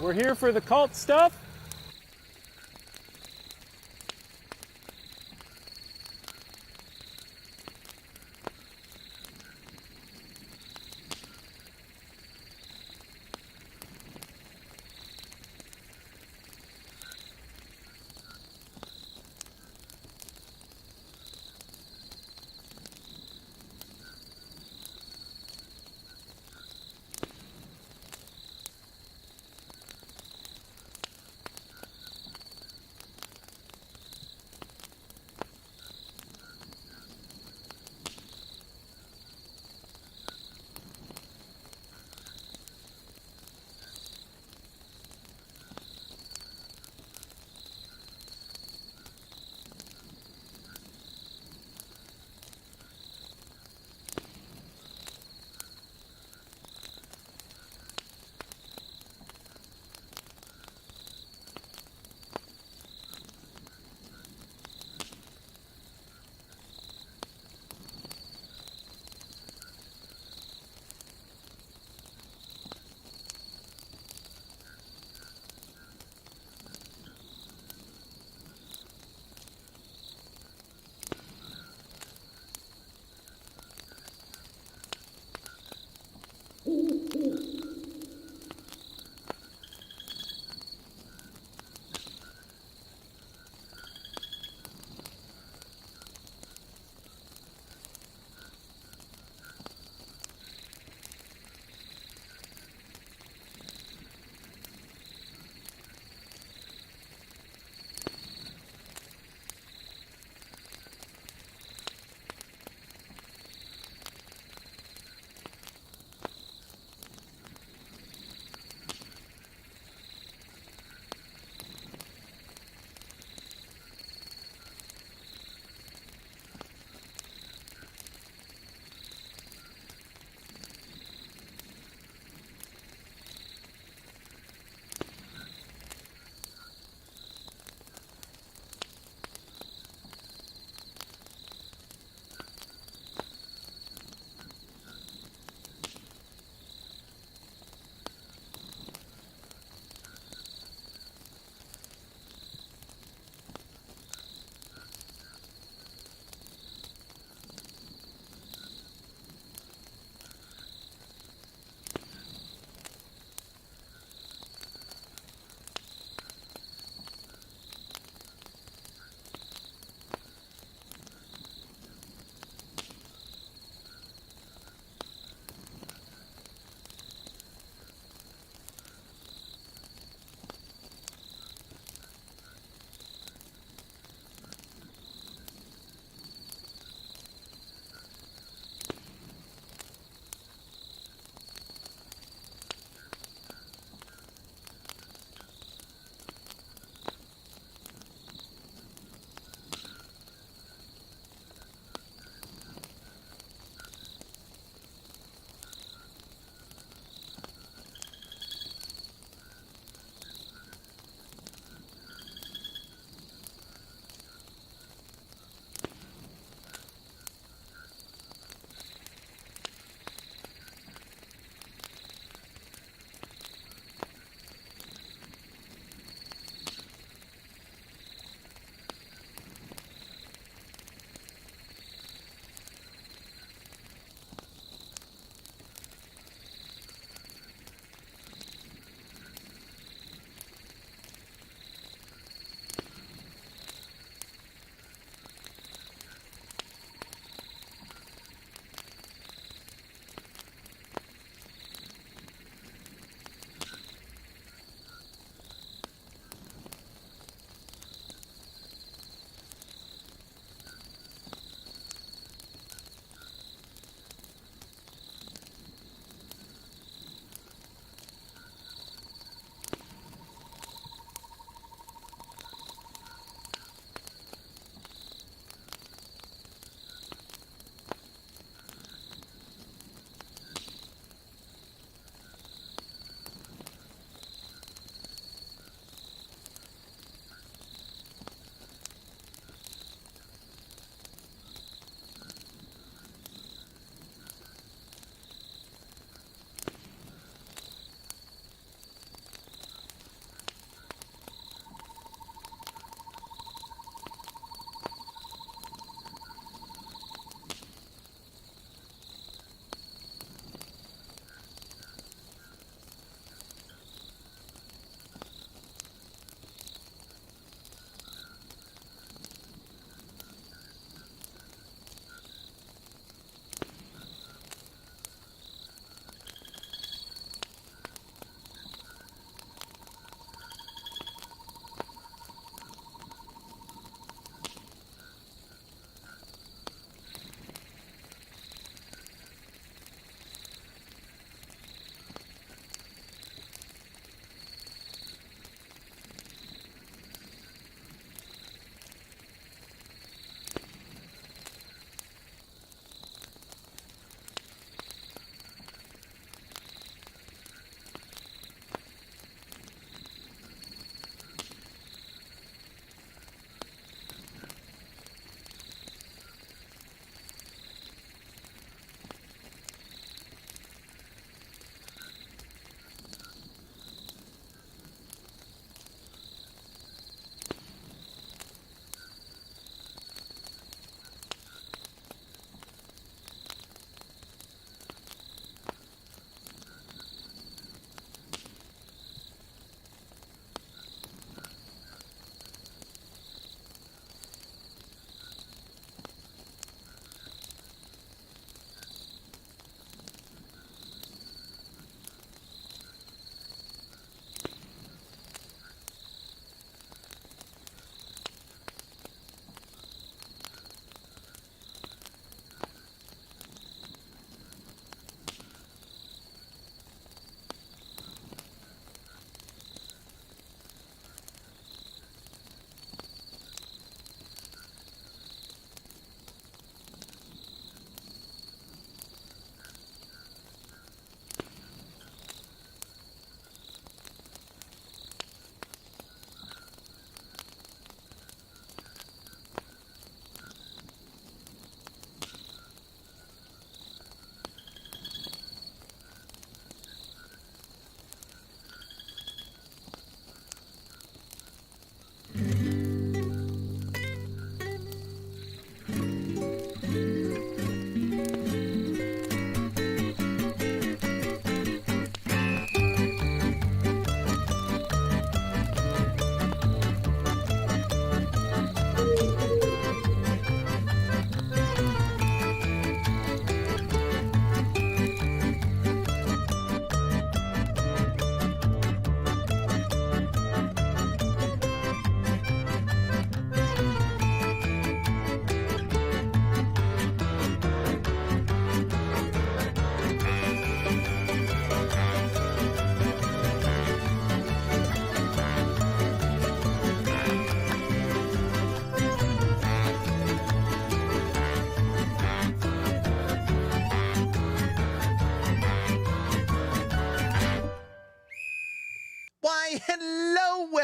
We're here for the cult stuff.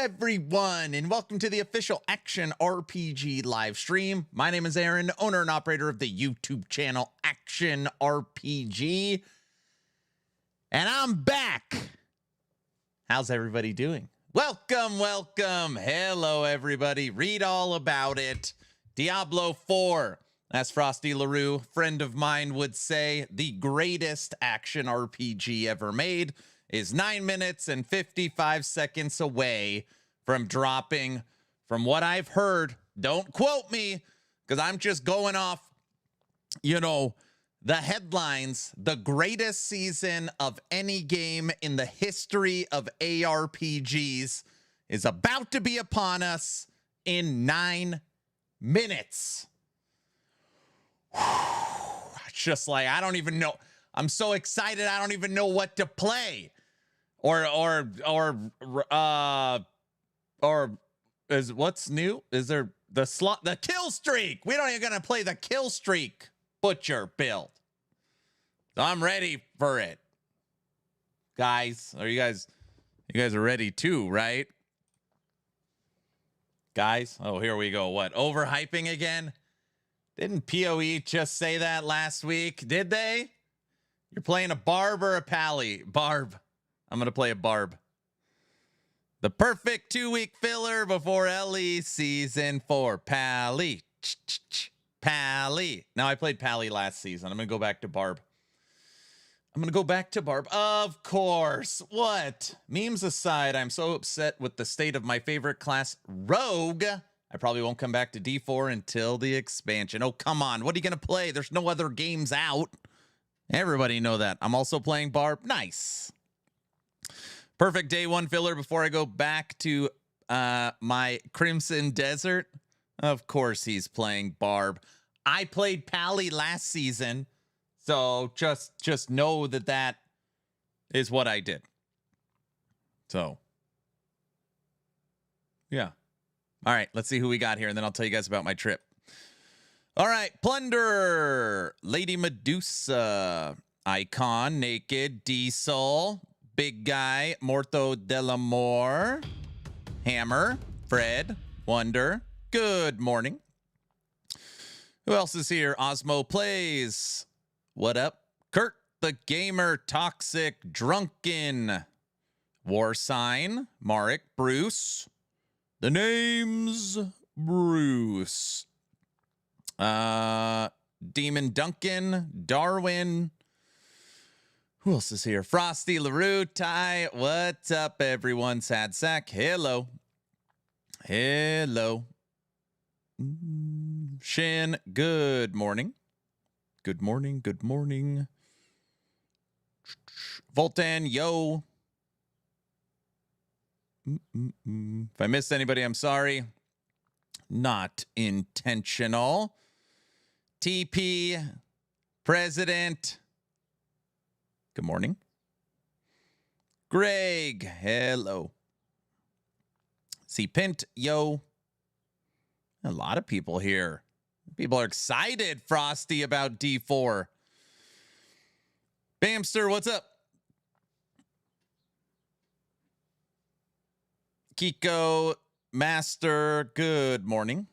everyone, and welcome to the official Action RPG live stream. My name is Aaron, owner and operator of the YouTube channel Action RPG, and I'm back. How's everybody doing? Welcome, welcome. Hello, everybody. Read all about it. Diablo 4. As Frosty LaRue, friend of mine, would say, the greatest action RPG ever made is 9 minutes and 55 seconds away from dropping. From what I've heard, don't quote me, because I'm just going off, the headlines. The greatest season of any game in the history of ARPGs is about to be upon us in 9 minutes. It's just like, I don't even know. I'm so excited, I don't even know what to play. Or is what's new? Is there the kill streak? We don't even gonna play the kill streak butcher build. So I'm ready for it. Guys, you guys are ready too, right? Guys, oh, here we go. What, overhyping again? Didn't PoE just say that last week? Did they? You're playing a Barb or a Pally? Barb. I'm going to play a Barb. The perfect 2-week filler before LE Season 4. Pally. Pally. Now, I played Pally last season. I'm going to go back to Barb. Of course. What? Memes aside, I'm so upset with the state of my favorite class, Rogue. I probably won't come back to D4 until the expansion. Oh, come on. What are you going to play? There's no other games out. Everybody know that. I'm also playing Barb. Nice. Perfect day one filler before I go back to my Crimson Desert. Of course he's playing Barb. I played Pally last season, so just know that is what I did. So, yeah. All right, let's see who we got here, and then I'll tell you guys about my trip. All right, Plunder, Lady Medusa, Icon, Naked, Diesel, Big Guy, Morto Delamore, Hammer, Fred, Wonder, good morning. Who else is here? Osmo Plays, what up? Kurt the Gamer, Toxic, Drunken, War Sign, Marek, Bruce, the name's Bruce, Demon Duncan, Darwin. Who else is here? Frosty LaRue, Ty. What's up, everyone? Sad Sack. Hello. Hello. Shin, good morning. Good morning. Good morning. Voltan, yo. If I missed anybody, I'm sorry. Not intentional. TP, President. Good morning. Greg, hello. See Pint, yo. A lot of people here. People are excited, Frosty, about D4. Bamster, what's up? Kiko, Master, good morning.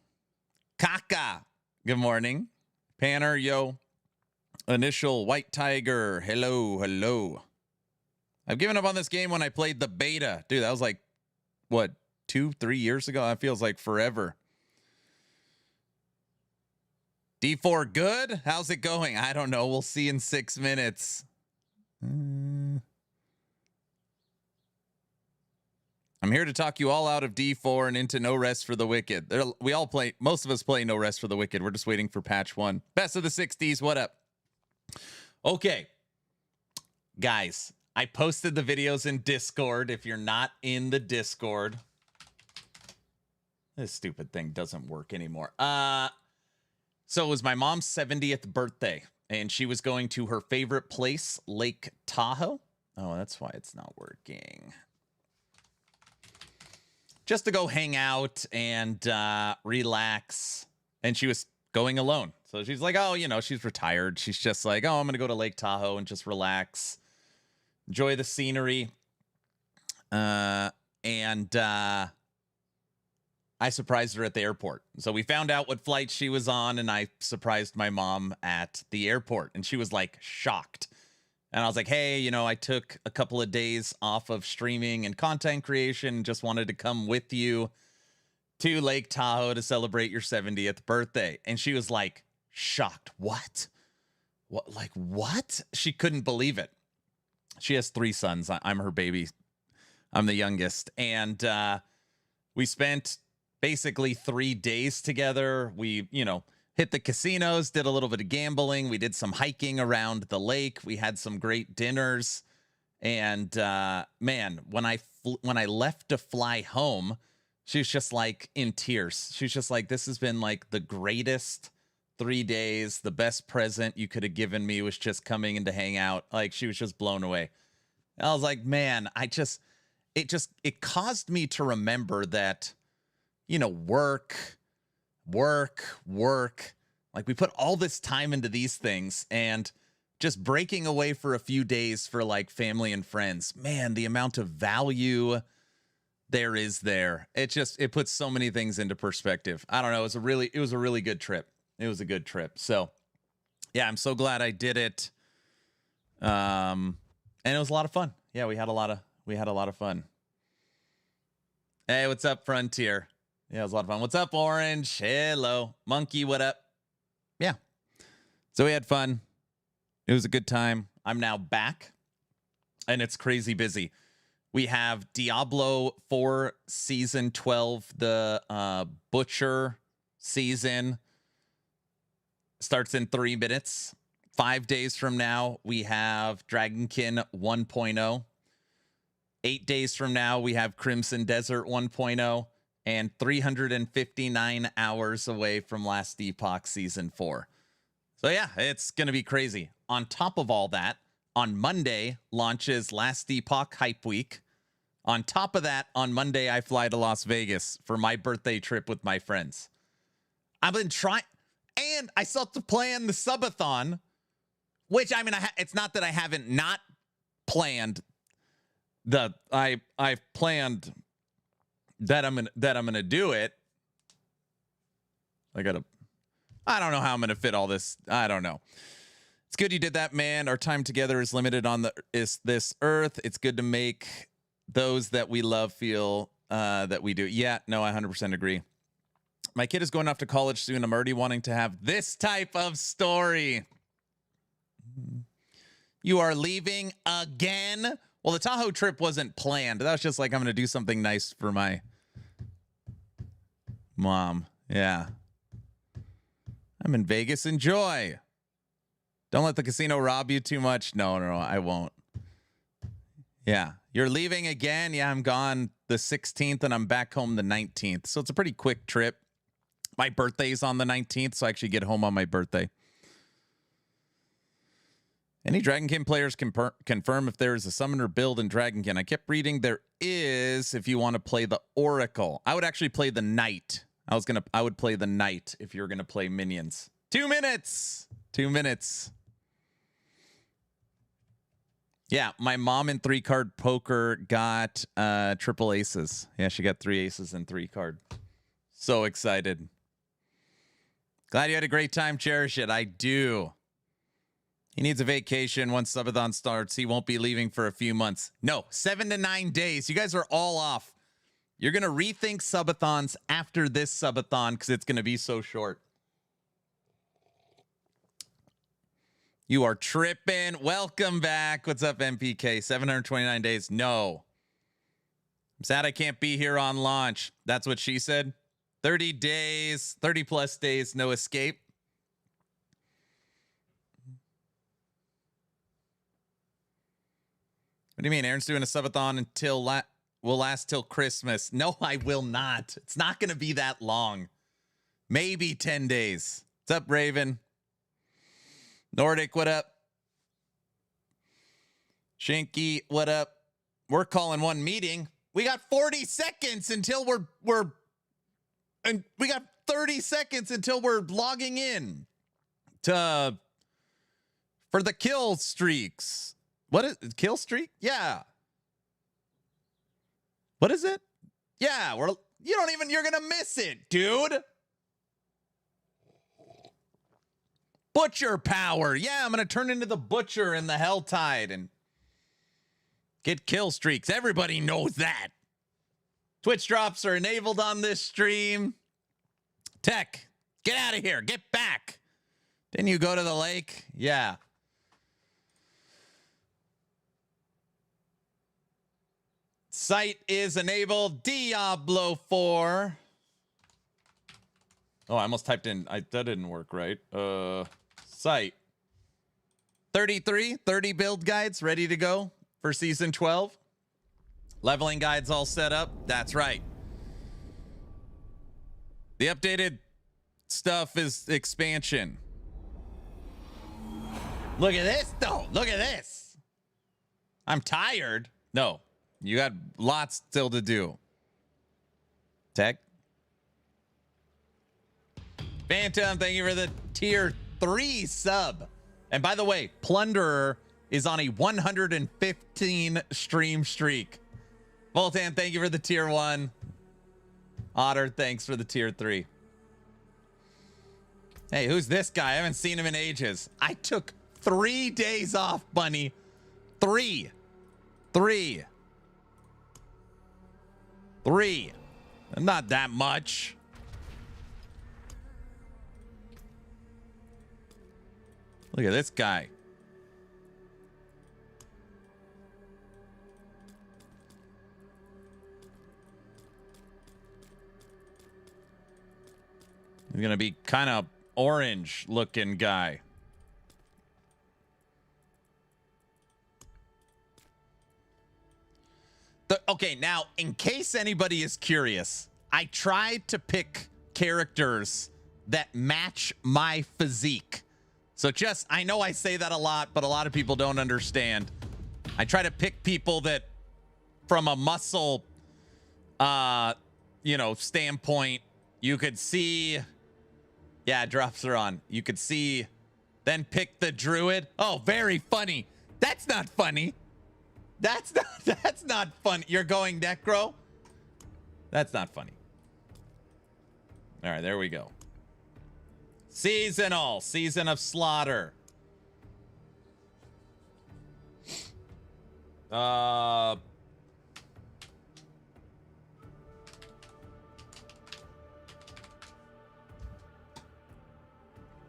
Kaka, good morning. Panner, yo. Initial, White Tiger, hello. I've given up on this game when I played the beta. Dude, that was like, what, 2-3 years ago? That feels like forever. D4 good? How's it going? I don't know. We'll see in 6 minutes. I'm here to talk you all out of D4 and into No Rest for the Wicked. We all play, most of us play No Rest for the Wicked. We're just waiting for patch 1. Best of the 60s, what up? Okay, guys, I posted the videos in Discord. If you're not in the Discord, this stupid thing doesn't work anymore. So it was my mom's 70th birthday, and she was going to her favorite place, Lake Tahoe. Oh, that's why it's not working. Just to go hang out and relax, and she was going alone. So she's like, oh, she's retired. She's just like, oh, I'm going to go to Lake Tahoe and just relax, enjoy the scenery. And I surprised her at the airport. So we found out what flight she was on, and I surprised my mom at the airport, and she was like shocked. And I was like, hey, you know, I took a couple of days off of streaming and content creation, just wanted to come with you to Lake Tahoe to celebrate your 70th birthday. And she was like shocked. What? What? Like, what? She couldn't believe it. She has 3 sons. I'm her baby. I'm the youngest. And we spent basically 3 days together. We, you know, hit the casinos, did a little bit of gambling. We did some hiking around the lake. We had some great dinners. And man, when I left to fly home, she was just like in tears. She was just like, this has been like the greatest 3 days. The best present you could have given me was just coming in to hang out. Like, she was just blown away. And I was like, man, it caused me to remember that, you know, work. Like, we put all this time into these things, and just breaking away for a few days for like family and friends, man, the amount of value there is there. It puts so many things into perspective. I don't know. It was a really good trip. It was a good trip. So yeah, I'm so glad I did it. And it was a lot of fun. Yeah, we had a lot of fun. Hey, what's up, Frontier? Yeah, it was a lot of fun. What's up, Orange? Hello. Monkey, what up? Yeah. So we had fun. It was a good time. I'm now back, and it's crazy busy. We have Diablo 4 Season 12, the Butcher season. Starts in 3 minutes. 5 days from now, we have Dragonkin 1.0. 8 days from now, we have Crimson Desert 1.0. And 359 hours away from Last Epoch Season 4. So yeah, it's going to be crazy. On top of all that, on Monday launches Last Epoch Hype Week. On top of that, on Monday, I fly to Las Vegas for my birthday trip with my friends. I've been trying, and I still have to plan the Subathon, which, I mean, it's not that I haven't not planned. I've planned that I'm gonna do it. I don't know how I'm gonna fit all this. I don't know. It's good you did that, man. Our time together is limited on this earth. It's good to make those that we love feel that we do. Yeah, no, I 100% agree. My kid is going off to college soon. I'm already wanting to have this type of story. You are leaving again? Well, the Tahoe trip wasn't planned. That was just like, I'm going to do something nice for my mom. Yeah. I'm in Vegas. Enjoy. Don't let the casino rob you too much. No, I won't. Yeah. You're leaving again? Yeah, I'm gone the 16th and I'm back home the 19th. So it's a pretty quick trip. My birthday's on the 19th, so I actually get home on my birthday. Any Dragonkin players confirm if there is a summoner build in Dragonkin? I kept reading there is if you want to play the Oracle. I would actually play the Knight. I would play the Knight if you're going to play minions. 2 minutes. 2 minutes. Yeah, my mom in 3-card poker got triple aces. Yeah, she got 3 aces in 3-card. So excited. Glad you had a great time. Cherish it. I do. He needs a vacation once Subathon starts. He won't be leaving for a few months. No, 7 to 9 days. You guys are all off. You're going to rethink Subathons after this Subathon because it's going to be so short. You are tripping. Welcome back. What's up, MPK? 729 days. No. I'm sad I can't be here on launch. That's what she said. 30 days, 30 plus days, no escape. What do you mean? Aaron's doing a subathon until will last till Christmas. No, I will not. It's not going to be that long. Maybe 10 days. What's up, Raven? Nordic, what up? Shinky, what up? We're calling one meeting. We got 40 seconds until and we got 30 seconds until we're logging in for the kill streaks. What is kill streak? Yeah. What is it? Yeah, You don't even, you're gonna miss it, dude. Butcher power. Yeah, I'm gonna turn into the Butcher in the Helltide and get kill streaks. Everybody knows that. Twitch drops are enabled on this stream. Tech, get out of here. Get back. Didn't you go to the lake? Yeah. Site is enabled. Diablo 4. Oh, I almost typed in. That didn't work right. Site. 30 build guides ready to go for season 12. Leveling guides all set up. That's right. The updated stuff is expansion. Look at this, though. Look at this. I'm tired. No, you got lots still to do. Tech. Phantom, thank you for the tier 3 sub. And by the way, Plunderer is on a 115 stream streak. Voltan, thank you for the tier 1. Otter, thanks for the tier 3. Hey, who's this guy? I haven't seen him in ages. I took 3 days off, Bunny. 3. Not that much. Look at this guy. He's gonna be kind of orange looking guy. Okay, now, in case anybody is curious, I tried to pick characters that match my physique. So just, I know I say that a lot, but a lot of people don't understand. I try to pick people that, from a muscle, standpoint, you could see. Yeah, drops are on. You could see, then pick the druid. Oh, very funny. That's not funny. That's not funny. You're going Necro? That's not funny. All right, there we go. Seasonal. Season of Slaughter.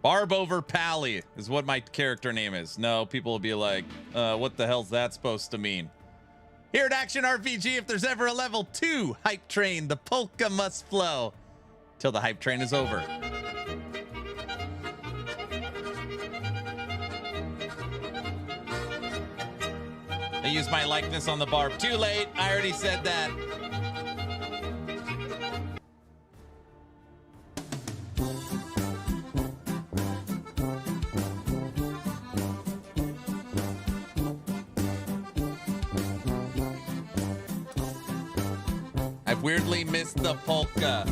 Barb over Pally is what my character name is. No, people will be like, what the hell's that supposed to mean? Here at Action RPG, if there's ever a level 2 hype train, the polka must flow till the hype train is over. I used my likeness on the barb. Too late. I already said that. I've weirdly missed the polka.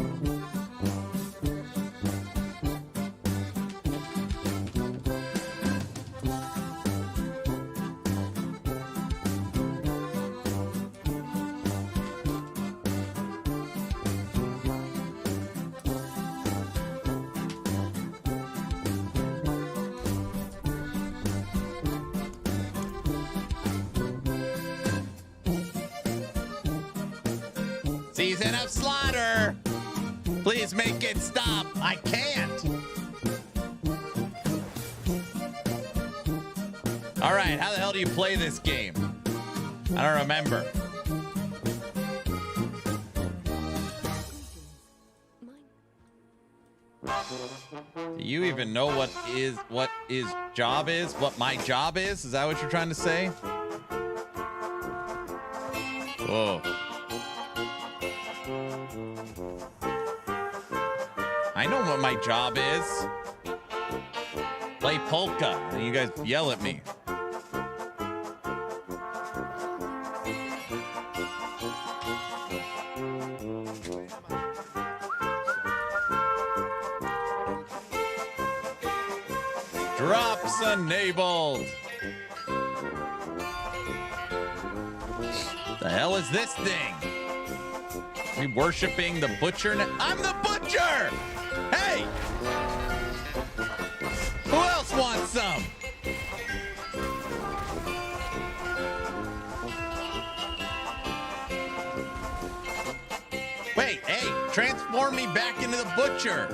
Season of Slaughter. Please make it stop. I can't. All right, how the hell do you play this game? I don't remember. Do you even know what his job is? What my job is? Is that what you're trying to say? Whoa. I know what my job is. Play polka. And you guys yell at me. Drops enabled. The hell is this thing? We worshiping the butcher. I'm the butcher! Hey! Who else wants some? Wait, hey, transform me back into the butcher.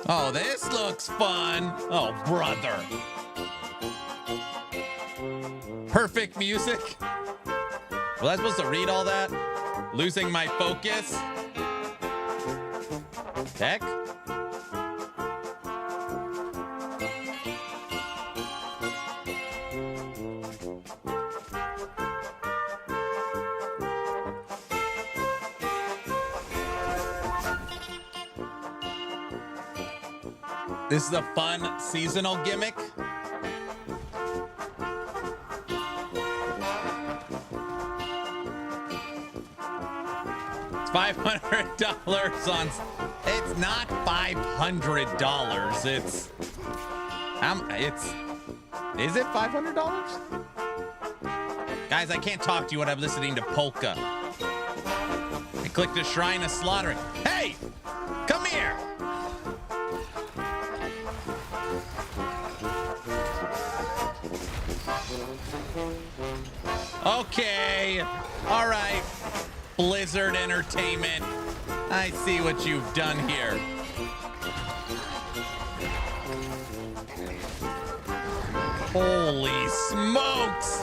Oh, this looks fun. Oh, brother. Perfect music. Was I supposed to read all that? Losing my focus. Tech? This is a fun seasonal gimmick. It's $500 on. It's not $500. It's. Is it $500? Guys, I can't talk to you when I'm listening to polka. I clicked a Shrine of Slaughtering. Hey, come here. Okay, all right, Blizzard Entertainment. I see what you've done here. Holy smokes!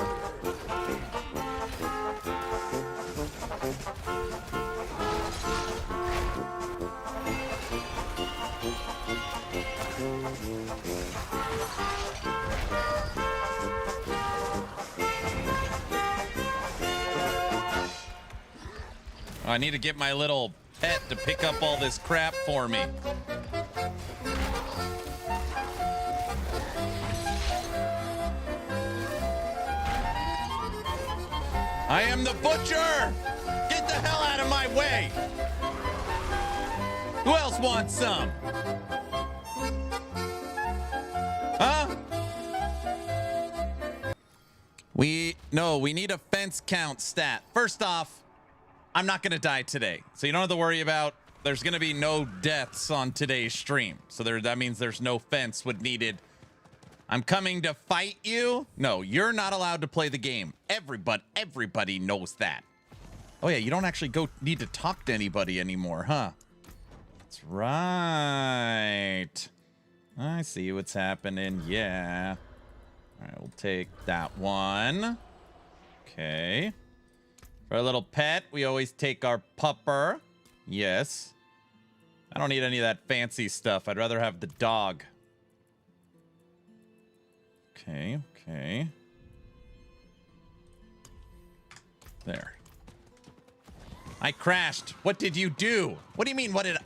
I need to get my little pet to pick up all this crap for me. I am the butcher! Get the hell out of my way! Who else wants some? Huh? We need a fence count stat. First off, I'm not going to die today, so you don't have to worry about. There's going to be no deaths on today's stream, so that means there's no fence would needed. I'm coming to fight you. No, you're not allowed to play the game. Everybody knows that. Oh yeah, you don't actually need to talk to anybody anymore, huh? That's right. I see what's happening. Yeah. All right, we'll take that one. Okay. For a little pet, we always take our pupper. Yes. I don't need any of that fancy stuff. I'd rather have the dog. Okay, okay. There. I crashed. What did you do? What do you mean, what did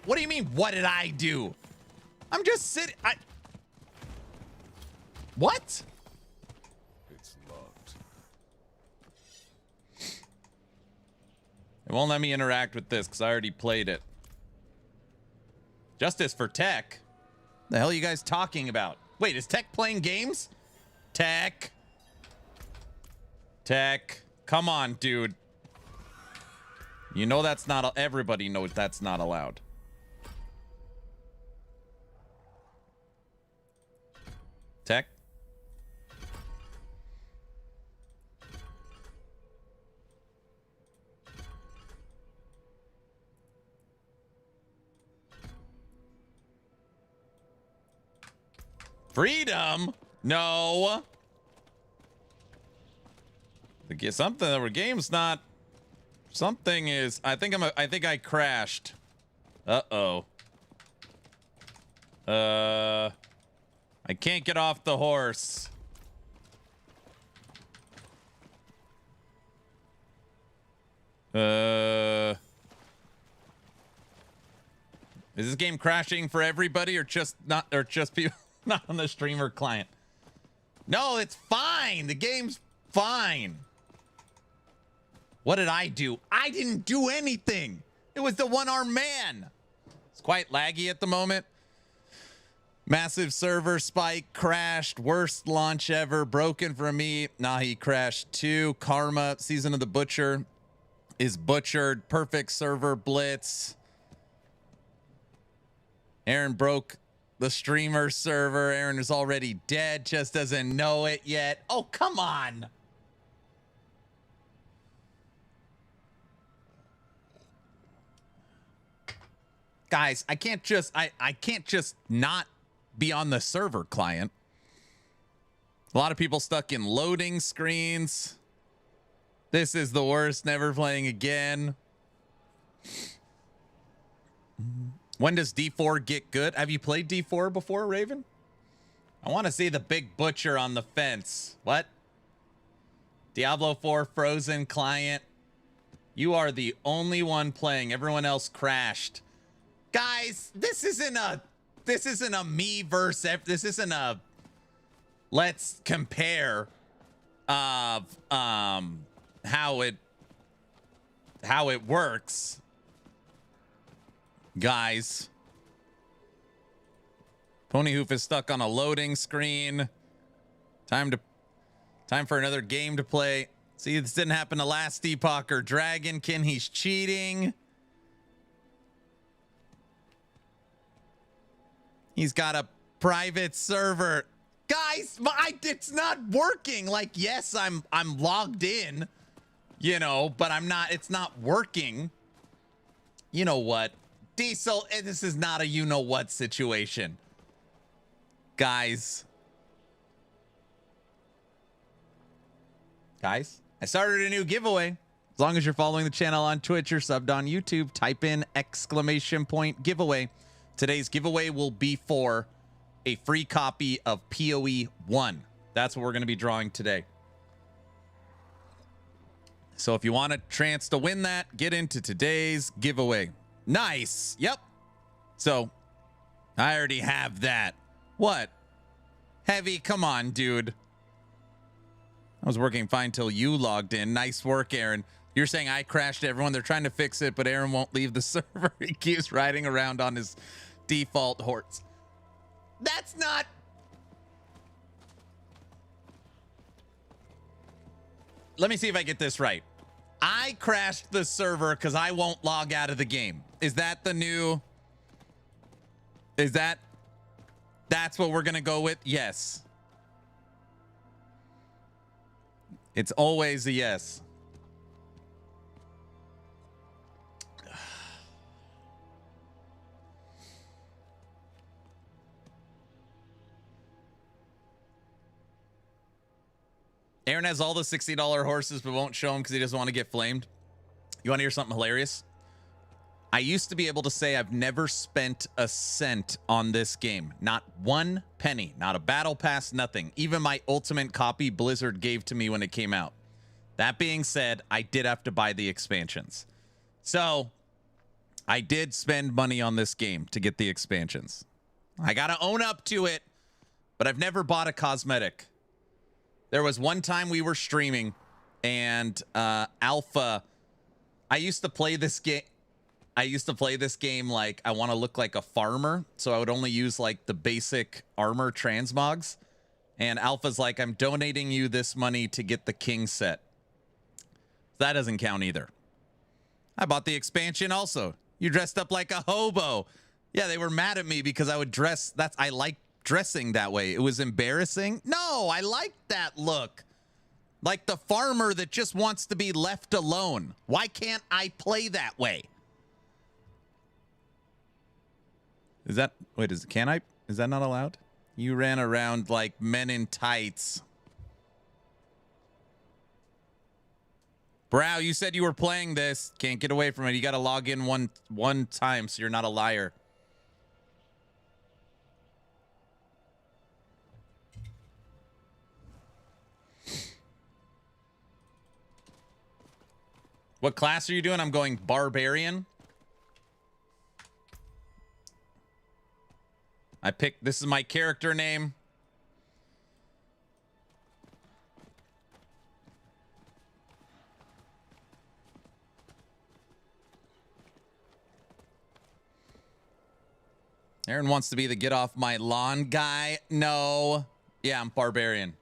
I do? I'm just sitting. What? It won't let me interact with this because I already played it. Justice for Tech? The hell are you guys talking about? Wait, is Tech playing games? Tech. Come on, dude. You know that's not... Everybody knows that's not allowed. Tech? Freedom? No. The game's not. Something is. I think I crashed. Uh-oh. I can't get off the horse. Is this game crashing for everybody or just people? Not on the streamer client. No, it's fine. The game's fine. What did I do? I didn't do anything. It was the one-armed man. It's quite laggy at the moment. Massive server spike, crashed, worst launch ever, broken for me. Nah, he crashed too. Karma, Season of the Butcher is butchered. Perfect server blitz. Aaron broke the streamer server. Aaron is already dead, just doesn't know it yet. Oh, come on. Guys, I can't just not be on the server client. A lot of people stuck in loading screens. This is the worst, never playing again. When does D4 get good? Have you played D4 before, Raven? I want to see the big butcher on the fence. What? Diablo 4 frozen client. You are the only one playing. Everyone else crashed. Guys, this isn't a me versus, this isn't a let's compare of how it works. Guys, Ponyhoof is stuck on a loading screen. Time for another game to play. See, this didn't happen to last Epoch or Dragonkin. He's cheating. He's got a private server. Guys, it's not working. Like, yes, I'm logged in, you know, but it's not working. You know what? Diesel, this is not a you know what situation. Guys, I started a new giveaway. As long as you're following the channel on Twitch or subbed on YouTube, type in !giveaway. Today's giveaway will be for a free copy of PoE 1. That's what we're going to be drawing today. So if you want a chance to win that, get into today's giveaway. Nice. Yep. So I already have that. What? Heavy, come on, dude. I was working fine till you logged in. Nice work, Aaron. You're saying I crashed everyone. They're trying to fix it, but Aaron won't leave the server. He keeps riding around on his default horse. That's not... Let me see if I get this right. I crashed the server because I won't log out of the game. Is that the new... That's what we're going to go with? Yes. It's always a yes. Aaron has all the $60 horses, but won't show them because he doesn't want to get flamed. You want to hear something hilarious? I used to be able to say I've never spent a cent on this game. Not one penny. Not a battle pass, nothing. Even my ultimate copy Blizzard gave to me when it came out. That being said, I did have to buy the expansions. So, I did spend money on this game to get the expansions. I got to own up to it, but I've never bought a cosmetic. There was one time we were streaming and Alpha, I used to play this game like I want to look like a farmer, so I would only use like the basic armor transmogs. And Alpha's like, I'm donating you this money to get the king set. That doesn't count either. I bought the expansion also. You dressed up like a hobo. Yeah, they were mad at me because I would dress. I like dressing that way. It was embarrassing. No, I like that look. Like the farmer that just wants to be left alone. Why can't I play that way? Is that, wait, is that not allowed? You ran around like men in tights. Brow, you said you were playing this. Can't get away from it. You got to log in one time so you're not a liar. What class are you doing? I'm going barbarian. I picked, this is my character name. Aaron wants to be the get off my lawn guy. No. Yeah, I'm barbarian.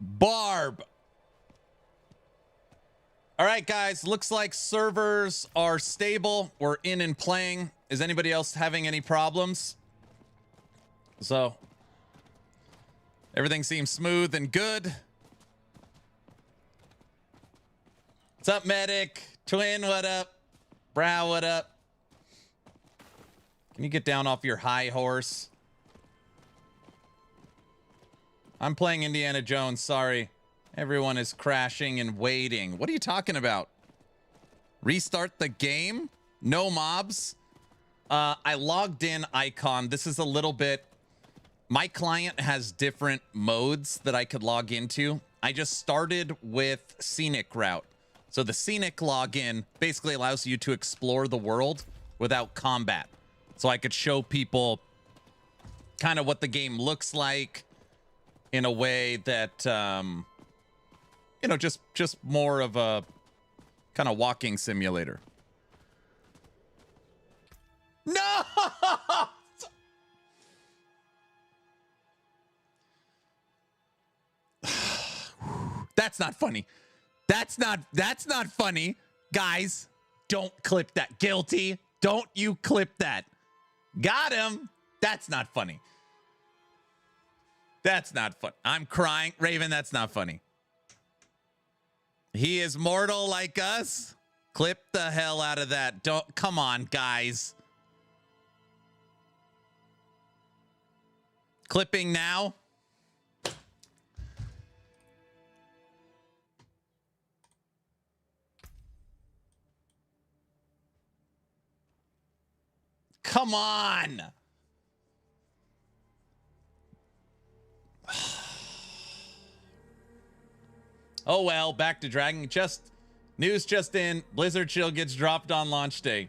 Barb. All right, guys. Looks like servers are stable. We're in and playing. Is anybody else having any problems? So, everything seems smooth and good. What's up, Medic? Twin, what up? Brow, what up? Can you get down off your high horse? I'm playing Indiana Jones, sorry. Everyone is crashing and waiting. What are you talking about? Restart the game? No mobs? I logged in icon. This is a little bit... My client has different modes that I could log into. I just started with Scenic Route. So the Scenic login basically allows you to explore the world without combat. So I could show people kind of what the game looks like in a way that, you know, just more of a kind of walking simulator. No! That's not funny. That's not funny. Guys, don't clip that. Guilty. Don't you clip that. Got him. That's not funny. That's not fun. I'm crying. Raven, that's not funny. He is mortal like us. Clip the hell out of that. Don't. Come on, guys. Clipping now. Come on. Oh well, back to Dragon. News just in. Blizzard Chill gets dropped on launch day.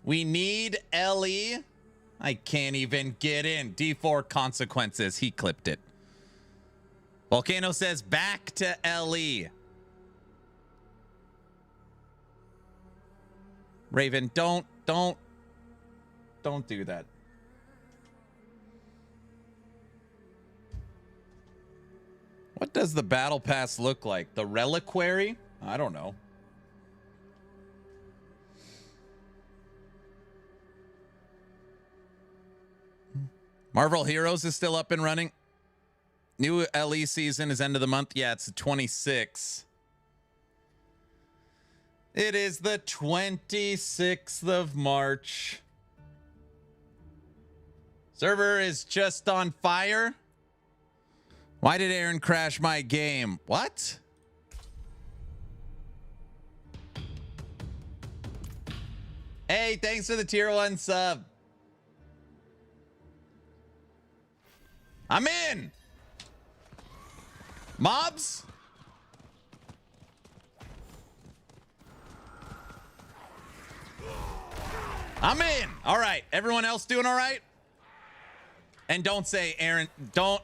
We need Ellie. I can't even get in. D4 consequences. He clipped it. Volcano says back to Ellie. Raven, don't do that. What does the battle pass look like? The reliquary? I don't know. Marvel Heroes is still up and running. New LE season is end of the month. Yeah, it's the 26th. It is the 26th of March. Server is just on fire. Why did Aaron crash my game? What? Hey, thanks for the tier 1 sub. I'm in. Mobs? I'm in. All right. Everyone else doing all right? And don't say, Aaron, don't.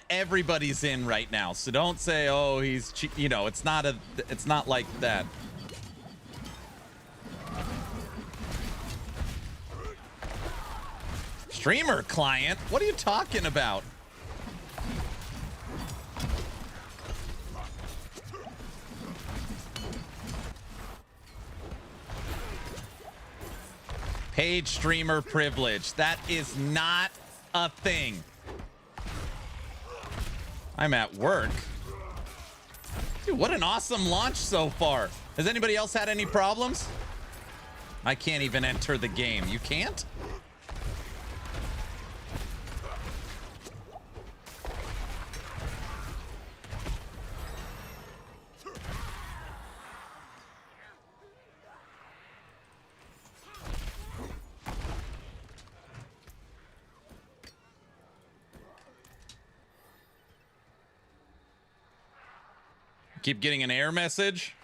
Everybody's in right now. So don't say, oh, he's, you know, it's not like that. Streamer client? What are you talking about? Paid streamer privilege. That is not a thing. I'm at work. Dude, what an awesome launch so far. Has anybody else had any problems? I can't even enter the game. You can't? Keep getting an error message.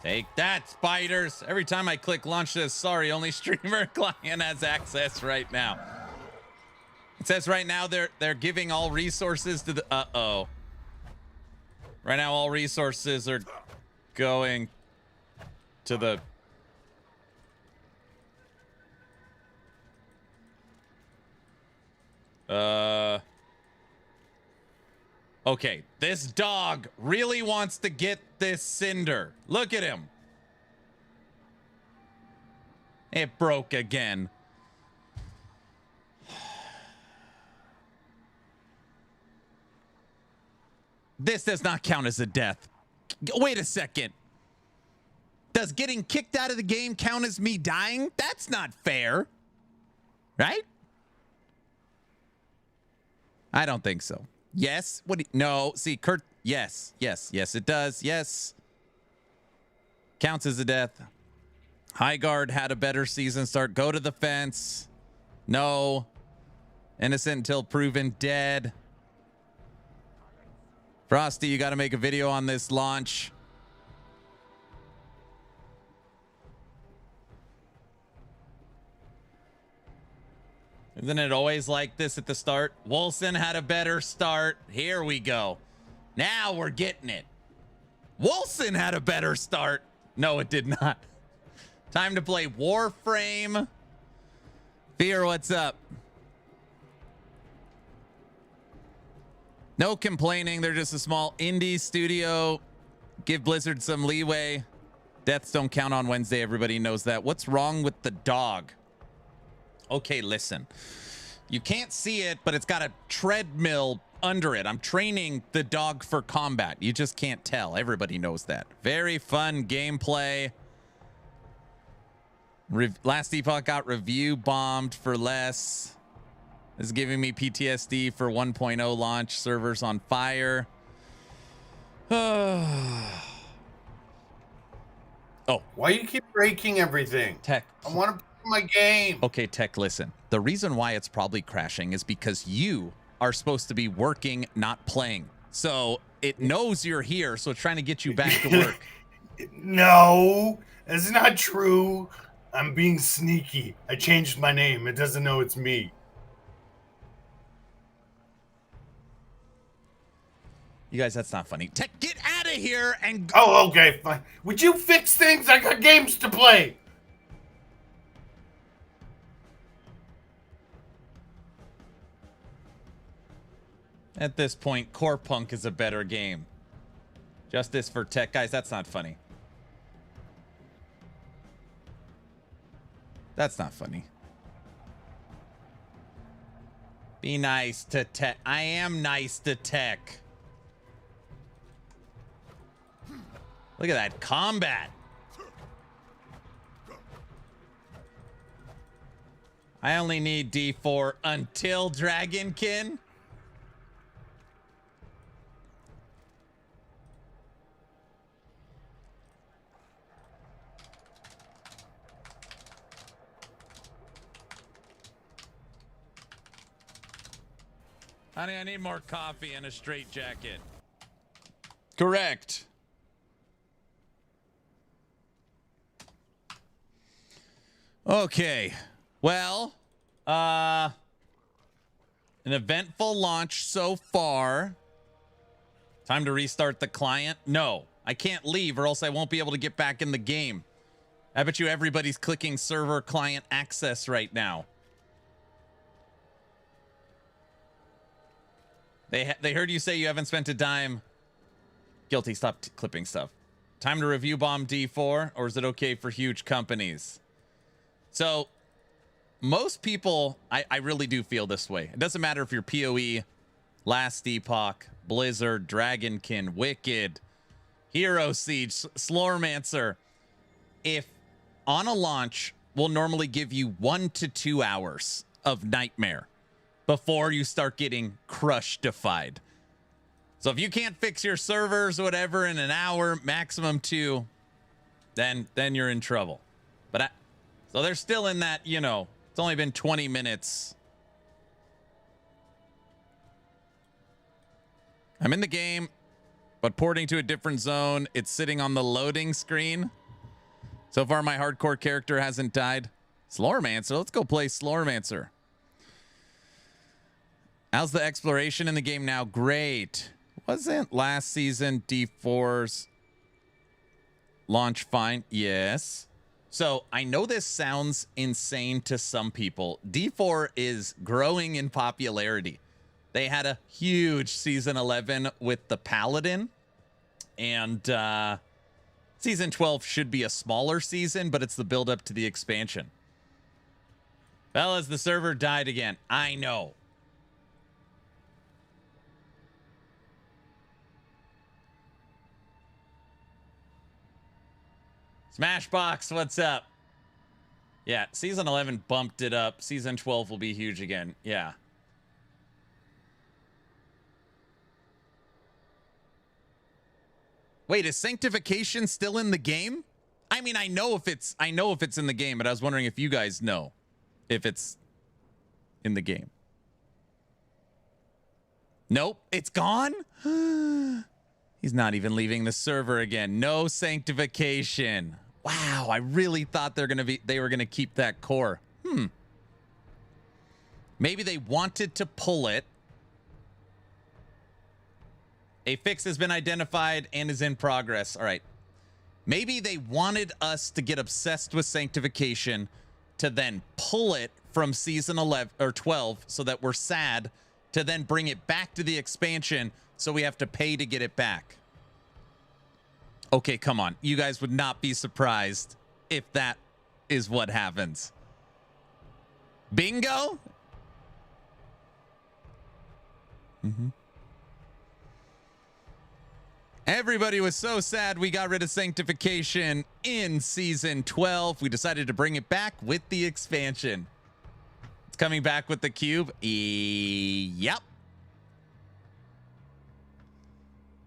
Take that, spiders. Every time I click launch this, sorry, only streamer client has access right now. It says right now they're giving all resources to the uh-oh. Right now all resources are going to the okay, this dog really wants to get this cinder. Look at him. It broke again. This does not count as a death. Wait a second. Does getting kicked out of the game count as me dying? That's not fair. Right? I don't think so. Yes. What? No. See, Kurt. Yes. Yes. Yes, it does. Yes. Counts as a death. Highguard had a better season start. Go to the fence. No. Innocent until proven dead. Frosty, you got to make a video on this launch. Isn't it always like this at the start? Wilson had a better start. Here we go. Now we're getting it. Wilson had a better start. No, it did not. Time to play Warframe. Fear, what's up? No complaining. They're just a small indie studio. Give Blizzard some leeway. Deaths don't count on Wednesday. Everybody knows that. What's wrong with the dog? Okay, listen. You can't see it, but it's got a treadmill under it. I'm training the dog for combat. You just can't tell. Everybody knows that. Very fun gameplay. Last Epoch got review bombed for less. This is giving me PTSD for 1.0 launch. Servers on fire. Oh. Why you keep breaking everything? Tech. I want to play my game. Okay, Tech, listen. The reason why it's probably crashing is because you are supposed to be working, not playing. So it knows you're here, so it's trying to get you back to work. No, that's not true. I'm being sneaky. I changed my name. It doesn't know it's me. You guys, that's not funny. Tech, get out of here and... Oh, okay, fine. Would you fix things? I got games to play. At this point, Core Punk is a better game. Justice for Tech. Guys, that's not funny. That's not funny. Be nice to Tech. I am nice to Tech. Look at that combat. I only need D4 until Dragonkin. Honey, I need more coffee and a straight jacket. Correct. Okay. Well, an eventful launch so far. Time to restart the client? No, I can't leave or else I won't be able to get back in the game. I bet you everybody's clicking server client access right now. They heard you say you haven't spent a dime. Guilty, stop clipping stuff. Time to review bomb D4, or is it okay for huge companies? So, most people, I really do feel this way. It doesn't matter if you're PoE, Last Epoch, Blizzard, Dragonkin, Wicked, Hero Siege, Slormancer. If on a launch, we'll normally give you 1 to 2 hours of nightmare before you start getting crush-defied. So if you can't fix your servers or whatever in an hour, maximum 2, then you're in trouble. But so they're still in that, you know, it's only been 20 minutes. I'm in the game, but porting to a different zone. It's sitting on the loading screen. So far, my hardcore character hasn't died. Slormancer. Let's go play Slormancer. How's the exploration in the game now? Great. Wasn't last season D4's launch fine? Yes. So I know this sounds insane to some people. D4 is growing in popularity. They had a huge season 11 with the Paladin, and season 12 should be a smaller season, but it's the build up to the expansion. Fellas, the server died again. I know. Smashbox, what's up? Yeah, season 11 bumped it up. Season 12 will be huge again. Yeah. Wait, is sanctification still in the game? I mean, I know if it's in the game, but I was wondering if you guys know if it's in the game. Nope, it's gone. He's not even leaving the server again. No sanctification. Wow, I really thought they were gonna keep that core. Maybe they wanted to pull it. A fix has been identified and is in progress. All right. Maybe they wanted us to get obsessed with sanctification to then pull it from season 11 or 12 so that we're sad, to then bring it back to the expansion so we have to pay to get it back. Okay, come on. You guys would not be surprised if that is what happens. Bingo? Everybody was so sad we got rid of sanctification in season 12. We decided to bring it back with the expansion. It's coming back with the cube. Yep.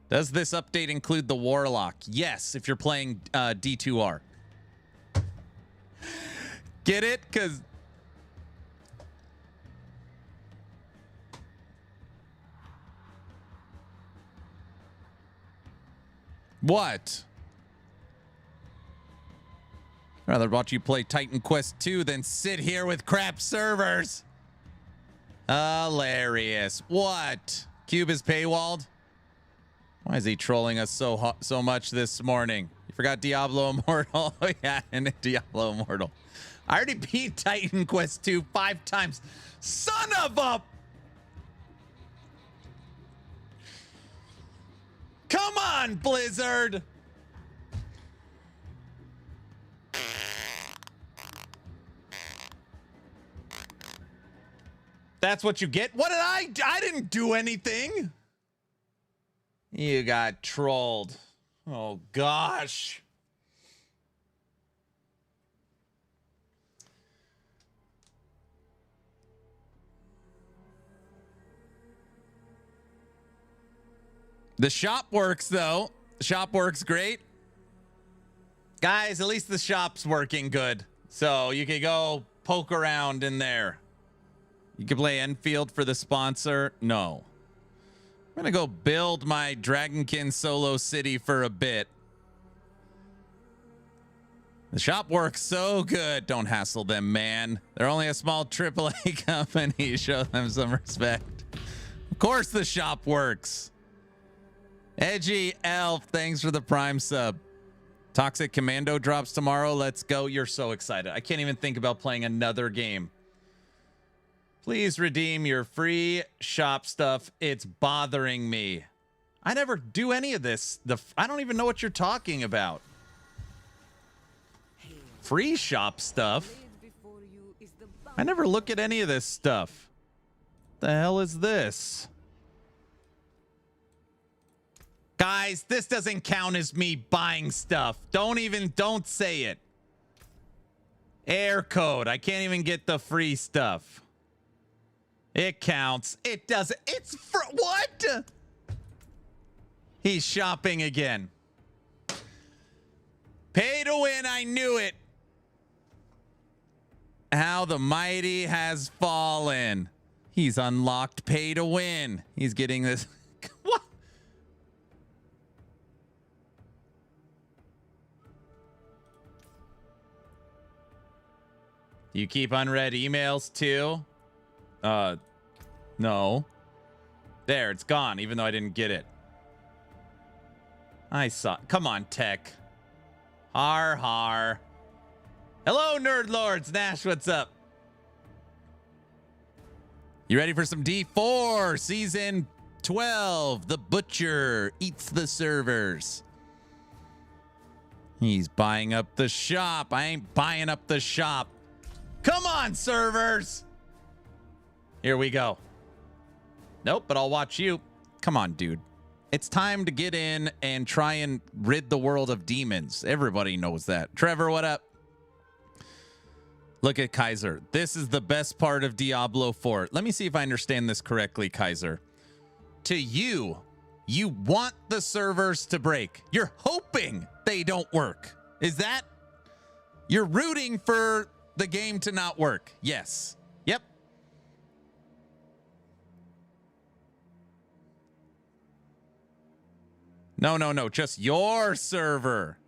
Does this update include the Warlock? Yes, if you're playing D2R. Get it? Because... What? I'd rather watch you play Titan Quest 2 than sit here with crap servers. Hilarious. What? Cube is paywalled? Why is he trolling us so much this morning? You forgot Diablo Immortal? Oh, yeah, and Diablo Immortal. I already beat Titan Quest 2 5 times. Son of a... Come on, Blizzard! That's what you get? What did I didn't do anything. You got trolled. Oh, gosh. The shop works, though. The shop works great. Guys, at least the shop's working good. So you can go poke around in there. You can play Enfield for the sponsor. No. I'm going to go build my Dragonkin solo city for a bit. The shop works so good. Don't hassle them, man. They're only a small AAA company. Show them some respect. Of course the shop works. Edgy Elf, thanks for the Prime sub. Toxic Commando drops tomorrow. Let's go. You're so excited. I can't even think about playing another game. Please redeem your free shop stuff. It's bothering me. I never do any of this. I don't even know what you're talking about. Free shop stuff? I never look at any of this stuff. The hell is this? Guys, this doesn't count as me buying stuff. Don't say it. Air code. I can't even get the free stuff. It counts. It doesn't. It's for what? He's shopping again. Pay to win. I knew it. How the mighty has fallen. He's unlocked pay to win. He's getting this. What? Do you keep unread emails too? No. There, it's gone, even though I didn't get it. I saw. Come on, tech. Har har. Hello, Nerd Lords. Nash, what's up? You ready for some D4? Season 12. The Butcher eats the servers. He's buying up the shop. I ain't buying up the shop. Come on, servers. Here we go. Nope, but I'll watch you. Come on, dude. It's time to get in and try and rid the world of demons. Everybody knows that. Trevor, what up? Look at Kaiser. This is the best part of Diablo 4. Let me see if I understand this correctly, Kaiser. To you, you want the servers to break. You're hoping they don't work. Is that? You're rooting for the game to not work. Yes. Yep. No. Just your server.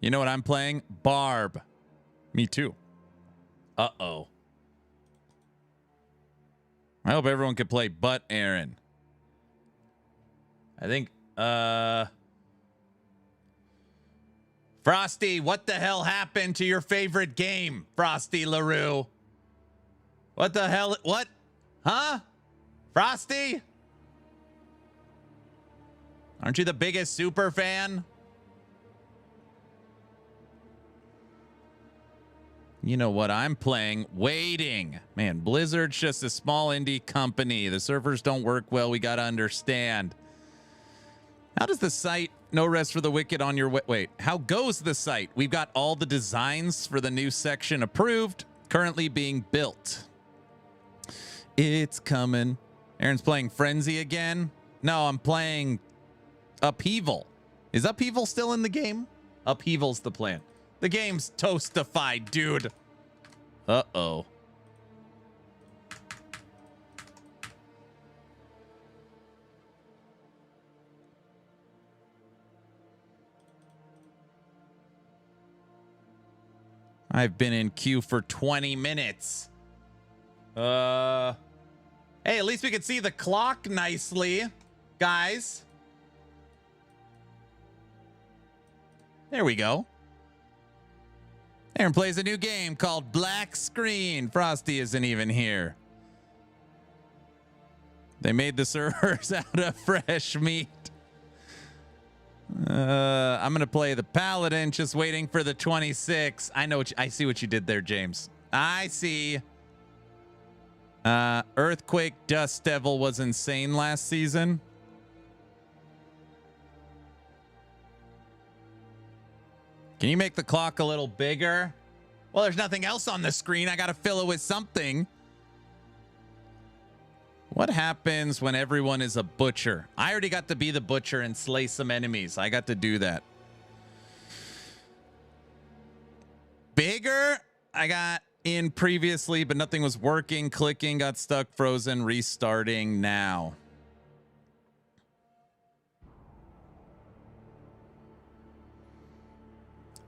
You know what I'm playing? Barb. Me too. Uh-oh. I hope everyone can play but Aaron. I think, Frosty, what the hell happened to your favorite game, Frosty LaRue? What the hell? What? Huh? Frosty? Aren't you the biggest super fan? You know what I'm playing? Waiting. Man, Blizzard's just a small indie company. The servers don't work well. We got to understand. How does the site No Rest for the Wicked on your wait? How goes the site? We've got all the designs for the new section approved, currently being built. It's coming. Aaron's playing Frenzy again. No, I'm playing Upheaval. Is Upheaval still in the game? Upheaval's the plan. The game's toastified, dude. Uh-oh. I've been in queue for 20 minutes. Hey, at least we can see the clock nicely, guys. There we go. Aaron plays a new game called Black Screen. Frosty isn't even here. They made the servers out of fresh meat. I'm going to play the Paladin, just waiting for the 26. I know. I see what you did there, James. I see. Earthquake Dust Devil was insane last season. Can you make the clock a little bigger? Well, there's nothing else on the screen. I got to fill it with something. What happens when everyone is a butcher? I already got to be the butcher and slay some enemies. I got to do that. Bigger? I got in previously, but nothing was working. Clicking, got stuck, frozen, restarting now.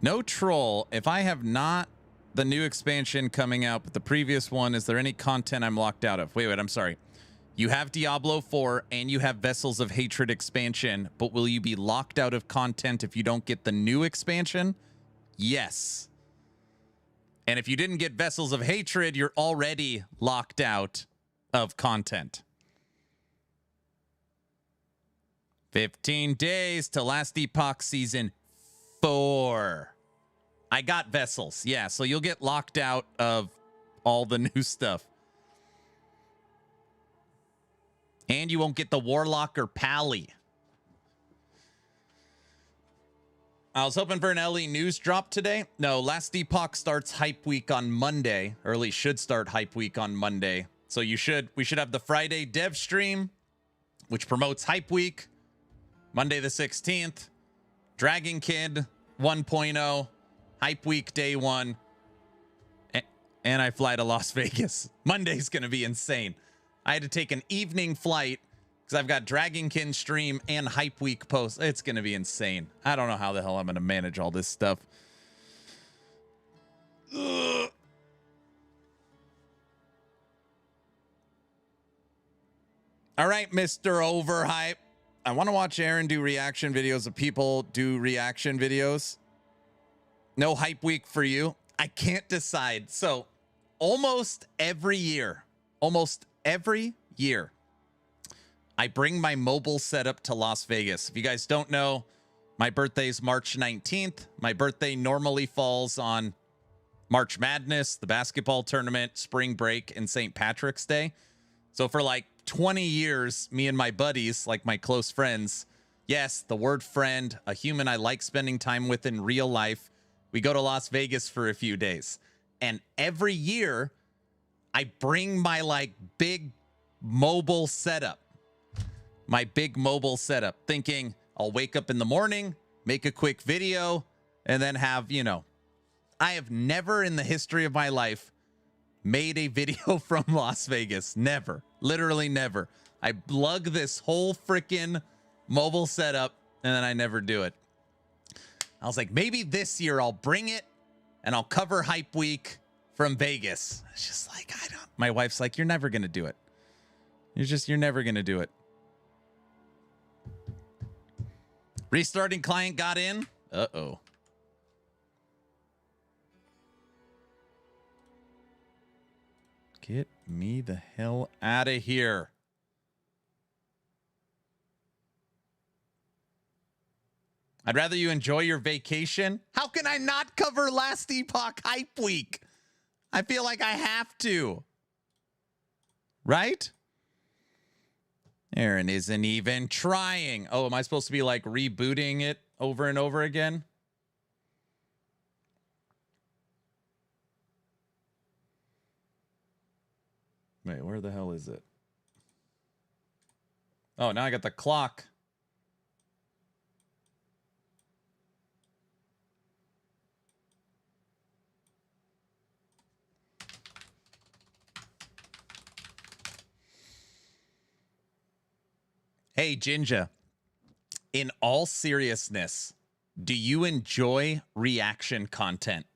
No troll. If I have not the new expansion coming out, but the previous one, is there any content I'm locked out of? Wait, I'm sorry. You have Diablo 4 and you have Vessels of Hatred expansion, but will you be locked out of content if you don't get the new expansion? Yes. And if you didn't get Vessels of Hatred, you're already locked out of content. 15 days to Last Epoch Season 4. I got Vessels. Yeah, so you'll get locked out of all the new stuff. And you won't get the Warlock or Pally. I was hoping for an LE news drop today. No, Last Epoch starts Hype Week on Monday, or at least should start Hype Week on Monday. So we should have the Friday dev stream, which promotes Hype Week. Monday the 16th, Dragon Kid 1.0, Hype Week Day 1. And I fly to Las Vegas. Monday's going to be insane. I had to take an evening flight because I've got Dragonkin stream and Hype Week post. It's going to be insane. I don't know how the hell I'm going to manage all this stuff. Ugh. All right, Mr. Overhype. I want to watch Aaron do reaction videos of people do reaction videos. No hype week for you. I can't decide. So almost every year, I bring my mobile setup to Las Vegas. If you guys don't know, my birthday is March 19th. My birthday normally falls on March Madness, the basketball tournament, spring break, and St. Patrick's Day. So for like 20 years, me and my buddies, like my close friends, yes, the word friend, a human I like spending time with in real life, we go to Las Vegas for a few days. And every year, I bring my like big mobile setup. Thinking I'll wake up in the morning, make a quick video, and then have, you know, I have never in the history of my life made a video from Las Vegas. Never. Literally never. I plug this whole freaking mobile setup and then I never do it. I was like, maybe this year I'll bring it and I'll cover Hype Week from Vegas. It's just like, my wife's like, you're never going to do it. You're never going to do it. Restarting client got in. Uh-oh. Get me the hell out of here. I'd rather you enjoy your vacation. How can I not cover Last Epoch Hype Week? I feel like I have to. Right? Aaron isn't even trying. Oh, am I supposed to be like rebooting it over and over again? Wait, where the hell is it? Oh, now I got the clock. Hey, Jinja. In all seriousness, do you enjoy reaction content?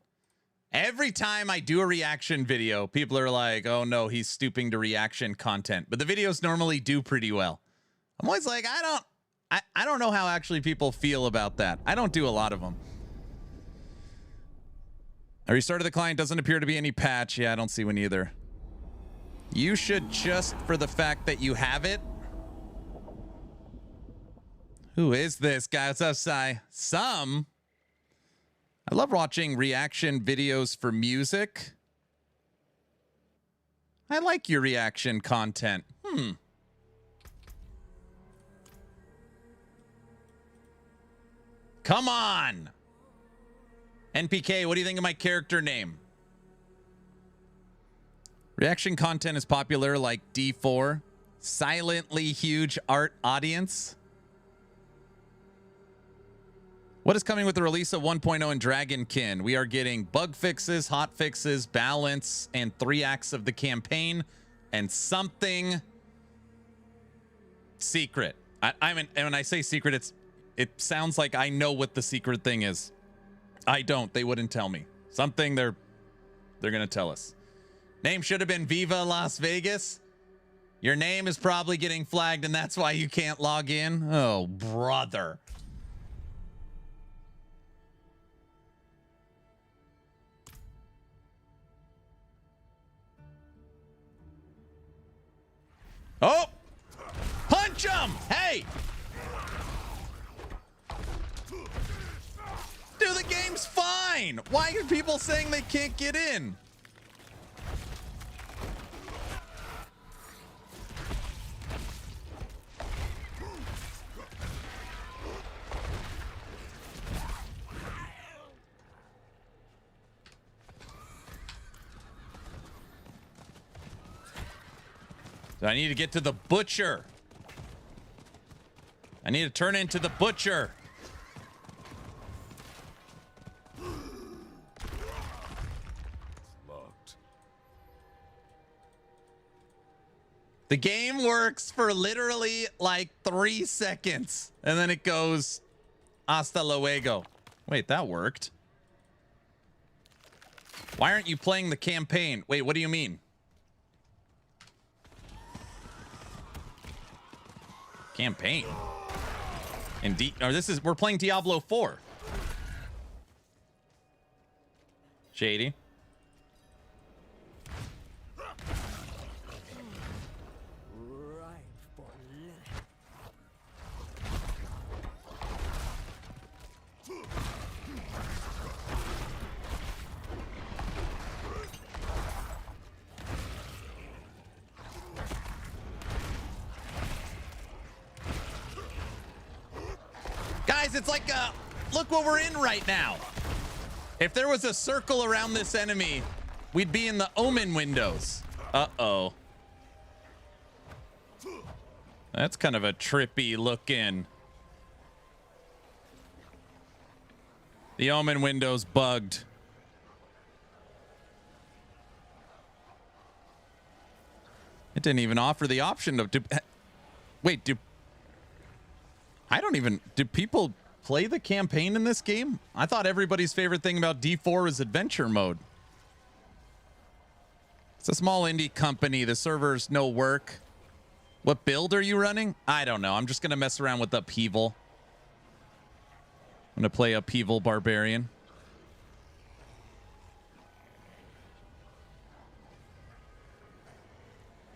Every time I do a reaction video, people are like, oh no, he's stooping to reaction content. But the videos normally do pretty well. I'm always like, I don't know how actually people feel about that. I don't do a lot of them. I restarted the client, doesn't appear to be any patch. Yeah, I don't see one either. You should just, for the fact that you have it. Who is this guy? What's up, Sai? Some. I love watching reaction videos for music. I like your reaction content. Come on. NPK, what do you think of my character name? Reaction content is popular like D4. Silently huge art audience. What is coming with the release of 1.0 and Dragonkin? We are getting bug fixes, hot fixes, balance, and 3 acts of the campaign, and something secret. And when I say secret, it sounds like I know what the secret thing is. I don't. They wouldn't tell me. Something they're gonna tell us. Name should have been Viva Las Vegas. Your name is probably getting flagged, and that's why you can't log in. Oh, brother. Oh! Punch him! Hey! Dude, the game's fine! Why are people saying they can't get in? So I need to get to the butcher. I need to turn into the butcher. Locked. The game works for literally like 3 seconds. And then it goes hasta luego. Wait, that worked. Why aren't you playing the campaign? Wait, what do you mean? Campaign? Indeed. Or we're playing Diablo 4. Shady. Guys, it's like, look what we're in right now. If there was a circle around this enemy, we'd be in the Omen windows. Uh-oh. That's kind of a trippy looking. The Omen window's bugged. It didn't even offer the option of... Wait, do people play the campaign in this game? I thought everybody's favorite thing about D4 was adventure mode. It's a small indie company. The servers no work. What build are you running? I don't know. I'm just going to mess around with Upheaval. I'm going to play Upheaval Barbarian.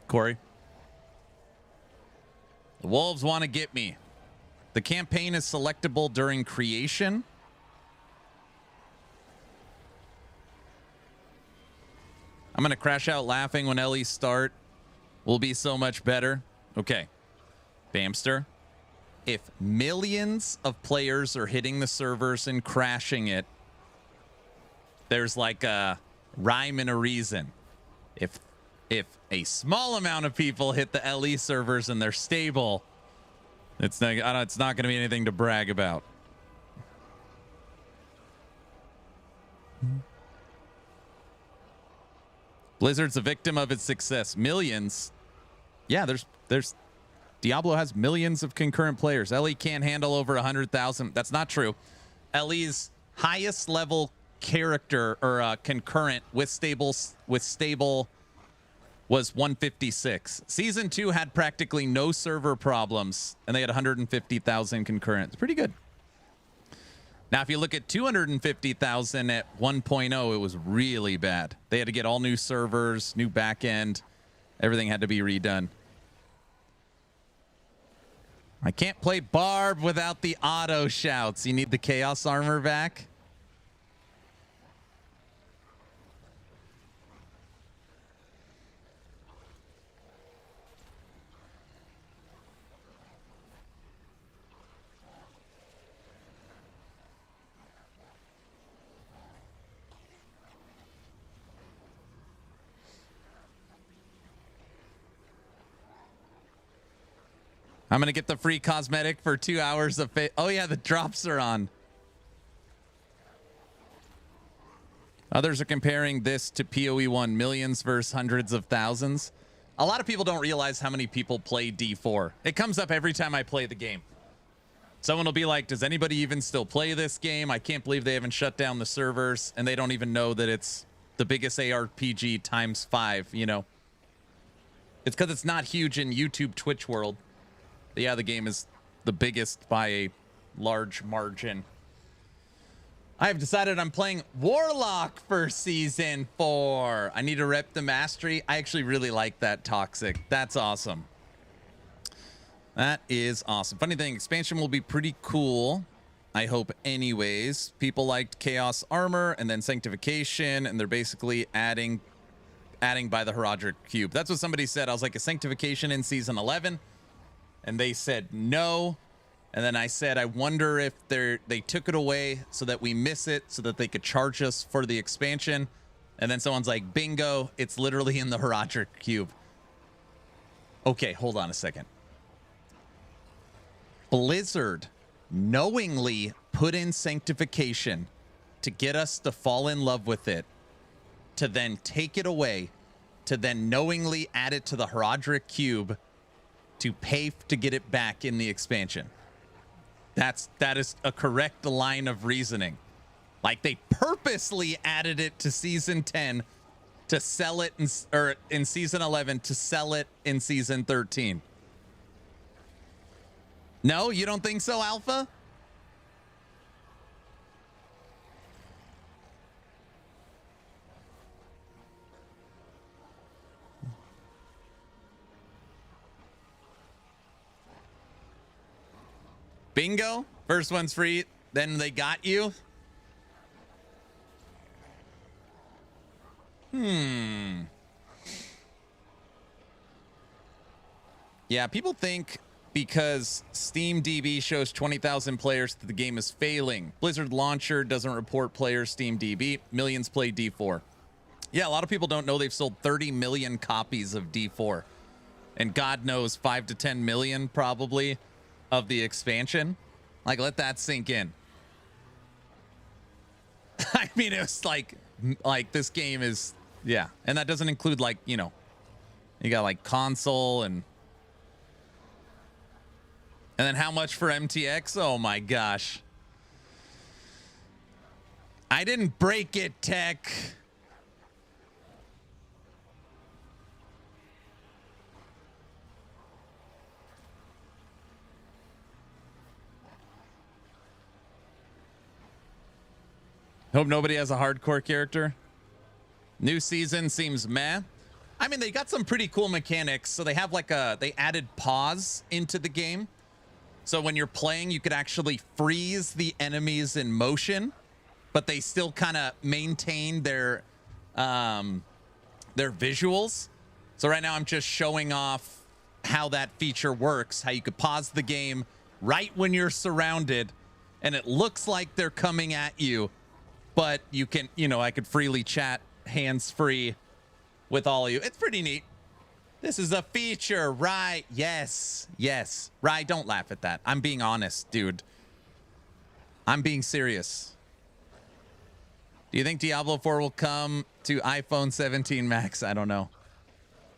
Corey. The wolves want to get me. The campaign is selectable during creation. I'm going to crash out laughing when Ellie start. Will be so much better. Okay. Bamster. If millions of players are hitting the servers and crashing it, there's like a rhyme and a reason. If a small amount of people hit the LE servers and they're stable, it's not going to be anything to brag about. Blizzard's a victim of its success. Millions. Yeah, there's Diablo has millions of concurrent players. LE can't handle over 100,000. That's not true. LE's highest level character or concurrent with stable was 156. Season 2 had practically no server problems, and they had 150,000 concurrent. It's pretty good. Now, if you look at 250,000 at 1.0, it was really bad. They had to get all new servers, new backend. Everything had to be redone. I can't play Barb without the auto shouts. You need the Chaos Armor back? I'm going to get the free cosmetic for 2 hours of oh, yeah, the drops are on. Others are comparing this to PoE1, millions versus hundreds of thousands. A lot of people don't realize how many people play D4. It comes up every time I play the game. Someone will be like, does anybody even still play this game? I can't believe they haven't shut down the servers, and they don't even know that it's the biggest ARPG times 5, you know. It's because it's not huge in YouTube, Twitch world. But yeah, the game is the biggest by a large margin. I have decided I'm playing Warlock for Season 4. I need to rep the mastery. I actually really like that Toxic. That's awesome. That is awesome. Funny thing, expansion will be pretty cool. I hope anyways. People liked Chaos Armor and then Sanctification, and they're basically adding by the Herodic Cube. That's what somebody said. I was like, a Sanctification in Season 11? And they said no. And then I said, I wonder if they took it away so that we miss it, so that they could charge us for the expansion. And then someone's like, bingo, it's literally in the Herodic Cube. Okay, hold on a second. Blizzard knowingly put in Sanctification to get us to fall in love with it, to then take it away, to then knowingly add it to the Herodic Cube, to pay to get it back in the expansion. That is a correct line of reasoning. Like they purposely added it to season 10 to sell it in season 11 to sell it in season 13. No, you don't think so, Alpha? Bingo. First one's free. Then they got you. Yeah, people think because Steam DB shows 20,000 players that the game is failing. Blizzard Launcher doesn't report players Steam DB. Millions play D4. Yeah, a lot of people don't know they've sold 30 million copies of D4. And God knows 5 to 10 million probably of the expansion. Like, let that sink in. I mean, it was like this game is, yeah. And that doesn't include like, you know, you got like console and then how much for MTX? Oh my gosh. I didn't break it, Tech. Hope nobody has a hardcore character. New season seems meh. I mean, they got some pretty cool mechanics. So they have like they added pause into the game. So when you're playing, you could actually freeze the enemies in motion, but they still kind of maintain their visuals. So right now I'm just showing off how that feature works, how you could pause the game right when you're surrounded and it looks like they're coming at you, but you can, you know, I could freely chat hands-free with all of you. It's pretty neat. This is a feature, right? Yes, yes. Right, don't laugh at that. I'm being honest, dude. I'm being serious. Do you think Diablo 4 will come to iPhone 17 Max? I don't know.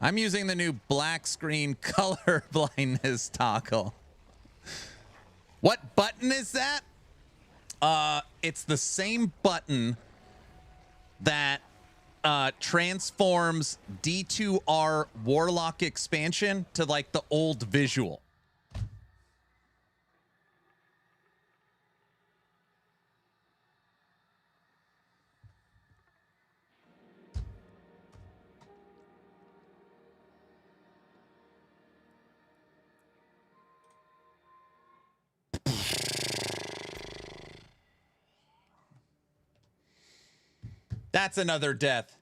I'm using the new black screen color blindness toggle. What button is that? It's the same button that transforms D2R Warlock expansion to like the old visual. That's another death.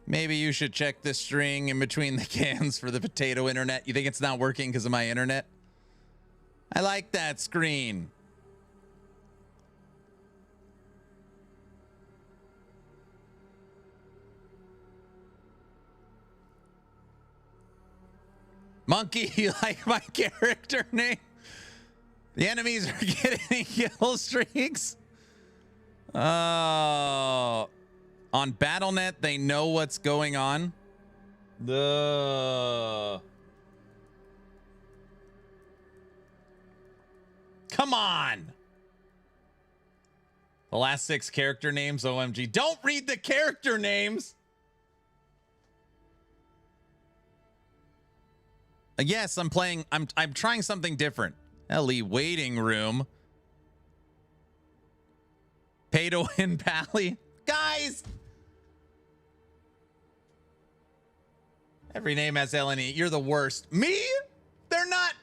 Maybe you should check the string in between the cans for the potato internet. You think it's not working because of my internet? I like that screen. Monkey, you like my character name? The enemies are getting kill streaks. Oh. On BattleNet, they know what's going on. Come on. The last 6 character names, OMG. Don't read the character names. Yes, I'm playing. I'm trying something different. Ellie waiting room. Pay to win Pally. Guys. Every name has Eleni. You're the worst. Me? They're not.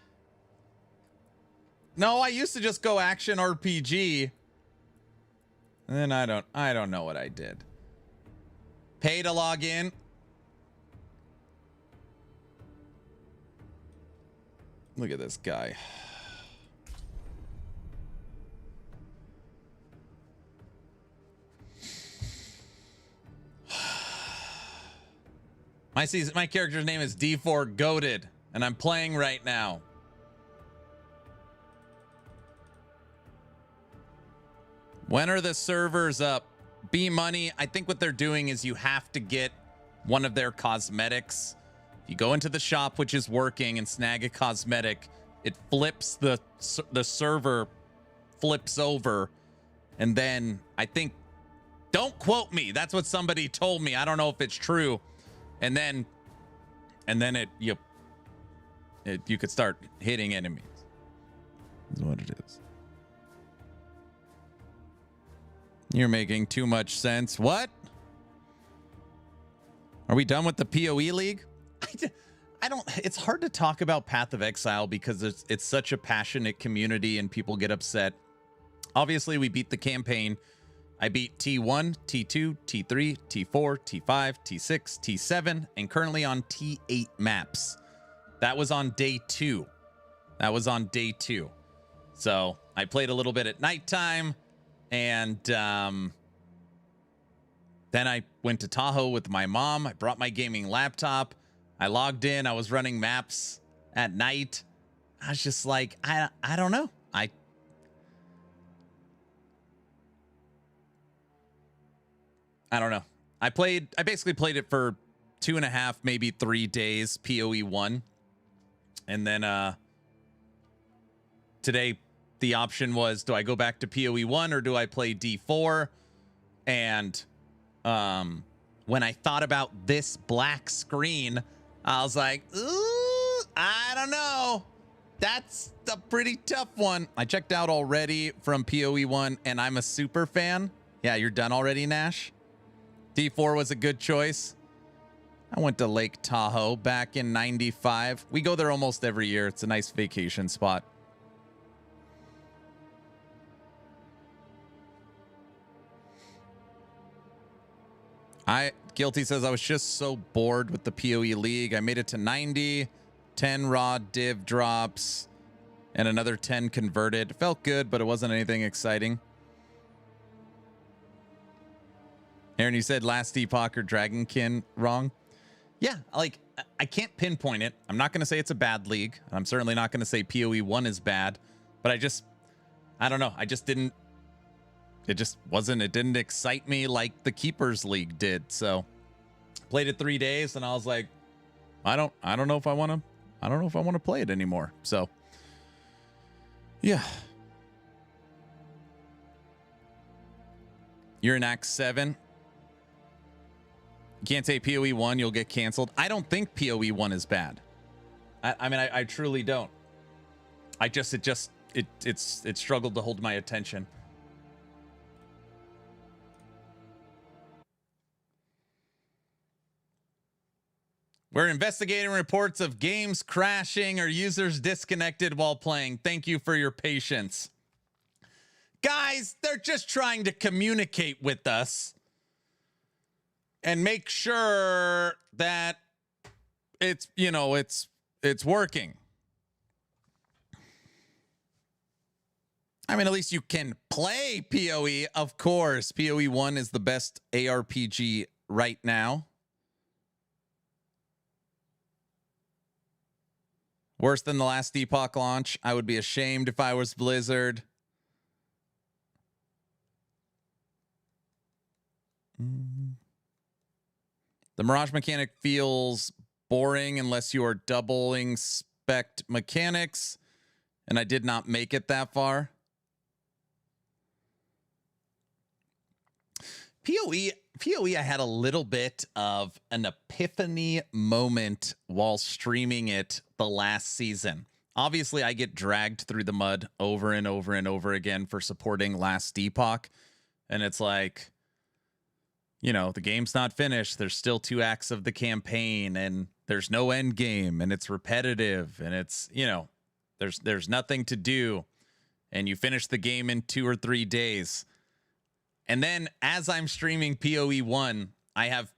No, I used to just go action RPG. And then I don't know what I did. Pay to log in. Look at this guy. My character's name is D4 Goated, and I'm playing right now. When are the servers up? B Money, I think what they're doing is you have to get one of their cosmetics. If you go into the shop, which is working, and snag a cosmetic, it flips the server flips over, and then I think, don't quote me, that's what somebody told me, I don't know if it's true, and then you could start hitting enemies. Is what it is. You're making too much sense. What? Are we done with the PoE League? I don't, it's hard to talk about Path of Exile because it's such a passionate community and people get upset. Obviously, we beat the campaign. I beat T1, T2, T3, T4, T5, T6, T7, and currently on T8 maps. That was on day 2. So I played a little bit at nighttime, and then I went to Tahoe with my mom. I brought my gaming laptop. I logged in. I was running maps at night. I was just like, I don't know. I don't know. I basically played it for 2.5, maybe 3 days, PoE 1. And then today the option was, do I go back to PoE 1 or do I play D4? And when I thought about this black screen, I was like, ooh, I don't know. That's a pretty tough one. I checked out already from PoE 1 and I'm a super fan. Yeah, you're done already, Nash? D4 was a good choice. I went to Lake Tahoe back in '95. We go there almost every year. It's a nice vacation spot. Guilty says, I was just so bored with the PoE League. I made it to 90, 10 raw div drops, and another 10 converted. It felt good, but it wasn't anything exciting. Aaron, you said Last Epoch or Dragonkin wrong. Yeah, like, I can't pinpoint it. I'm not going to say it's a bad league. I'm certainly not going to say PoE 1 is bad, but I don't know. It didn't excite me like the Keepers League did. So played it 3 days and I was like, I don't know if I want to play it anymore. So yeah. You're in Act 7. You can't say PoE 1, you'll get canceled. I don't think PoE 1 is bad. I mean, I truly don't. It struggled to hold my attention. We're investigating reports of games crashing or users disconnected while playing. Thank you for your patience. Guys, they're just trying to communicate with us and make sure that it's working. I mean, at least you can play PoE, of course. PoE 1 is the best ARPG right now. Worse than the Last Epoch launch. I would be ashamed if I was Blizzard. The Mirage mechanic feels boring unless you are doubling spec mechanics, and I did not make it that far. PoE, I had a little bit of an epiphany moment while streaming it the last season. Obviously, I get dragged through the mud over and over and over again for supporting Last Epoch. And it's like, the game's not finished. There's still 2 acts of the campaign and there's no end game and it's repetitive and it's, there's nothing to do. And you finish the game in 2 or 3 days. And then as I'm streaming PoE 1, I have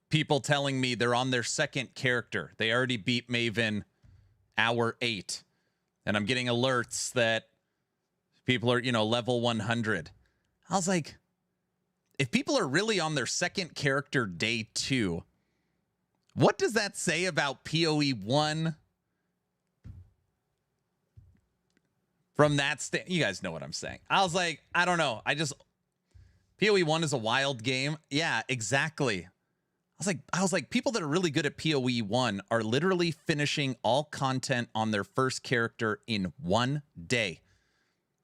people telling me they're on their second character. They already beat Maven hour 8. And I'm getting alerts that people are, level 100. I was like, if people are really on their second character day 2, what does that say about PoE 1? From that you guys know what I'm saying. I was like, I don't know. PoE 1 is a wild game. Yeah, exactly. I I was like, people that are really good at PoE 1 are literally finishing all content on their first character in 1 day.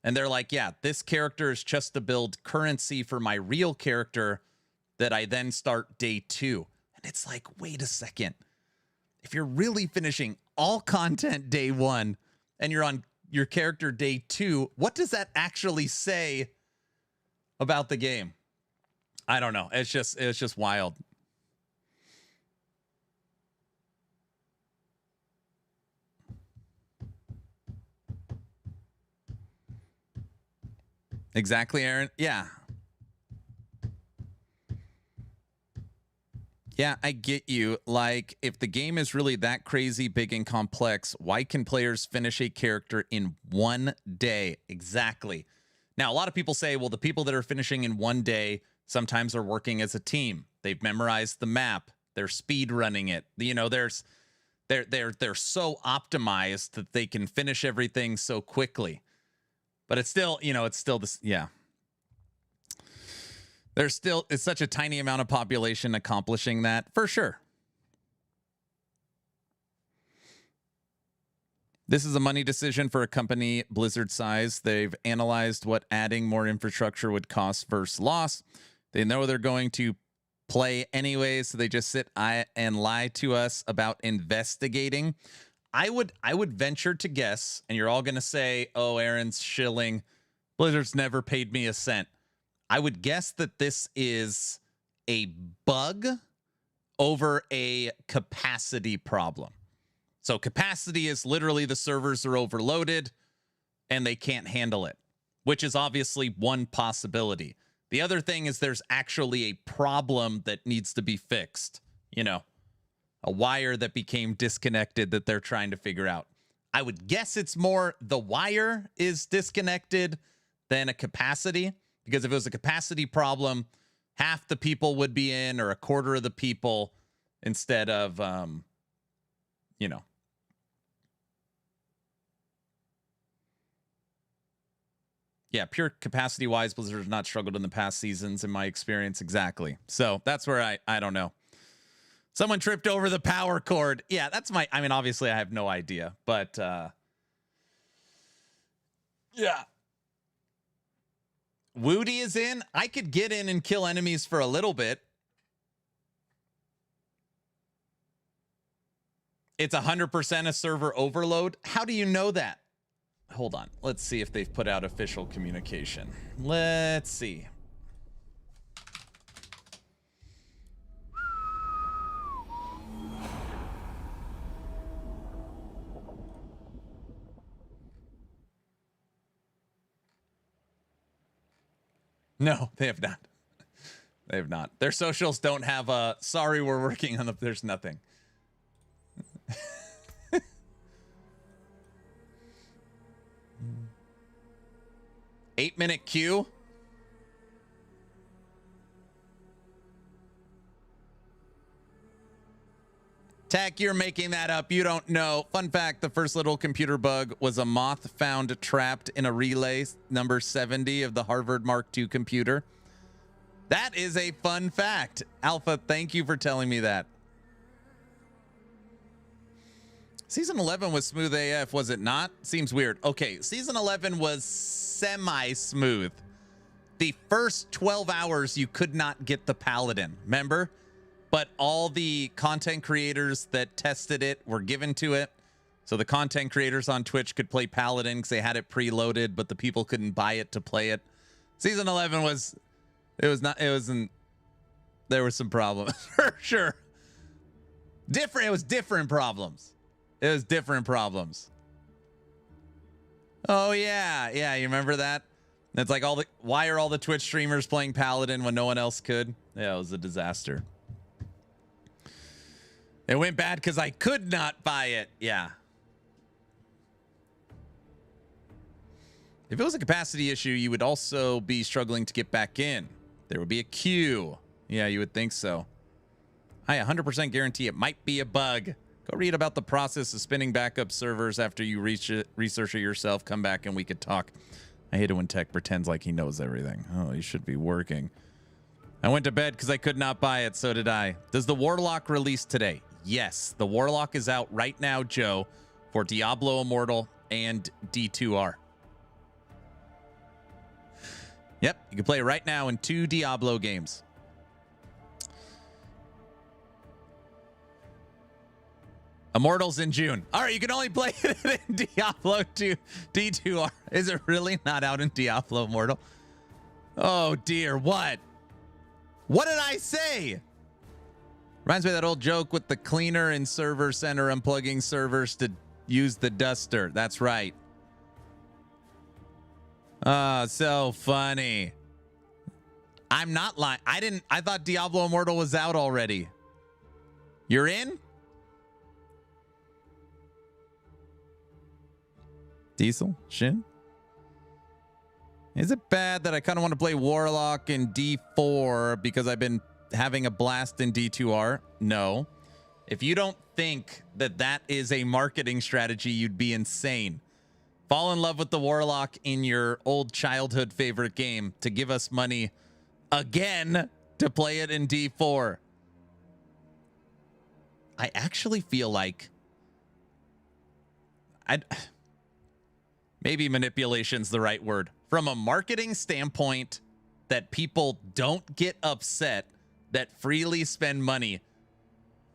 And they're like, yeah, this character is just to build currency for my real character that I then start day 2. And it's like, wait a second. If you're really finishing all content day 1 and you're on your character day 2, what does that actually say about the game? I don't know. It's just wild. Exactly, Aaron. Yeah. Yeah, I get you. Like, if the game is really that crazy, big, and complex, why can players finish a character in 1 day? Exactly. Now, a lot of people say, well, the people that are finishing in 1 day sometimes are working as a team. They've memorized the map. They're speed running it. You know, they're so optimized that they can finish everything so quickly. But it's still, it's still this, yeah. It's such a tiny amount of population accomplishing that, for sure. This is a money decision for a company Blizzard size. They've analyzed what adding more infrastructure would cost versus loss. They know they're going to play anyway, so they just sit and lie to us about investigating. I would venture to guess, and you're all going to say, oh, Aaron's shilling. Blizzard's never paid me a cent. I would guess that this is a bug over a capacity problem. So capacity is literally the servers are overloaded and they can't handle it, which is obviously one possibility. The other thing is there's actually a problem that needs to be fixed. A wire that became disconnected that they're trying to figure out. I would guess it's more the wire is disconnected than a capacity, because if it was a capacity problem, half the people would be in or a quarter of the people instead of, Yeah, pure capacity-wise, Blizzard has not struggled in the past seasons, in my experience. Exactly. So that's where I don't know. Someone tripped over the power cord. Yeah, that's obviously I have no idea, but yeah. Woody is in. I could get in and kill enemies for a little bit. It's 100% a server overload. How do you know that? Hold on. Let's see if they've put out official communication. Let's see. No, they have not. They have not. Their socials don't have a, sorry, we're working on the, there's nothing. 8-minute queue. Tech, you're making that up. You don't know. Fun fact, the first little computer bug was a moth found trapped in a relay number 70 of the Harvard Mark II computer. That is a fun fact. Alpha, thank you for telling me that. Season 11 was smooth AF, was it not? Seems weird. Okay, season 11 was semi-smooth. The first 12 hours, you could not get the Paladin, remember? But all the content creators that tested it were given to it. So the content creators on Twitch could play Paladin because they had it preloaded, but the people couldn't buy it to play it. Season 11 was, there were some problems for sure. It was different problems. It was different problems. Oh yeah, yeah, you remember that? It's like why are all the Twitch streamers playing Paladin when no one else could? Yeah, it was a disaster. It went bad because I could not buy it. Yeah. If it was a capacity issue, you would also be struggling to get back in. There would be a queue. Yeah, you would think so. I 100% guarantee it might be a bug. Go read about the process of spinning backup servers after you research it yourself. Come back and we could talk. I hate it when tech pretends like he knows everything. Oh, he should be working. I went to bed because I could not buy it. So did I. Does the Warlock release today? Yes. The Warlock is out right now, Joe, for Diablo Immortal and D2R. Yep. You can play it right now in 2 Diablo games. Immortals in June. All right. You can only play it in Diablo 2 D2R. Is it really not out in Diablo Immortal? Oh, dear. What? What did I say? Reminds me of that old joke with the cleaner in Server Center unplugging servers to use the duster. That's right. Oh, so funny. I'm not lying. I thought Diablo Immortal was out already. You're in? Diesel? Shin? Is it bad that I kind of want to play Warlock in D4 because I've been having a blast in D2R? No. If you don't think that that is a marketing strategy, you'd be insane. Fall in love with the Warlock in your old childhood favorite game to give us money again to play it in D4. I actually feel like maybe manipulation's the right word. From a marketing standpoint, that people don't get upset, that freely spend money,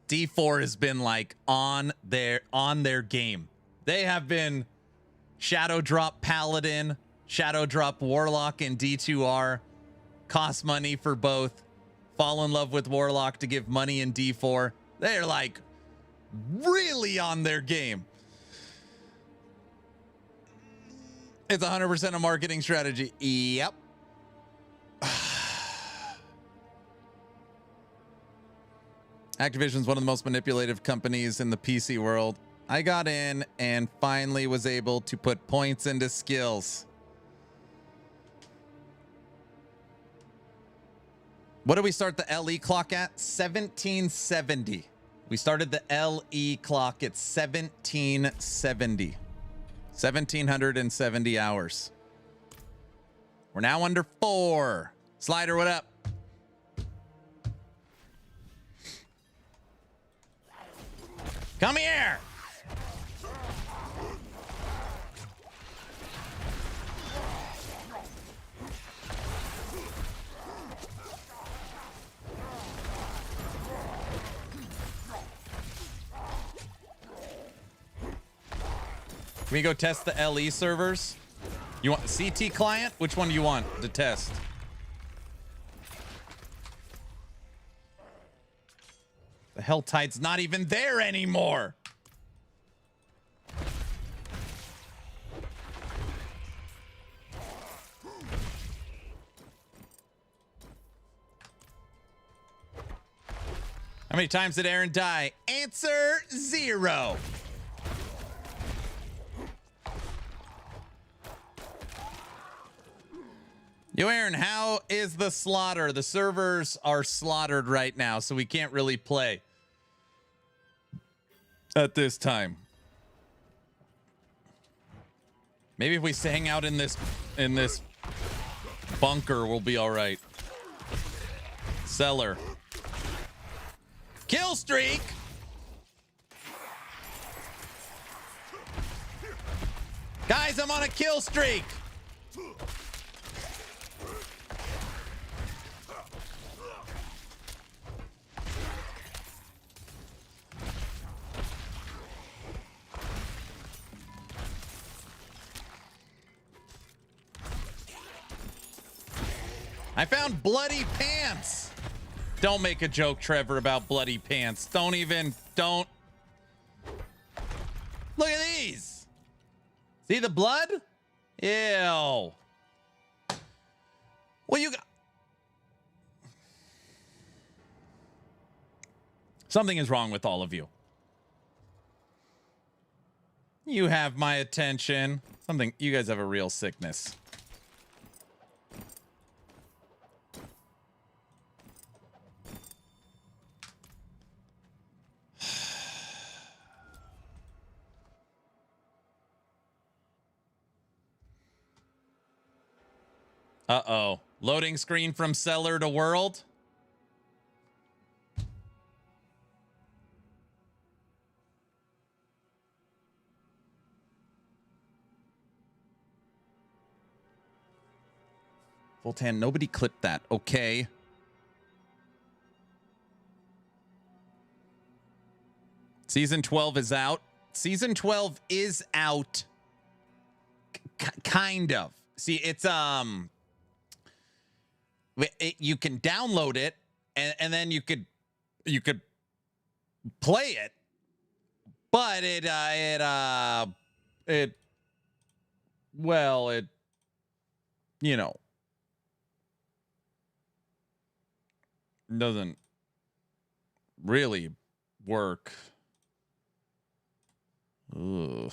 D4 has been like on their game. They have been Shadow Drop Paladin, Shadow Drop Warlock in D2R, cost money for both, fall in love with Warlock to give money in D4. They're like really on their game. It's 100% a marketing strategy. Yep. Activision's one of the most manipulative companies in the PC world. I got in and finally was able to put points into skills. What did we start the LE clock at? 1770. We started the LE clock at 1770. 1,770 hours. We're now under 4. Slider, what up? Come here. Can we go test the LE servers? You want the CT client? Which one do you want to test? The Helltide's not even there anymore. How many times did Aaron die? Answer 0. Yo, Aaron, how is the slaughter? The servers are slaughtered right now, so we can't really play at this time. Maybe if we hang out in this bunker, we'll be all right. Cellar. Kill streak. Guys, I'm on a kill streak. I found bloody pants. Don't make a joke, Trevor, about bloody pants. Don't. Look at these. See the blood? Ew. Well, you got... Something is wrong with all of you. You have my attention. You guys have a real sickness. Uh-oh. Loading screen from cellar to world. Voltan, nobody clipped that. Okay. Season 12 is out. Season 12 is out. Kind of. See, it's you can download it and then you could play it, but it you know, doesn't really work. Ugh.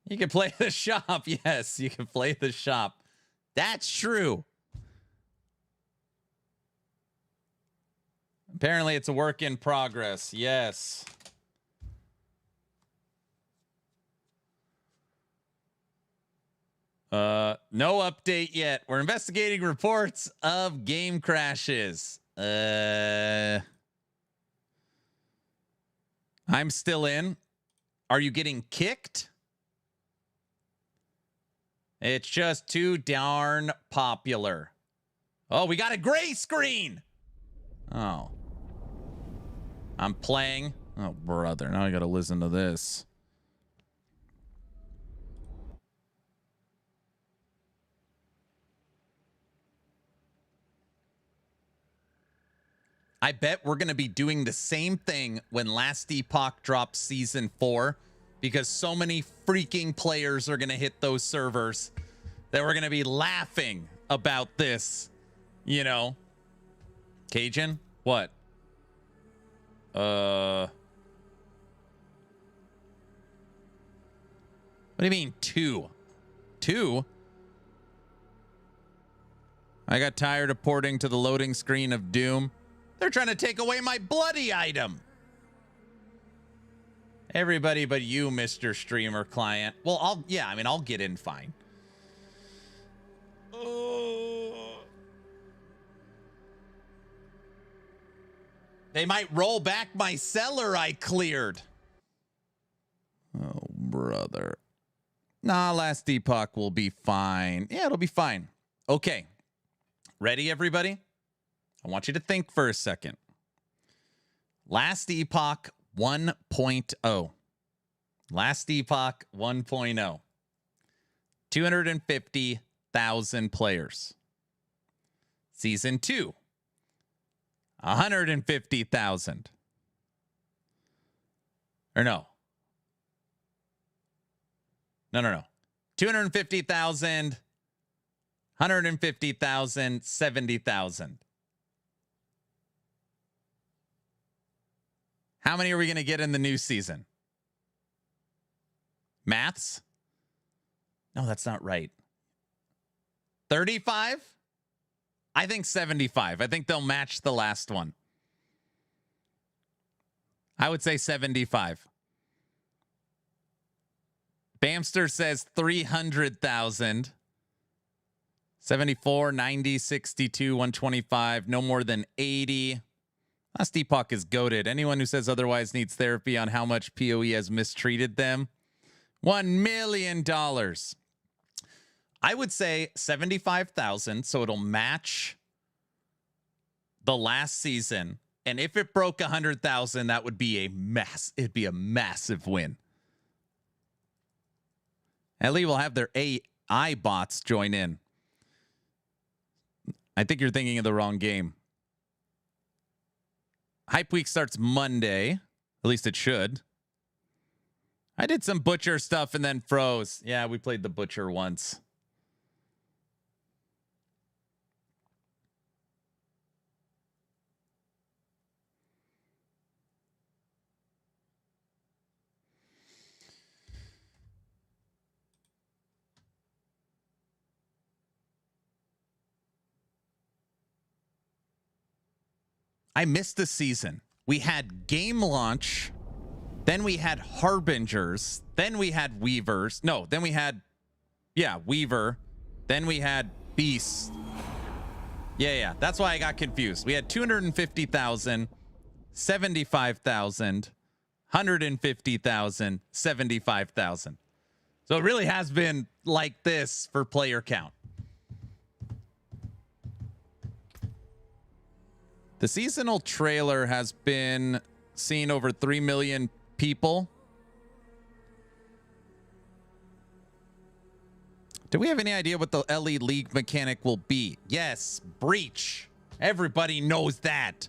You can play the shop. Yes, you can play the shop. That's true. Apparently, it's a work in progress. Yes. No update yet. We're investigating reports of game crashes. I'm still in. Are you getting kicked? It's just too darn popular. Oh, we got a gray screen. Oh. I'm playing. Oh, brother. Now I got to listen to this. I bet we're going to be doing the same thing when Last Epoch drops Season 4, because so many freaking players are going to hit those servers that we're going to be laughing about this, you know. Cajun? What? What do you mean 2? 2? I got tired of porting to the loading screen of Doom. They're trying to take away my bloody item. Everybody but you, Mr. Streamer Client. Well, I'll get in fine. They might roll back my cellar I cleared. Oh, brother. Nah, Last Epoch will be fine. Yeah, it'll be fine. Okay. Ready, everybody? I want you to think for a second. Last Epoch 1.0. Last Epoch 1.0. 250,000 players. Season 2. 150,000. Or no. No. 250,000, 150,000, 70,000. How many are we going to get in the new season? Maths? No, that's not right. 35? I think 75. I think they'll match the last one. I would say 75. Bamster says 300,000. 74, 90, 62, 125. No more than 80. Last Epoch is goated. Anyone who says otherwise needs therapy on how much PoE has mistreated them. $1 million. I would say 75,000, so it'll match the last season. And if it broke 100,000, that would be a mess. It'd be a massive win. Ellie will have their AI bots join in. I think you're thinking of the wrong game. Hype Week starts Monday. At least it should. I did some Butcher stuff and then froze. Yeah, we played the Butcher once. I missed the season. We had game launch, then we had Harbingers, then we had Weavers. No, then we had, Weaver. Then we had Beast. Yeah. That's why I got confused. We had 250,000, 75,000, 150,000, 75,000. So it really has been like this for player count. The seasonal trailer has been seen over 3 million people. Do we have any idea what the LE League mechanic will be? Yes, Breach. Everybody knows that.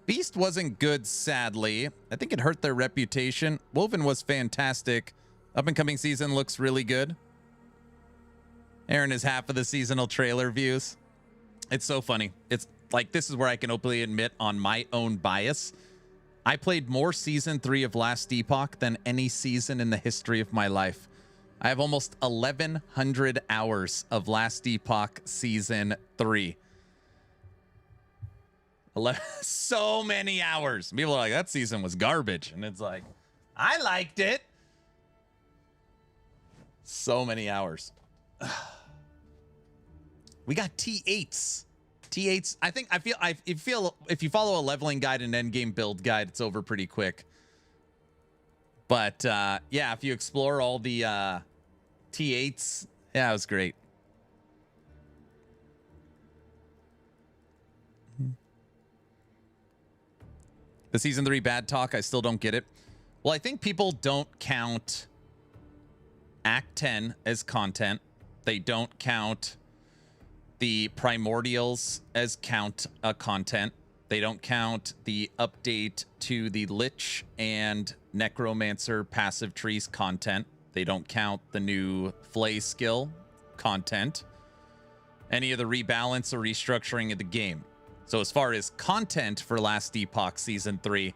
Beast wasn't good, sadly. I think it hurt their reputation. Woven was fantastic. Up-and-coming season looks really good. Aaron is half of the seasonal trailer views. It's so funny. It's like, this is where I can openly admit on my own bias. I played more Season 3 of Last Epoch than any season in the history of my life. I have almost 1,100 hours of Last Epoch Season 3. So many hours. People are like, that season was garbage. And it's like, I liked it. So many hours. We got T8s. T8s. I feel if you follow a leveling guide and endgame build guide, it's over pretty quick. But yeah, if you explore all the T8s, yeah, it was great. The season 3 bad talk, I still don't get it. Well, I think people don't count Act 10 as content. They don't count the primordials as content. They don't count the update to the Lich and Necromancer passive trees content. They don't count the new Flay skill content. Any of the rebalance or restructuring of the game. So as far as content for Last Epoch Season 3,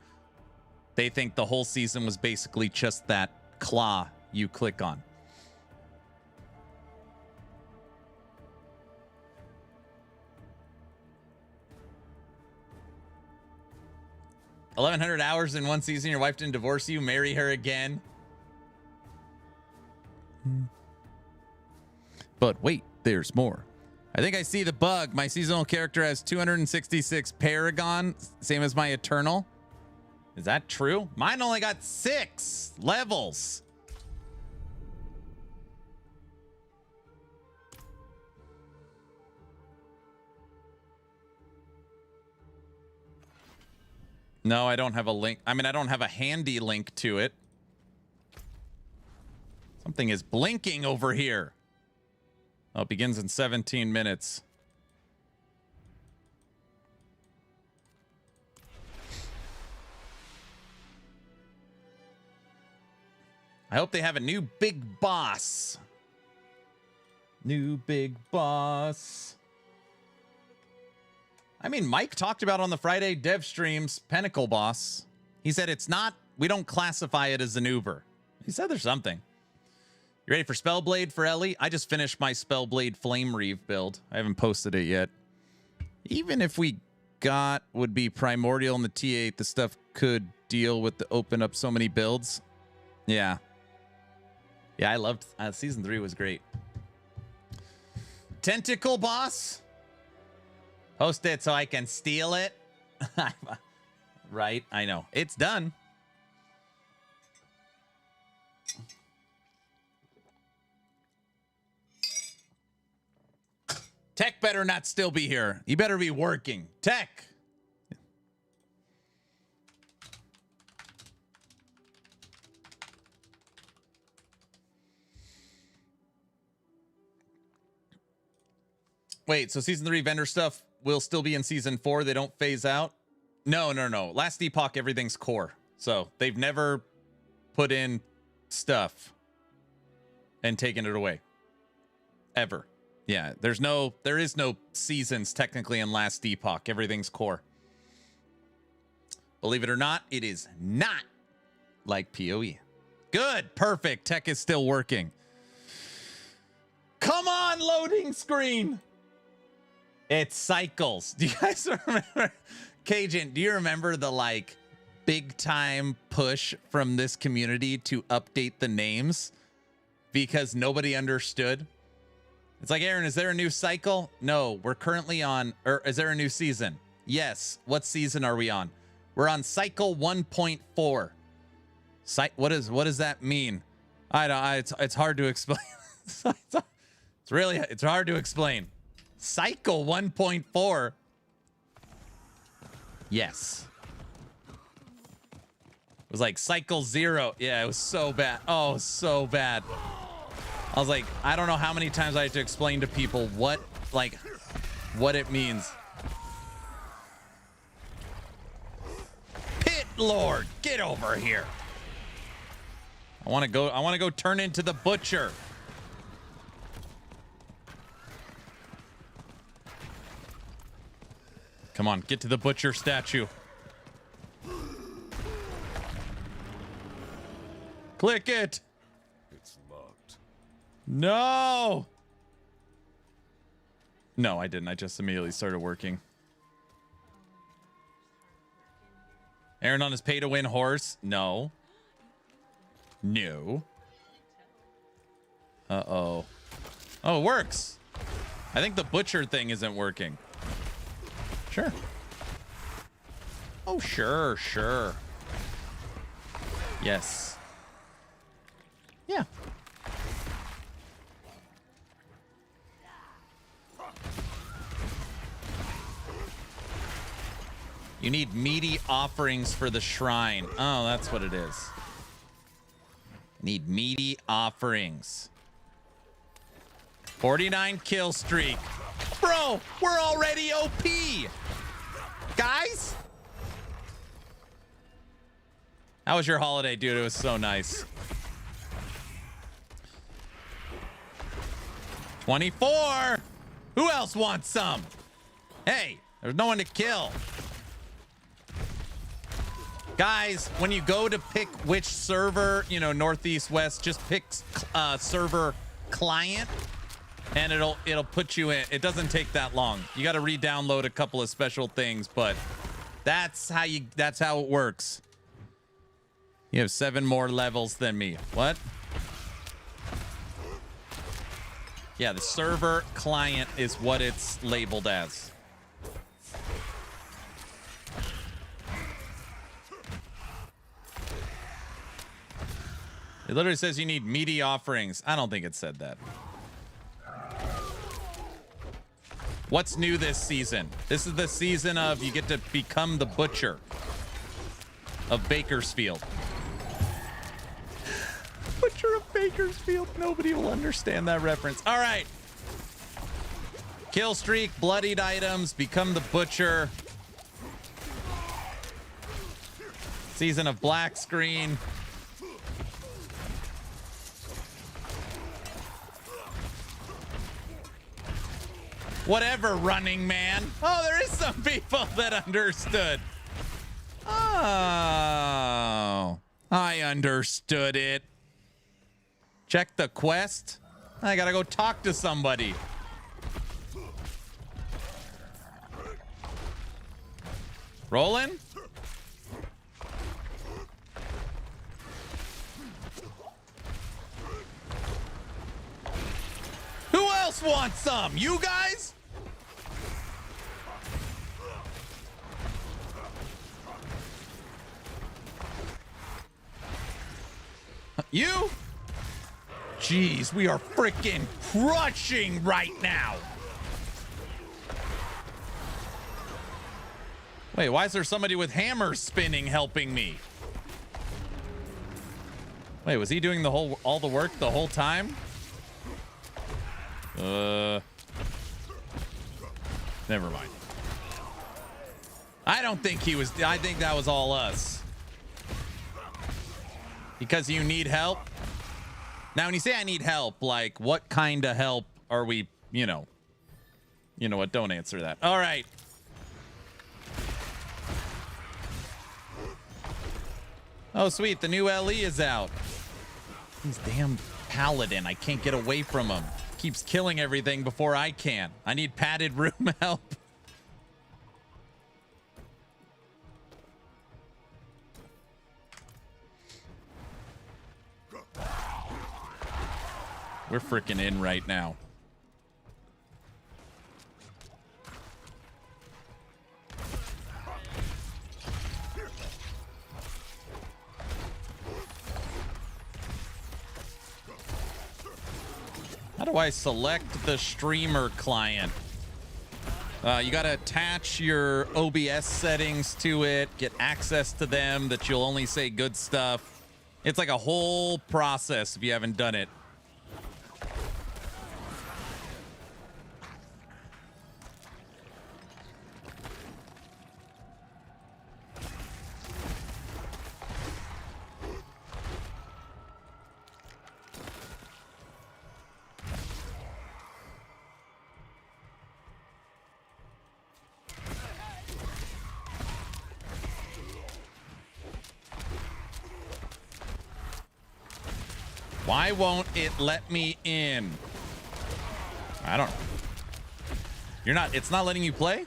they think the whole season was basically just that claw you click on. $1,100 hours in one season. Your wife didn't divorce you. Marry her again. But wait, there's more. I think I see the bug. My seasonal character has 266 Paragon, same as my Eternal. Is that true? Mine only got 6 levels. No, I don't have a link. I mean, I don't have a handy link to it. Something is blinking over here. Oh, it begins in 17 minutes. I hope they have a new big boss. New big boss. I mean, Mike talked about on the Friday dev streams Pinnacle boss. He said it's not, we don't classify it as an Uber. He said there's something. You ready for Spellblade for Ellie? I just finished my Spellblade Flame Reeve build. I haven't posted it yet. Even if we got would be Primordial in the T8, the stuff could deal with the open up so many builds. Yeah. Yeah, I loved Season 3 was great. Tentacle boss? Post it so I can steal it. Right, I know. It's done. Tech better not still be here. You better be working. Tech. Wait, so Season 3 vendor stuff will still be in Season 4? They don't phase out? No. Last Epoch, everything's core. So they've never put in stuff and taken it away. Ever. Yeah, there is no seasons technically in Last Epoch. Everything's core. Believe it or not, it is not like PoE. Good, perfect. Tech is still working. Come on, loading screen. It cycles. Do you guys remember? Cajun, do you remember the like big time push from this community to update the names because nobody understood? It's like, Aaron, is there a new cycle? No, we're currently on, or is there a new season? Yes. What season are we on? We're on cycle 1.4. What does that mean? I don't. It's hard to explain. It's hard to explain. Cycle 1.4. Yes. It was like cycle 0. Yeah, it was so bad. Oh, so bad. I was like, I don't know how many times I have to explain to people what it means. Pit Lord, get over here. I want to go turn into the butcher. Come on, get to the butcher statue. Click it. It's locked. No. No, I didn't. I just immediately started working. Aaron on his pay-to-win horse? No. No. Uh-oh. Oh, it works. I think the butcher thing isn't working. Sure. Oh, sure, sure. Yes. Yeah. You need meaty offerings for the shrine. Oh, that's what it is. Need meaty offerings. 49 kill streak. Bro, we're already OP. Guys? How was your holiday, dude? It was so nice. 24. Who else wants some? Hey, there's no one to kill. Guys, when you go to pick which server, you know, northeast, west, just pick server client and it'll put you in. It doesn't take that long. You got to re-download a couple of special things, but that's how it works. You have 7 more levels than me. What? Yeah, the server client is what it's labeled as. It literally says you need meaty offerings. I don't think it said that. What's new this season? This is the season of you get to become the butcher of Bakersfield. Butcher of Bakersfield. Nobody will understand that reference. All right. Kill streak, bloodied items, become the butcher. Season of black screen. Whatever, running man. Oh, there is some people that understood. Oh, I understood it. Check the quest. I gotta go talk to somebody. Rolling. Who else wants some? You guys? You? Jeez, we are freaking crushing right now. Wait, why is there somebody with hammers spinning helping me? Wait, was he doing all the work the whole time? Never mind. I don't think he was. I think that was all us. Because you need help. Now, when you say I need help, like, what kind of help are we, you know what? Don't answer that. All right. Oh, sweet. The new LE is out. He's damn paladin. I can't get away from him. Keeps killing everything before I can. I need padded room help. We're freaking in right now. do I select the streamer client? You got to attach your OBS settings to it, get access to them, that you'll only say good stuff. It's like a whole process if you haven't done it. Why won't it let me in? I don't know. You're not, it's not letting you play?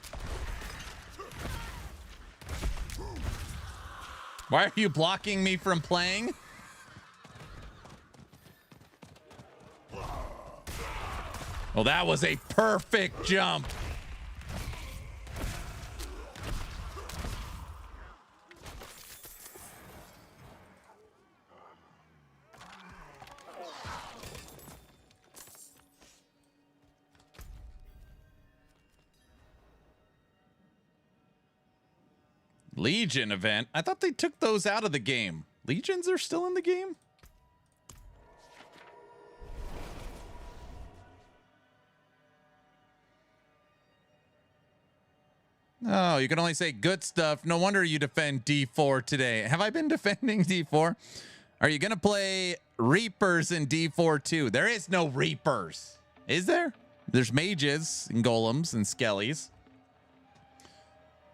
Why are you blocking me from playing? Well, that was a perfect jump. Legion event? I thought they took those out of the game. Legions are still in the game? Oh, you can only say good stuff. No wonder you defend D4 today. Have I been defending D4? Are you going to play Reapers in D4 too? There is no Reapers. Is there? There's mages and golems and skellies.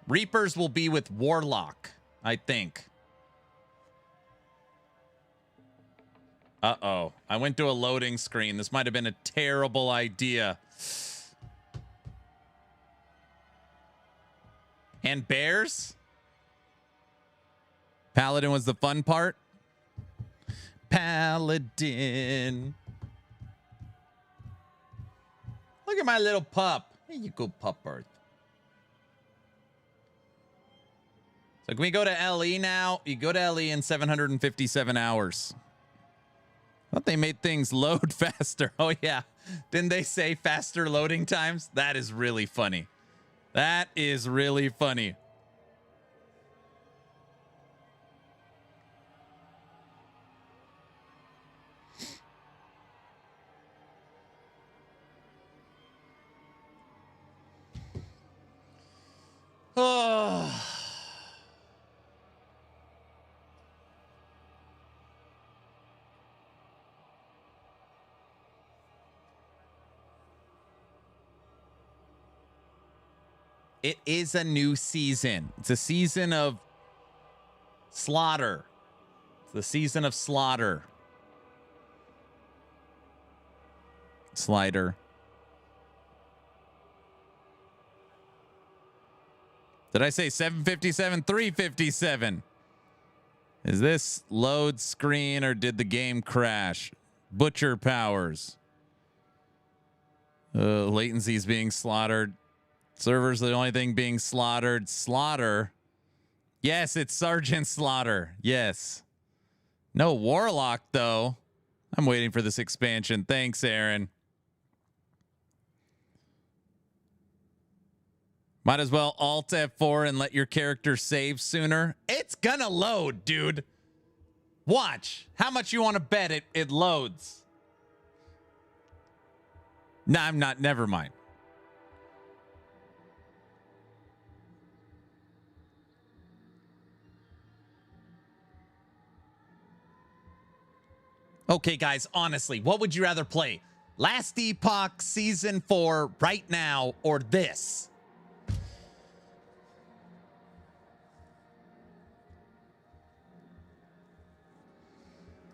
Reapers will be with Warlock, I think. Uh-oh. I went to a loading screen. This might have been a terrible idea. And bears? Paladin was the fun part. Paladin. Look at my little pup. Here you go, pup Earth. So can we go to LE now? You go to LE in 757 hours. I thought they made things load faster. Oh, yeah. Didn't they say faster loading times? That is really funny. That is really funny. Oh. It is a new season. It's a season of slaughter. It's the season of slaughter. Slider. Did I say 757? 357. Is this load screen or did the game crash? Butcher powers. Latency is being slaughtered. Server's the only thing being slaughtered. Slaughter. Yes, it's Sergeant Slaughter. Yes. No Warlock, though. I'm waiting for this expansion. Thanks, Aaron. Might as well Alt F4 and let your character save sooner. It's gonna load, dude. Watch. How much you want to bet it loads? No, I'm not. Never mind. Okay, guys, honestly, what would you rather play? Last Epoch Season 4 right now or this?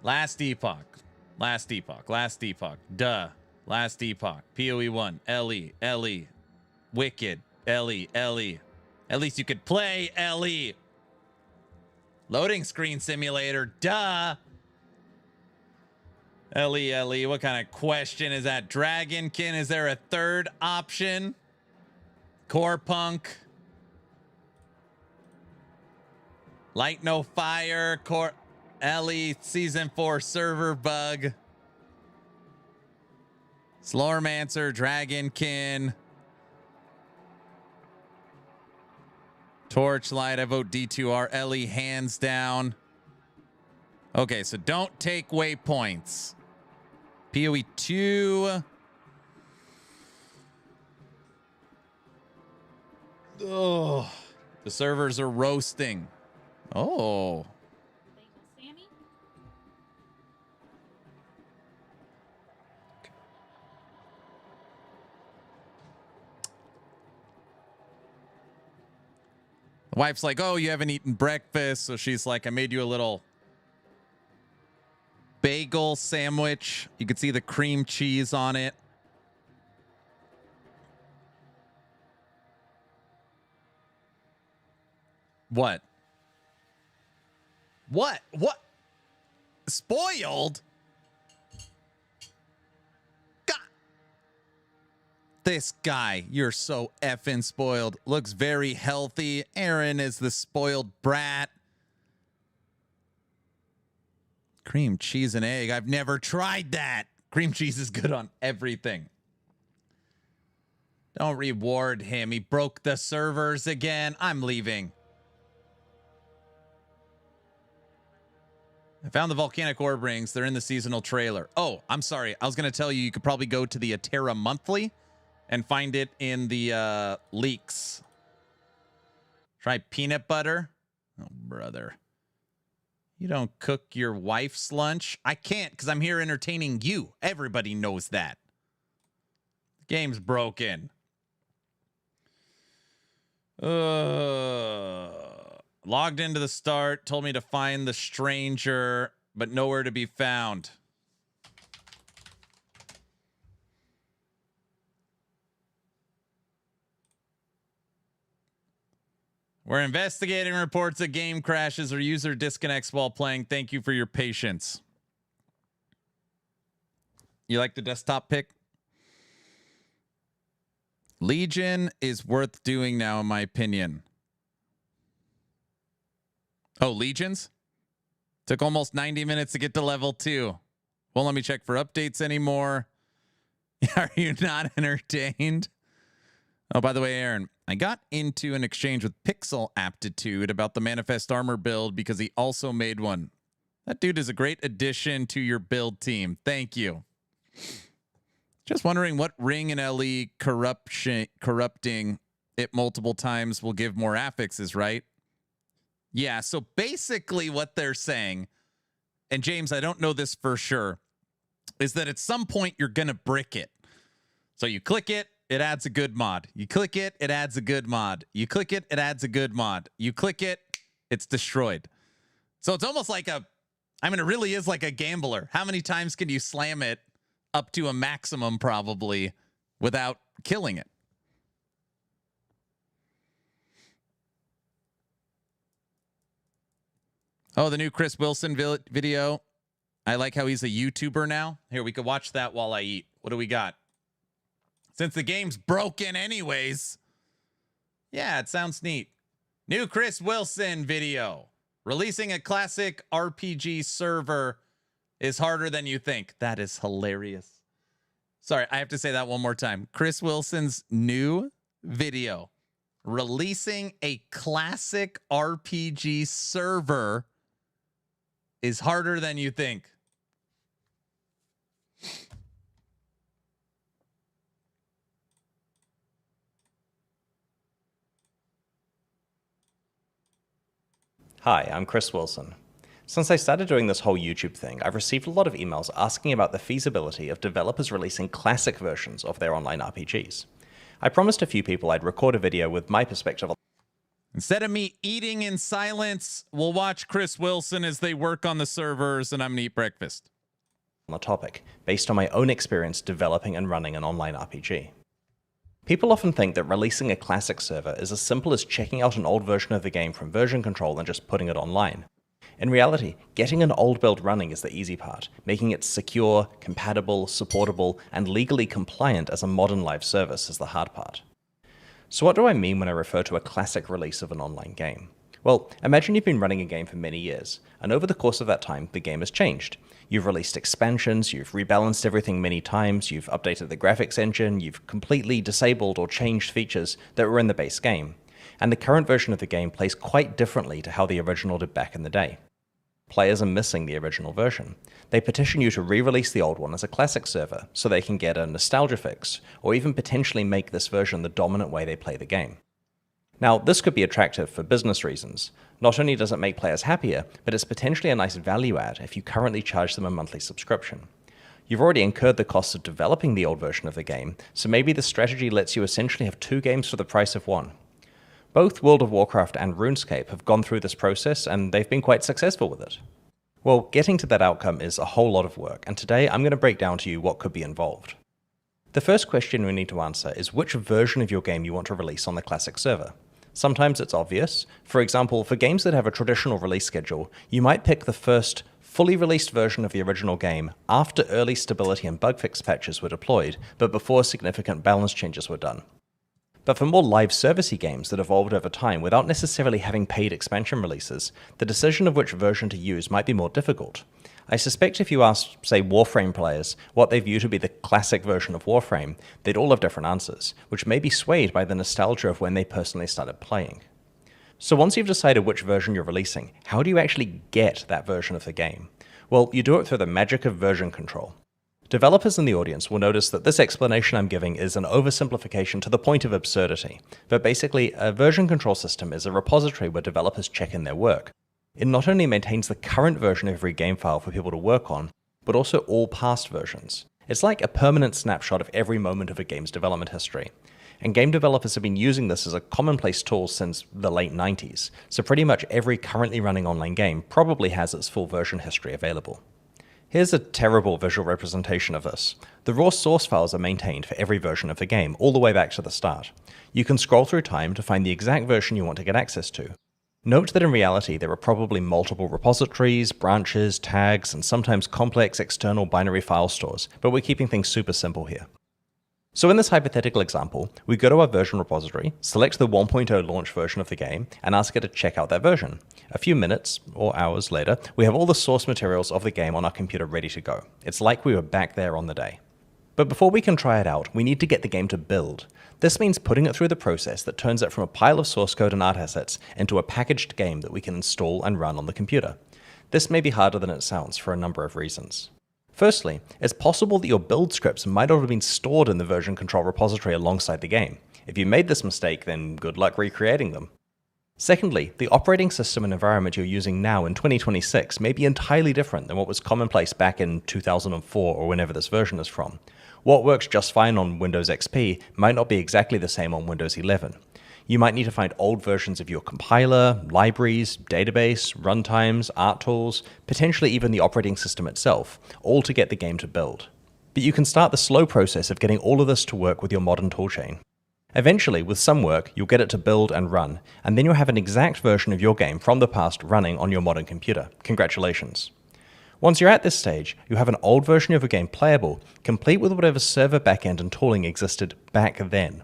Last Epoch. Last Epoch. Last Epoch. Duh. Last Epoch. PoE 1. LE. LE. Wicked. LE. LE. At least you could play LE. Loading screen simulator. Duh. LE. What kind of question is that? Dragonkin. Is there a third option? Core Punk. Light No Fire. Core. LE Season 4 server bug. Slormancer, Dragonkin, Torchlight. I vote D2R. Ellie, hands down. Okay, so don't take waypoints. PoE 2. Oh, the servers are roasting. Oh. Sammy? The wife's like, oh, you haven't eaten breakfast. So she's like, I made you a little bagel sandwich. You can see the cream cheese on it. What? What? What? Spoiled? God. This guy, you're so effing spoiled. Looks very healthy. Aaron is the spoiled brat. Cream cheese and egg. I've never tried that. Cream cheese is good on everything. Don't reward him. He broke the servers again. I'm leaving. I found the volcanic orb rings. They're in the seasonal trailer. Oh, I'm sorry. I was going to tell you, you could probably go to the Atera Monthly and find it in the leaks. Try peanut butter. Oh, brother. You don't cook your wife's lunch? I can't because I'm here entertaining you. Everybody knows that. The game's broken. Logged into the start, told me to find the stranger, but nowhere to be found. We're investigating reports of game crashes or user disconnects while playing. Thank you for your patience. You like the desktop pick? Legion is worth doing now, in my opinion. Oh, Legions? Took almost 90 minutes to get to level 2. Won't let me check for updates anymore. Are you not entertained? Oh, by the way, Aaron, I got into an exchange with Pixel Aptitude about the Manifest Armor build because he also made one. That dude is a great addition to your build team. Thank you. Just wondering what ring and LE corrupting it multiple times will give more affixes, right? Yeah, so basically what they're saying, and James, I don't know this for sure, is that at some point you're going to brick it. So you click it, it adds a good mod. You click it, it adds a good mod. You click it, it adds a good mod. You click it, it's destroyed. So it's almost like it really is like a gambler. How many times can you slam it up to a maximum probably without killing it? Oh, the new Chris Wilson video. I like how he's a YouTuber now. Here, we could watch that while I eat. What do we got? Since the game's broken anyways. Yeah, it sounds neat. New Chris Wilson video. Releasing a classic RPG server is harder than you think. That is hilarious. Sorry, I have to say that one more time. Chris Wilson's new video. Releasing a classic RPG server is harder than you think. Hi, I'm Chris Wilson. Since I started doing this whole YouTube thing, I've received a lot of emails asking about the feasibility of developers releasing classic versions of their online RPGs. I promised a few people I'd record a video with my perspective. Instead of me eating in silence, we'll watch Chris Wilson as they work on the servers, and I'm going to eat breakfast. On the topic, based on my own experience developing and running an online RPG. People often think that releasing a classic server is as simple as checking out an old version of the game from version control and just putting it online. In reality, getting an old build running is the easy part, making it secure, compatible, supportable, and legally compliant as a modern live service is the hard part. So what do I mean when I refer to a classic release of an online game? Well, imagine you've been running a game for many years, and over the course of that time, the game has changed. You've released expansions, you've rebalanced everything many times, you've updated the graphics engine, you've completely disabled or changed features that were in the base game. And the current version of the game plays quite differently to how the original did back in the day. Players are missing the original version. They petition you to re-release the old one as a classic server so they can get a nostalgia fix, or even potentially make this version the dominant way they play the game. Now, this could be attractive for business reasons. Not only does it make players happier, but it's potentially a nice value add if you currently charge them a monthly subscription. You've already incurred the costs of developing the old version of the game, so maybe the strategy lets you essentially have 2 games for the price of one. Both World of Warcraft and RuneScape have gone through this process, and they've been quite successful with it. Well, getting to that outcome is a whole lot of work, and today I'm going to break down to you what could be involved. The first question we need to answer is which version of your game you want to release on the classic server. Sometimes it's obvious. For example, for games that have a traditional release schedule, you might pick the first fully released version of the original game after early stability and bug fix patches were deployed, but before significant balance changes were done. But for more live servicey games that evolved over time without necessarily having paid expansion releases, the decision of which version to use might be more difficult. I suspect if you ask, say, Warframe players what they view to be the classic version of Warframe, they'd all have different answers, which may be swayed by the nostalgia of when they personally started playing. So once you've decided which version you're releasing, how do you actually get that version of the game? Well, you do it through the magic of version control. Developers in the audience will notice that this explanation I'm giving is an oversimplification to the point of absurdity, but basically a version control system is a repository where developers check in their work. It not only maintains the current version of every game file for people to work on, but also all past versions. It's like a permanent snapshot of every moment of a game's development history. And game developers have been using this as a commonplace tool since the late 90s, so pretty much every currently running online game probably has its full version history available. Here's a terrible visual representation of this. The raw source files are maintained for every version of the game, all the way back to the start. You can scroll through time to find the exact version you want to get access to. Note that in reality there are probably multiple repositories, branches, tags, and sometimes complex external binary file stores, but we're keeping things super simple here. So in this hypothetical example, we go to our version repository, select the 1.0 launch version of the game, and ask it to check out that version. A few minutes, or hours later, we have all the source materials of the game on our computer ready to go. It's like we were back there on the day. But before we can try it out, we need to get the game to build. This means putting it through the process that turns it from a pile of source code and art assets into a packaged game that we can install and run on the computer. This may be harder than it sounds for a number of reasons. Firstly, it's possible that your build scripts might not have been stored in the version control repository alongside the game. If you made this mistake, then good luck recreating them. Secondly, the operating system and environment you're using now in 2026 may be entirely different than what was commonplace back in 2004 or whenever this version is from. What works just fine on Windows XP might not be exactly the same on Windows 11. You might need to find old versions of your compiler, libraries, database, runtimes, art tools, potentially even the operating system itself, all to get the game to build. But you can start the slow process of getting all of this to work with your modern toolchain. Eventually, with some work, you'll get it to build and run, and then you'll have an exact version of your game from the past running on your modern computer. Congratulations. Once you're at this stage, you have an old version of your game playable, complete with whatever server backend and tooling existed back then.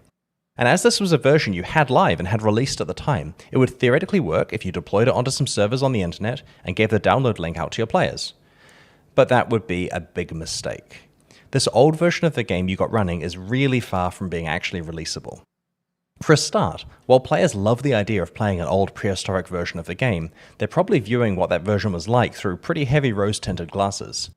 And as this was a version you had live and had released at the time, it would theoretically work if you deployed it onto some servers on the internet and gave the download link out to your players. But that would be a big mistake. This old version of the game you got running is really far from being actually releasable. For a start, while players love the idea of playing an old prehistoric version of the game, they're probably viewing what that version was like through pretty heavy rose-tinted glasses.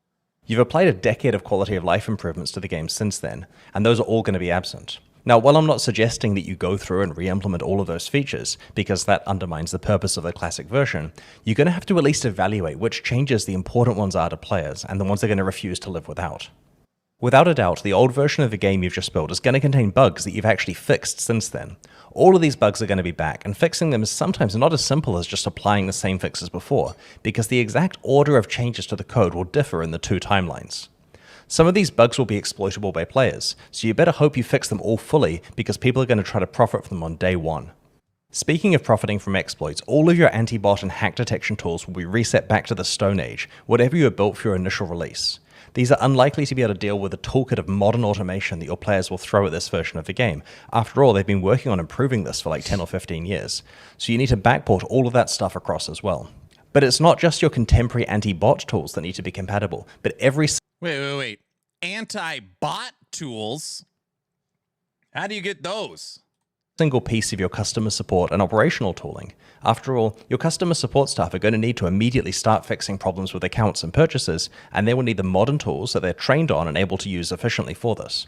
You've applied a decade of quality of life improvements to the game since then, and those are all going to be absent. Now, while I'm not suggesting that you go through and re-implement all of those features, because that undermines the purpose of the classic version, you're going to have to at least evaluate which changes the important ones are to players, and the ones they're going to refuse to live without. Without a doubt, the old version of the game you've just built is going to contain bugs that you've actually fixed since then. All of these bugs are going to be back, and fixing them is sometimes not as simple as just applying the same fix as before, because the exact order of changes to the code will differ in the two timelines. Some of these bugs will be exploitable by players, so you better hope you fix them all fully, because people are going to try to profit from them on day one. Speaking of profiting from exploits, all of your anti-bot and hack detection tools will be reset back to the Stone Age, whatever you had built for your initial release. These are unlikely to be able to deal with the toolkit of modern automation that your players will throw at this version of the game. After all, they've been working on improving this for like 10 or 15 years, so you need to backport all of that stuff across as well. But it's not just your contemporary anti-bot tools that need to be compatible, but every Wait. Anti-bot tools? How do you get those? single piece of your customer support and operational tooling. After all, your customer support staff are going to need to immediately start fixing problems with accounts and purchases, and they will need the modern tools that they're trained on and able to use efficiently for this.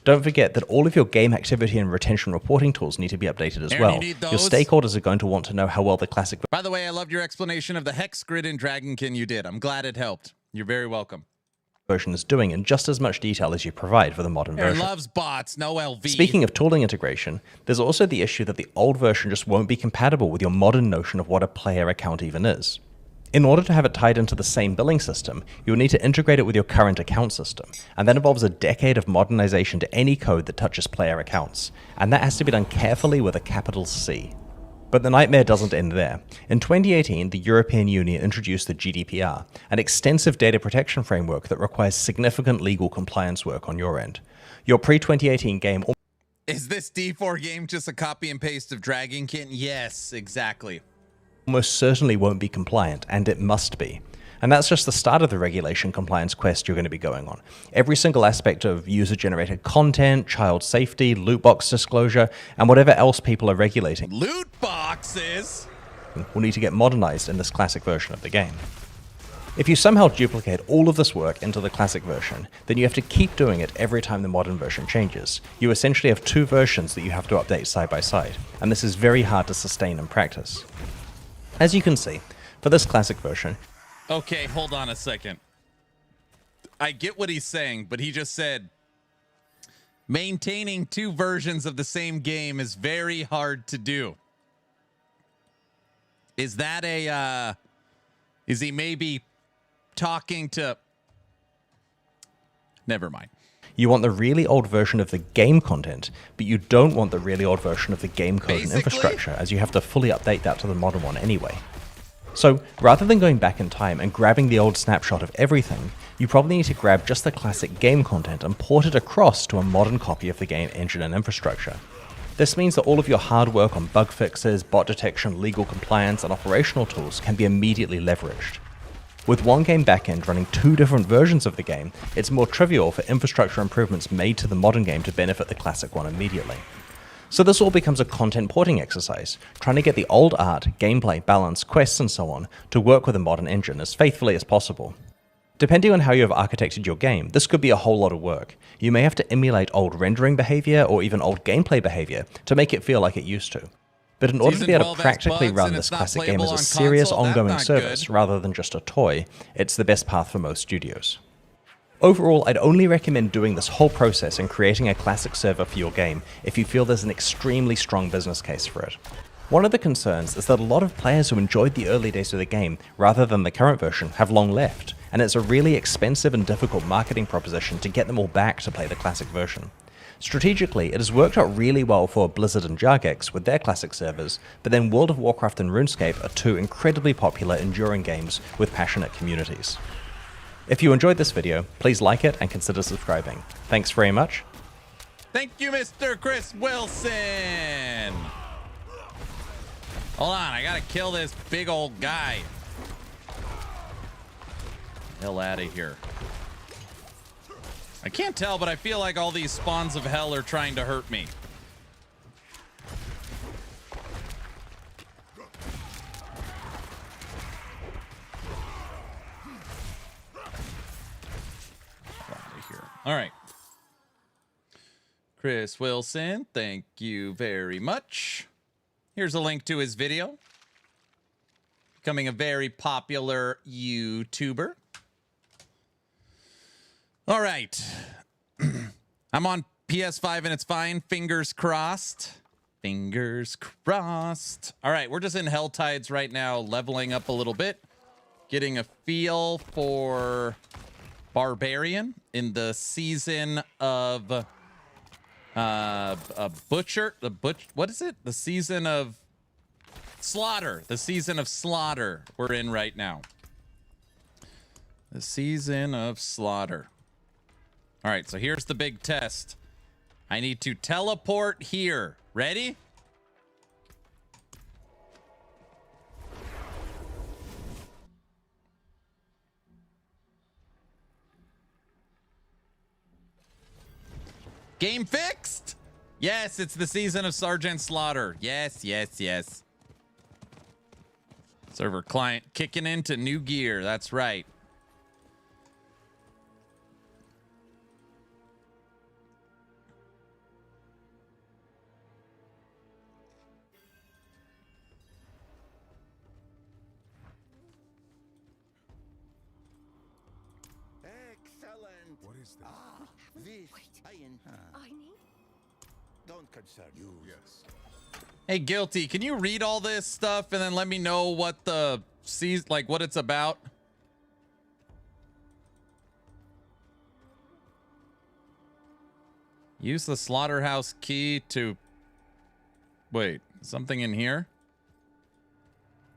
Don't forget that all of your game activity and retention reporting tools need to be updated as Aaron, well. you need Your those? stakeholders are going to want to know how well the classic By the way, I loved your explanation of the hex grid in Dragonkin you did. I'm glad it helped. You're very welcome. version is doing in just as much detail as you provide for the modern Aaron version. loves bots, no LV. Speaking of tooling integration, there's also the issue that the old version just won't be compatible with your modern notion of what a player account even is. In order to have it tied into the same billing system, you'll need to integrate it with your current account system, and that involves a decade of modernization to any code that touches player accounts, and that has to be done carefully with a capital C. But the nightmare doesn't end there. In 2018, the European Union introduced the GDPR, an extensive data protection framework that requires significant legal compliance work on your end. Your pre-2018 game... Is this D4 game just a copy and paste of Dragonkin? Yes, exactly. almost certainly won't be compliant, and it must be. And that's just the start of the regulation compliance quest you're going to be going on. Every single aspect of user-generated content, child safety, loot box disclosure, and whatever else people are regulating Loot boxes? will need to get modernized in this classic version of the game. If you somehow duplicate all of this work into the classic version, then you have to keep doing it every time the modern version changes. You essentially have two versions that you have to update side by side, and this is very hard to sustain in practice. As you can see, for this classic version, Okay, hold on a second. I get what he's saying, but he just said maintaining two versions of the same game is very hard to do. Is that a, is he maybe talking to... Never mind. you want the really old version of the game content, but you don't want the really old version of the game code and Basically? infrastructure, as you have to fully update that to the modern one anyway. So, rather than going back in time and grabbing the old snapshot of everything, you probably need to grab just the classic game content and port it across to a modern copy of the game engine and infrastructure. This means that all of your hard work on bug fixes, bot detection, legal compliance, and operational tools can be immediately leveraged. With one game backend running two different versions of the game, it's more trivial for infrastructure improvements made to the modern game to benefit the classic one immediately. So this all becomes a content porting exercise, trying to get the old art, gameplay, balance, quests, and so on to work with a modern engine as faithfully as possible. Depending on how you have architected your game, this could be a whole lot of work. You may have to emulate old rendering behavior or even old gameplay behavior to make it feel like it used to. But in order to be able to practically run this classic game as a serious ongoing service rather than just a toy, it's the best path for most studios. Overall, I'd only recommend doing this whole process and creating a classic server for your game if you feel there's an extremely strong business case for it. One of the concerns is that a lot of players who enjoyed the early days of the game rather than the current version have long left, and it's a really expensive and difficult marketing proposition to get them all back to play the classic version. Strategically, it has worked out really well for Blizzard and Jagex with their classic servers, but then World of Warcraft and RuneScape are two incredibly popular, enduring games with passionate communities. If you enjoyed this video, please like it and consider subscribing. Thanks very much. Thank you, Mr. Chris Wilson. Hold on, I gotta kill this big old guy. Hell out of here. I can't tell, but I feel like all these spawns of hell are trying to hurt me. All right. Chris Wilson, thank you very much. Here's a link to his video. Becoming a very popular YouTuber. All right. I'm on PS5 and it's fine. Fingers crossed. Fingers crossed. All right, we're just in Hell Tides right now, leveling up a little bit. Getting a feel for Barbarian in the season of what is it? The season of Slaughter. The season of Slaughter we're in right now. The season of Slaughter. All right, so here's the big test. I need to teleport here. Ready? Game fixed? Yes, it's the season of Sergeant Slaughter. Yes, yes, yes. Server client kicking into new gear. That's right. Excellent. What is this? This I need. don't concern you. Yes. Hey, Guilty, can you read all this stuff and then let me know what the like what it's about? Use the slaughterhouse key to wait, something in here?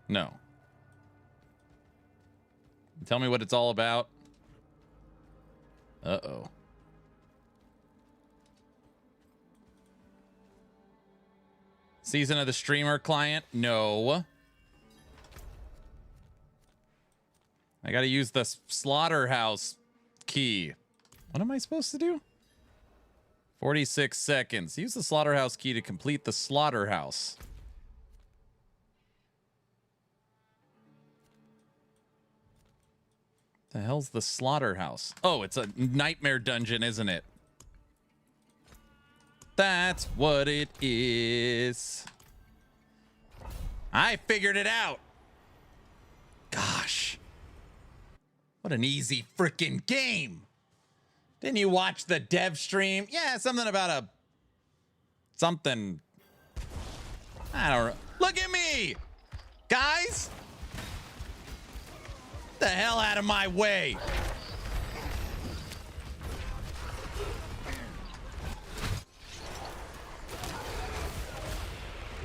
No. Tell me what it's all about. Uh-oh. Season of the streamer client? No. I gotta use the slaughterhouse key. What am I supposed to do? 46 seconds. Use the slaughterhouse key to complete the slaughterhouse. The hell's the slaughterhouse? Oh, it's a nightmare dungeon, isn't it? That's what it is. I figured it out. Gosh. What an easy freaking game. Didn't you watch the dev stream? Yeah, something about something. I don't know. Look at me. Guys. The hell out of my way.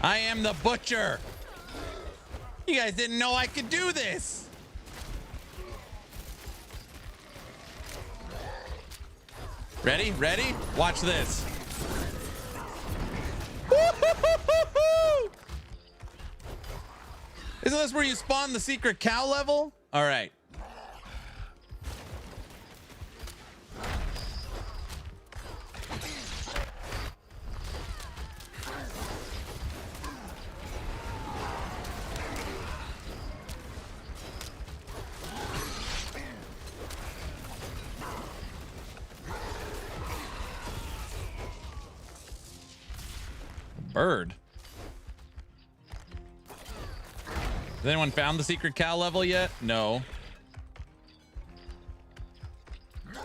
I am the butcher. You guys didn't know I could do this. Ready? Ready? Watch this. Isn't this where you spawn the secret cow level? All right. Bird. Has anyone found the secret cow level yet? No. All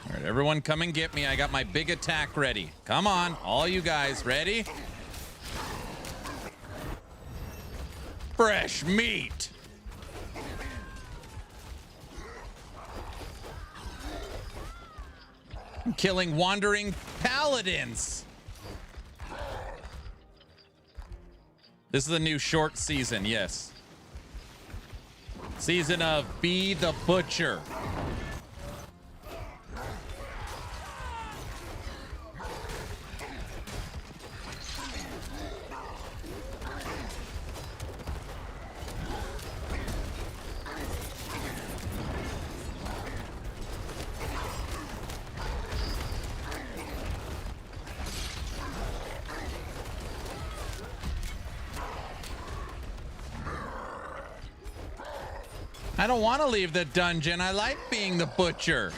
right, everyone come and get me. I got my big attack ready. Come on, all you guys ready? Fresh meat. I'm killing wandering paladins. This is the new short season, yes. Season of Be the Butcher. I don't want to leave the dungeon. I like being the butcher.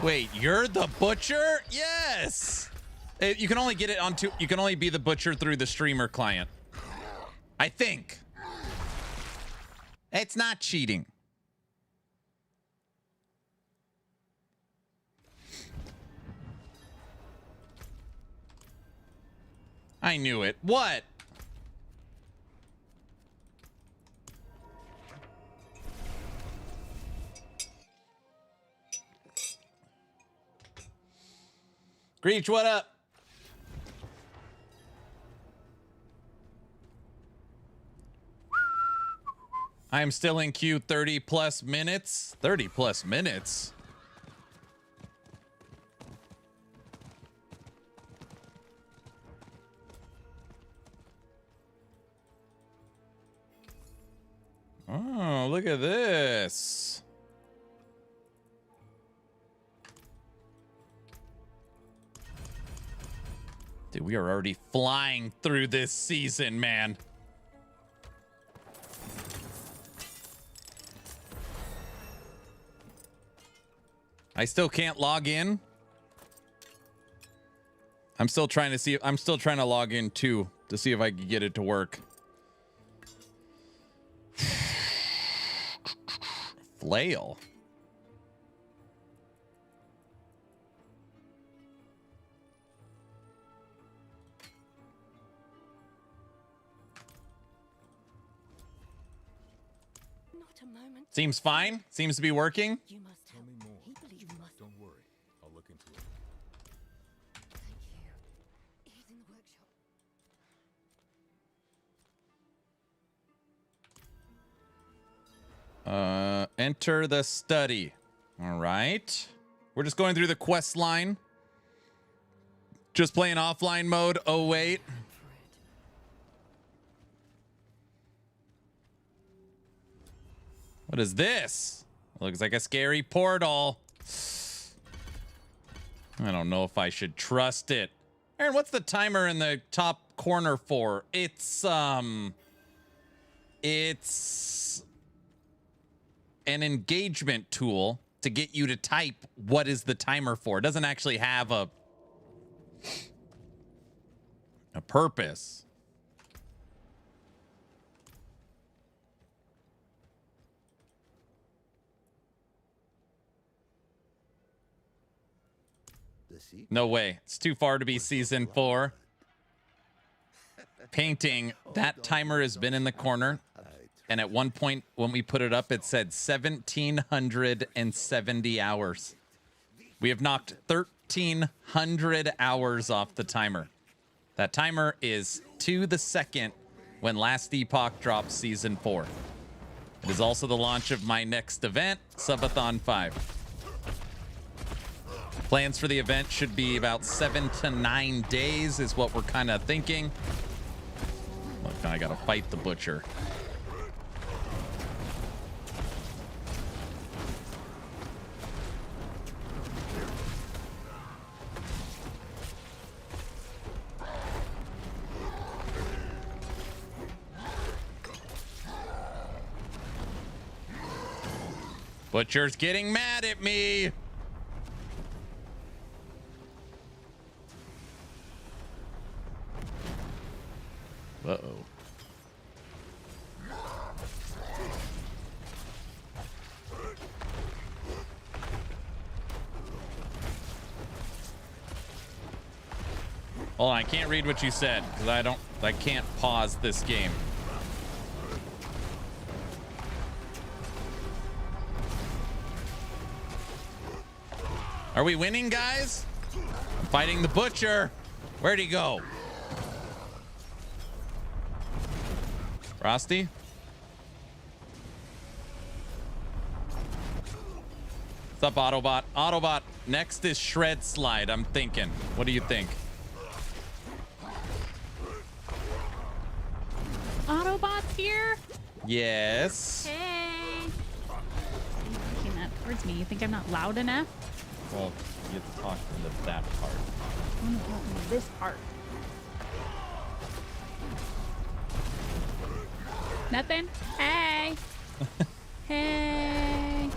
Wait, you're the butcher? Yes. You can only get it onto. You can only be the butcher through the streamer client. I think. It's not cheating. I knew it. What? Greach, what up? I am still in queue 30 plus minutes. 30 plus minutes? Oh, look at this. Dude, we are already flying through this season, man. I still can't log in. I'm still trying to see. I'm still trying to log in too to see if I can get it to work. Flail. Not a moment. Seems fine. Seems to be working. You must Tell me more. He believes you must. Don't worry. I'll look into it. Thank you. He's in the workshop. Enter the study. All right. We're just going through the quest line. Just playing offline mode. Oh, wait. What is this? Looks like a scary portal. I don't know if I should trust it. Aaron, what's the timer in the top corner for? It's an engagement tool to get you to type what is the timer for. It doesn't actually have a purpose. The sequel. No way. It's too far to be season 4. Painting, that timer has been in the corner. And at one point when we put it up, it said 1,770 hours. We have knocked 1,300 hours off the timer. That timer is to the second when Last Epoch drops season 4. It is also the launch of my next event, Subathon 5. Plans for the event should be about 7 to 9 days is what we're kind of thinking. Look, I gotta fight the butcher. Butcher's getting mad at me. Uh-oh. Hold on, I can't read what you said because I can't pause this game. Are we winning, guys? I'm fighting the butcher. Where'd he go? Frosty? What's up, Autobot? Autobot, next is Shred Slide, I'm thinking. What do you think? Autobots here? Yes. Hey. You're pushing that towards me. You think I'm not loud enough? Well, you have to talk into that part. I want to talk into this part. Nothing? Hey. Hey.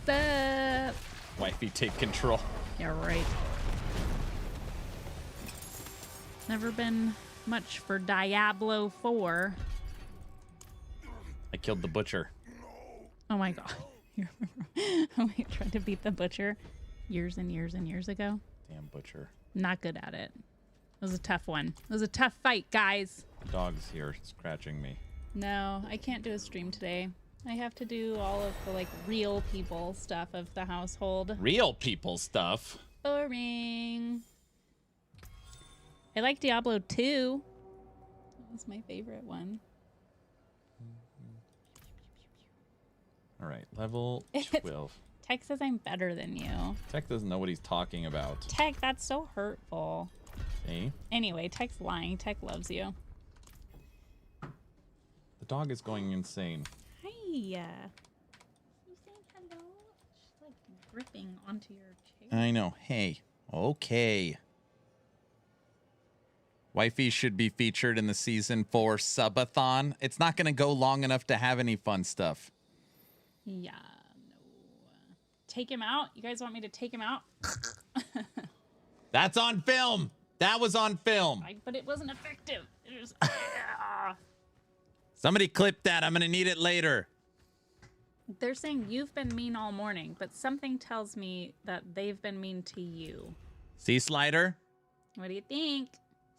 Sup? Wifey, take control. Yeah, right. Never been much for Diablo 4. I killed the butcher. Oh my god. You remember when we tried to beat the butcher years and years and years ago? Damn butcher. Not good at it. It was a tough one. It was a tough fight, guys. The dog's here scratching me. No, I can't do a stream today. I have to do all of the, like, real people stuff of the household. Real people stuff. Boring. I like Diablo 2. That was my favorite one. All right, level 12. Tech says I'm better than you. Tech doesn't know what he's talking about. Tech, that's so hurtful. Hey, Anyway, Tech's lying. Tech loves you. the dog is going insane. Hi. You saying hello? She's like gripping onto your chair. I know. Hey. Okay. Wifey should be featured in the season 4 Subathon. It's not going to go long enough to have any fun stuff. Yeah, no. Take him out? You guys want me to take him out? That's on film. That was on film. But it wasn't effective. It was. Somebody clip that. I'm going to need it later. They're saying you've been mean all morning, but something tells me that they've been mean to you. See, Slider? What do you think?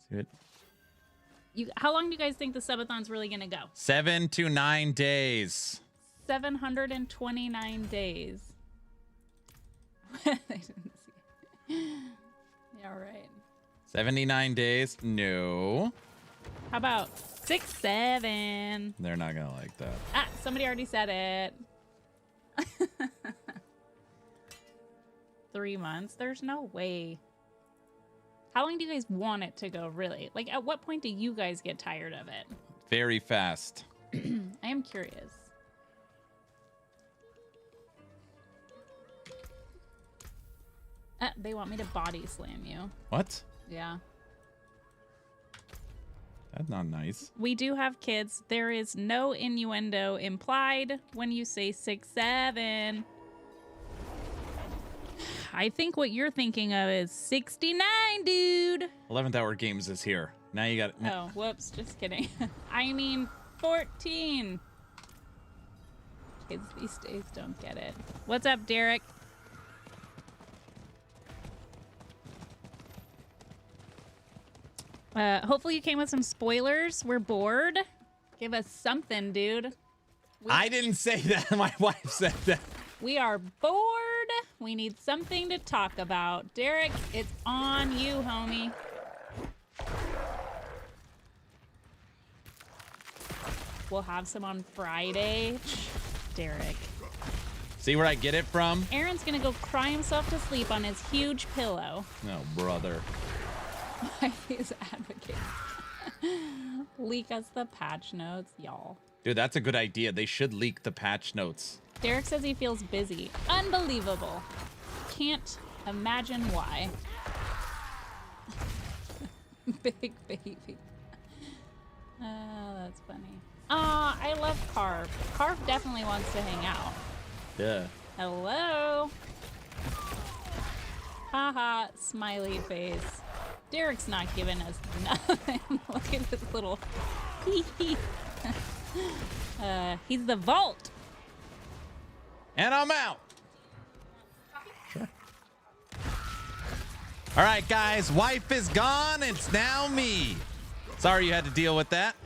See it? How long do you guys think the Subathon's really going to go? 7 to 9 days. 729 days. I didn't see. Yeah, right. 79 days? No. How about 6, 7? They're not going to like that. Ah, somebody already said it. 3 months? There's no way. How long do you guys want it to go, really? Like, at what point do you guys get tired of it? Very fast. I am curious. They want me to body slam you. What? Yeah. That's not nice. We do have kids. There is no innuendo implied when you say 6, 7. I think what you're thinking of is 69, dude. 11th Hour Games is here. Now you got... Oh, whoops. Just kidding. I mean, 14. Kids these days don't get it. What's up, Derek? Hopefully you came with some spoilers. We're bored. Give us something, dude. I didn't say that. My wife said that. We are bored. We need something to talk about. Derek, it's on you, homie. We'll have some on Friday. Derek. See where I get it from? Aaron's gonna go cry himself to sleep on his huge pillow. No, brother. He's advocating. Leak us the patch notes, y'all. Dude, that's a good idea. They should leak the patch notes. Derek says he feels busy. Unbelievable. Can't imagine why. Big baby. That's funny. I love Carve. Carve definitely wants to hang out. Yeah. Hello. Haha, smiley face. Derek's not giving us nothing. Look at this little hee. He's the vault. And I'm out. Sure. All right, guys. Wife is gone. It's now me. Sorry you had to deal with that.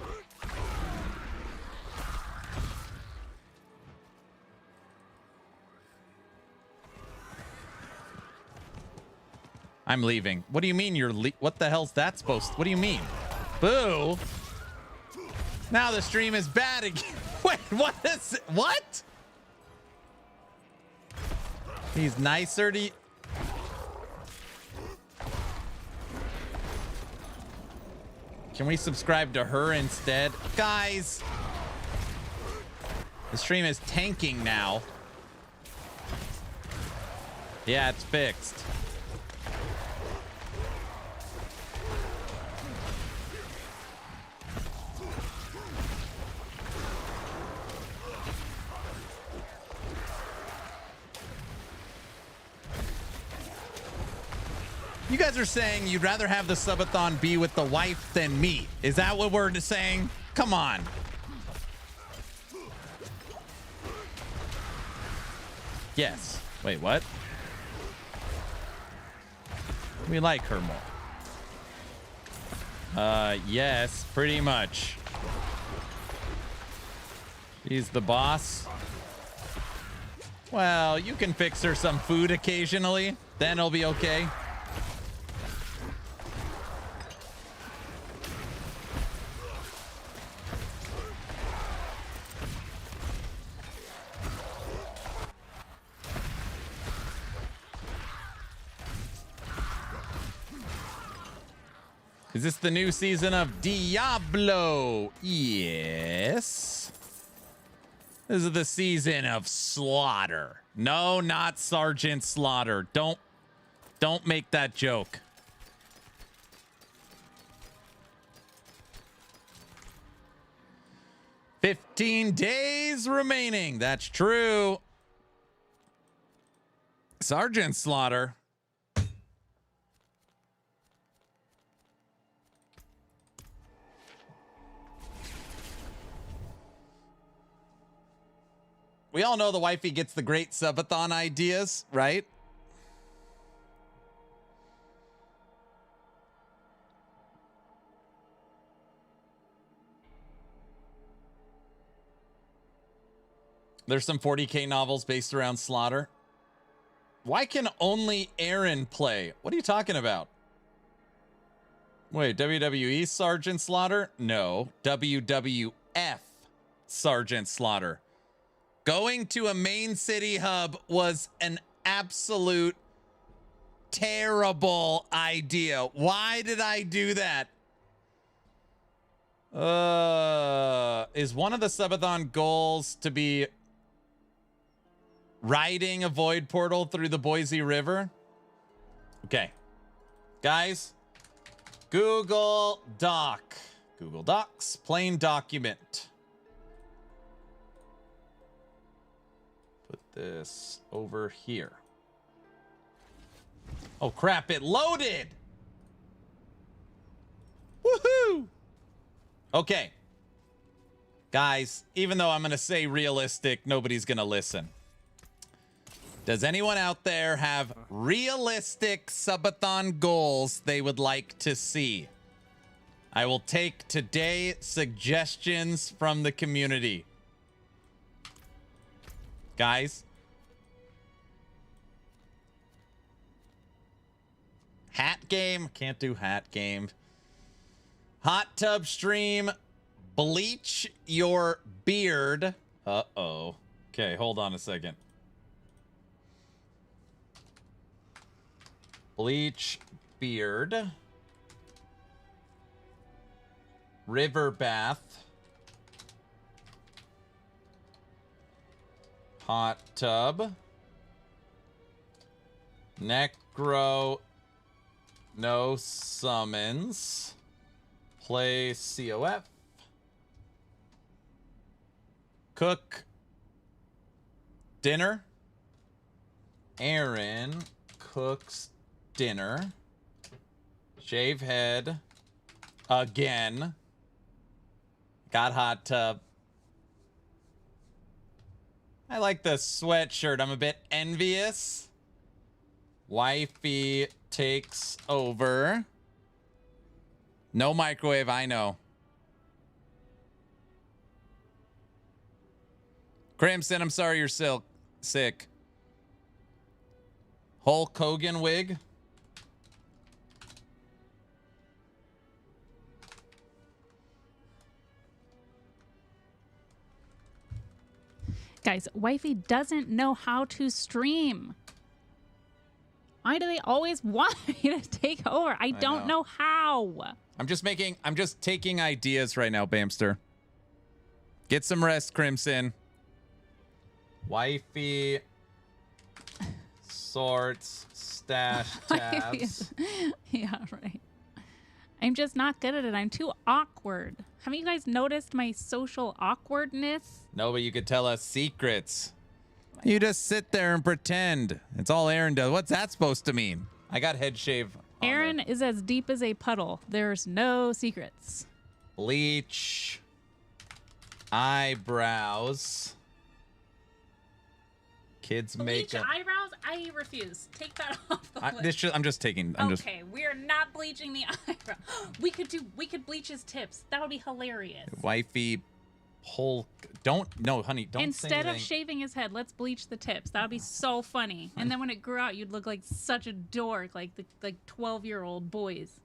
I'm leaving. What do you mean you're what the hell's that supposed to? What do you mean? Boo. Now the stream is bad again. Wait, what is it? What? He's nicer to you. Can we subscribe to her instead? Guys, the stream is tanking now. Yeah, it's fixed. You guys are saying you'd rather have the subathon be with the wife than me. Is that what we're saying? Come on. Yes. Wait, what? We like her more. Yes, pretty much. She's the boss. Well, you can fix her some food occasionally. Then it'll be okay. Is this the new season of Diablo? Yes. This is the season of Slaughter. No, not Sergeant Slaughter. Don't make that joke. "15 days remaining." That's true. Sergeant Slaughter. We all know the wifey gets the great subathon ideas, right? There's some 40K novels based around Slaughter. Why can only Aaron play? What are you talking about? Wait, WWE Sergeant Slaughter? No, WWF Sergeant Slaughter. Going to a main city hub was an absolute terrible idea. Why did I do that? Is one of the subathon goals to be riding a void portal through the Boise River? Okay. Guys, Google Doc. Google Docs, plain document. Put this over here. Oh crap, it loaded! Woohoo! Okay. Guys, even though I'm gonna say realistic, nobody's gonna listen. Does anyone out there have realistic subathon goals they would like to see? I will take today suggestions from the community. Guys. Hat game. Can't do hat game. Hot tub stream. Bleach your beard. Uh-oh. Okay, hold on a second. Bleach beard. River bath. Hot tub. Necro. No summons. Play COF. Cook. Dinner. Aaron cooks dinner. Shave head. Again. Got hot tub. I like the sweatshirt. I'm a bit envious. Wifey takes over. No microwave, I know. Crimson, I'm sorry you're sick. Hulk Hogan wig. Guys, wifey doesn't know how to stream. Why do they always want me to take over? I don't know how. I'm just taking ideas right now, Bamster. Get some rest, Crimson. Wifey sorts stash tabs. Yeah, right. I'm just not good at it. I'm too awkward. Haven't you guys noticed my social awkwardness? No, but you could tell us secrets. You just sit there and pretend. It's all Aaron does. What's that supposed to mean? I got head shave. Aaron is as deep as a puddle. There's no secrets. Bleach. Eyebrows. Kids Bleach makeup. eyebrows? I refuse. Take that off the list. I'm just taking. Okay, we are not bleaching the eyebrow. We could bleach his tips. That would be hilarious. Wifey. Whole. No, honey. Don't. Instead of shaving his head, let's bleach the tips. That would be so funny. And then when it grew out, you'd look like such a dork, like 12-year-old boys.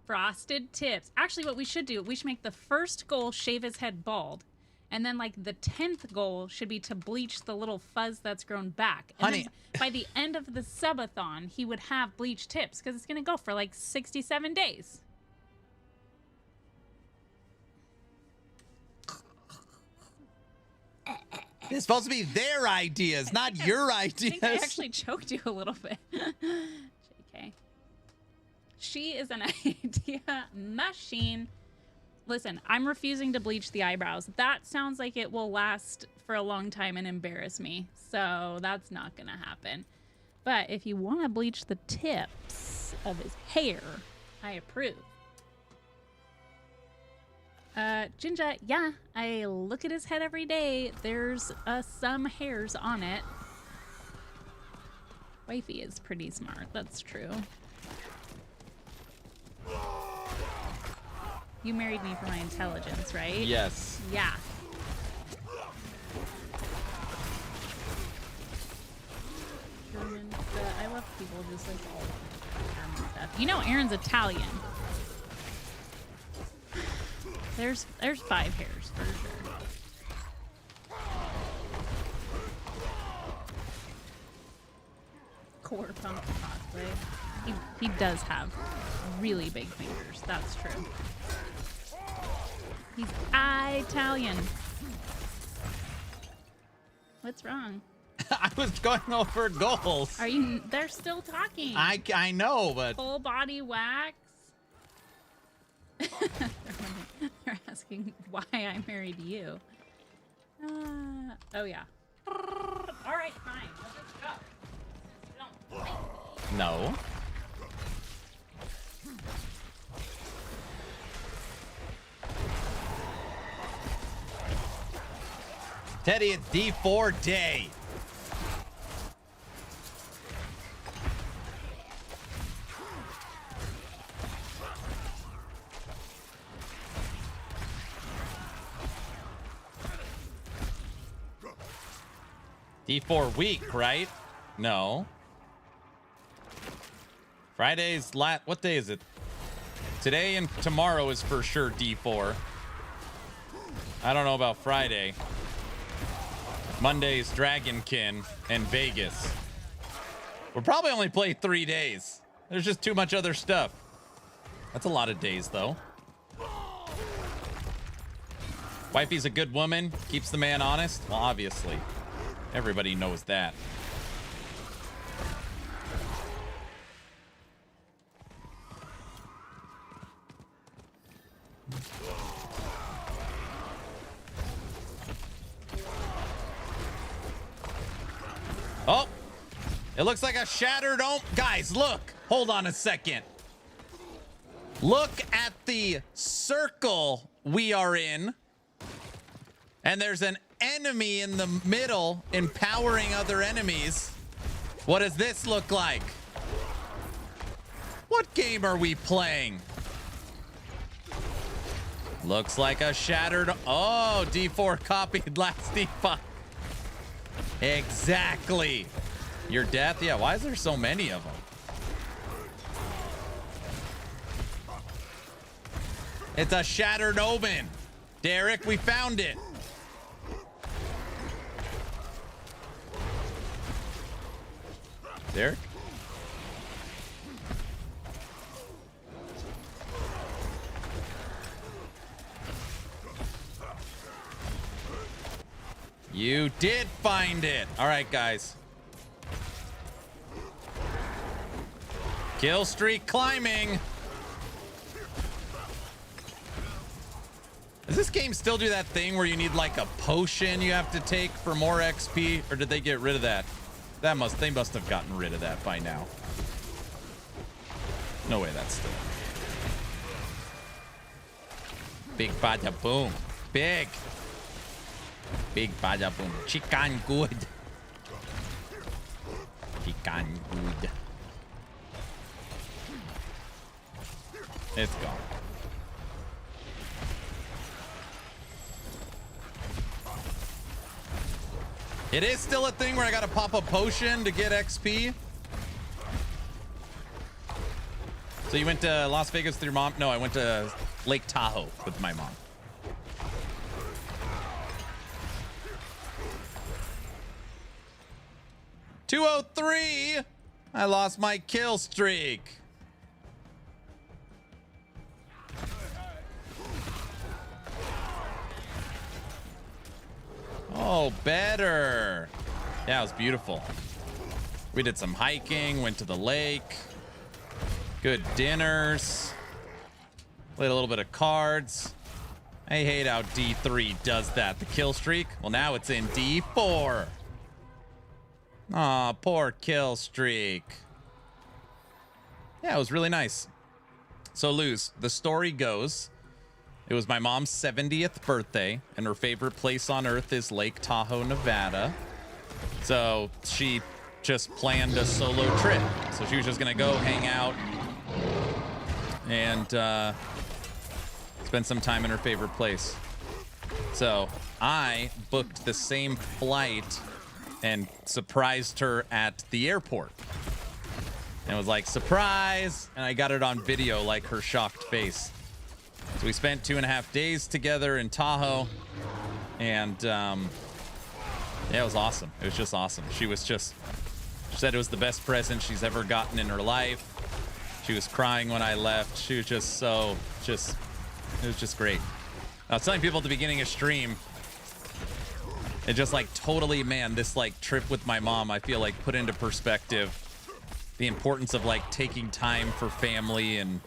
Frosted tips. Actually, what we should do, we should make the first goal shave his head bald. And then like the 10th goal should be to bleach the little fuzz that's grown back. And Honey. then by the end of the subathon, he would have bleached tips because it's going to go for like 67 days. It's supposed to be their ideas, not your I ideas. think I actually choked you a little bit. JK. She is an idea machine. Listen, I'm refusing to bleach the eyebrows. That sounds like it will last for a long time and embarrass me. So that's not going to happen. But if you want to bleach the tips of his hair, I approve. Jinja, yeah, I look at his head every day. There's some hairs on it. Wifey is pretty smart, that's true. You married me for my intelligence, right? Yes. Yeah. German, I love people just like all German stuff. You know Aaron's Italian. There's 5 hairs for sure. Core pump cosplay. He does have really big fingers. That's true. He's Italian. What's wrong? I was going over goals. Are you? They're still talking. I know, but Full body wax. They're asking why I married you. Oh yeah. All right, fine. Let's just go. Since you don't like me. no. Teddy, it's D4 day. D4 week, right? No. Friday's what day is it? Today and tomorrow is for sure D4. I don't know about Friday. Monday's Dragonkin and Vegas. We'll probably only play 3 days. There's just too much other stuff. That's a lot of days, though. Wifey's a good woman, keeps the man honest. Well, obviously. Everybody knows that. Oh, it looks like a shattered guys, look. Hold on a second. Look at the circle we are in. And there's an enemy in the middle empowering other enemies. What does this look like? What game are we playing? Looks like a shattered. Oh, D4 copied last D5. Exactly. Your death? Yeah, why is there so many of them? It's a shattered omen. Derek, we found it. Derek? You did find it. All right, guys. Kill streak climbing. Does this game still do that thing where you need like a potion you have to take for more XP? Or did they get rid of that? They must have gotten rid of that by now. No way that's still. Big bada boom. Big. Big bada boom. Chicken good. Chicken good. It's gone. It is still a thing where I gotta pop a potion to get XP. So you went to Las Vegas with your mom? No, I went to Lake Tahoe with my mom. 203. I lost my kill streak. Oh, better. Yeah, it was beautiful. We did some hiking, went to the lake. Good dinners. Played a little bit of cards. I hate how D3 does that. The kill streak. Well, now it's in D4. Aw, poor kill streak. Yeah, it was really nice. So, Luz, the story goes, it was my mom's 70th birthday, and her favorite place on earth is Lake Tahoe, Nevada. So she just planned a solo trip. So she was just gonna go hang out and spend some time in her favorite place. So I booked the same flight and surprised her at the airport. And it was like, surprise! And I got it on video, like her shocked face. So we spent 2.5 days together in Tahoe. And yeah, it was awesome. It was just awesome. She said it was the best present she's ever gotten in her life. She was crying when I left. She was just it was just great. I was telling people at the beginning of stream, it just like totally, man, this like trip with my mom, I feel like put into perspective the importance of like taking time for family, and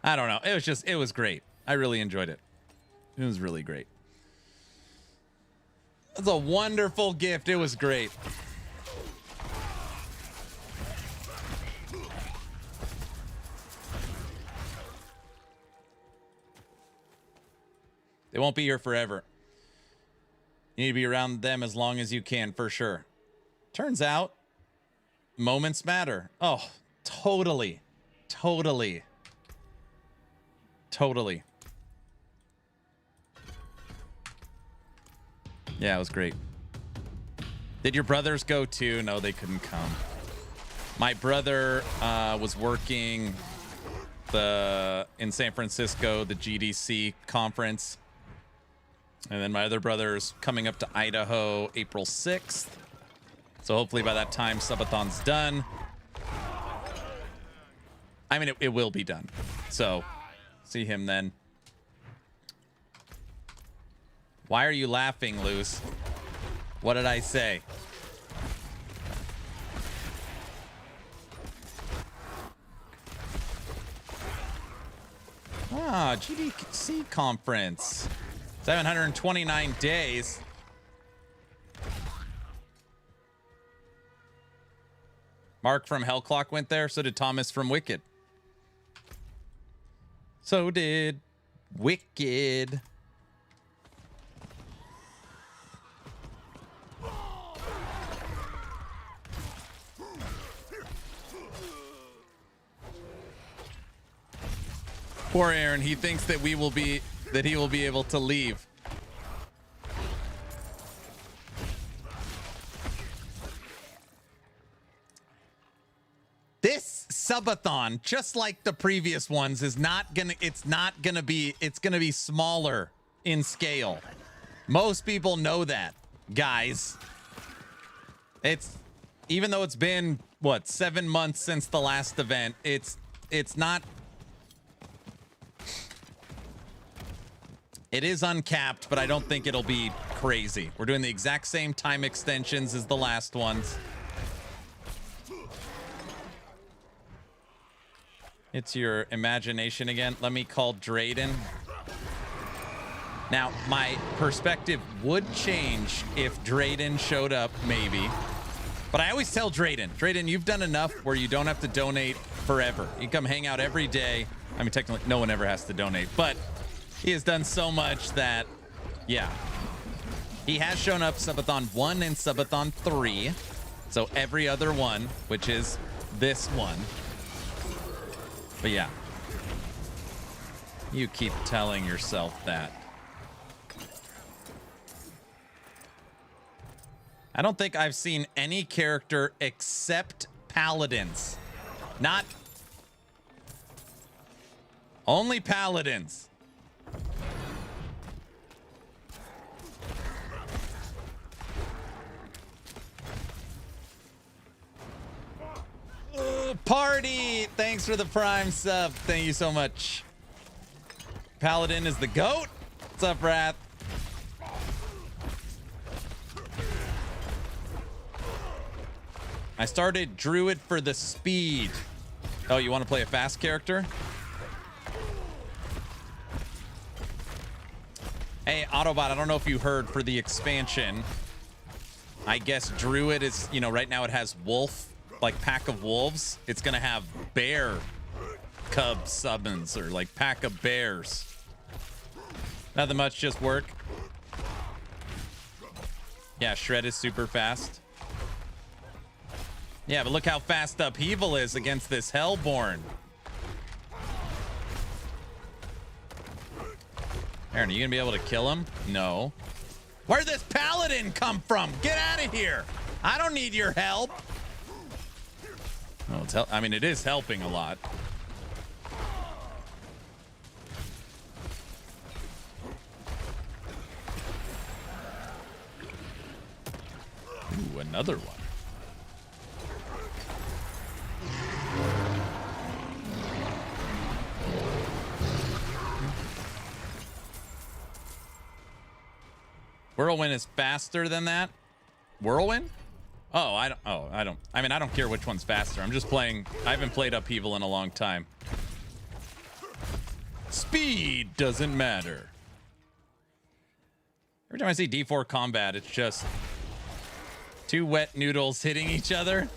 I don't know. It was great. I really enjoyed it. It was really great. It was a wonderful gift. It was great. They won't be here forever. You need to be around them as long as you can, for sure. Turns out, moments matter. Oh, totally. Totally. Totally. Yeah, it was great. Did your brothers go too? No, they couldn't come. My brother was working in San Francisco, the GDC conference. And then my other brother's coming up to Idaho April 6th. So hopefully by that time, Subathon's done. I mean, it will be done. So see him then. Why are you laughing, Luz? What did I say? Ah, GDC conference. 729 days. Mark from Hellclock went there. So did Thomas from Wicked. So did Wicked. Poor Aaron. He thinks that he will be able to leave. This Subathon, just like the previous ones, it's gonna be smaller in scale. Most people know that, guys. Even though it's been, what, 7 months since the last event, it's not. It is uncapped, but I don't think it'll be crazy. We're doing the exact same time extensions as the last ones. It's your imagination again. Let me call Drayden. Now, my perspective would change if Drayden showed up, maybe. But I always tell Drayden, you've done enough where you don't have to donate forever. You can come hang out every day. I mean, technically, no one ever has to donate, but he has done so much that, yeah. He has shown up Subathon 1 and Subathon 3. So every other one, which is this one. But yeah. You keep telling yourself that. I don't think I've seen any character except paladins. Not only paladins. Party! Thanks for the Prime sub. Thank you so much. Paladin is the GOAT. What's up, Wrath? I started Druid for the speed. Oh, you want to play a fast character? Hey, Autobot, I don't know if you heard, for the expansion, I guess Druid is, you know, right now it has wolf, like pack of wolves. It's going to have bear cub summons, or like pack of bears. Nothing much, just work. Yeah, Shred is super fast. Yeah, but look how fast Upheaval is against this Hellborn. Aaron, are you gonna be able to kill him? No. Where'd this Paladin come from? Get out of here! I don't need your help. Well, I mean, it is helping a lot. Ooh, another one. Whirlwind is faster than that? Whirlwind? I mean, I don't care which one's faster. I'm just playing. I haven't played Upheaval in a long time. Speed doesn't matter. Every time I see D4 combat, it's just two wet noodles hitting each other.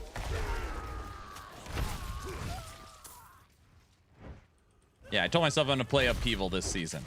Yeah, I told myself I'm going to play Upheaval this season.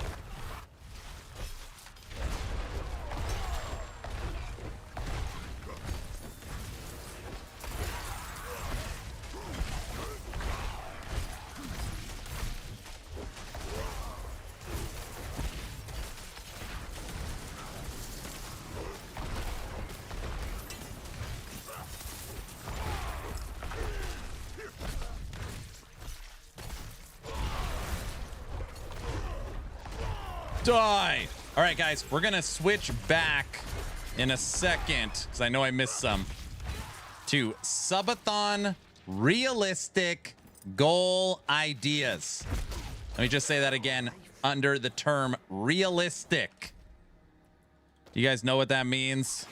Die. All right, guys, we're gonna switch back in a second because I know I missed some to Subathon realistic goal ideas. Let me just say that again under the term realistic. Do you guys know what that means?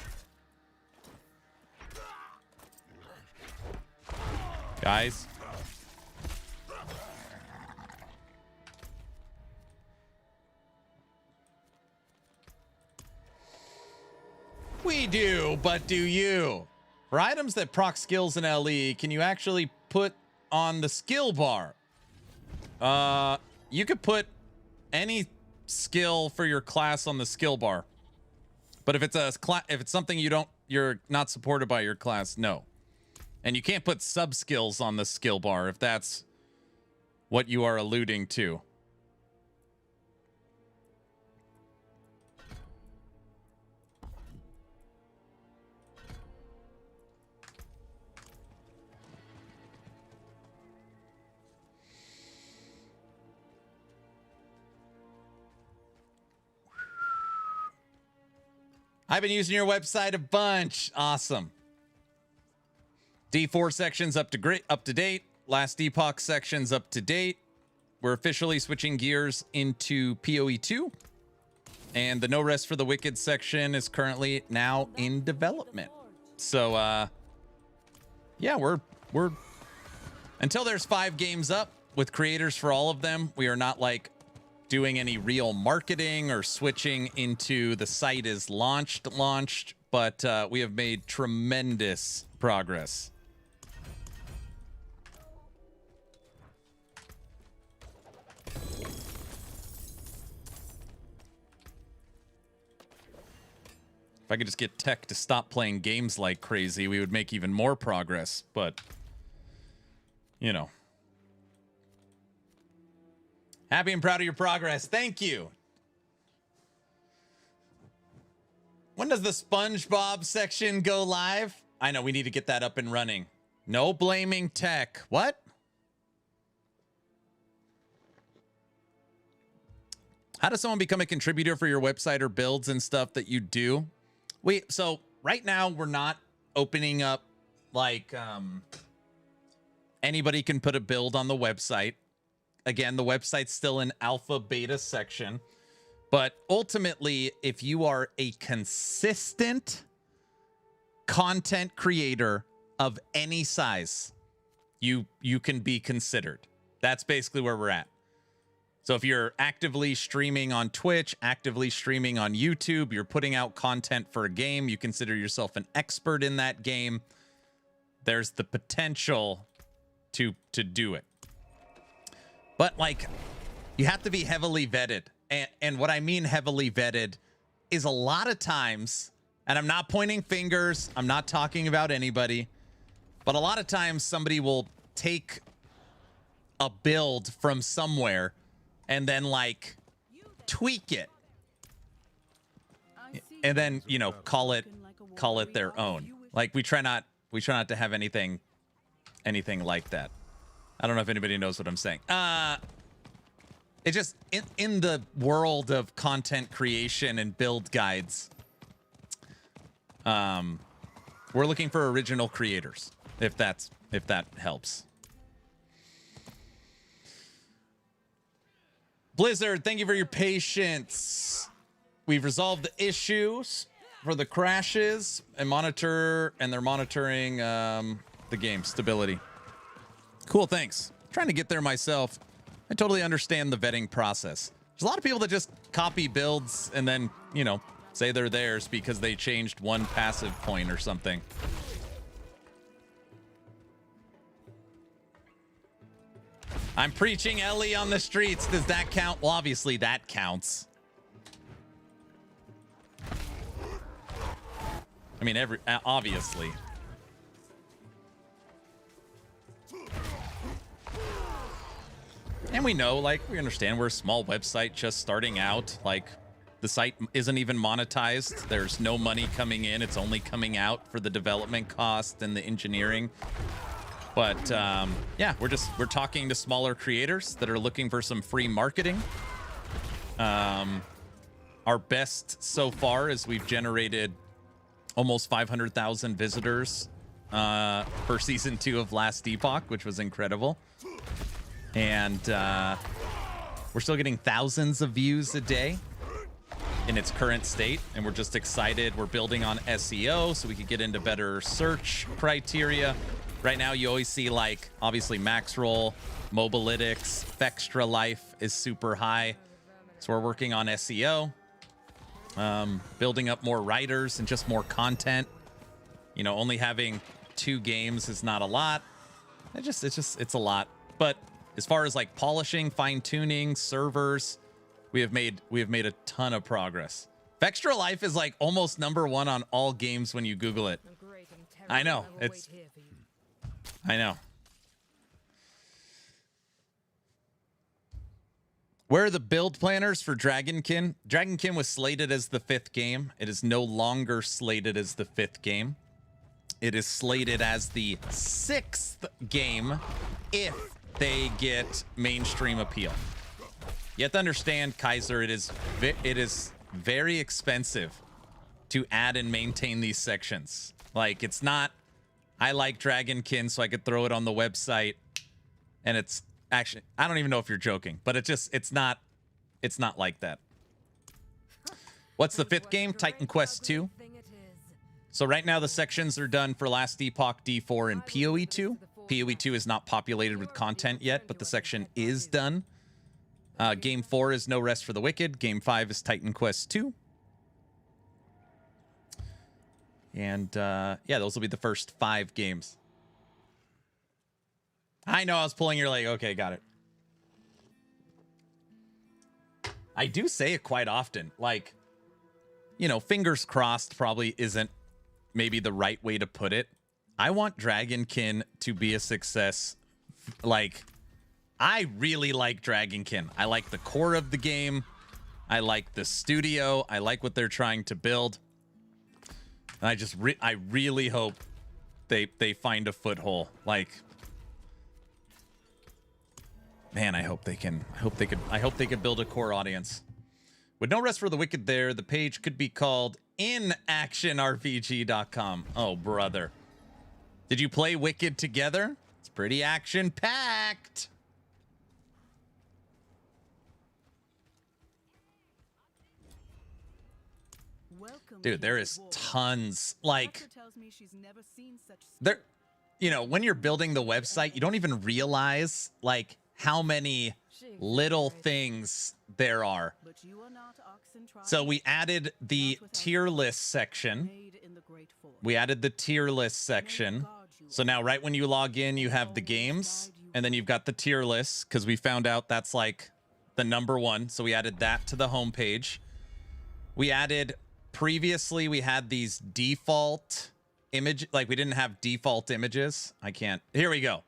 Guys? We do, but do you? For items that proc skills in LE, can you actually put on the skill bar? You could put any skill for your class on the skill bar. But if it's something you're not supported by your class, no. And you can't put sub skills on the skill bar if that's what you are alluding to. I've been using your website a bunch. Awesome. D4 section's up to date. Last Epoch section's up to date. We're officially switching gears into PoE2. And the No Rest for the Wicked section is currently now in development. So, yeah, we're until there's 5 games up with creators for all of them, we are not like doing any real marketing or switching into the site is launched, but we have made tremendous progress. If I could just get tech to stop playing games like crazy, we would make even more progress, but you know. Happy and proud of your progress. Thank you. When does the SpongeBob section go live? I know, we need to get that up and running. No blaming tech. What? How does someone become a contributor for your website or builds and stuff that you do? So right now we're not opening up like Anybody can put a build on the website. Again, the website's still in alpha beta section. But ultimately, if you are a consistent content creator of any size, you can be considered. That's basically where we're at. So if you're actively streaming on Twitch, actively streaming on YouTube, you're putting out content for a game, you consider yourself an expert in that game, there's the potential to do it. But like, you have to be heavily vetted. And what I mean heavily vetted is a lot of times, and I'm not pointing fingers, I'm not talking about anybody, but a lot of times somebody will take a build from somewhere and then like tweak it and then, you know, call it their own. Like we try not to have anything like that. I don't know if anybody knows what I'm saying. It just in the world of content creation and build guides, we're looking for original creators, if that helps. Blizzard, thank you for your patience. We've resolved the issues for the crashes and they're monitoring the game stability. Cool, thanks. Trying to get there myself. I totally understand the vetting process. There's a lot of people that just copy builds and then, you know, say they're theirs because they changed one passive point or something. I'm preaching Ellie on the streets. Does that count? Well, obviously that counts. I mean, obviously. And we know, like, we understand we're a small website just starting out. Like, the site isn't even monetized. There's no money coming in. It's only coming out for the development cost and the engineering. But, yeah, we're talking to smaller creators that are looking for some free marketing. Our best so far is we've generated almost 500,000 visitors for season 2 of Last Epoch, which was incredible. And we're still getting thousands of views a day in its current state. And we're just excited. We're building on SEO so we could get into better search criteria. Right now, you always see, like, obviously max roll, Mobalytics, Extra Life is super high. So we're working on SEO, building up more writers and just more content. You know, only having 2 games is not a lot. It's a lot. But as far as like polishing, fine tuning, servers, we have made a ton of progress. Extra Life is like almost #1 on all games when you Google it. I know. I know. Where are the build planners for Dragonkin? Dragonkin was slated as the 5th game. It is no longer slated as the 5th game. It is slated as the 6th game if they get mainstream appeal. You have to understand, Kaiser, it is very expensive to add and maintain these sections. Like, it's not, I like Dragonkin, so I could throw it on the website, and it's actually, I don't even know if you're joking, but it's not like that. What's the 5th game? Titan Quest 2. So right now the sections are done for Last Epoch, D4, and PoE 2. PoE 2 is not populated with content yet, but the section is done. Game 4 is No Rest for the Wicked. Game 5 is Titan Quest 2. And yeah, those will be the first 5 games. I know, I was pulling your leg. Okay, got it. I do say it quite often. Like, you know, fingers crossed probably isn't maybe the right way to put it. I want Dragonkin to be a success. Like, I really like Dragonkin. I like the core of the game. I like the studio. I like what they're trying to build. And I really hope they find a foothold. Like, man, I hope they could build a core audience. With No Rest for the Wicked there, the page could be called inactionrpg.com. Oh, brother. Did you play Wicked together? It's pretty action-packed. Dude, there is tons. Like, there, you know, when you're building the website, you don't even realize like how many little things there are. So we added the tier list section. We added the tier list section. So now right when you log in, you have the games, and then you've got the tier list, because we found out that's like the #1. So we added that to the homepage. We added, previously we had these default image, like we didn't have default images. Here we go.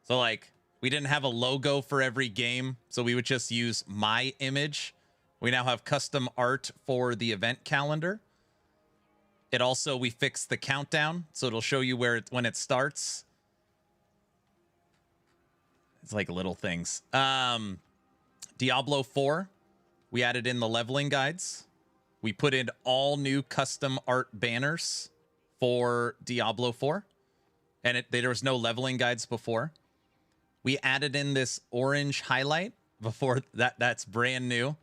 So like we didn't have a logo for every game, so we would just use my image. We now have custom art for the event calendar. It also, we fixed the countdown, so it'll show you when it starts. It's like little things. Diablo 4, we added in the leveling guides. We put in all new custom art banners for Diablo 4, and there was no leveling guides before. We added in this orange highlight before that's brand new,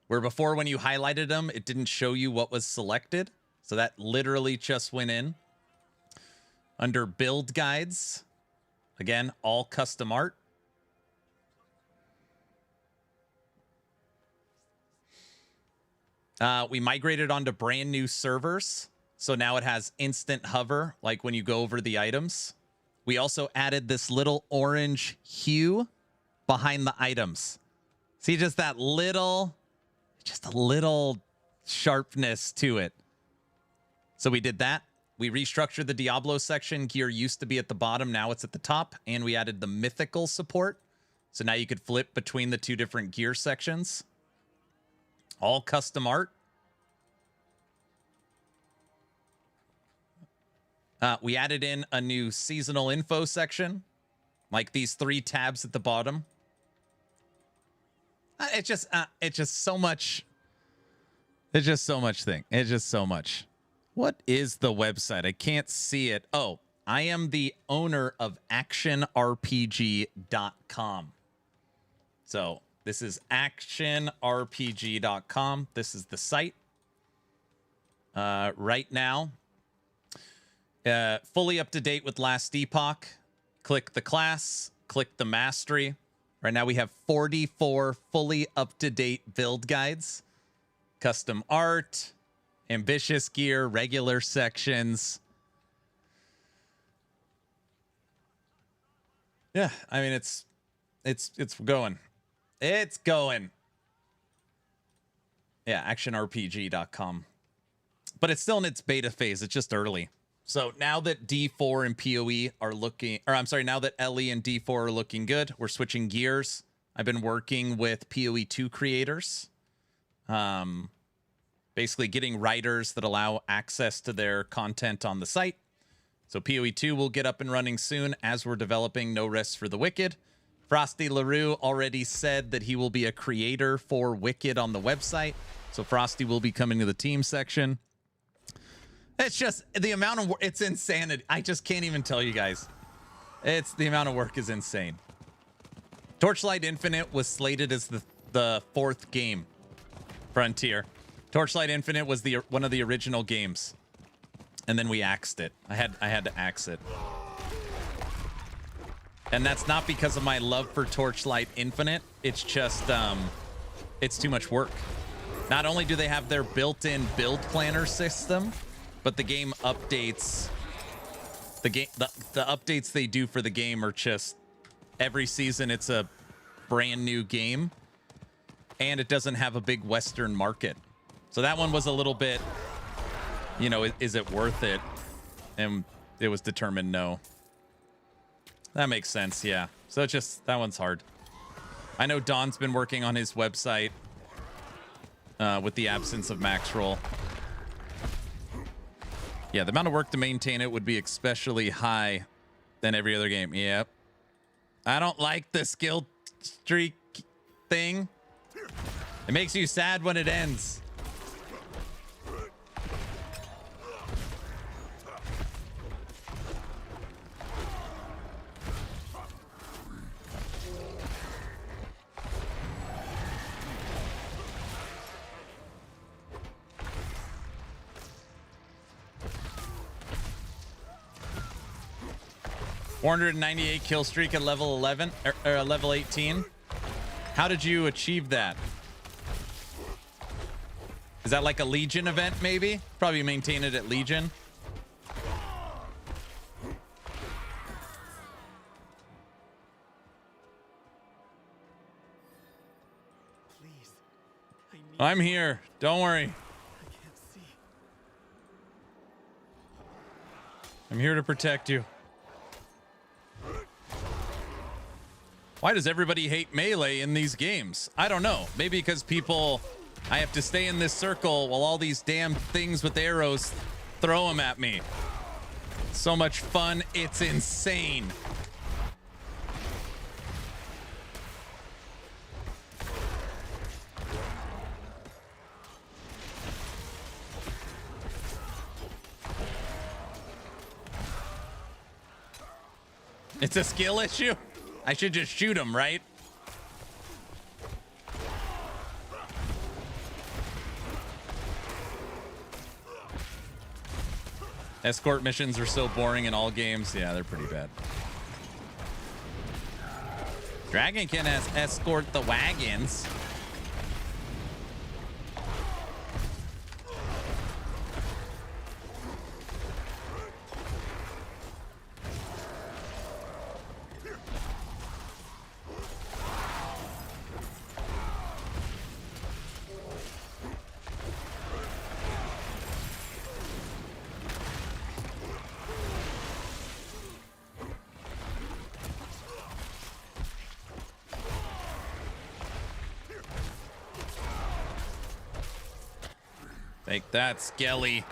where before when you highlighted them, it didn't show you what was selected. So that literally just went in. Under build guides, again, all custom art. We migrated onto brand new servers. So now it has instant hover, like when you go over the items. We also added this little orange hue behind the items. See, just a little sharpness to it. So we did that. We restructured the Diablo section. Gear used to be at the bottom. Now it's at the top. And we added the mythical support. So now you could flip between the two different gear sections. All custom art. We added in a new seasonal info section, like these 3 tabs at the bottom. It's just so much. It's just so much thing. It's just so much. What is the website? I can't see it. Oh, I am the owner of actionrpg.com. So this is actionrpg.com. This is the site. Right now, fully up to date with last epoch. Click the class, click the mastery. Right now we have 44 fully up to date build guides, custom art, ambitious gear, regular sections. Yeah, I mean it's going. It's going. Yeah, actionrpg.com. But it's still in its beta phase. It's just early. So now that D4 and PoE are looking, or I'm sorry, now that LE and D4 are looking good, we're switching gears. I've been working with PoE 2 creators. Basically getting writers that allow access to their content on the site. So PoE 2 will get up and running soon as we're developing No Rest for the Wicked. Frosty LaRue already said that he will be a creator for Wicked on the website. So Frosty will be coming to the team section. It's just the amount of work. It's insanity. I just can't even tell you guys. It's the amount of work is insane. Torchlight Infinite was slated as the 4th game. Frontier. Torchlight Infinite was one of the original games. And then we axed it. I had to axe it. And that's not because of my love for Torchlight Infinite. It's just it's too much work. Not only do they have their built-in build planner system, but the game updates, the updates they do for the game are just every season it's a brand new game, and it doesn't have a big Western market. So that one was a little bit, you know, is it worth it? And it was determined no. That makes sense, yeah. So it's just, that one's hard. I know Don's been working on his website with the absence of max roll. Yeah, the amount of work to maintain it would be especially high than every other game. Yep. I don't like the skill streak thing. It makes you sad when it ends. 498 kill streak at level 11 or level 18. How did you achieve that? Is that like a Legion event maybe? Probably maintain it at Legion. Please. I need I'm here. Don't worry. I can't see. I'm here to protect you. Why does everybody hate melee in these games? I don't know. Maybe because I have to stay in this circle while all these damn things with arrows throw them at me. So much fun. It's insane. It's a skill issue? I should just shoot him, right? Escort missions are so boring in all games. Yeah, they're pretty bad. Dragon can escort the wagons. Take that, Skelly.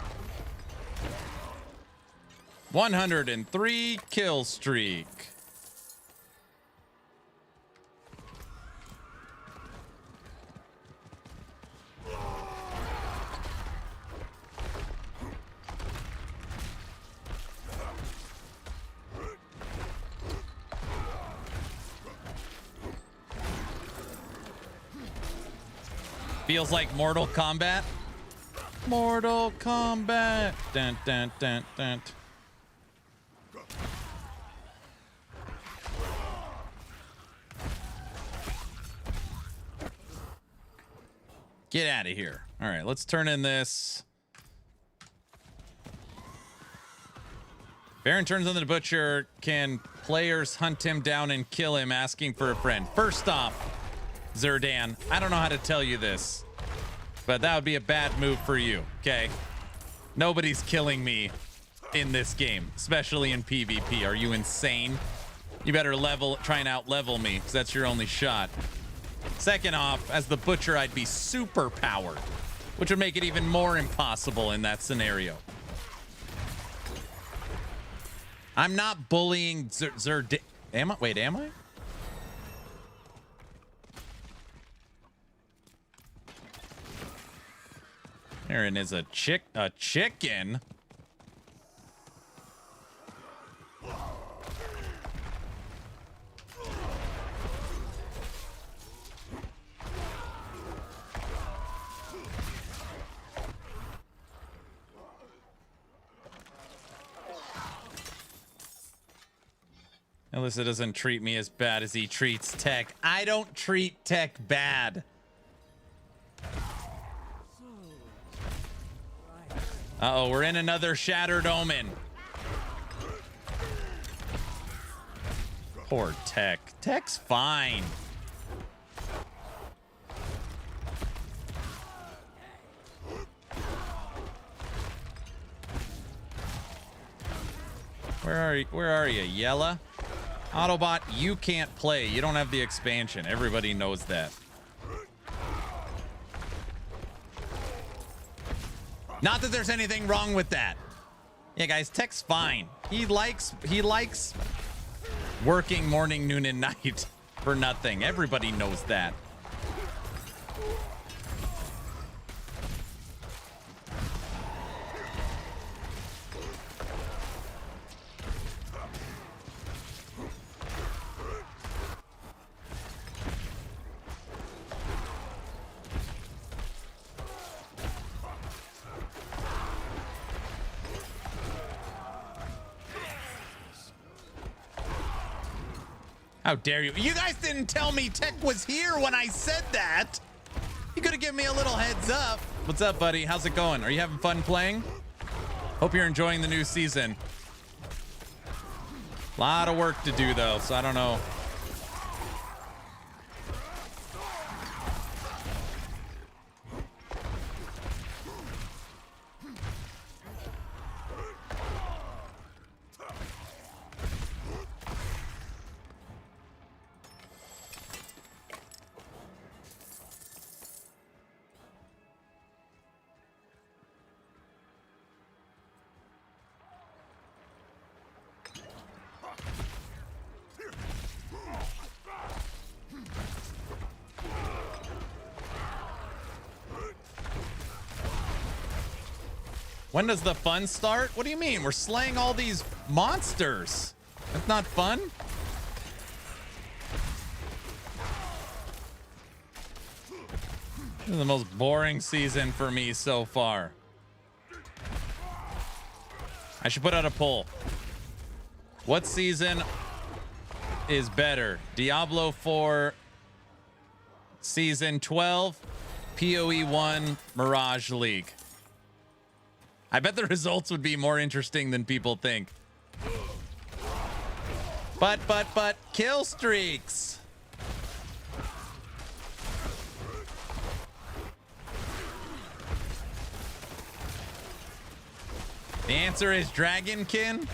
103 kill streak. Feels like Mortal Kombat. Mortal Kombat. Dun, dun, dun, dun. Get out of here. All right, let's turn in this. Baron turns on the butcher. Can players hunt him down and kill him, asking for a friend? First off, Zerdan, I don't know how to tell you this, but that would be a bad move for you, okay? Nobody's killing me in this game, especially in PvP. Are you insane? You better try and out-level me, because that's your only shot. Second off, as the butcher, I'd be super powered, which would make it even more impossible in that scenario. I'm not bullying Zerdan. Am I? Wait, am I? Aaron is a chicken. Alyssa doesn't treat me as bad as he treats Tech. I don't treat Tech bad. Uh-oh, we're in another Shattered Omen. Poor Tech. Tech's fine. Where are you, Yella? Autobot, you can't play. You don't have the expansion. Everybody knows that. Not that there's anything wrong with that. Yeah, guys, Tech's fine. He likes working morning, noon, and night for nothing. Everybody knows that. How dare you? You guys didn't tell me tech was here when I said that. You could have given me a little heads up. What's up, buddy? How's it going? Are you having fun playing? Hope you're enjoying the new season. A lot of work to do, though, so I don't know. When does the fun start? What do you mean? We're slaying all these monsters. That's not fun. This is the most boring season for me so far. I should put out a poll. What season is better? Diablo 4 Season 12, PoE 1, Mirage League. I bet the results would be more interesting than people think. But, kill streaks. The answer is Dragonkin.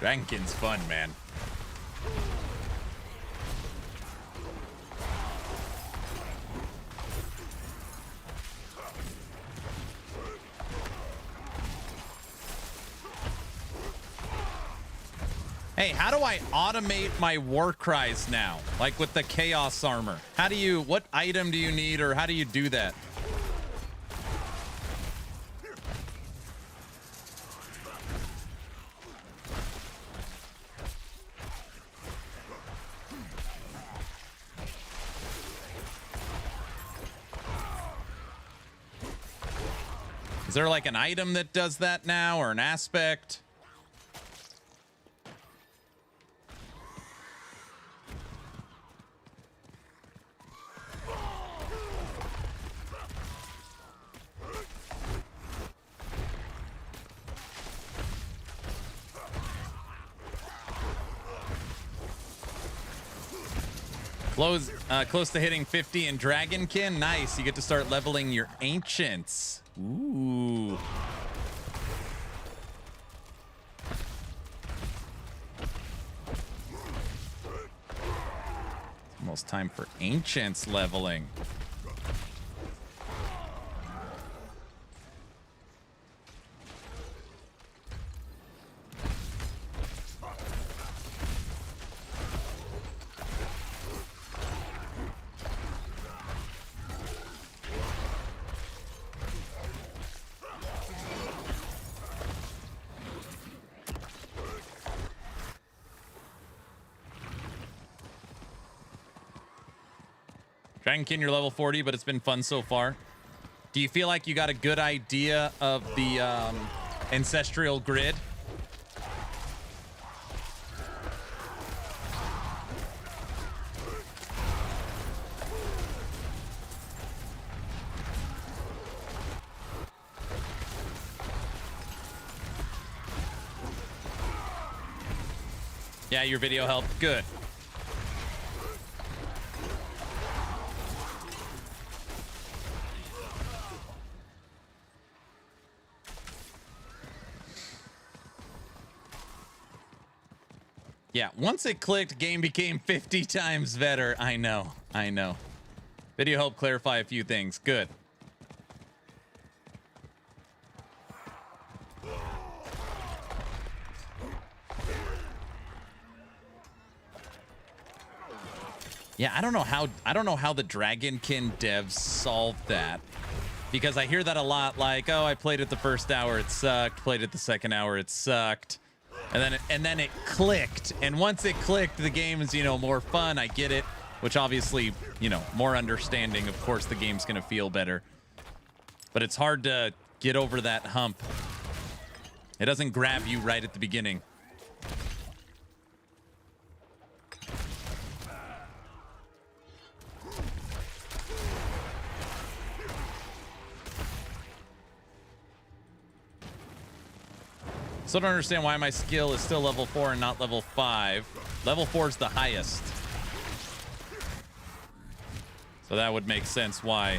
Dragonkin's fun, man. Hey, how do I automate my war cries now? Like with the chaos armor. How do you, what item do you need, or how do you do that? Is there like an item that does that now, or an aspect? Close to hitting 50 in Dragonkin. Nice. You get to start leveling your ancients. Ooh. Almost time for ancients leveling. Dragonkin, you're level 40, but it's been fun so far. Do you feel like you got a good idea of the ancestral grid? Yeah, your video helped. Good. Yeah, once it clicked, game became 50 times better. I know. Video helped clarify a few things. Good. Yeah, I don't know how the Dragonkin devs solved that. Because I hear that a lot, like, oh, I played it the first hour, it sucked. Played it the second hour, it sucked. And then it clicked. And once it clicked, the game is, more fun. I get it. which obviously, you know, more understanding, of course, the game's going to feel better. But it's hard to get over that hump. It doesn't grab you right at the beginning. Still don't understand why my skill is still level 4 and not level 5. Level 4 is the highest. So that would make sense why.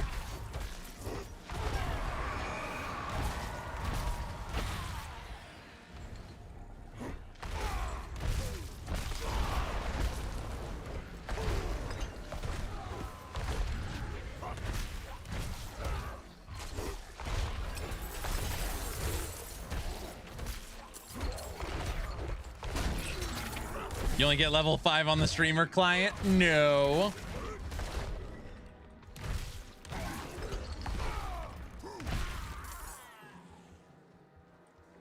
You only get level 5 on the streamer client? No.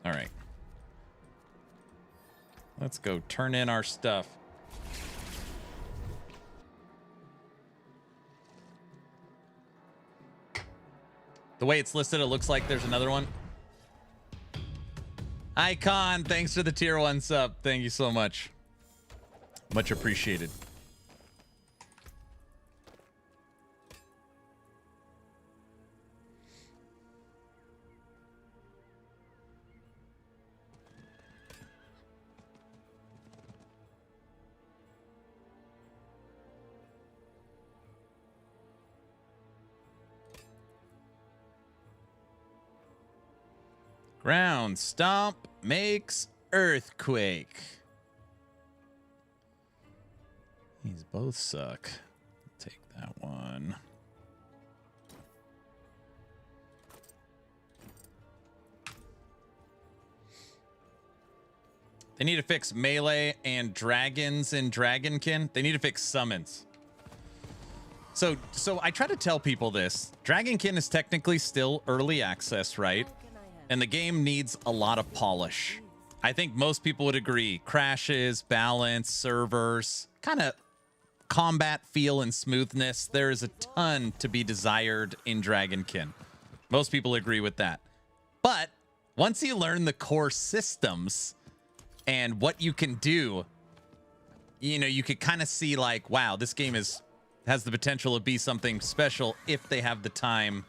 All right. Let's go turn in our stuff. The way it's listed, it looks like there's another one. Icon, thanks for the tier 1 sub. Thank you so much. Much appreciated. Ground stomp makes earthquake. These both suck. Take that one. They need to fix melee and dragons in Dragonkin. They need to fix summons. So I try to tell people this. Dragonkin is technically still early access, right? And the game needs a lot of polish. I think most people would agree. Crashes, balance, servers, kind of combat feel and smoothness. There is a ton to be desired in Dragonkin. Most people agree with that. But once you learn the core systems and what you can do, you know, you could kind of see like, wow, this game has the potential to be something special if they have the time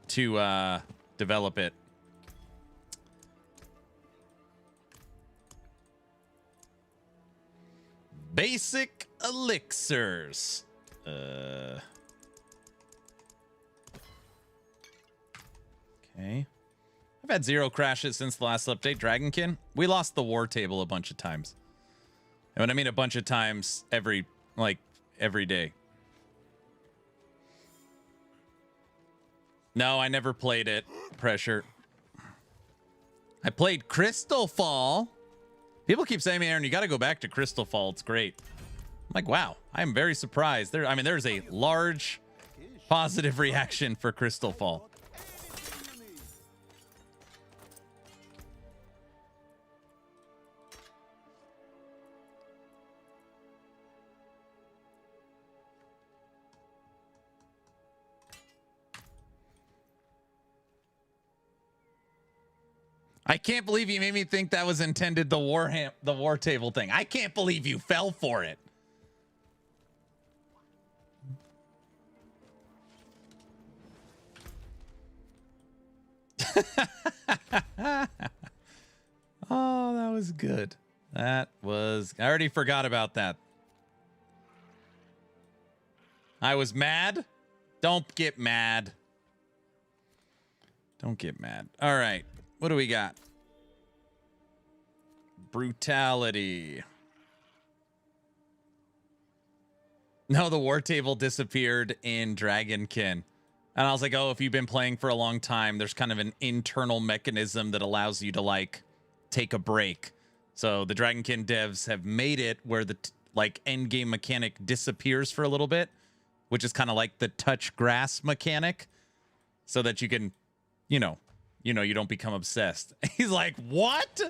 to develop it. Basic elixirs. Okay. I've had 0 crashes since the last update. Dragonkin. We lost the war table a bunch of times. And when I mean a bunch of times, every day. No, I never played it. Pressure. I played Crystal Fall. People keep saying, Aaron, you got to go back to Crystal Fall. It's great. I'm like, wow, I am very surprised. There's a large positive reaction for Crystal Fall. I can't believe you made me think that was intended the war table thing. I can't believe you fell for it. Oh, that was good. I already forgot about that. I was mad. Don't get mad. Don't get mad. All right. What do we got? Brutality. No, the war table disappeared in Dragonkin. And I was like, oh, if you've been playing for a long time, there's kind of an internal mechanism that allows you to like take a break. So the Dragonkin devs have made it where the like endgame mechanic disappears for a little bit, which is kind of like the touch grass mechanic, so that you can, you don't become obsessed. He's like, what?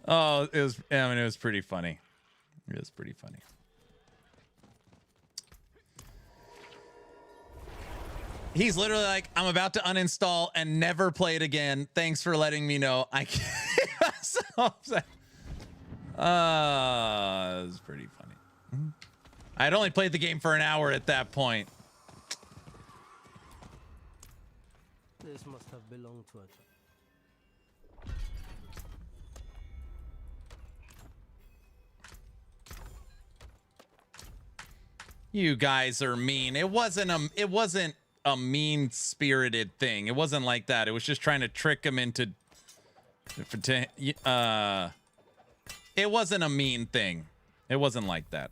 Oh, it was pretty funny. It was pretty funny. He's literally like, I'm about to uninstall and never play it again. Thanks for letting me know. I can't. So upset. It was pretty funny. I'd only played the game for an hour at that point. This must have belonged to a child. You guys are mean. It wasn't a mean-spirited thing. It wasn't like that. It was just trying to trick him into it wasn't a mean thing. It wasn't like that.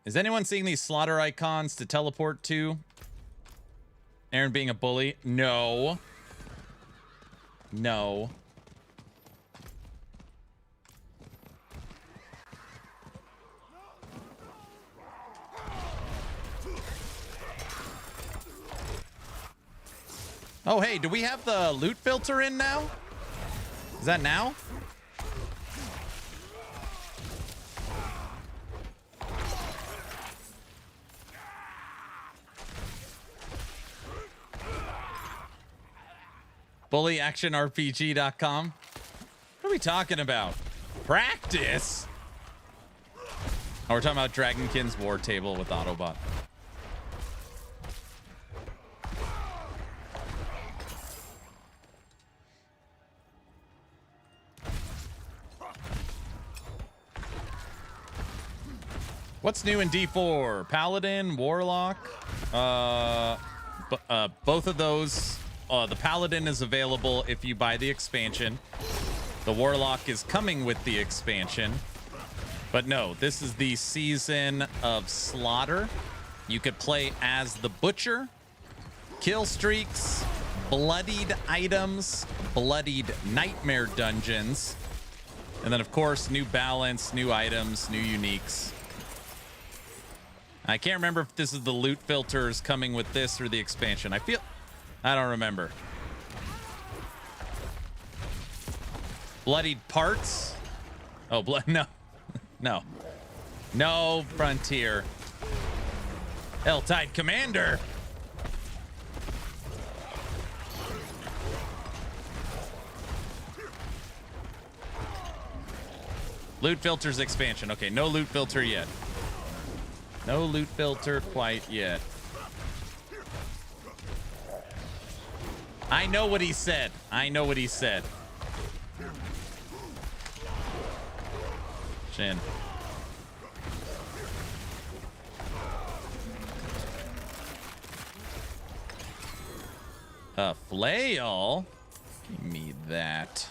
Is anyone seeing these slaughter icons to teleport to? Aaron being a bully? No. No. Oh, hey, do we have the loot filter in now? Is that now? BullyActionRPG.com. What are we talking about? Practice? Oh, we're talking about Dragonkin's War Table with Autobot. What's new in D4? Paladin, Warlock. Both of those. The Paladin is available if you buy the expansion. The Warlock is coming with the expansion. But no, this is the season of Slaughter. You could play as the Butcher. Kill streaks, bloodied items, bloodied nightmare dungeons. And then, of course, new balance, new items, new uniques. I can't remember if this is the loot filters coming with this or the expansion. I don't remember. Bloodied parts? Oh, no. No. No, Frontier. L-Tide Commander. Loot filters expansion. Okay, no loot filter yet. No loot filter quite yet. I know what he said. I know what he said. Shin. A flail? Give me that.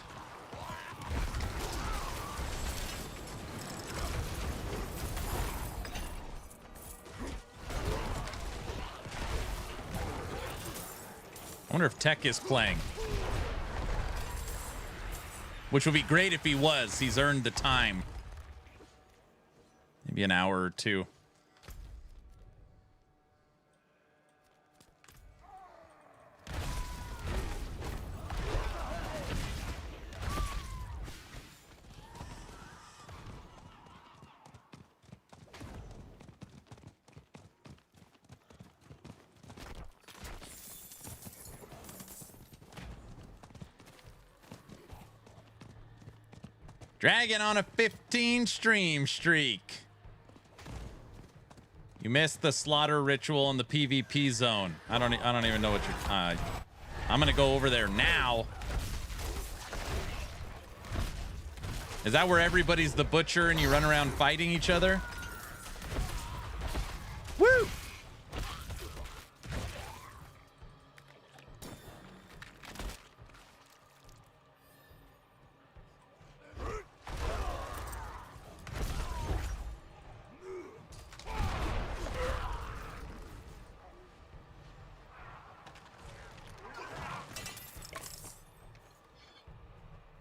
I wonder if Tech is playing. Which would be great if he was. He's earned the time. Maybe an hour or two. Dragon on a 15 stream streak. You missed the slaughter ritual in the PvP zone. I don't even know what you're. I'm gonna go over there now. Is that where everybody's the butcher and you run around fighting each other? Woo!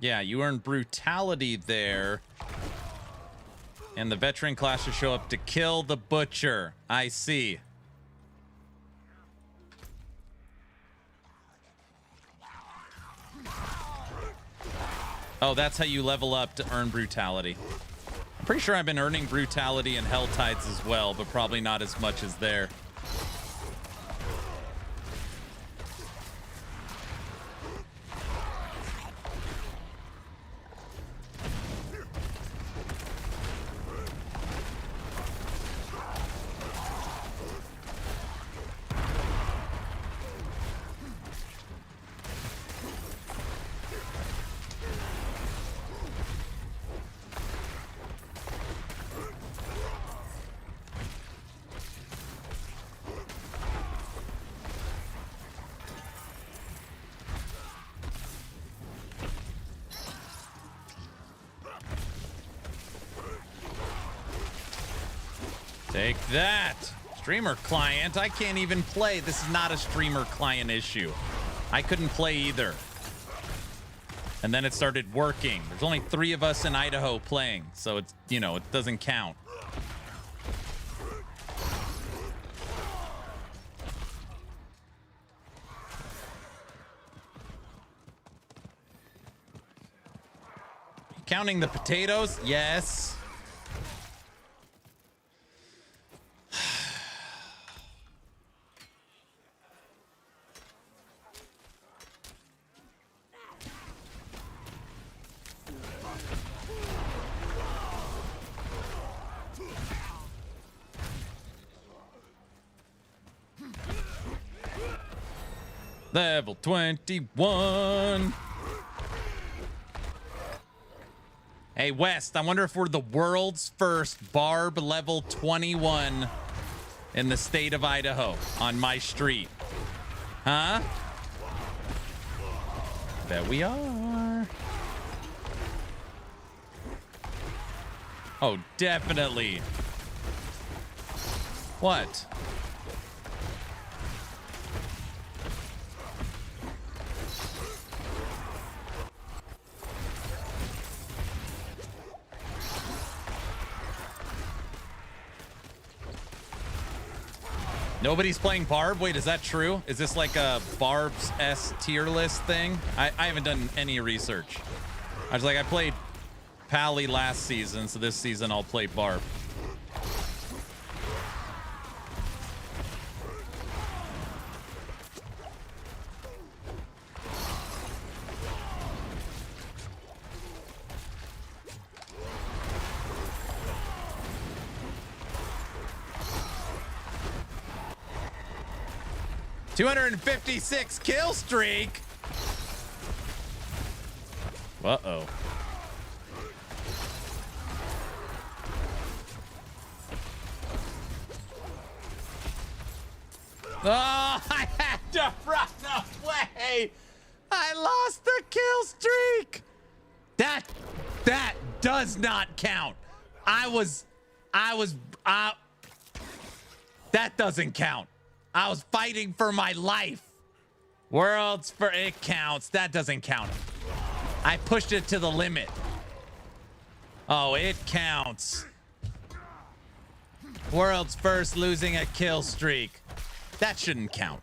Yeah, you earn brutality there. And the veteran class should show up to kill the butcher. I see. Oh, that's how you level up to earn brutality. I'm pretty sure I've been earning brutality in Hell Tides as well, but probably not as much as there. Take that. Streamer client. I can't even play. This is not a streamer client issue. I couldn't play either. And then it started working. There's only 3 of us in Idaho playing, so it's, you know, it doesn't count. Counting the potatoes? Yes. Level 21. Hey, West, I wonder if we're the world's first Barb level 21 in the state of Idaho on my street. Huh? Bet we are. Oh, definitely. What? Nobody's playing Barb? Wait, is that true? Is this like a Barb's S tier list thing? I haven't done any research. I was like, I played Pally last season, so this season I'll play Barb. $256 kill streak. Uh-oh. Oh, I had to run away. I lost the kill streak. That does not count. That doesn't count. I was fighting for my life. Worlds for it counts. That doesn't count. I pushed it to the limit. Oh, it counts. World's first losing a kill streak. That shouldn't count.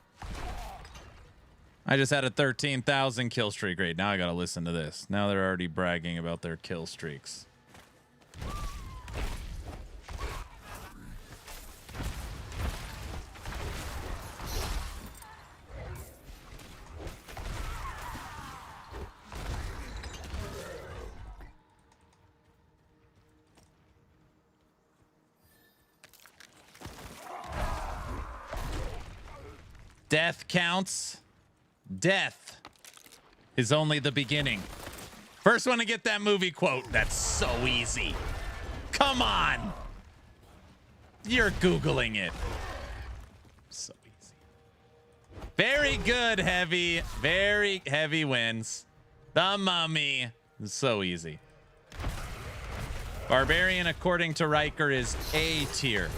I just had a 13,000 kill streak. Great. Now I got to listen to this. Now they're already bragging about their kill streaks. Death counts. Death is only the beginning. First one to get that movie quote. That's so easy. Come on. You're Googling it. So easy. Very good, Heavy. Very Heavy wins. The Mummy. So easy. Barbarian, according to Riker, is A tier.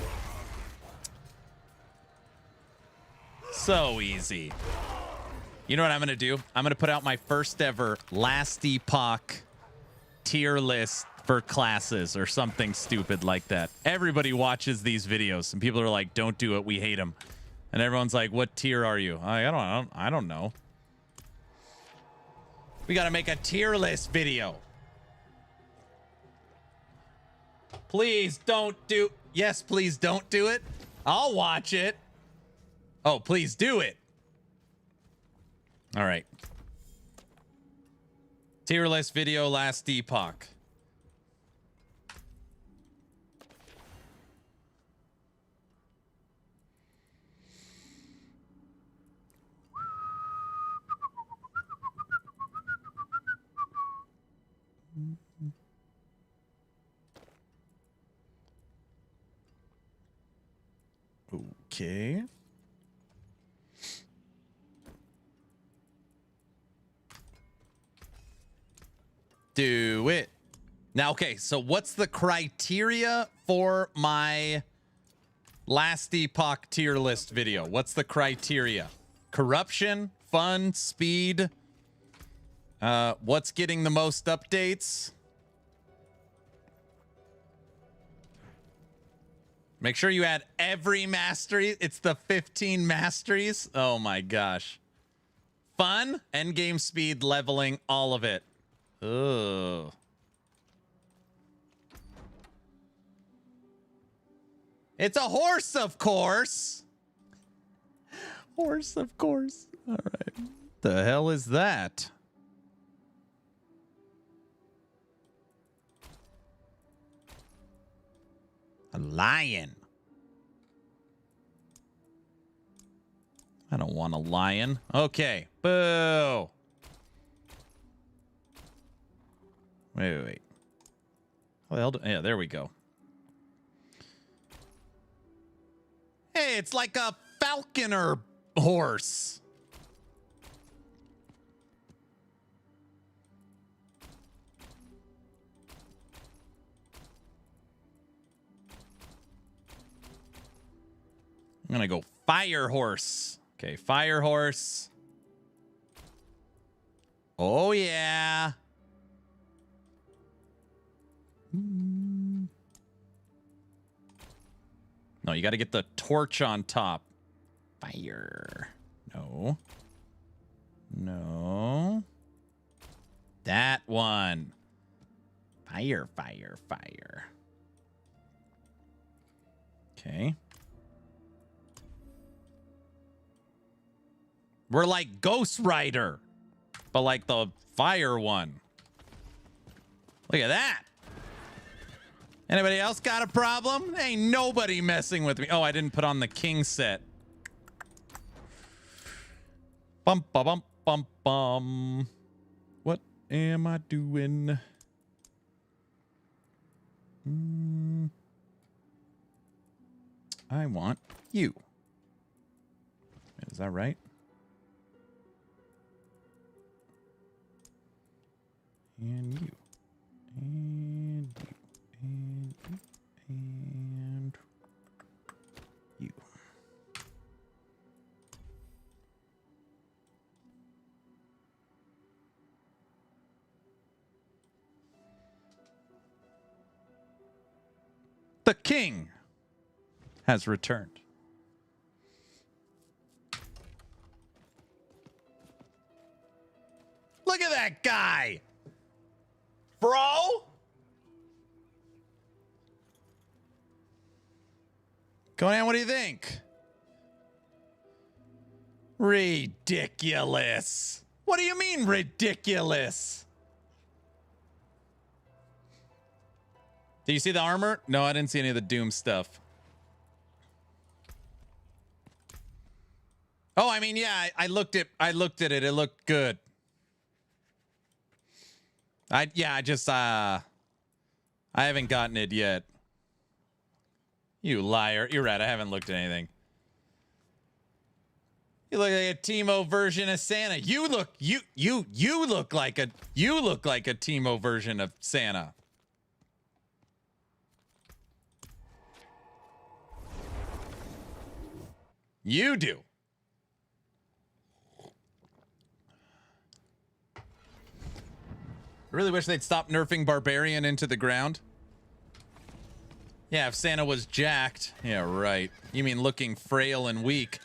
So easy. You know what I'm going to do? I'm going to put out my first ever last epoch tier list for classes or something stupid like that. Everybody watches these videos and people are like, don't do it. We hate them. And everyone's like, what tier are you? I don't know. We got to make a tier list video. Please don't do. Yes, please don't do it. I'll watch it. Oh, please do it. All right. Tier list video last epoch. Okay. Do it. Now, okay, so what's the criteria for my last epoch tier list video? What's the criteria? Corruption, fun, speed. What's getting the most updates? Make sure you add every mastery. It's the 15 masteries. Oh my gosh. Fun, endgame speed, leveling, all of it. Oh. It's a horse, of course. Horse, of course. All right. The hell is that? A lion. I don't want a lion. Okay. Boo. Wait. How the hell yeah, there we go. Hey, it's like a falconer horse. I'm gonna go fire horse. Okay, fire horse. Oh yeah. No, you got to get the torch on top. Fire. No. No. That one. Fire. Okay. We're like Ghost Rider, but like the fire one. Look at that. Anybody else got a problem? Ain't nobody messing with me. Oh, I didn't put on the king set. Bum, ba, bum, bum, bum. What am I doing? I want you. Is that right? And you. And you. And you. And you. The king has returned. Look at that guy, bro. Conan, what do you think? Ridiculous. What do you mean ridiculous? Do you see the armor? No, I didn't see any of the Doom stuff. Oh, I mean, yeah, I looked at it. It looked good. I haven't gotten it yet. You liar. You're right. I haven't looked at anything. You look like a Teemo version of Santa. You look like a Teemo version of Santa. You do. I really wish they'd stop nerfing Barbarian into the ground. Yeah, if Santa was jacked. Yeah, right. You mean looking frail and weak.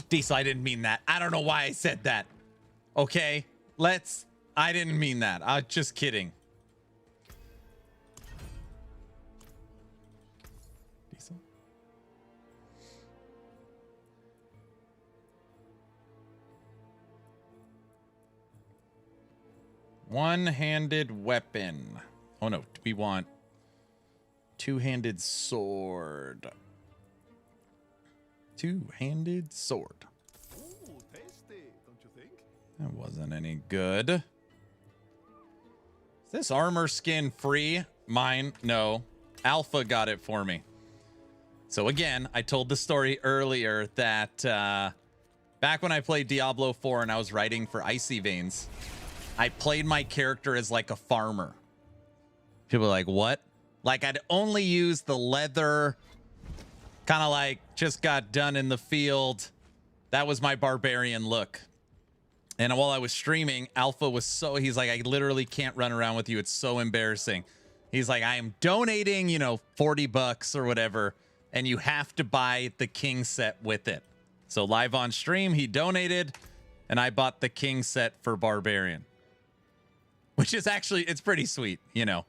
Diesel, I didn't mean that. I don't know why I said that. Okay? I didn't mean that. Just kidding. One-handed weapon. Oh no, we want two-handed sword. Two-handed sword. Ooh, tasty, don't you think? That wasn't any good. Is this armor skin free? Mine? No. Alpha got it for me. So again, I told the story earlier that back when I played Diablo 4 and I was writing for Icy Veins, I played my character as like a farmer. People are like, what? Like I'd only use the leather, kind of like just got done in the field. That was my barbarian look. And while I was streaming, Alpha was he's like, I literally can't run around with you. It's so embarrassing. He's like, I am donating, you know, $40 or whatever, and you have to buy the king set with it. So live on stream, he donated, and I bought the king set for barbarian, which is actually, it's pretty sweet, you know.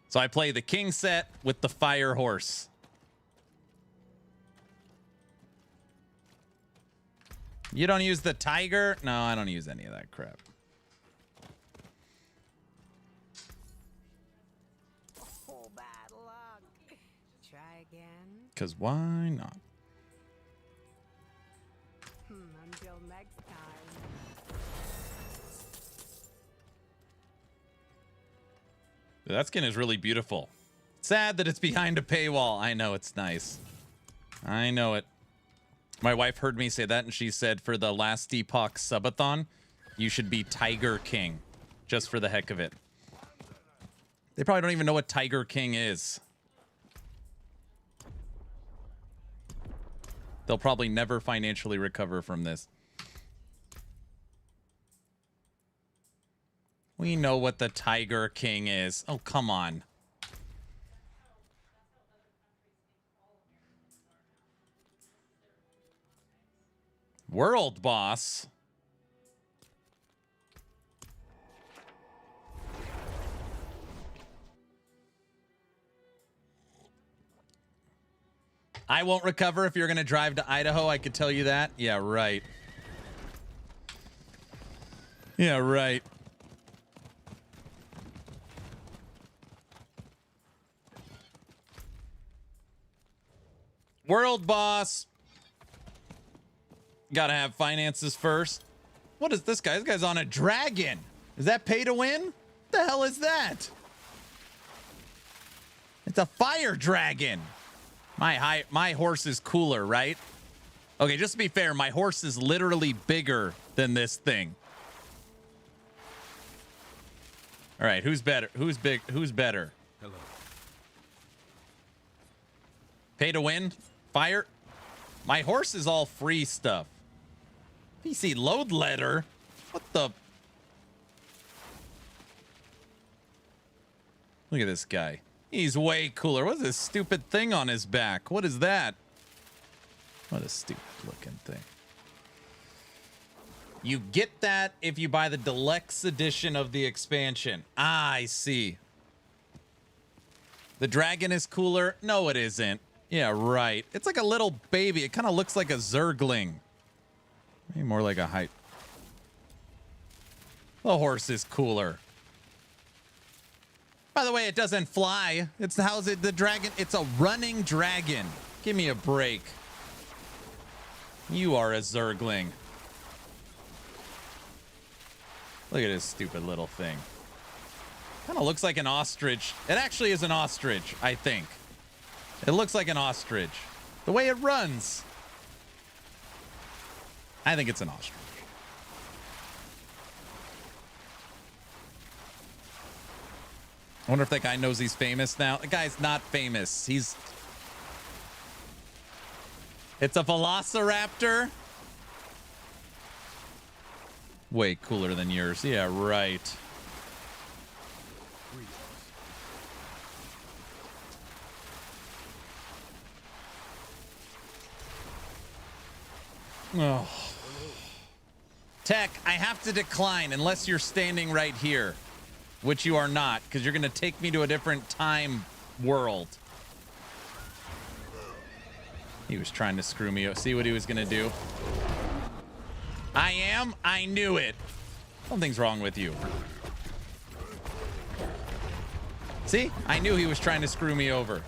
So I play the king set with the fire horse. You don't use the tiger? No, I don't use any of that crap. Oh, bad luck. Try again. Because why not? Until next time. That skin is really beautiful. Sad that it's behind a paywall. I know, it's nice. I know it. My wife heard me say that, and she said for the last Epoch Subathon, you should be Tiger King, just for the heck of it. They probably don't even know what Tiger King is. They'll probably never financially recover from this. We know what the Tiger King is. Oh, come on. World boss. I won't recover if you're going to drive to Idaho. I could tell you that. Yeah, right. Yeah, right. World boss. Gotta have finances first. What is this guy? This guy's on a dragon. Is that pay to win? What the hell is that? It's a fire dragon. My horse is cooler, right? Okay, just to be fair, my horse is literally bigger than this thing. All right, who's better? Who's big? Who's better? Hello. Pay to win? Fire? My horse is all free stuff. PC load letter? What the? Look at this guy. He's way cooler. What's this stupid thing on his back? What is that? What a stupid looking thing. You get that if you buy the deluxe edition of the expansion. Ah, I see. The dragon is cooler? No, it isn't. Yeah, right. It's like a little baby. It kind of looks like a Zergling. Maybe more like a height. The horse is cooler. By the way, it doesn't fly. It's how's it the dragon? It's a running dragon. Give me a break. You are a Zergling. Look at this stupid little thing. Kind of looks like an ostrich. It actually is an ostrich, I think. It looks like an ostrich. The way it runs. I think it's an ostrich. I wonder if that guy knows he's famous now. The guy's not famous. It's a velociraptor. Way cooler than yours. Yeah, right. Oh. Tech, I have to decline unless you're standing right here, which you are not, because you're going to take me to a different time world. He was trying to screw me up. See what he was going to do? I knew it. Something's wrong with you. See? I knew he was trying to screw me over.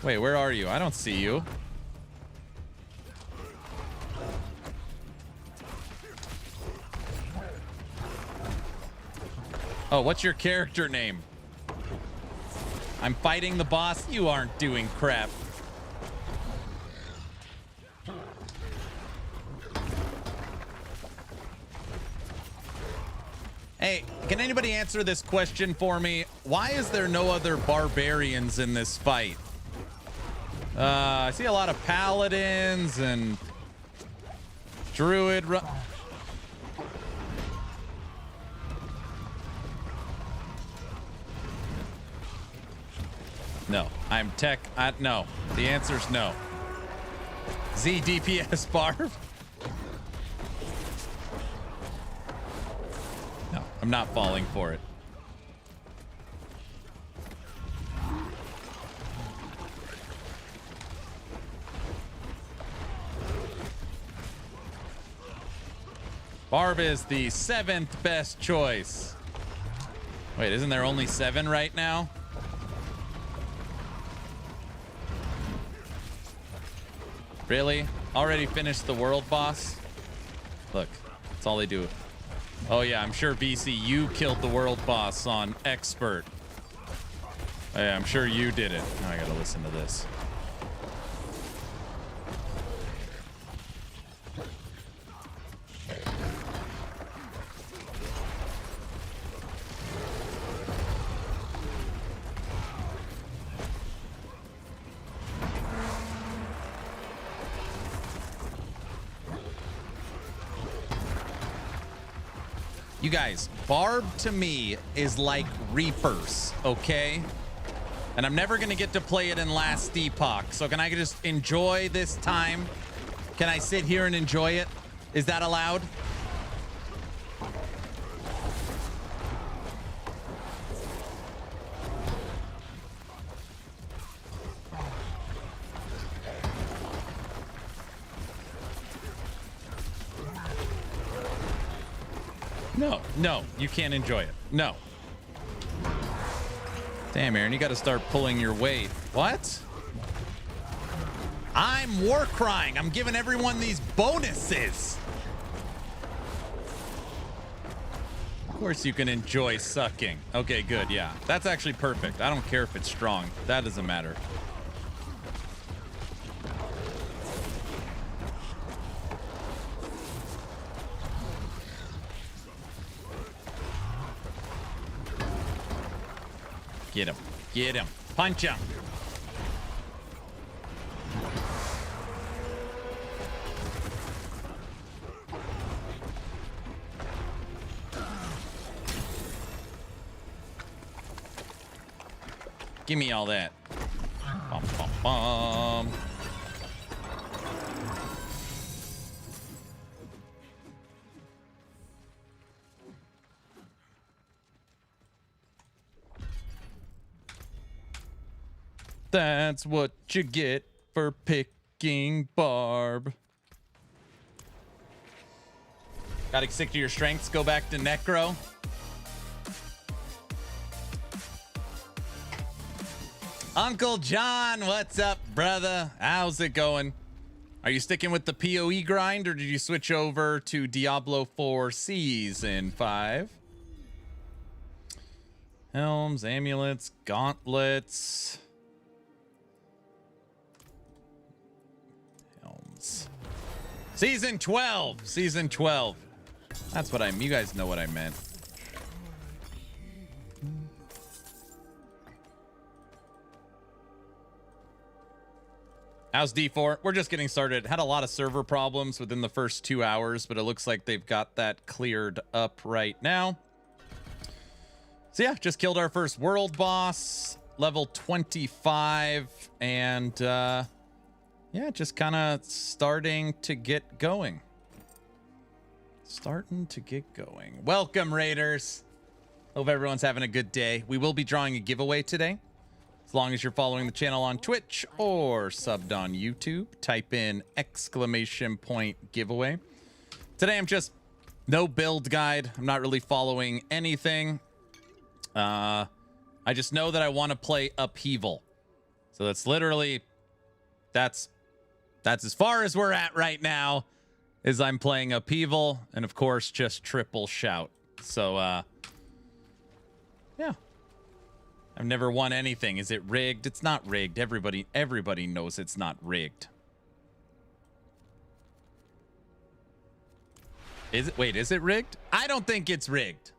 Wait, where are you? I don't see you. Oh, what's your character name? I'm fighting the boss. You aren't doing crap. Hey, can anybody answer this question for me? Why is there no other barbarians in this fight? I see a lot of paladins and druid. No, I'm tech. No, the answer's no. Z DPS barb. No, I'm not falling for it. Barb is the 7th best choice. Wait, isn't there only 7 right now? Really? Already finished the world boss? Look, that's all they do. Oh yeah, I'm sure BC, you killed the world boss on expert. Oh, yeah, I'm sure you did it. Now I gotta listen to this. You guys, Barb to me is like Reapers, okay? And I'm never gonna get to play it in Last Epoch. So can I just enjoy this time? Can I sit here and enjoy it? Is that allowed? No, no, you can't enjoy it. No. Damn, Aaron, you got to start pulling your weight. What? I'm war crying. I'm giving everyone these bonuses. Of course you can enjoy sucking. Okay, good. Yeah, that's actually perfect. I don't care if it's strong. That doesn't matter. Get him. Get him. Punch him. Give me all that. Bum, bum, bum. That's what you get for picking Barb. Gotta stick to your strengths. Go back to Necro. Uncle John, what's up, brother? How's it going? Are you sticking with the PoE grind, or did you switch over to Diablo 4 Season 5? Helms, amulets, gauntlets. Season 12. Season 12. That's what you guys know what I meant. How's D4? We're just getting started. Had a lot of server problems within the first 2 hours, but it looks like they've got that cleared up right now. So yeah, just killed our first world boss, level 25, and yeah, just kind of starting to get going. Starting to get going. Welcome, Raiders. Hope everyone's having a good day. We will be drawing a giveaway today. As long as you're following the channel on Twitch or subbed on YouTube, type in !giveaway. Today I'm just No build guide. I'm not really following anything. I just know that I want to play Upheaval. So that's literally, that's as far as we're at right now, is I'm playing Upheaval and of course just triple shout. So yeah. I've never won anything. Is it rigged? It's not rigged. Everybody knows it's not rigged. Is it? Wait, is it rigged? I don't think it's rigged.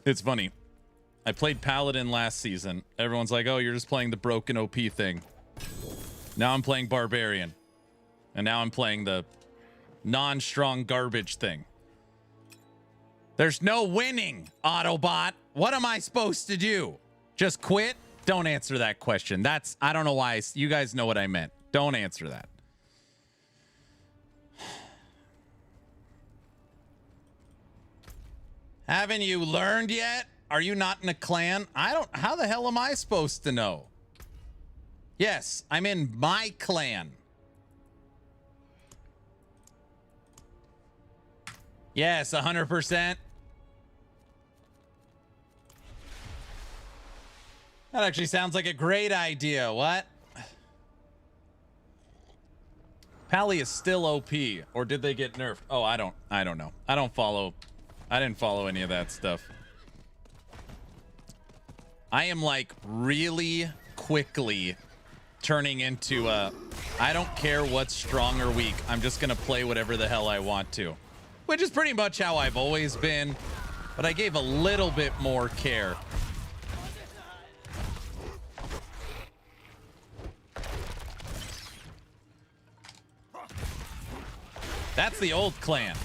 It's funny. I played Paladin last season. Everyone's like, oh, you're just playing the broken OP thing. Now I'm playing Barbarian. And now I'm playing the non-strong garbage thing. There's no winning, Autobot. What am I supposed to do? Just quit? Don't answer that question. I don't know why. You guys know what I meant. Don't answer that. Haven't you learned yet? Are you not in a clan? How the hell am I supposed to know? Yes, I'm in my clan. Yes, 100%. That actually sounds like a great idea. What? Pally is still OP, or did they get nerfed? Oh, I don't know. I didn't follow any of that stuff. I am like really quickly turning into I don't care what's strong or weak. I'm just gonna play whatever the hell I want to. Which is pretty much how I've always been, but I gave a little bit more care. That's the old clan.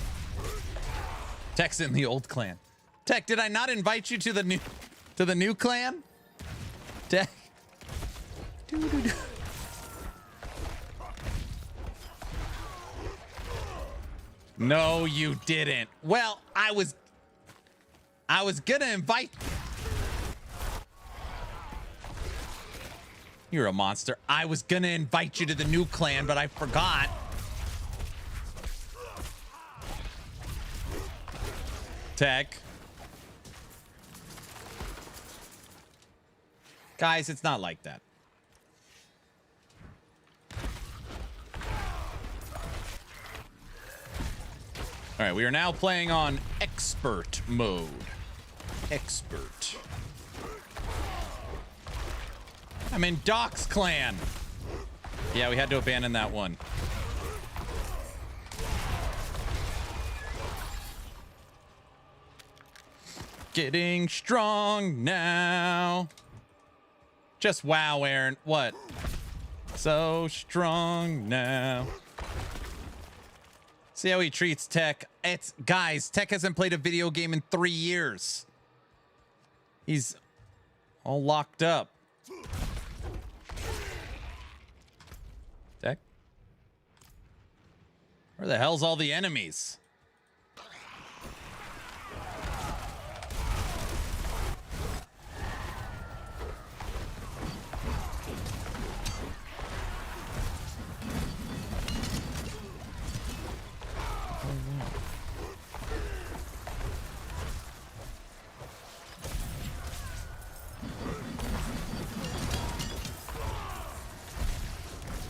Tech's in the old clan. Tech, did I not invite you to the new clan? Tech. Doo-doo-doo. No, you didn't. Well, I was gonna invite. You're a monster. I was gonna invite you to the new clan, but I forgot. Tech. Guys, it's not like that. All right, we are now playing on expert mode. Expert. I'm in Doc's clan. Yeah, we had to abandon that one. Getting strong now. Just wow, Aaron. What? So strong now. See how he treats Tech. Guys, Tech hasn't played a video game in 3 years. He's all locked up. Tech? Where the hell's all the enemies?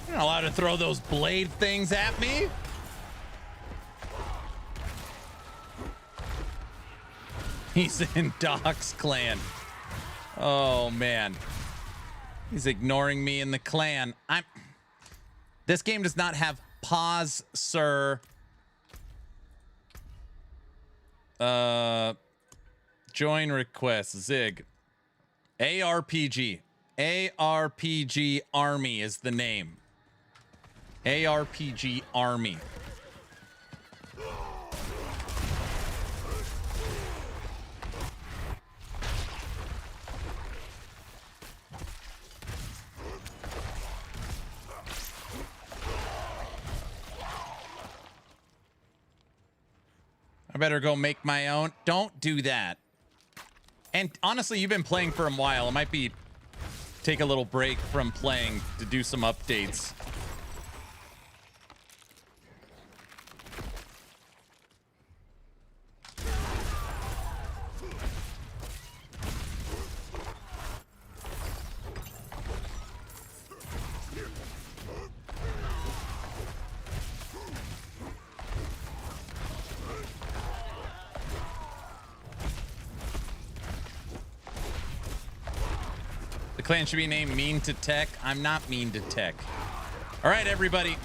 You're not allowed to throw those blade things at me. He's in Doc's clan. Oh man. He's ignoring me in the clan. This game does not have pause, sir. Join request. Zig. ARPG. ARPG Army is the name. ARPG Army. I better go make my own. Don't do that. And honestly, you've been playing for a while. It might be take a little break from playing to do some updates. The clan should be named Mean to Tech. I'm not mean to tech. All right, everybody.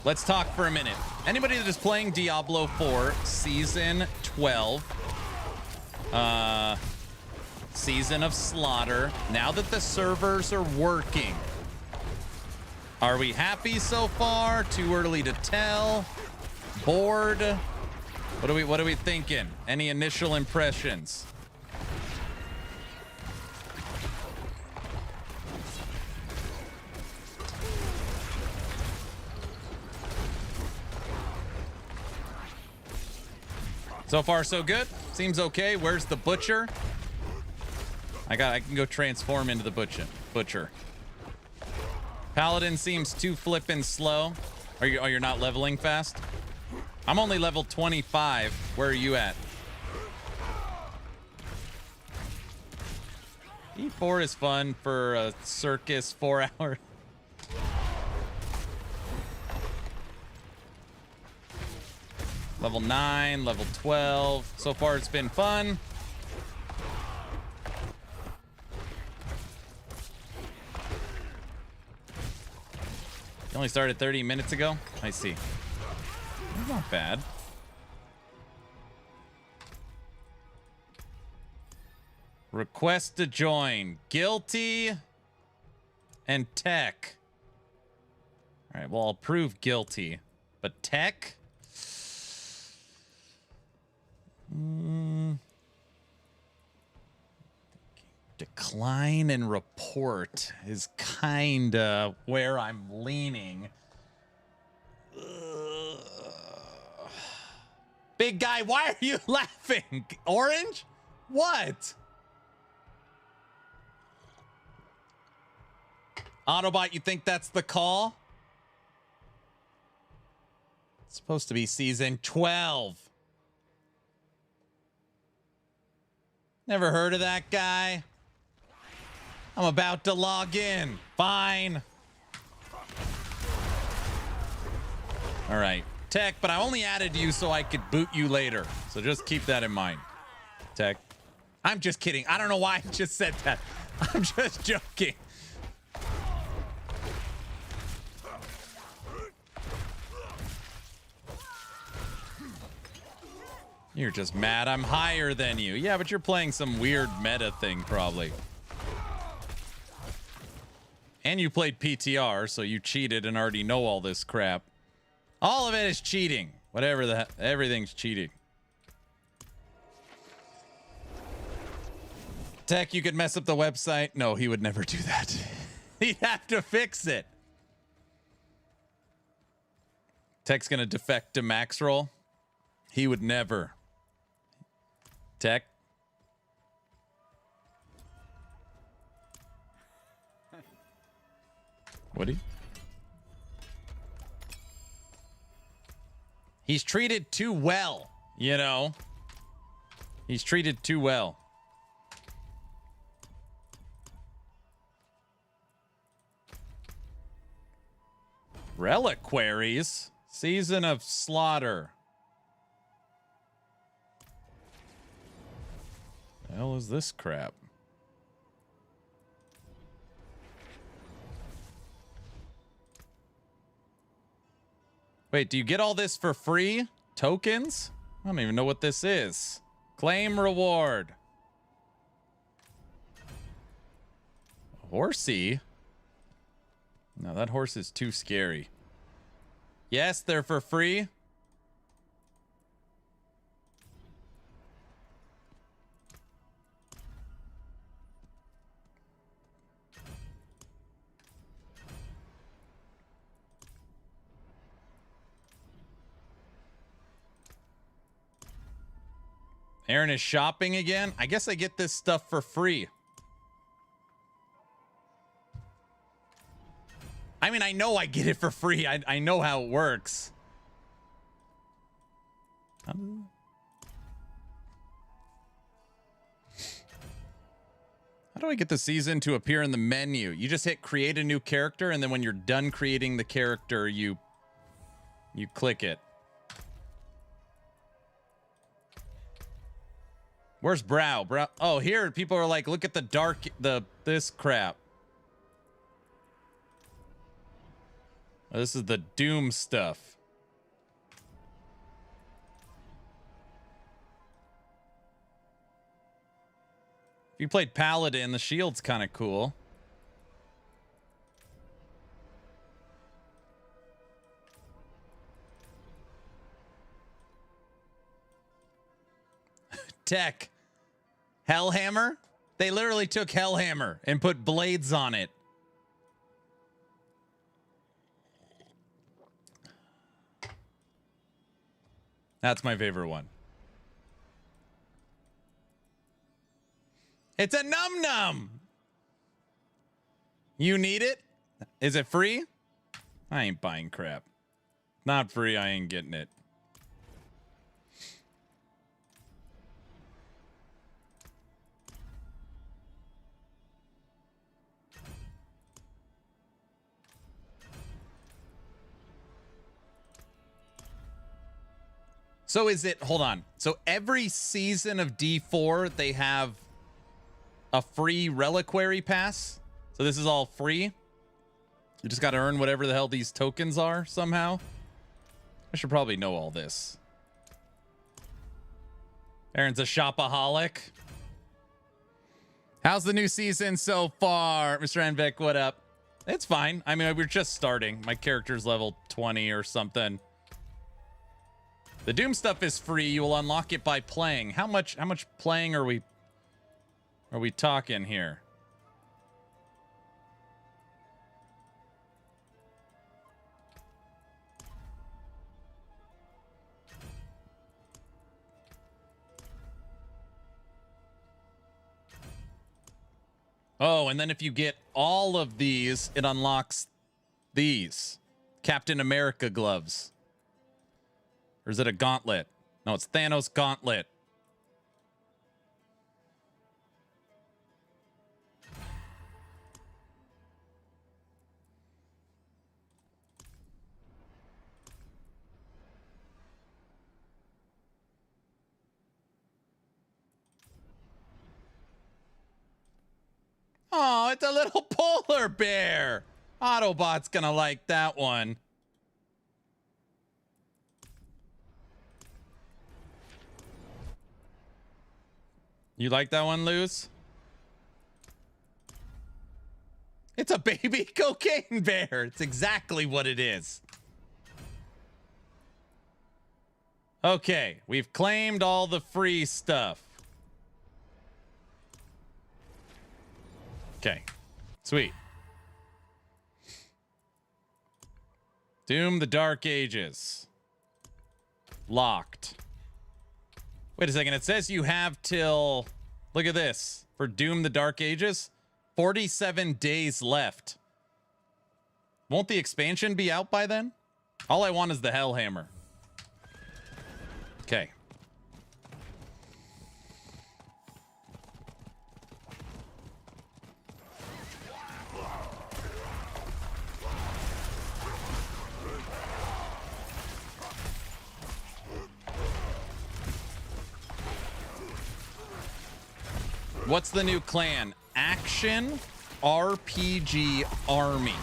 Let's talk for a minute. Anybody that is playing Diablo 4 Season 12, Season of Slaughter, now that the servers are working, are we happy so far? Too early to tell? Bored? What are we thinking? Any initial impressions? So far, so good. Seems okay. Where's the butcher? I can go transform into the butcher. Paladin seems too flippin' slow. You're not leveling fast? I'm only level 25. Where are you at? E4 is fun for a circus 4 hour. Level 9, level 12. So far, it's been fun. You only started 30 minutes ago? I see. That's not bad. Request to join. Guilty and Tech. All right, well, I'll prove guilty. But Tech? Decline and report is kind of where I'm leaning. Big guy, why are you laughing? Orange? What? Autobot, you think that's the call? It's supposed to be season 12. Never heard of that guy? I'm about to log in. Fine. All right. Tech, but I only added you so I could boot you later. So just keep that in mind. Tech. I'm just kidding. I don't know why I just said that. I'm just joking. You're just mad I'm higher than you. Yeah, but you're playing some weird meta thing probably. And you played PTR, so you cheated and already know all this crap. All of it is cheating. Whatever everything's cheating. Tech, you could mess up the website. No, he would never do that. He'd have to fix it. Tech's gonna defect to max roll. He would never. Tech. Would he? He's treated too well, you know. He's treated too well. Reliquaries? Season of Slaughter. The hell is this crap? Wait, do you get all this for free? Tokens? I don't even know what this is. Claim reward. Horsey? No, that horse is too scary. Yes, they're for free. Aaron is shopping again. I guess I get this stuff for free. I mean, I know I get it for free. I know how it works. How do I get the season to appear in the menu? You just hit create a new character, and then when you're done creating the character, you click it. Where's Brow? Oh, here people are like, look at the this crap. Oh, this is the Doom stuff. If you played Paladin, the shield's kind of cool. Tech. Hellhammer? They literally took Hellhammer and put blades on it. That's my favorite one. It's a num num. You need it? Is it free? I ain't buying crap. Not free, I ain't getting it. So is it, hold on. So every season of D4, they have a free reliquary pass. So this is all free. You just got to earn whatever the hell these tokens are somehow. I should probably know all this. Aaron's a shopaholic. How's the new season so far? Mr. Anvek, what up? It's fine. I mean, we're just starting. My character's level 20 or something. The Doom stuff is free. You will unlock it by playing. How much playing are we talking here? Oh, and then if you get all of these, it unlocks these Captain America gloves. Or is it a gauntlet? No, it's Thanos gauntlet. Oh, it's a little polar bear. Autobot's gonna like that one. You like that one, Luz? It's a baby cocaine bear. It's exactly what it is. Okay, we've claimed all the free stuff. Okay, sweet. Doom the Dark Ages. Locked. Wait a second, it says you have till, look at this, for Doom the Dark Ages, 47 days left. Won't the expansion be out by then? All I want is the Hellhammer. Okay. What's the new clan? Action RPG Army.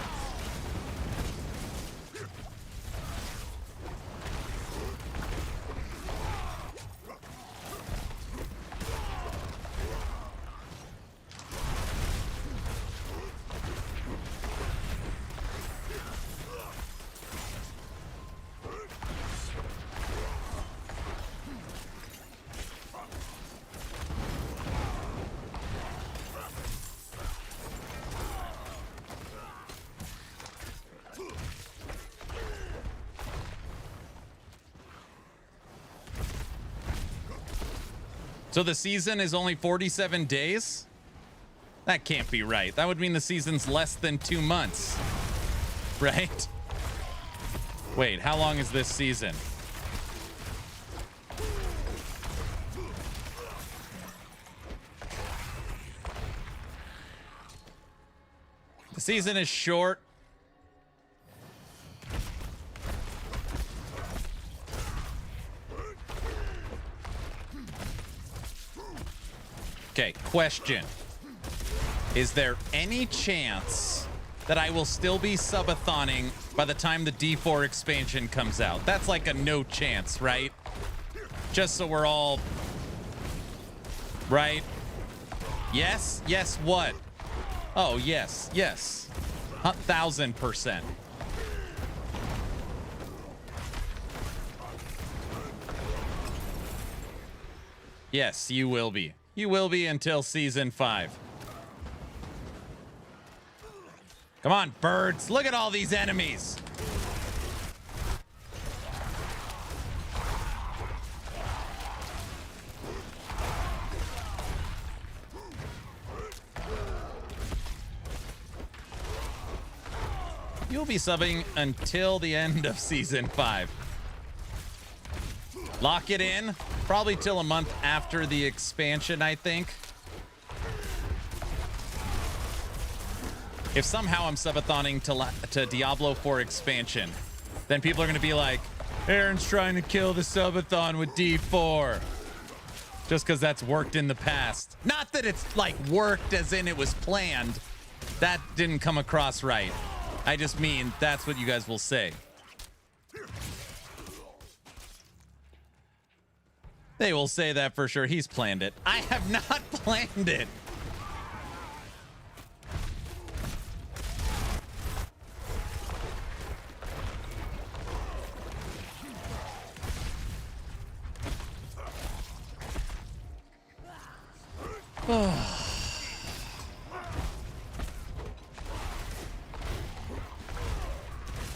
So the season is only 47 days? That can't be right. That would mean the season's less than 2 months. Right? Wait, how long is this season? The season is short. Okay, question. Is there any chance that I will still be subathoning by the time the D4 expansion comes out? That's like a no chance, right? Just so we're all... Right? Yes? Yes, what? Oh, yes. Yes. 1,000%. Yes, you will be. You will be until season 5. Come on, birds. Look at all these enemies. You'll be subbing until the end of season 5. Lock it in. Probably till a month after the expansion, I think. If somehow I'm subathoning to Diablo 4 expansion, then people are going to be like, Aaron's trying to kill the subathon with D4. Just because that's worked in the past. Not that it's like worked as in it was planned. That didn't come across right. I just mean that's what you guys will say. They will say that for sure. He's planned it. I have not planned it.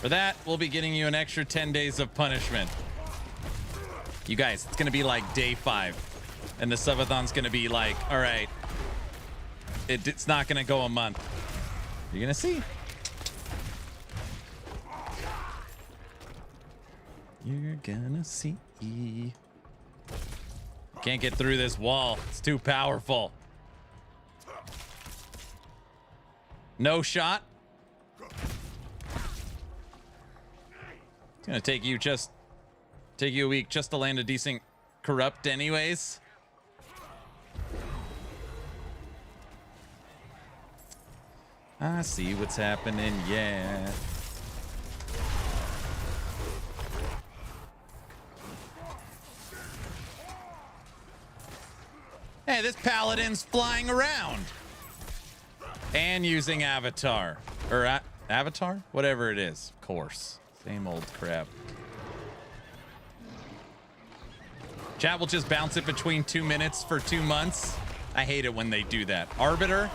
For that, we'll be getting you an extra 10 days of punishment. You guys, it's going to be like day 5. And the subathon's going to be like, all right, it's not going to go a month. You're going to see. You're going to see. Can't get through this wall. It's too powerful. No shot. It's going to take you a week just to land a decent corrupt anyways. I see what's happening, yeah. Hey, this paladin's flying around. And using avatar. Or avatar? Whatever it is. Of course. Same old crap. Chat will just bounce it between 2 minutes for 2 months. I hate it when they do that. Arbiter?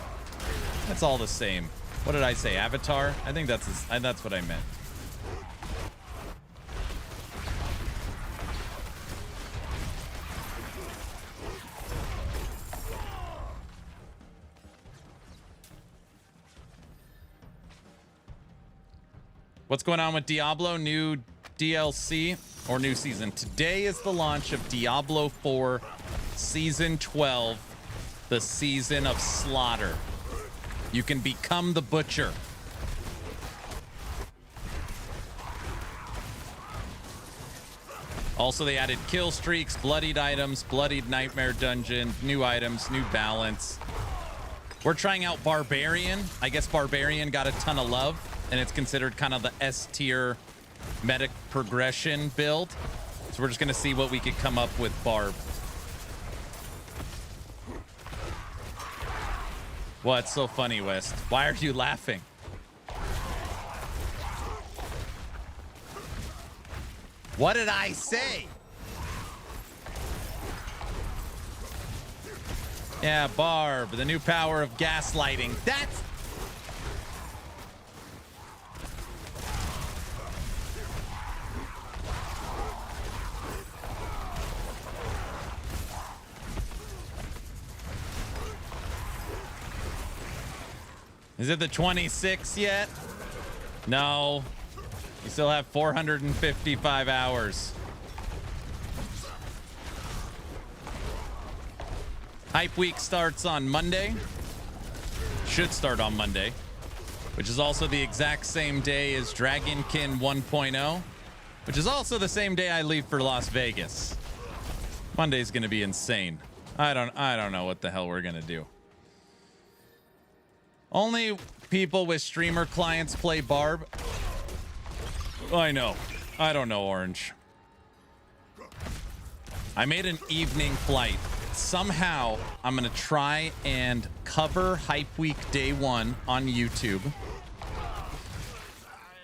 That's all the same. What did I say? Avatar? I think that's what I meant. What's going on with Diablo? New DLC or new season? Today is the launch of Diablo 4 Season 12, the Season of Slaughter. You can become the Butcher. Also, they added kill streaks, bloodied items, bloodied nightmare dungeon, new items, new balance. We're trying out Barbarian. I guess Barbarian got a ton of love, and it's considered kind of the S tier medic progression build. So we're just going to see what we could come up with Barb. What's so funny, West? Why are you laughing? What did I say? Yeah, Barb, the new power of gaslighting. That's... Is it the 26th yet? No. You still have 455 hours. Hype Week starts on Monday. Should start on Monday, which is also the exact same day as Dragonkin 1.0, which is also the same day I leave for Las Vegas. Monday's going to be insane. I don't know what the hell we're going to do. Only people with streamer clients play Barb. I know. I don't know, Orange. I made an evening flight. Somehow, I'm going to try and cover Hype Week Day 1 on YouTube.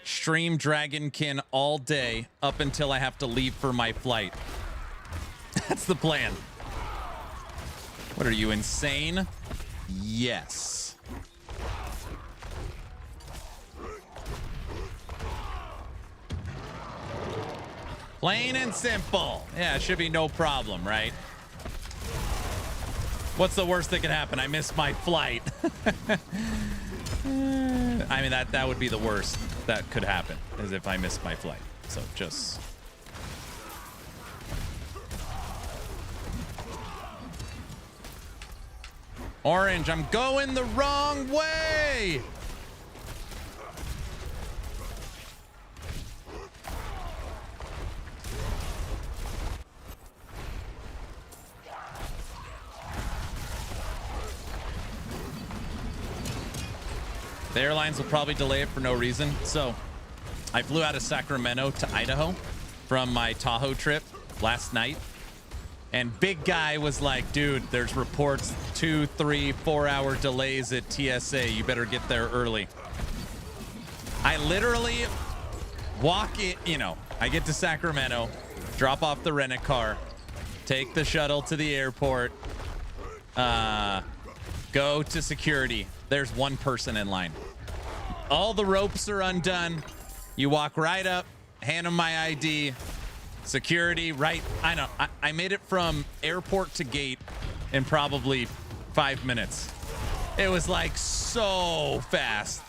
Stream Dragonkin all day up until I have to leave for my flight. That's the plan. What are you, insane? Yes. Plain and simple. Yeah, it should be no problem, right? What's the worst that could happen? I missed my flight. I mean, that would be the worst that could happen, is if I missed my flight. So just... Orange, I'm going the wrong way! The airlines will probably delay it for no reason. So I flew out of Sacramento to Idaho from my Tahoe trip last night. And big guy was like, dude, there's reports 2, 3, 4-hour delays at TSA. You better get there early. I literally walk in, you know, I get to Sacramento, drop off the rent-a-car, take the shuttle to the airport, go to security. There's one person in line. All the ropes are undone. You walk right up, hand them my ID. Security, right? I know. I made it from airport to gate in probably 5 minutes. It was like so fast.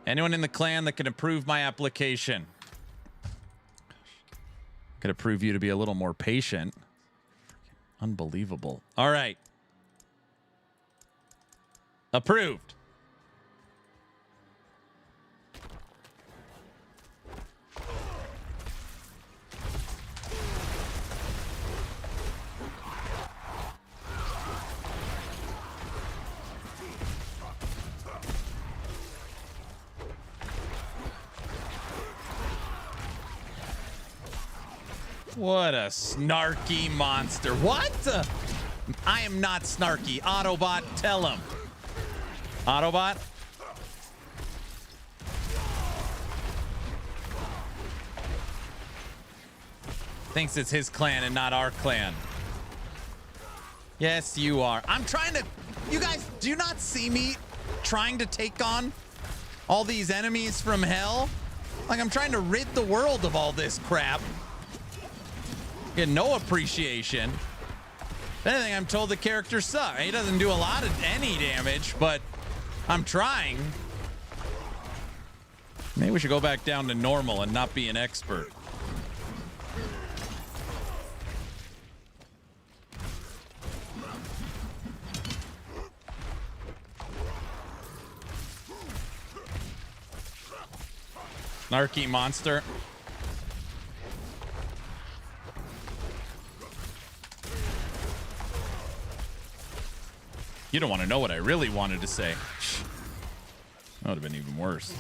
Anyone in the clan that can approve my application? Could approve you to be a little more patient. Unbelievable. All right. Approved. What a snarky monster. What? I am not snarky. Autobot, tell him. Autobot? Thinks it's his clan and not our clan. Yes, you are. I'm trying to... You guys, do you not see me trying to take on all these enemies from hell? Like, I'm trying to rid the world of all this crap. Get no appreciation. If anything, I'm told the character sucks. He doesn't do a lot of any damage, but I'm trying. Maybe we should go back down to normal and not be an expert. Snarky monster. You don't want to know what I really wanted to say. That would have been even worse.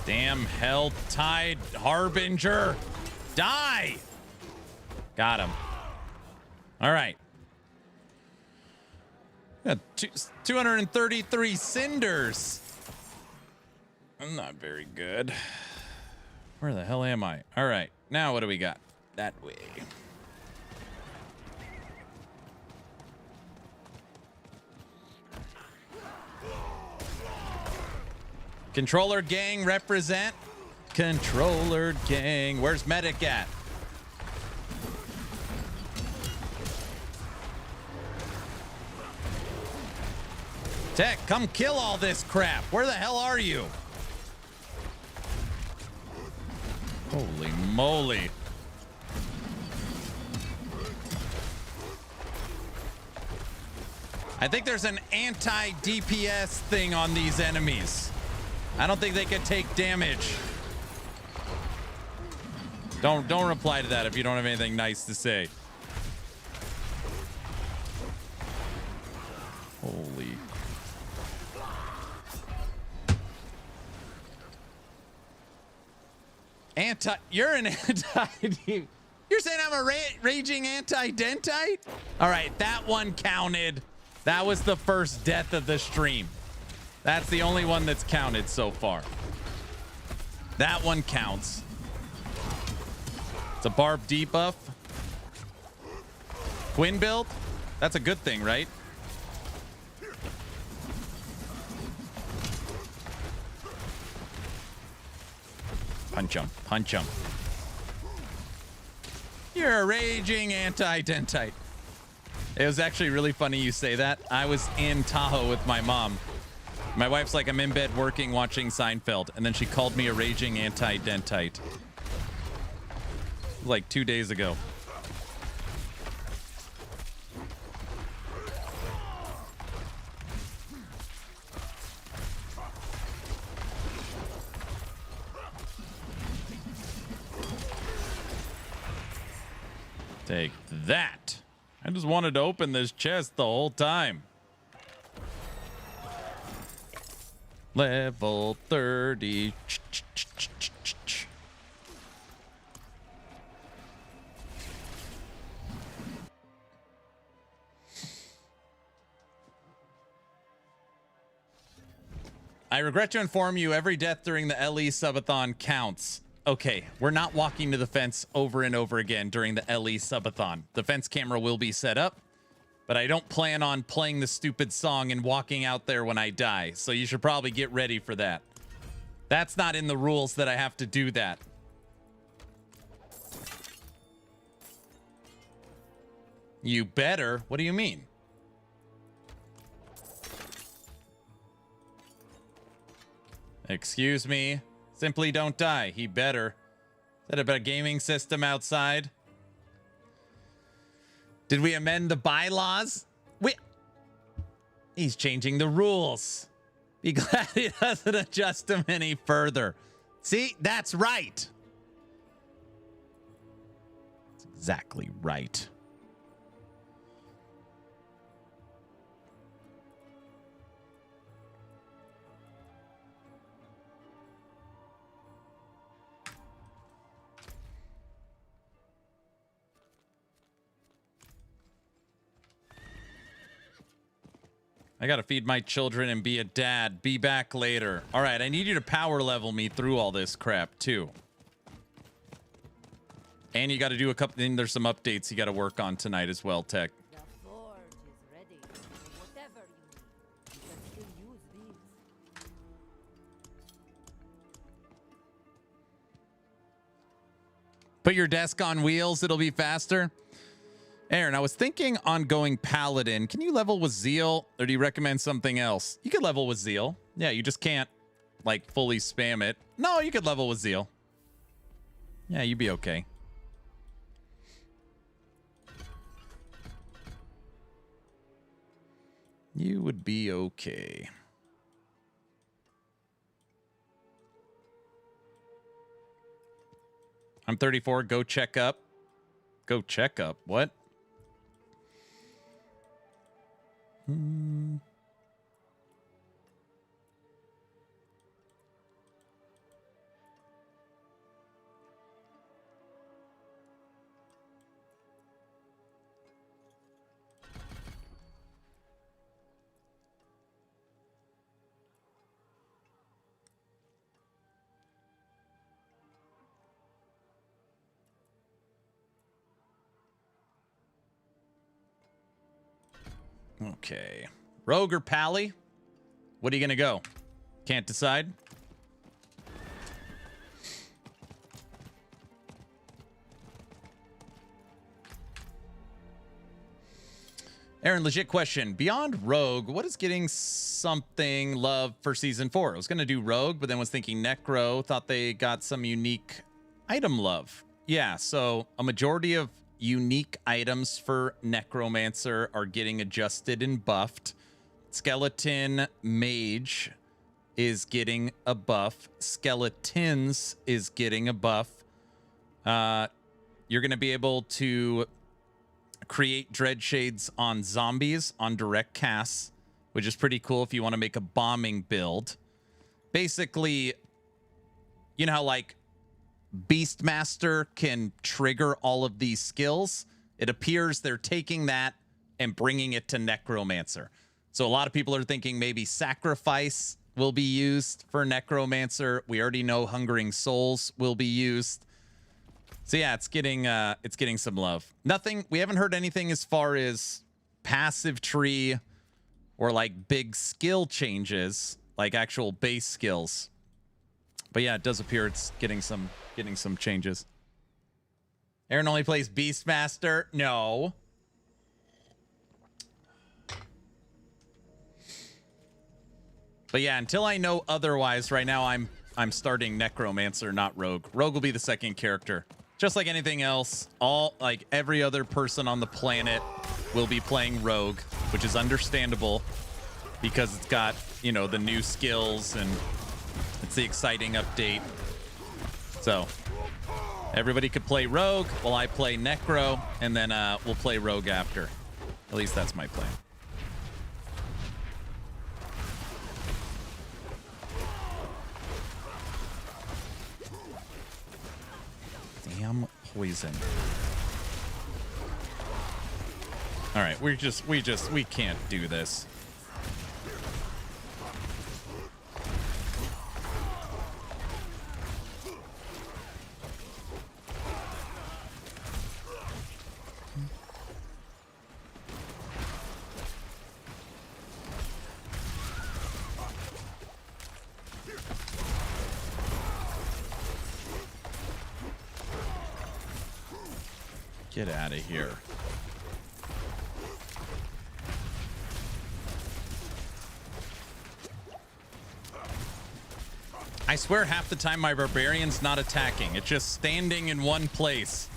Damn hell tide harbinger. Die. Got him. All right. Got 233 cinders. I'm not very good. Where the hell am I? All right. Now what do we got? That way. Controller gang represent. Controller gang. Where's medic at? Tech, come kill all this crap. Where the hell are you? Holy moly. I think there's an anti-DPS thing on these enemies. I don't think they can take damage. Don't reply to that if you don't have anything nice to say. Holy. You're an You're saying I'm a raging anti-dentite? All right, that one counted. That was the first death of the stream. That's the only one that's counted so far. That one counts. It's a barb debuff. Quinn build? That's a good thing, right? Punch him. Punch him. You're a raging anti-dentite. It was actually really funny you say that. I was in Tahoe with my mom. My wife's like, I'm in bed working, watching Seinfeld. And then she called me a raging anti-dentite. Like 2 days ago. Take that. I just wanted to open this chest the whole time. Level 30. I regret to inform you, every death during the LE Subathon counts. Okay, we're not walking to the fence over and over again during the LE Subathon. The fence camera will be set up, but I don't plan on playing the stupid song and walking out there when I die. So you should probably get ready for that. That's not in the rules that I have to do that. You better? What do you mean? Excuse me. Simply don't die. He better. Is that about a gaming system outside? Did we amend the bylaws? He's changing the rules. Be glad he doesn't adjust them any further. See, that's right. That's exactly right. I gotta feed my children and be a dad. Be back later. All right, I need you to power level me through all this crap, too. And you gotta do a couple... And there's some updates you gotta work on tonight as well, Tech. The forge is ready. Whatever you need, you can still use these. Put your desk on wheels, it'll be faster. Aaron, I was thinking on going Paladin. Can you level with Zeal, or do you recommend something else? You could level with Zeal. Yeah, you just can't, like, fully spam it. No, you could level with Zeal. Yeah, you'd be okay. You would be okay. I'm 34. Go check up. Go check up. What? Okay. Rogue or Pally? What are you going to go? Can't decide? Aaron, legit question. Beyond Rogue, what is getting something love for Season 4? I was going to do Rogue, but then was thinking Necro. Thought they got some unique item love. Yeah, so a majority of unique items for Necromancer are getting adjusted and buffed. Skeleton Mage is getting a buff. Skeletons is getting a buff. You're going to be able to create dread shades on zombies on direct casts, which is pretty cool if you want to make a bombing build. Basically, you know how like Beastmaster can trigger all of these skills? It appears they're taking that and bringing it to Necromancer. So a lot of people are thinking maybe Sacrifice will be used for Necromancer. We already know Hungering Souls will be used. So yeah, it's getting some love. Nothing, we haven't heard anything as far as passive tree or like big skill changes, like actual base skills. But yeah, it does appear it's getting some changes. Aaron only plays Beastmaster? No. But yeah, until I know otherwise, right now I'm starting Necromancer, not Rogue. Rogue will be the second character. Just like anything else, every other person on the planet will be playing Rogue, which is understandable because it's got, you know, the new skills and it's the exciting update. So everybody could play Rogue while I play Necro, and then we'll play Rogue after. At least that's my plan. Damn poison. All right, we can't do this. Get out of here. I swear half the time my barbarian's not attacking. It's just standing in one place.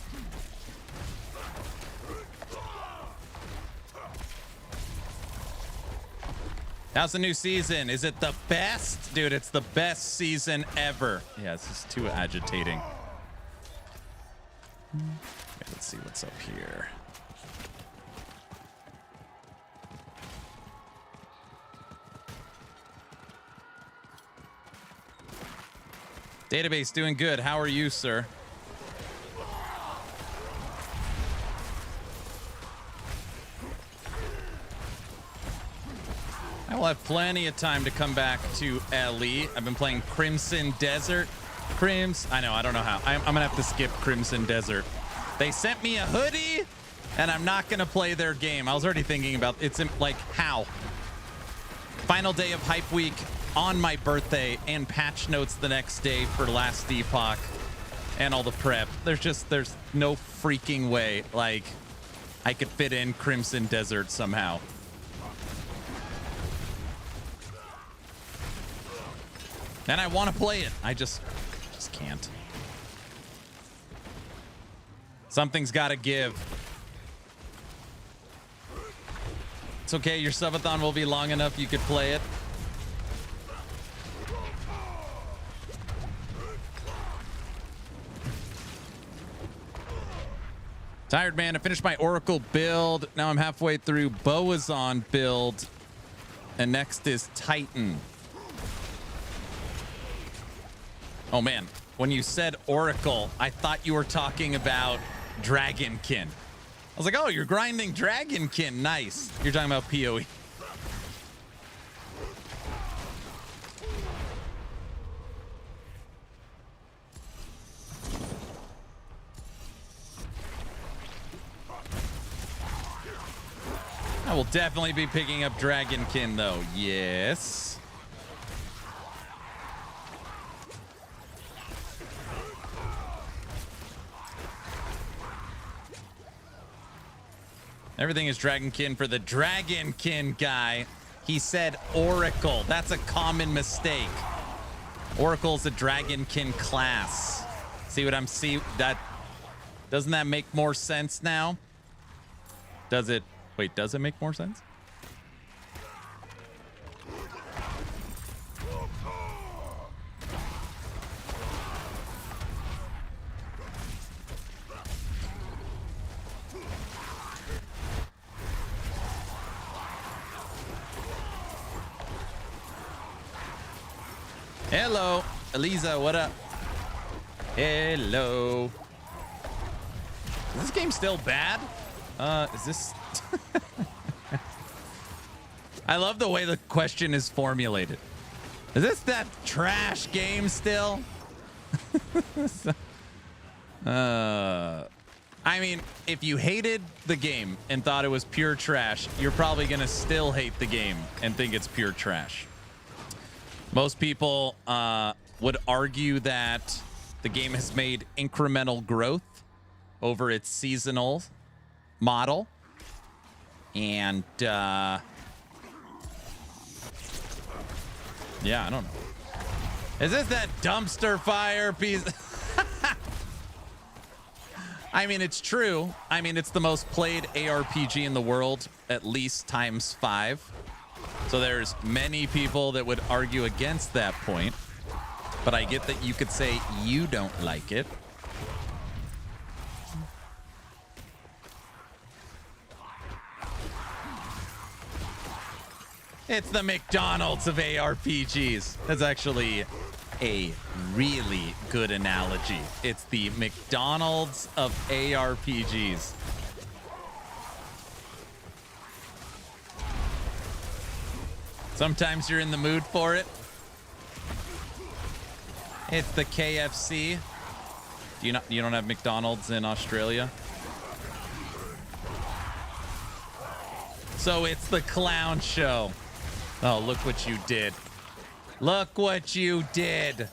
How's the new season? Is it the best? Dude, it's the best season ever. Yeah, this is too agitating. Okay, let's see what's up here. Database doing good. How are you, sir? I will have plenty of time to come back to LE. I've been playing Crimson Desert. I know, I don't know how. I'm gonna have to skip Crimson Desert. They sent me a hoodie, and I'm not gonna play their game. I was already thinking about it's like how. Final day of Hype Week on my birthday, and patch notes the next day for Last Epoch, and all the prep. There's no freaking way like I could fit in Crimson Desert somehow. And I want to play it. I just can't. Something's got to give. It's okay. Your subathon will be long enough you could play it. Tired man. I finished my Oracle build. Now I'm halfway through Boazon build. And next is Titan. Oh man, when you said Oracle, I thought you were talking about Dragonkin. I was like, oh, you're grinding Dragonkin. Nice. You're talking about PoE. I will definitely be picking up Dragonkin, though. Yes. Everything is Dragonkin for the Dragonkin guy. He said Oracle. That's a common mistake. Oracle's a Dragonkin class. See what I'm seeing? Doesn't that make more sense now? Does it? Wait, does it make more sense? Hello, Eliza, what up? Hello. Is this game still bad? Is this... I love the way the question is formulated. Is this that trash game still? I mean, if you hated the game and thought it was pure trash, you're probably gonna still hate the game and think it's pure trash. Most people would argue that the game has made incremental growth over its seasonal model. And yeah, I don't know. Is this that dumpster fire piece? I mean, it's true. I mean, it's the most played ARPG in the world, at least times 5. So there's many people that would argue against that point. But I get that you could say you don't like it. It's the McDonald's of ARPGs. That's actually a really good analogy. It's the McDonald's of ARPGs. Sometimes you're in the mood for it. It's the KFC. You don't have McDonald's in Australia? So it's the clown show. Oh, look what you did. Look what you did.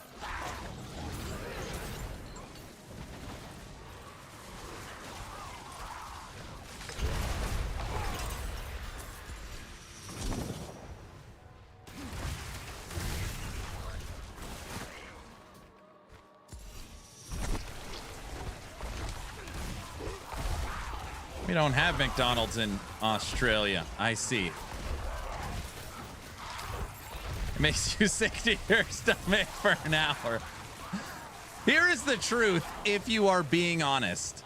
We don't have McDonald's in Australia. I see. It makes you sick to your stomach for an hour. Here is the truth, if you are being honest.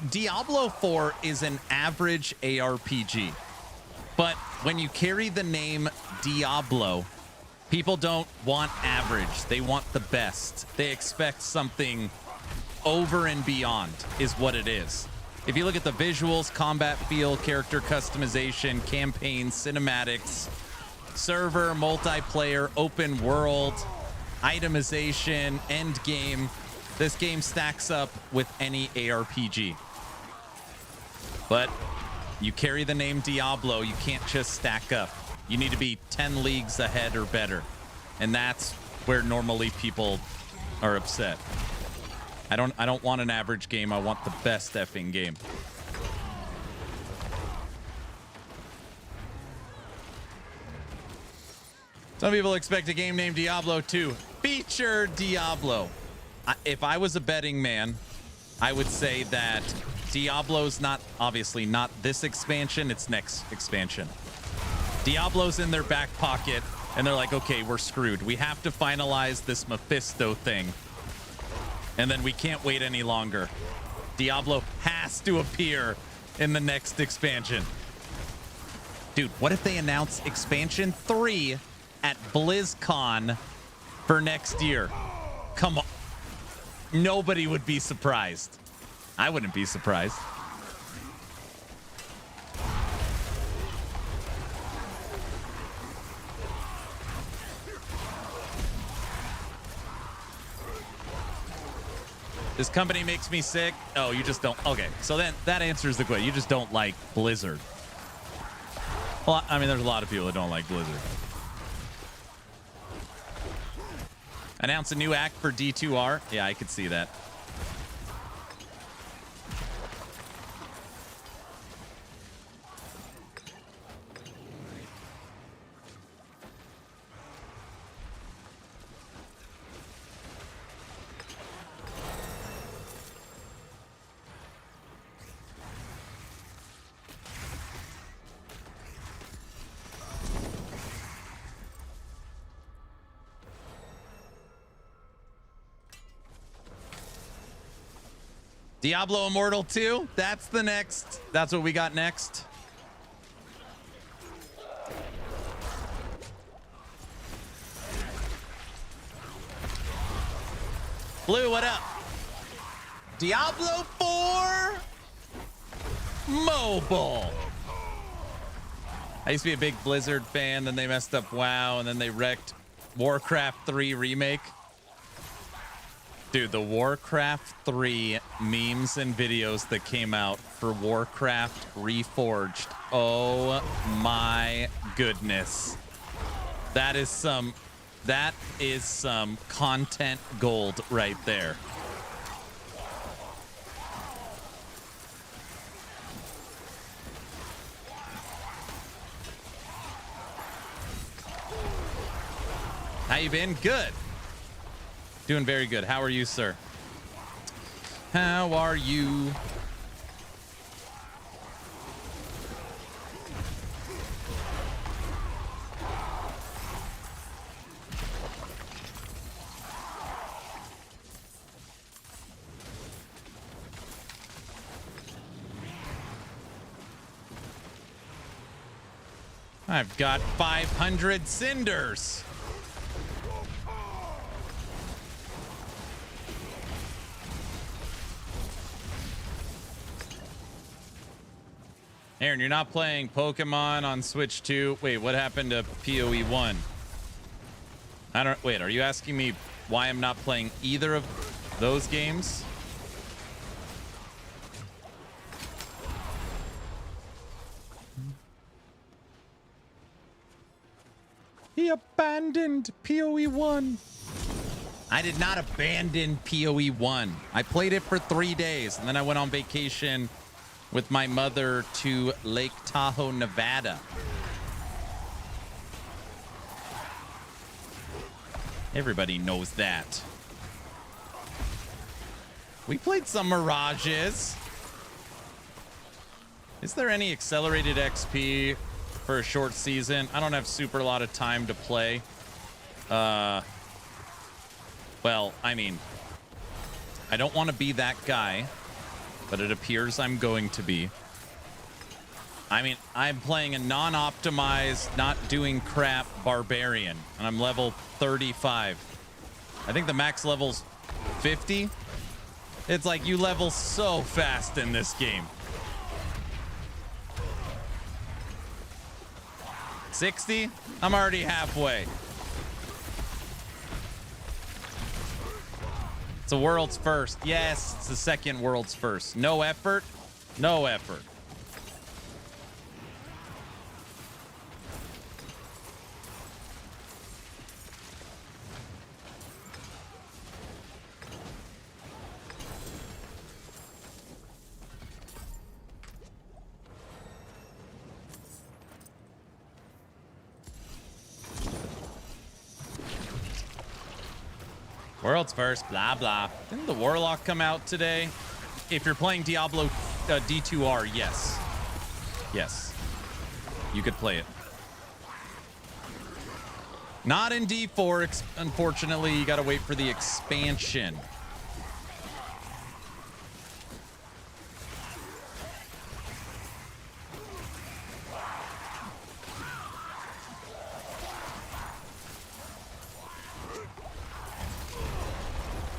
Diablo 4 is an average ARPG. But when you carry the name Diablo, people don't want average. They want the best. They expect something over and beyond is what it is. If you look at the visuals, combat feel, character customization, campaign, cinematics, server, multiplayer, open world, itemization, endgame, this game stacks up with any ARPG. But you carry the name Diablo, you can't just stack up. You need to be 10 leagues ahead or better. And that's where normally people are upset. I don't want an average game. I want the best effing game. Some people expect a game named Diablo 2. Feature Diablo. If I was a betting man, I would say that Diablo's obviously not this expansion, it's next expansion. Diablo's in their back pocket, and they're like, okay, we're screwed. We have to finalize this Mephisto thing. And then we can't wait any longer. Diablo has to appear in the next expansion. Dude, what if they announce expansion 3 at BlizzCon for next year? Come on. Nobody would be surprised. I wouldn't be surprised. This company makes me sick. Oh, you just don't. Okay, so then that answers the question. You just don't like Blizzard. Well, I mean, there's a lot of people that don't like Blizzard. Announce a new act for D2R. Yeah, I could see that. Diablo Immortal 2, that's the next. That's what we got next. Blue, what up? Diablo 4 Mobile. I used to be a big Blizzard fan, then they messed up WoW, and then they wrecked Warcraft 3 Remake. Dude, the Warcraft 3 memes and videos that came out for Warcraft Reforged. Oh my goodness. That is some content gold right there. How you been? Good. Doing very good. How are you, sir? How are you? I've got 500 cinders. Aaron, you're not playing Pokemon on Switch 2. Wait, what happened to PoE 1? Wait, are you asking me why I'm not playing either of those games? He abandoned PoE 1. I did not abandon PoE 1. I played it for 3 days, and then I went on vacation with my mother to Lake Tahoe, Nevada. Everybody knows that. We played some Mirages. Is there any accelerated XP for a short season? I don't have super a lot of time to play. Well, I mean, I don't want to be that guy, but it appears I'm going to be. I mean, I'm playing a non-optimized, not doing crap barbarian, and I'm level 35. I think the max level's 50. It's like you level so fast in this game. 60? I'm already halfway. It's a world's first. Yes, it's the second world's first. No effort, no effort. World's first, blah, blah. Didn't the Warlock come out today? If you're playing Diablo D2R, yes. Yes. You could play it. Not in D4, unfortunately. You gotta wait for the expansion.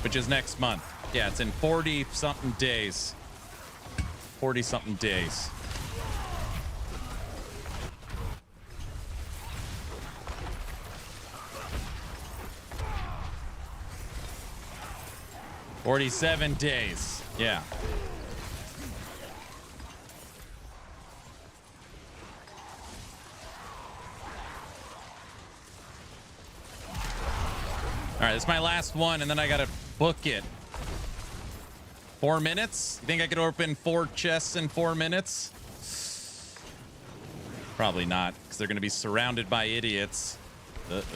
Which is next month. Yeah, it's in 40-something days. 40-something days. $47 days. Yeah. All right, this is my last one, and then I gotta book it. 4 minutes? You think I could open 4 chests in 4 minutes? Probably not, because they're gonna be surrounded by idiots. Uh-oh.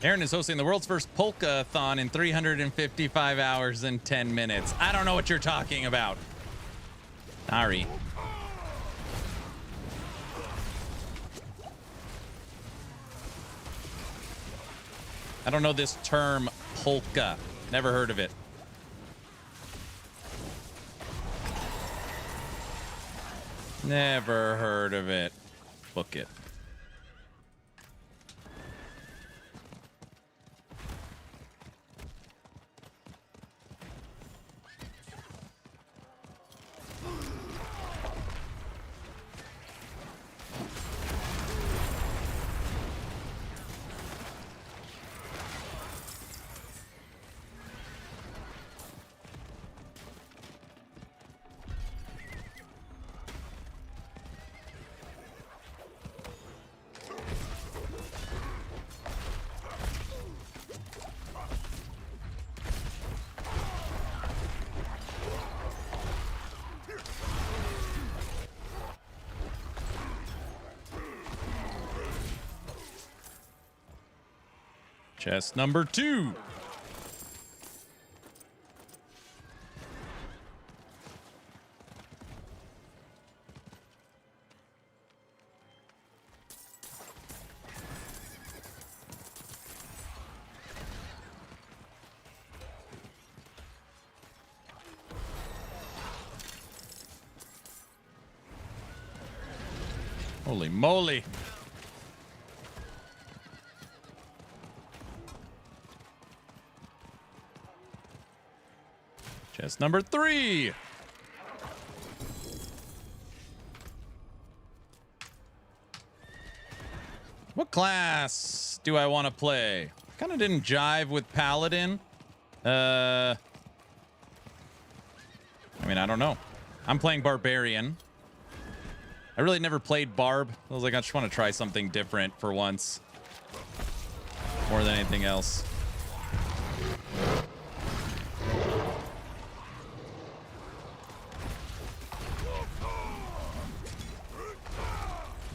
Aaron is hosting the world's first polka-thon in 355 hours and 10 minutes. I don't know what you're talking about. Sorry. I don't know this term, polka. Never heard of it. Never heard of it. Book it. Chest number 2. Holy moly. Chest number 3. What class do I want to play? Kind of didn't jive with Paladin. I mean, I don't know. I'm playing Barbarian. I really never played Barb. I was like, I just want to try something different for once. More than anything else.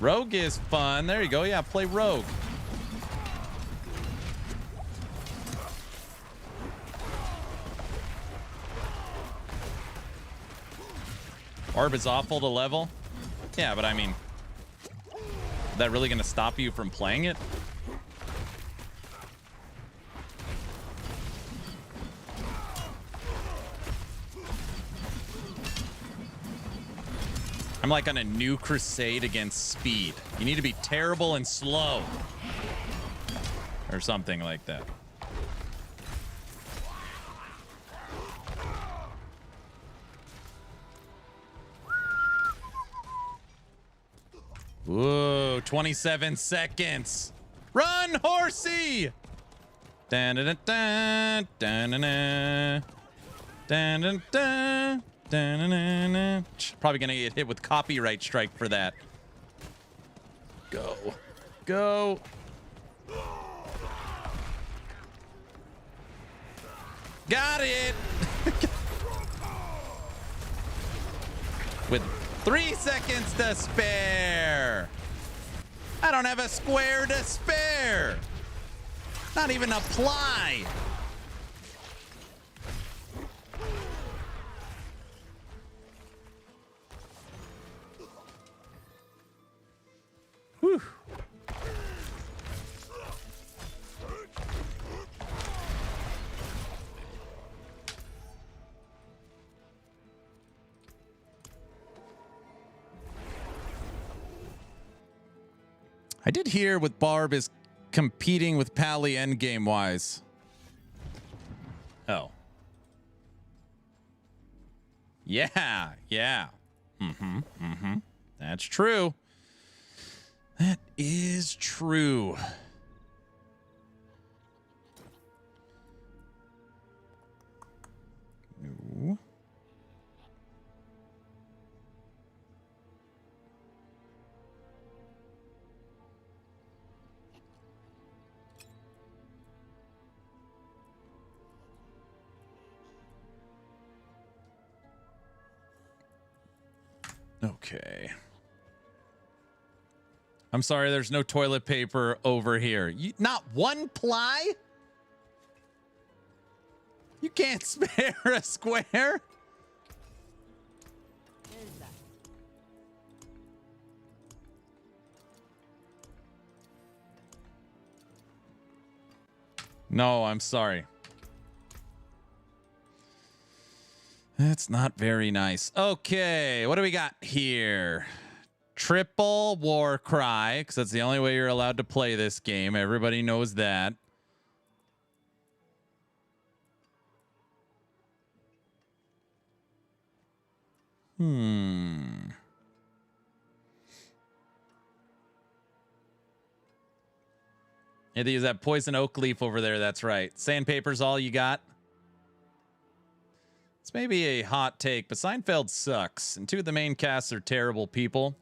Rogue is fun. There you go. Yeah, play Rogue. Barb is awful to level. Yeah, but I mean, is that really going to stop you from playing it? I'm like on a new crusade against speed. You need to be terrible and slow. Or something like that. Whoa, 27 seconds. Run, horsey! Dun-dun-dun-dun, dun-dun-dun, dun-dun-dun, dun-dun-dun. Probably gonna get hit with copyright strike for that. Go. Go. Got it! With 3 seconds to spare. I don't have a square to spare. Not even apply. Whew. I did hear with Barb is competing with Pally endgame wise. Oh. Yeah, yeah. That's true. That is true. No. Okay. I'm sorry, there's no toilet paper over here. Not one ply? You can't spare a square? There's that. No, I'm sorry. That's not very nice. Okay, what do we got here? Triple war cry, because that's the only way you're allowed to play this game. Everybody knows that. Yeah, they use that poison oak leaf over there. That's right. Sandpaper's all you got. It's maybe a hot take, but Seinfeld sucks, and two of the main casts are terrible people.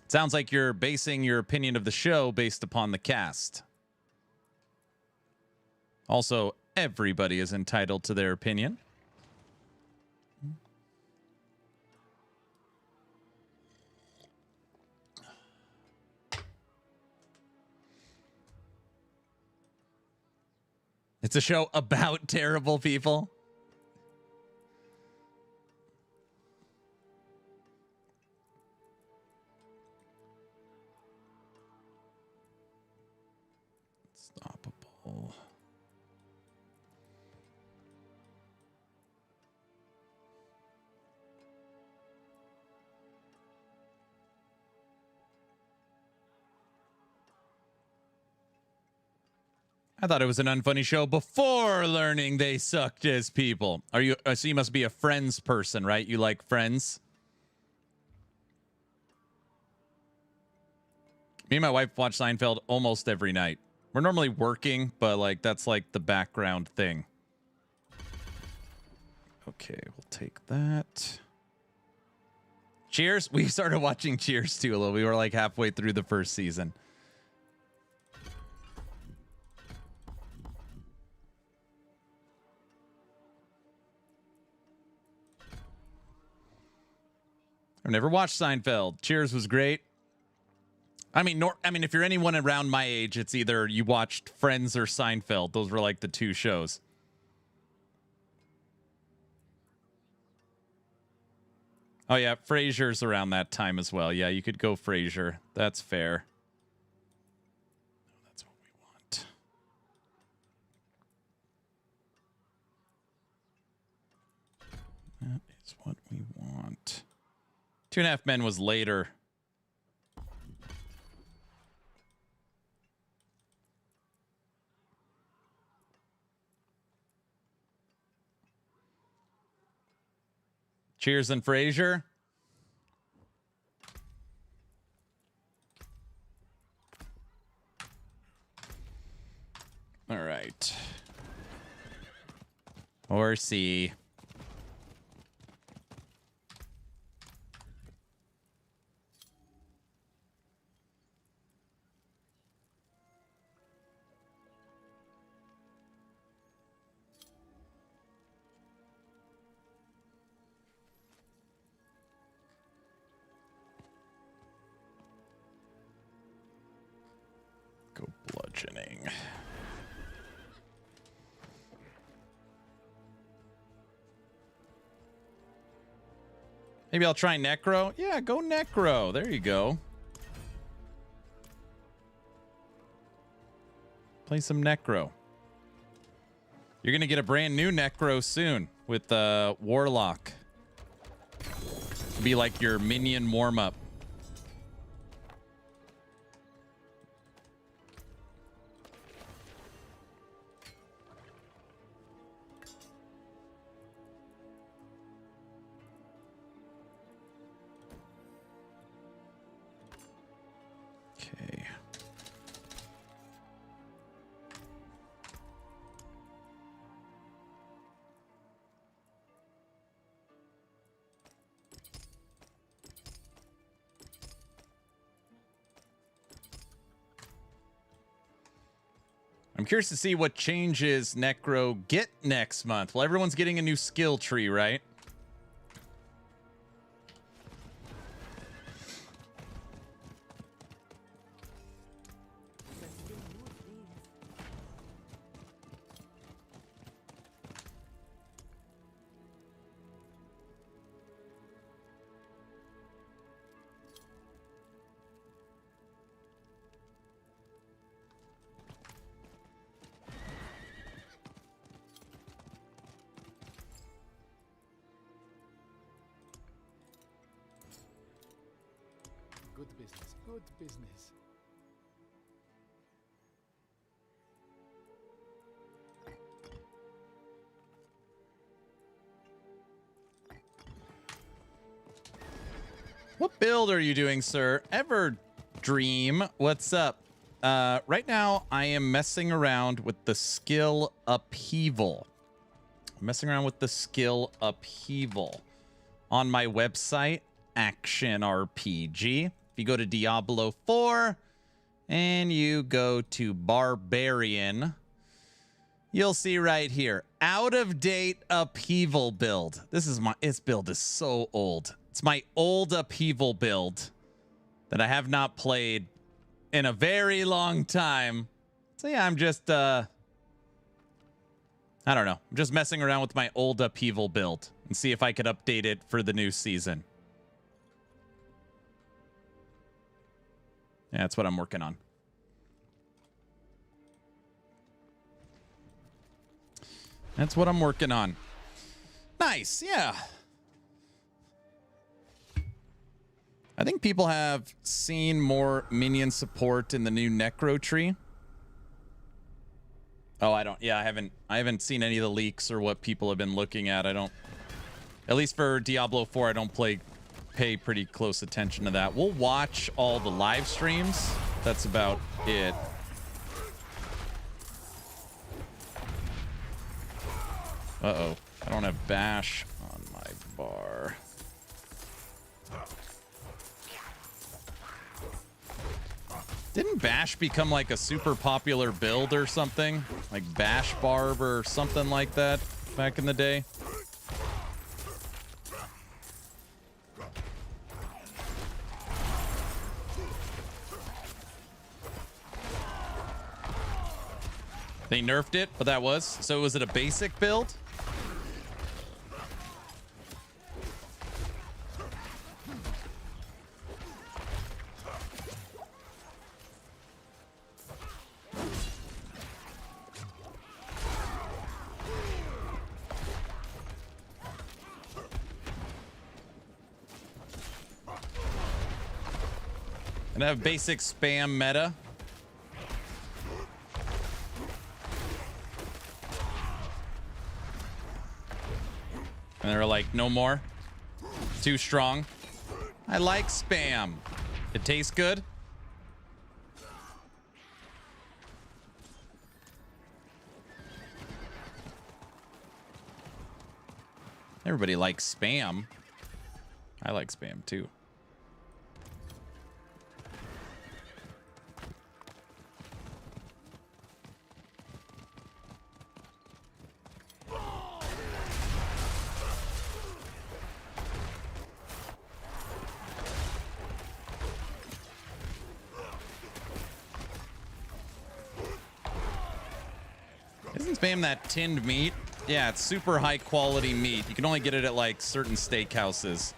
It sounds like you're basing your opinion of the show based upon the cast. Also, everybody is entitled to their opinion. It's a show about terrible people. Stoppable. I thought it was an unfunny show before learning they sucked as people. Are you? So you must be a Friends person, right? You like Friends? Me and my wife watch Seinfeld almost every night. We're normally working, but like that's like the background thing. Okay, we'll take that. Cheers. We started watching Cheers too a little. We were like halfway through the first season. I've never watched Seinfeld. Cheers was great. I mean, if you're anyone around my age, it's either you watched Friends or Seinfeld. Those were like the two shows. Oh yeah, Frasier's around that time as well. Yeah, you could go Frasier. That's fair. That's what we want. That is what we want. 2.5 Men was later. Cheers and Frasier. All right. Or C. Go bludgeoning. Maybe I'll try Necro. Yeah, go Necro. There you go. Play some Necro. You're going to get a brand new Necro soon with Warlock. Be like your minion warm-up. curious to see what changes Necro get next month. Well, everyone's getting a new skill tree, right? Good business. Good business. What build are you doing, sir? Everdream, what's up? Right now, I am messing around with the skill upheaval. On my website, Action RPG. If you go to Diablo 4 and you go to Barbarian, you'll see right here, out of date upheaval build. This build is so old. It's my old upheaval build that I have not played in a very long time. So yeah, I'm just I don't know. I'm just messing around with my old upheaval build and see if I could update it for the new season. Yeah, that's what I'm working on. Nice, yeah. I think people have seen more minion support in the new Necro tree. Oh, I haven't seen any of the leaks or what people have been looking at. At least for Diablo 4, I don't pay pretty close attention to that. We'll watch all the live streams. That's about it. Uh-oh. I don't have bash on my bar. Didn't bash become like a super popular build or something? Like bash barb or something like that back in the day? They nerfed it, but that was. So was it a basic build? And have basic spam meta. And they're like, no more. Too strong. I like spam. It tastes good. Everybody likes spam. I like spam too. Isn't spam that tinned meat? Yeah, it's super high quality meat. You can only get it at like certain steakhouses.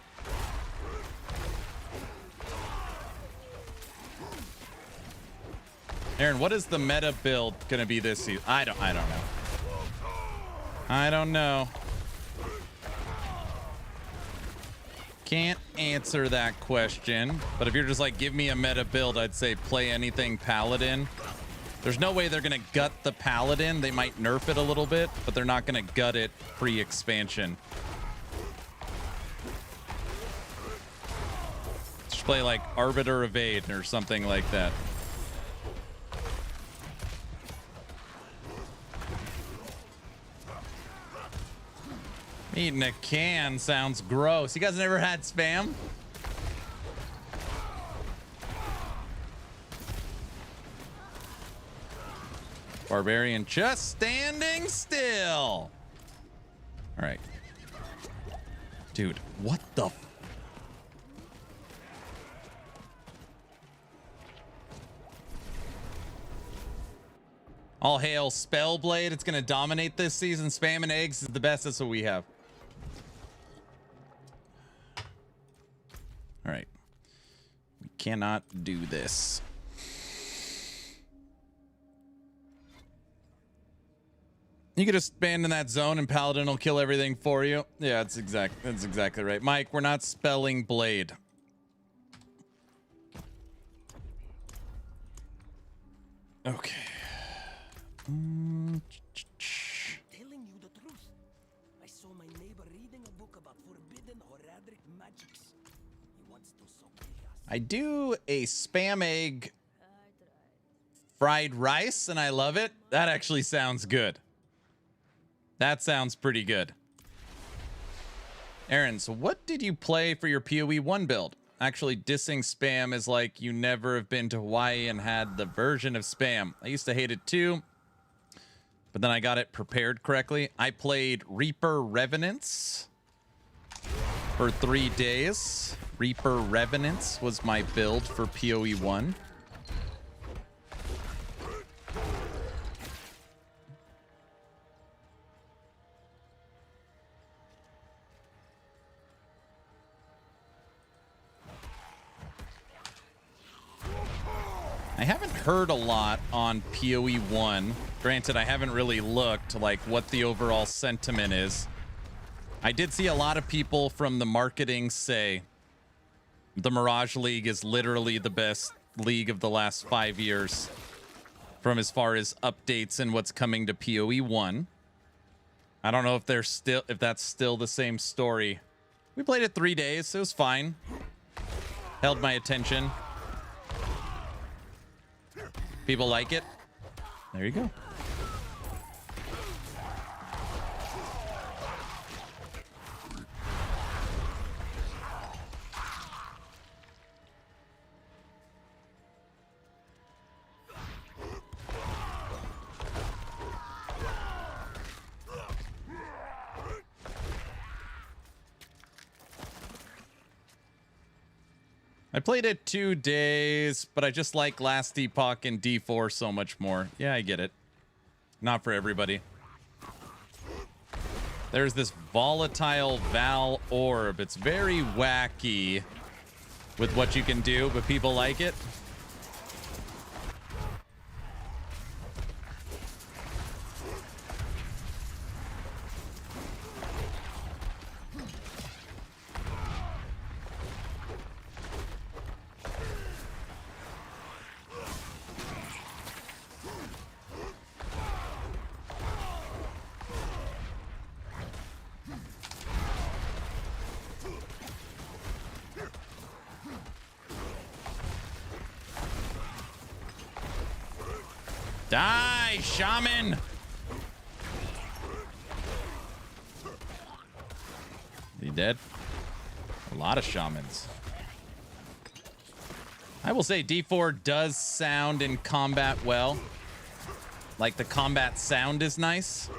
Aaron, what is the meta build gonna be this season? I don't know. I don't know. Can't answer that question. But if you're just like, give me a meta build, I'd say play anything Paladin. There's no way they're going to gut the Paladin. They might nerf it a little bit, but they're not going to gut it pre-expansion. Just play like Arbiter Evade or something like that. Eating a can sounds gross. You guys never had spam? Barbarian just standing still. All right. Dude, what the? All hail Spellblade. It's going to dominate this season. Spamming eggs is the best. That's what we have. All right. We cannot do this. You could just abandon that zone and Paladin will kill everything for you. Yeah, that's exactly right. Mike, we're not spelling blade. Okay. Telling you the truth. I saw my neighbor reading a book about forbidden horadic magics. He wants to soak chaos. I do a spam egg fried rice and I love it. That actually sounds good. That sounds pretty good. Aaron, so what did you play for your PoE 1 build? Actually, dissing spam is like you never have been to Hawaii and had the version of spam. I used to hate it too, but then I got it prepared correctly. I played Reaper Revenants for 3 days. Reaper Revenants was my build for PoE 1. I haven't heard a lot on PoE 1. Granted, I haven't really looked like what the overall sentiment is. I did see a lot of people from the marketing say the Mirage League is literally the best league of the last 5 years from as far as updates and what's coming to PoE 1. I don't know if that's still the same story. We played it 3 days, so it was fine. Held my attention. People like it. There you go. I played it 2 days, but I just like Last Epoch and D4 so much more. Yeah, I get it. Not for everybody. There's this volatile Val orb. It's very wacky with what you can do, but people like it. Die, shaman! He dead? A lot of shamans. I will say D4 does sound in combat well. Like the combat sound is nice.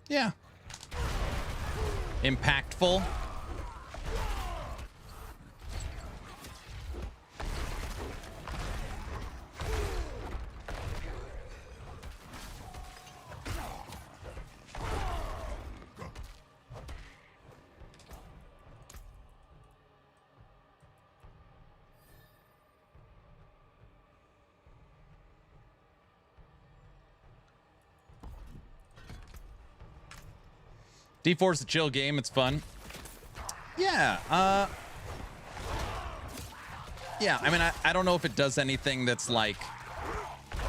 Yeah. Impactful. D4 is a chill game. It's fun. Yeah. Yeah, I mean, I don't know if it does anything that's like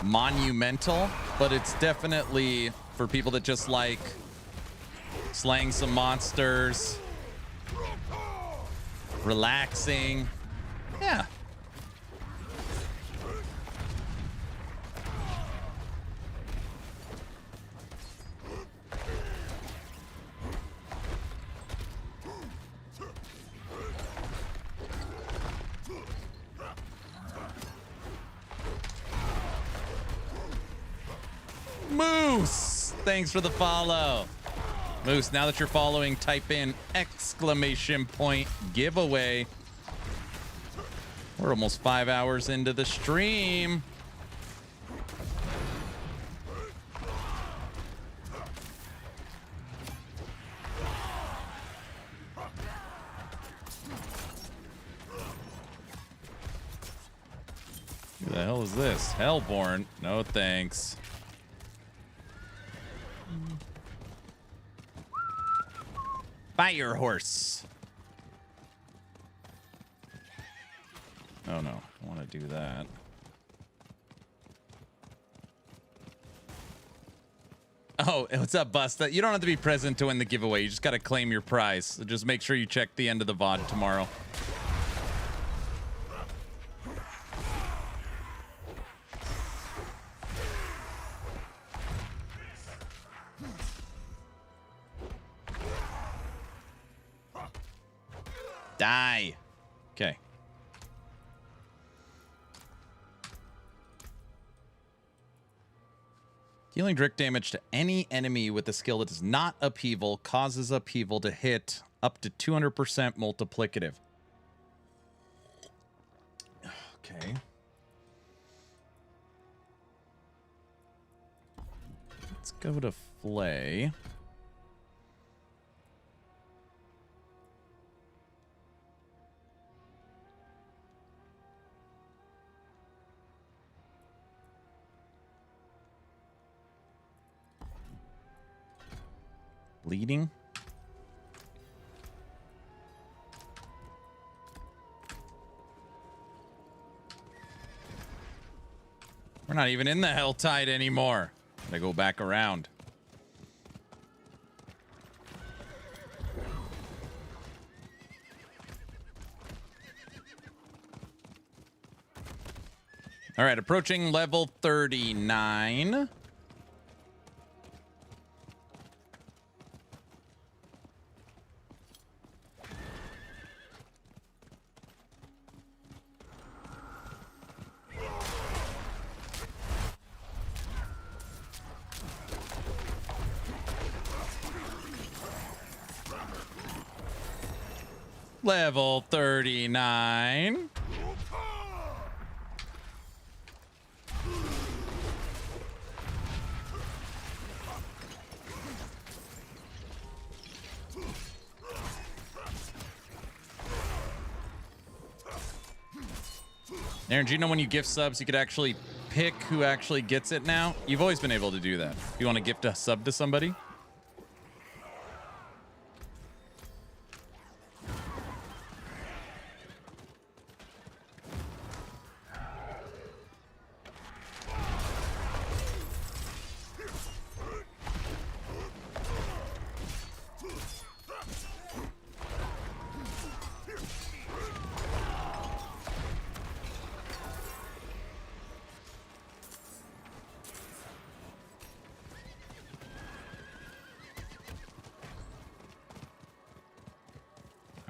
monumental, but it's definitely for people that just like slaying some monsters, relaxing. Yeah. Moose, thanks for the follow. Moose, now that you're following, type in ! giveaway. We're almost 5 hours into the stream. Who the hell is this? Hellborn? No thanks. Fire horse. Oh no, I want to do that. Oh, what's up, Busta? You don't have to be present to win the giveaway. You just got to claim your prize. So just make sure you check the end of the VOD tomorrow. Die. Okay. Dealing direct damage to any enemy with a skill that is not upheaval causes upheaval to hit up to 200% multiplicative. Okay. Let's go to Flay. Bleeding. We're not even in the Helltide anymore. Gotta go back around. All right, approaching level 39. Level 39. Aaron, do you know when you gift subs, you could actually pick who actually gets it now? You've always been able to do that. If you want to gift a sub to somebody.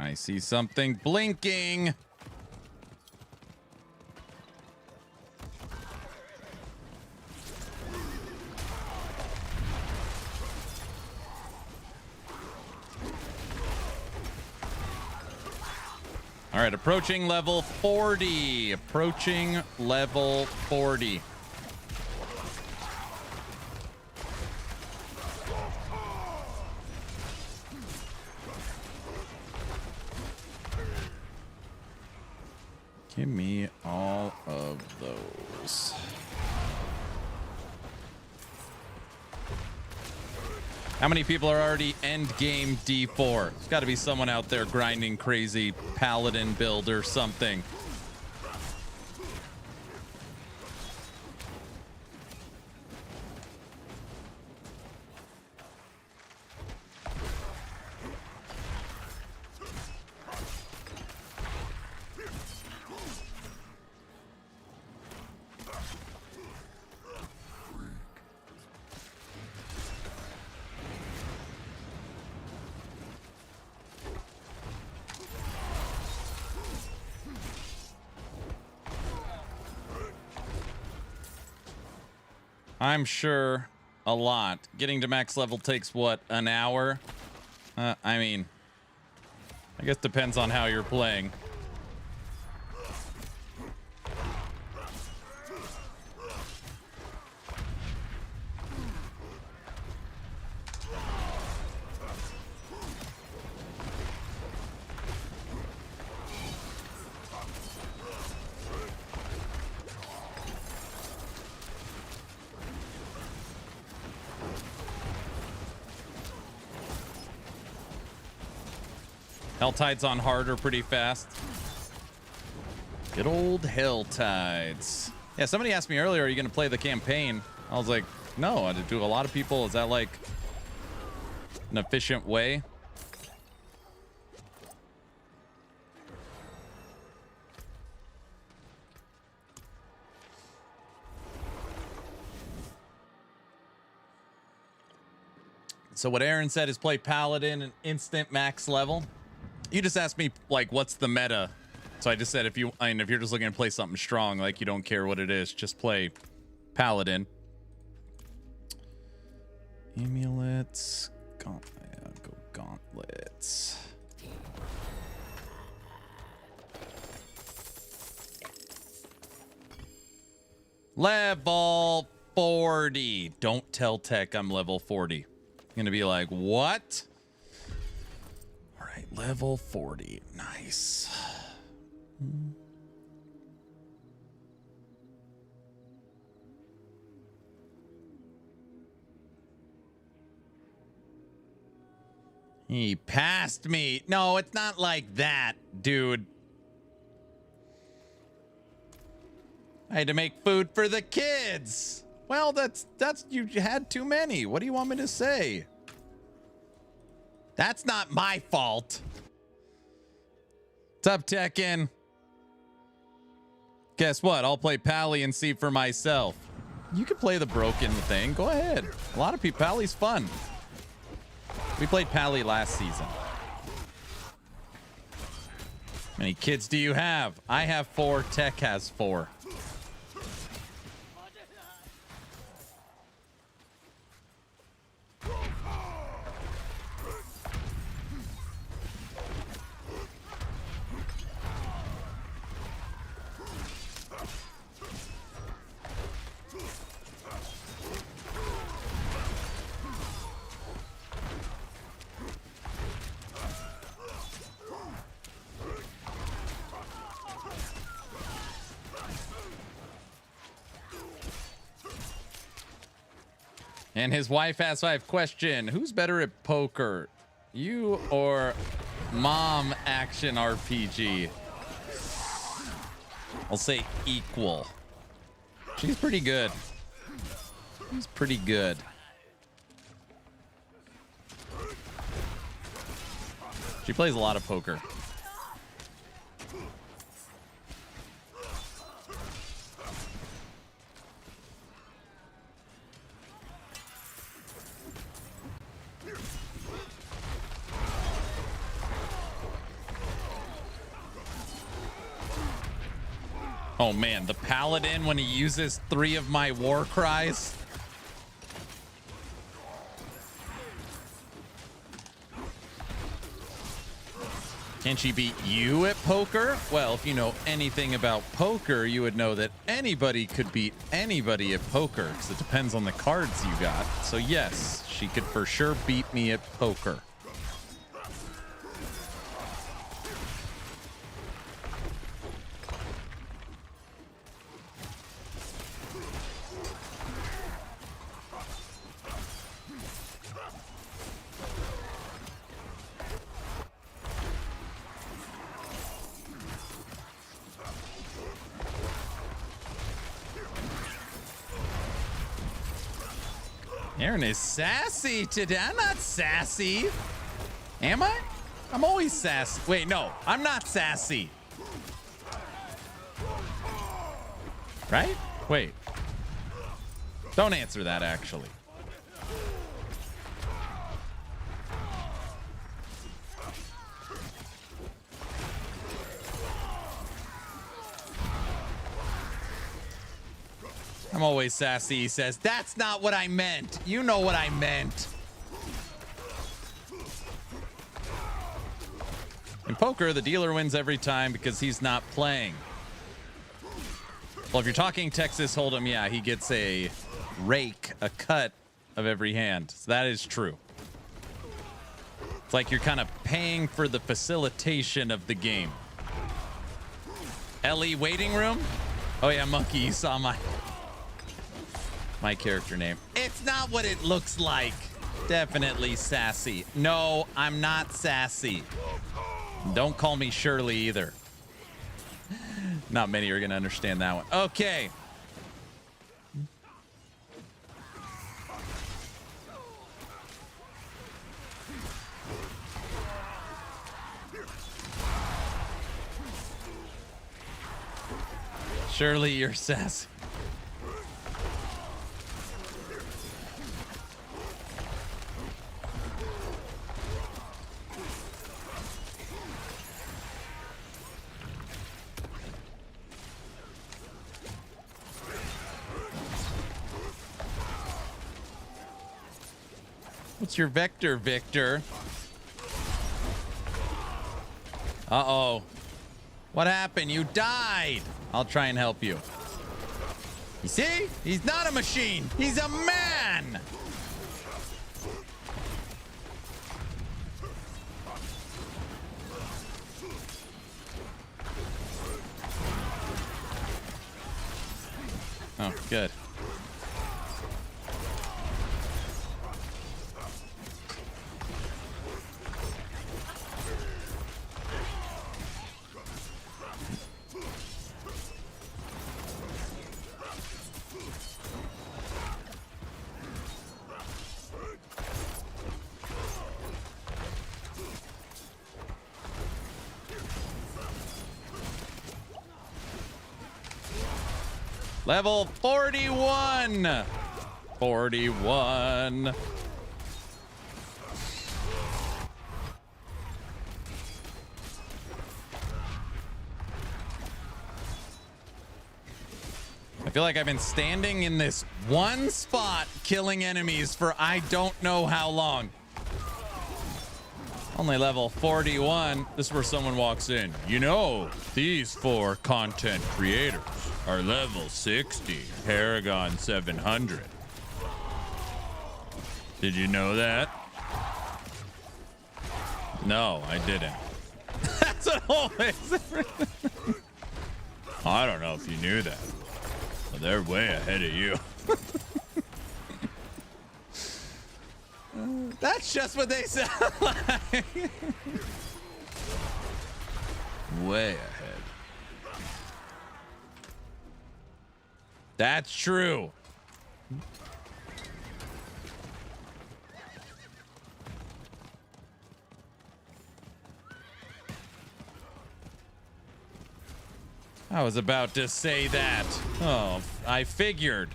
I see something blinking. All right, approaching level 40. Approaching level 40. Give me all of those. How many people are already endgame D4? There's got to be someone out there grinding crazy paladin build or something. I'm sure a lot. Getting to max level takes what, an hour? I mean, I guess depends on how you're playing. Helltide's on harder pretty fast. Good old Helltides. Yeah, somebody asked me earlier, are you going to play the campaign? I was like, no. Do a lot of people, is that like an efficient way? So what Aaron said is play Paladin and instant max level. You just asked me, like, what's the meta? So I just said, if you're just looking to play something strong, like you don't care what it is, just play Paladin. Amulets. Go gauntlets. Level 40. Don't tell Tech I'm level 40. I'm gonna be like, what? All right, level 40. Nice. He passed me. No, it's not like that, dude. I had to make food for the kids. Well, that's you had too many. What do you want me to say? That's not my fault. What's up, Tekken? Guess what? I'll play Pally and see for myself. You can play the broken thing. Go ahead. A lot of people. Pally's fun. We played Pally last season. How many kids do you have? I have 4. Tech has 4. And his wife asks, I have a question. Who's better at poker? You or mom action RPG? I'll say equal. She's pretty good. She's pretty good. She plays a lot of poker. Oh man, the Paladin when he uses 3 of my war cries. Can she beat you at poker? Well, if you know anything about poker, you would know that anybody could beat anybody at poker, because it depends on the cards you got. So yes, she could for sure beat me at poker. Aaron is sassy today. I'm not sassy. Am I? I'm always sassy. Wait, no, I'm not sassy. Right? Wait. Don't answer that, actually. I'm always sassy, he says. That's not what I meant. You know what I meant. In poker, the dealer wins every time because he's not playing. Well, if you're talking Texas Hold'em, yeah, he gets a rake, a cut of every hand. So that is true. It's like you're kind of paying for the facilitation of the game. Ellie waiting room? Oh yeah, Monkey, you saw my character name. It's not what it looks like. Definitely sassy. No, I'm not sassy. Don't call me Shirley either. Not many are going to understand that one. Okay. Shirley, you're sassy. What's your vector, Victor? Uh-oh. What happened? You died. I'll try and help you. You see? He's not a machine. He's a man. Oh, good. Level 41. 41. I feel like I've been standing in this one spot killing enemies for I don't know how long. Only level 41. This is where someone walks in. You know, these 4 content creators are level 60, Paragon 700. Did you know that? No, I didn't. That's what always. I don't know if you knew that, but they're way ahead of you. That's just what they sound like. Way ahead. That's true. I was about to say that. Oh, I figured.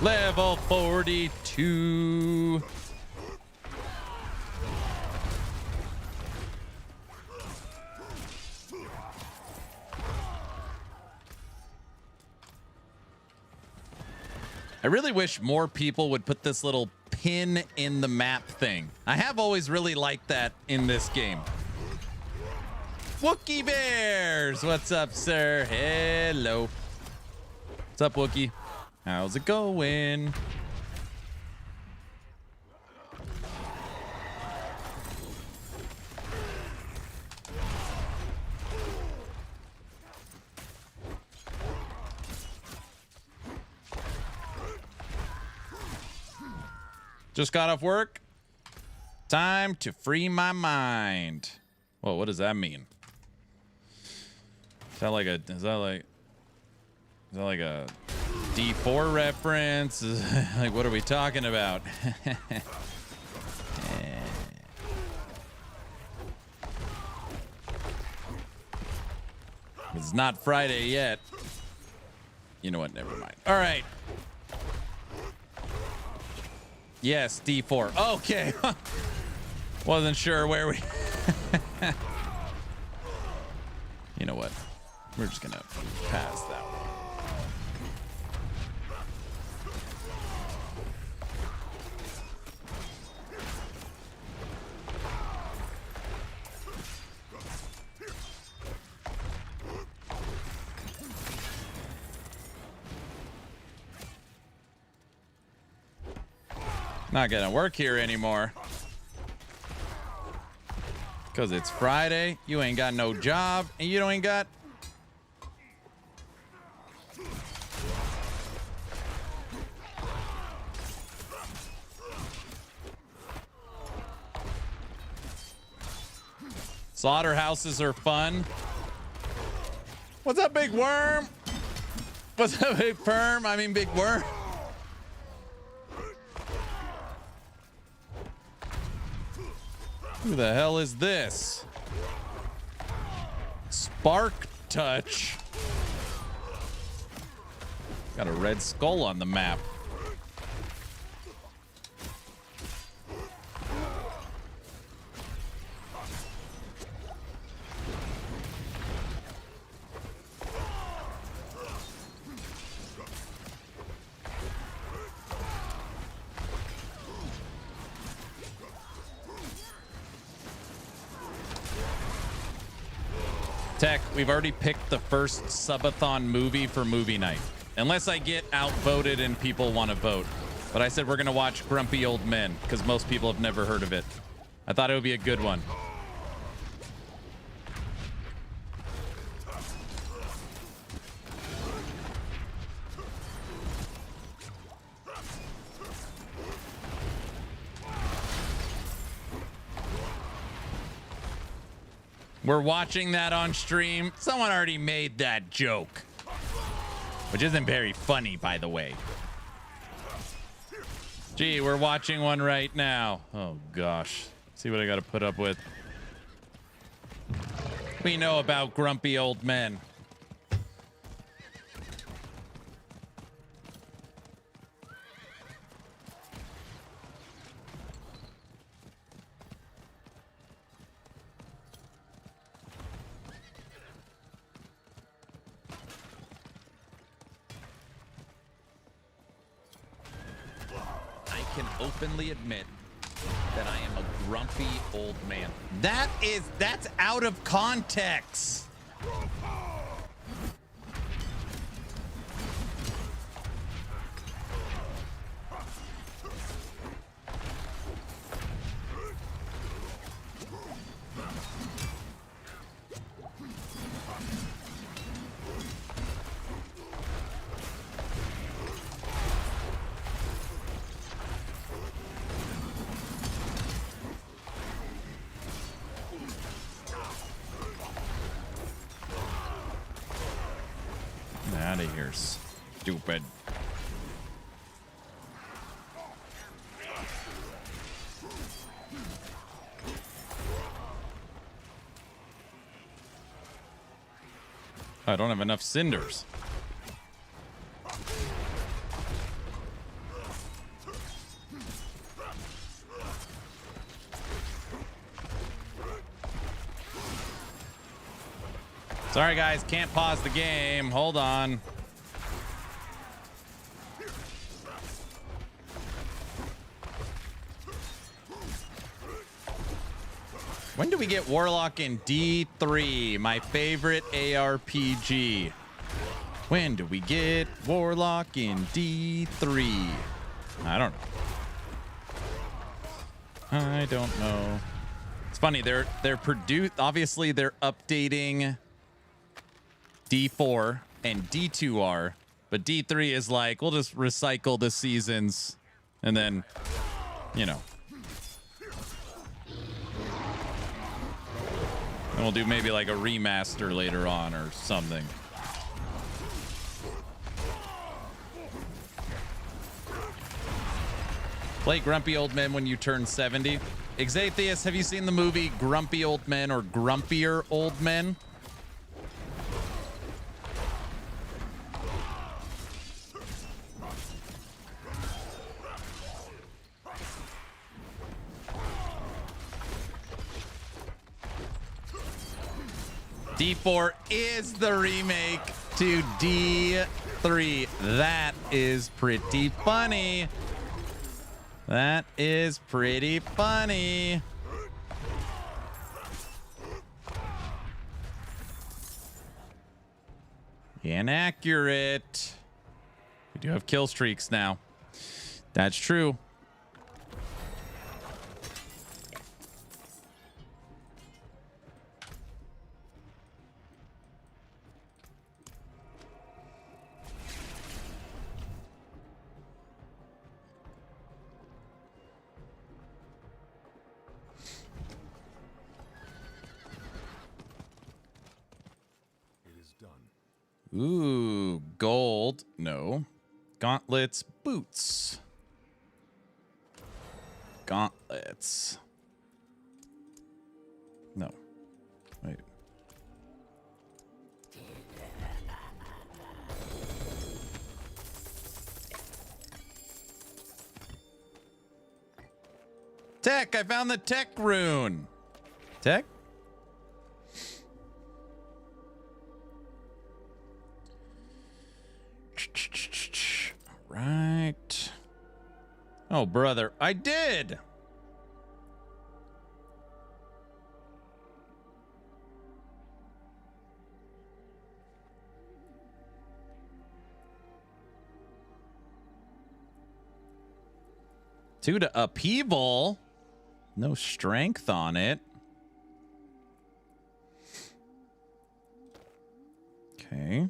Level 42. I really wish more people would put this little pin in the map thing. I have always really liked that in this game. Wookie Bears, what's up, sir? Hello. What's up, Wookie? How's it going? Just got off work. Time to free my mind. Whoa, what does that mean? Is that like Is that like a D4 reference? Like, what are we talking about? It's not Friday yet. You know what? Never mind. All right. Yes, D4. Okay. Wasn't sure where we... You know what? We're just gonna pass that one. Not gonna work here anymore. Because it's Friday, you ain't got no job, and you don't ain't got... Slaughterhouses are fun. What's up, big worm? What's up, big perm? I mean, big worm. Who the hell is this? Spark Touch. Got a red skull on the map. Tech, we've already picked the first Subathon movie for movie night. Unless I get outvoted and people want to vote. But I said we're going to watch Grumpy Old Men because most people have never heard of it. I thought it would be a good one. We're watching that on stream. Someone already made that joke. Which isn't very funny, by the way. Gee, we're watching one right now. Oh, gosh. See what I got to put up with. We know about grumpy old men. Openly admit that I am a grumpy old man. That's out of context. Out of here, stupid. I don't have enough cinders. Sorry, guys, can't pause the game. Hold on. When do we get Warlock in D3? My favorite ARPG. When do we get Warlock in D3? I don't know. I don't know. It's funny, they're obviously they're updating D4 and D2R, but D3 is like, we'll just recycle the seasons and then, you know. And we'll do maybe like a remaster later on or something. Play Grumpy Old Men when you turn 70. Exatheus, have you seen the movie Grumpy Old Men or Grumpier Old Men? D4 is the remake to D3. That is pretty funny. That is pretty funny. Inaccurate. We do have kill streaks now. That's true. Ooh, gold. No. Gauntlets, boots. Gauntlets. No. Wait. Tech, I found the tech rune. Tech? Right. Oh, brother, I did. Two to upheaval. No strength on it. Okay.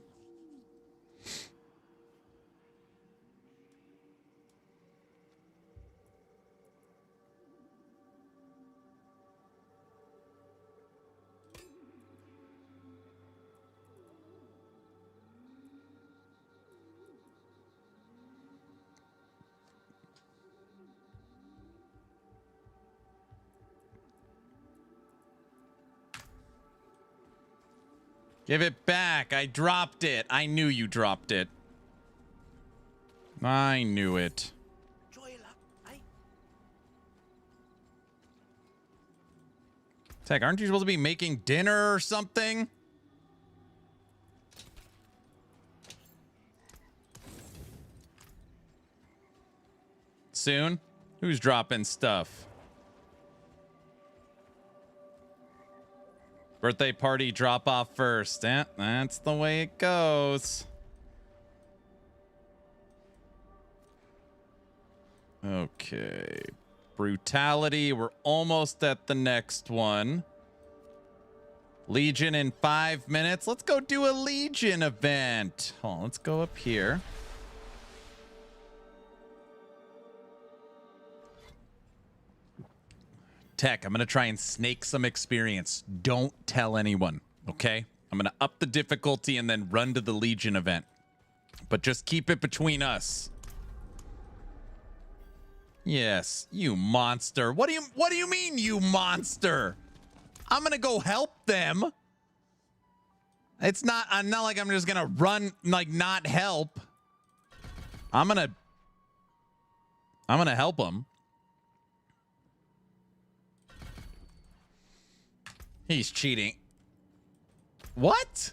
Give it back. I dropped it. I knew you dropped it. I knew it. Tech, aren't you supposed to be making dinner or something? Soon? Who's dropping stuff? Birthday party drop off first. Eh, that's the way it goes. Okay. Brutality. We're almost at the next one. Legion in 5 minutes. Let's go do a Legion event. Hold on, let's go up here. Tech, I'm going to try and snake some experience. Don't tell anyone, okay? I'm going to up the difficulty and then run to the Legion event. But just keep it between us. Yes, you monster. What do you mean, you monster? I'm going to go help them. I'm not like I'm just going to run, like, not help. I'm going to help them. He's cheating. What?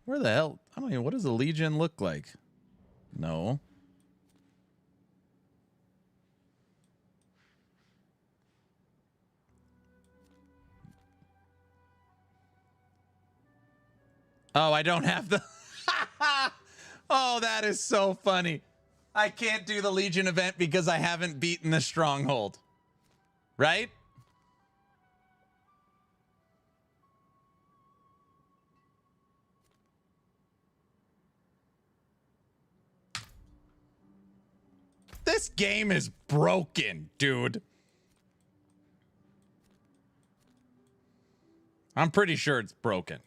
Where the hell? I don't even. What does a Legion look like? No. Oh, I don't have the. Oh, that is so funny. I can't do the Legion event because I haven't beaten the stronghold. Right? This game is broken, dude. I'm pretty sure it's broken.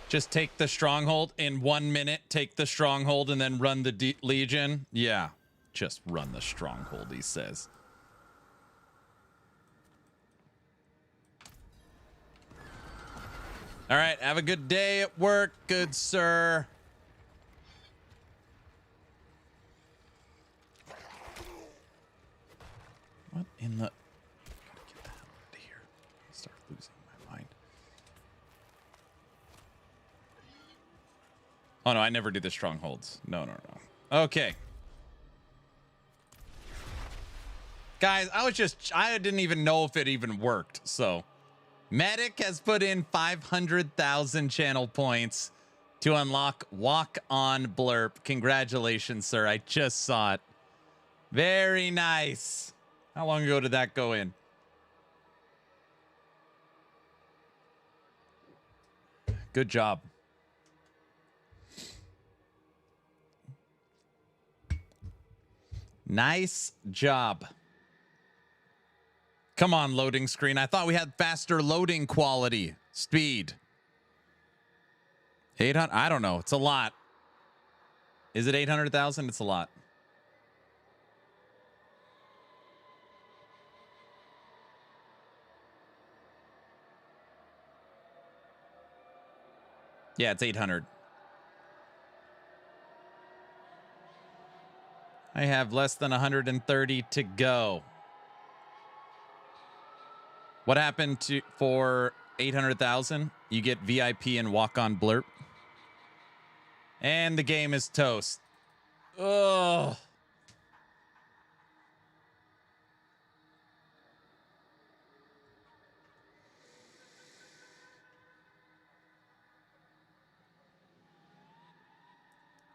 Just take the stronghold in 1 minute, take the stronghold, and then run the Legion. Yeah. just run the stronghold, he says. All right, have a good day at work, good sir. What in the... Gotta get the hell out of here. I start losing my mind. Oh, no, I never do the strongholds. No. Okay. Guys, I didn't even know if it even worked, so... Medic has put in 500,000 channel points to unlock Walk on Blurp. Congratulations, sir. I just saw it. Very nice. How long ago did that go in? Good job. Nice job. Come on, loading screen. I thought we had faster loading quality. Speed. 800? I don't know. It's a lot. Is it 800,000? It's a lot. Yeah, it's 800. I have less than 130 to go. What happened for 800,000? You get VIP and Walk on Blurp. And the game is toast. Ugh.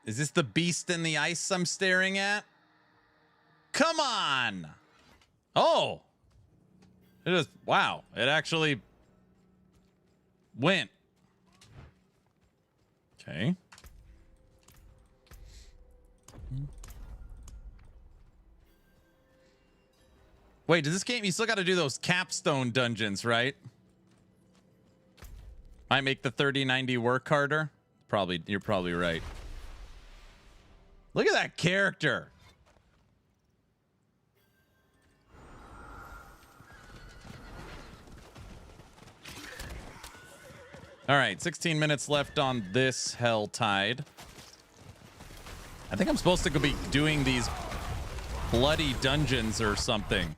Is this the beast in the ice I'm staring at? Come on. Oh. It is, wow, it actually went. Okay. Wait, does this game, you still got to do those capstone dungeons, right? Might make the 3090 work harder. Probably, you're probably right. Look at that character. All right, 16 minutes left on this Helltide. I think I'm supposed to go be doing these bloody dungeons or something.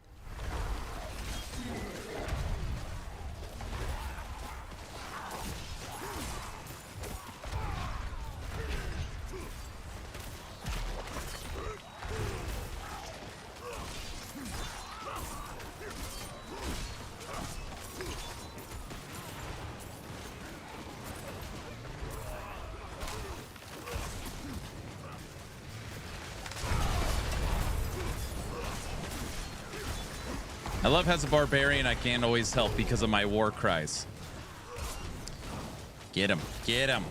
I love as a barbarian, I can't always help because of my war cries. Get him. Get him.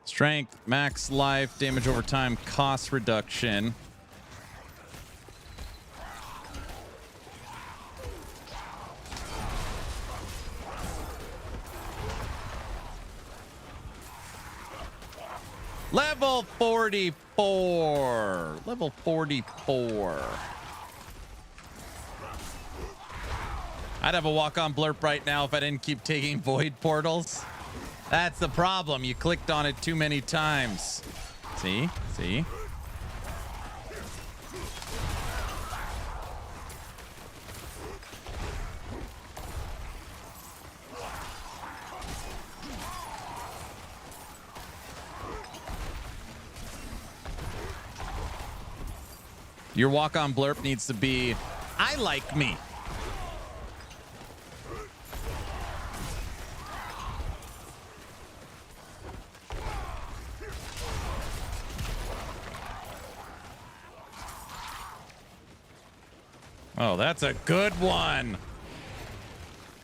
Strength, max life, damage over time, cost reduction. Level 44. Level 44. I'd have a walk-on blurp right now if I didn't keep taking void portals. That's the problem. You clicked on it too many times. See? See? Your walk-on blurp needs to be, I like me. Oh, that's a good one.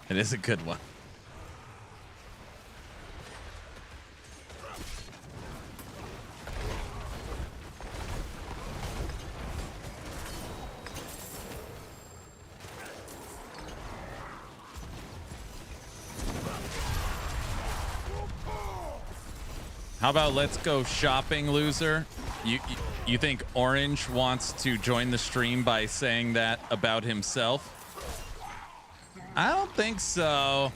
It is a good one. How about let's go shopping, loser? You think Orange wants to join the stream by saying that about himself? I don't think so.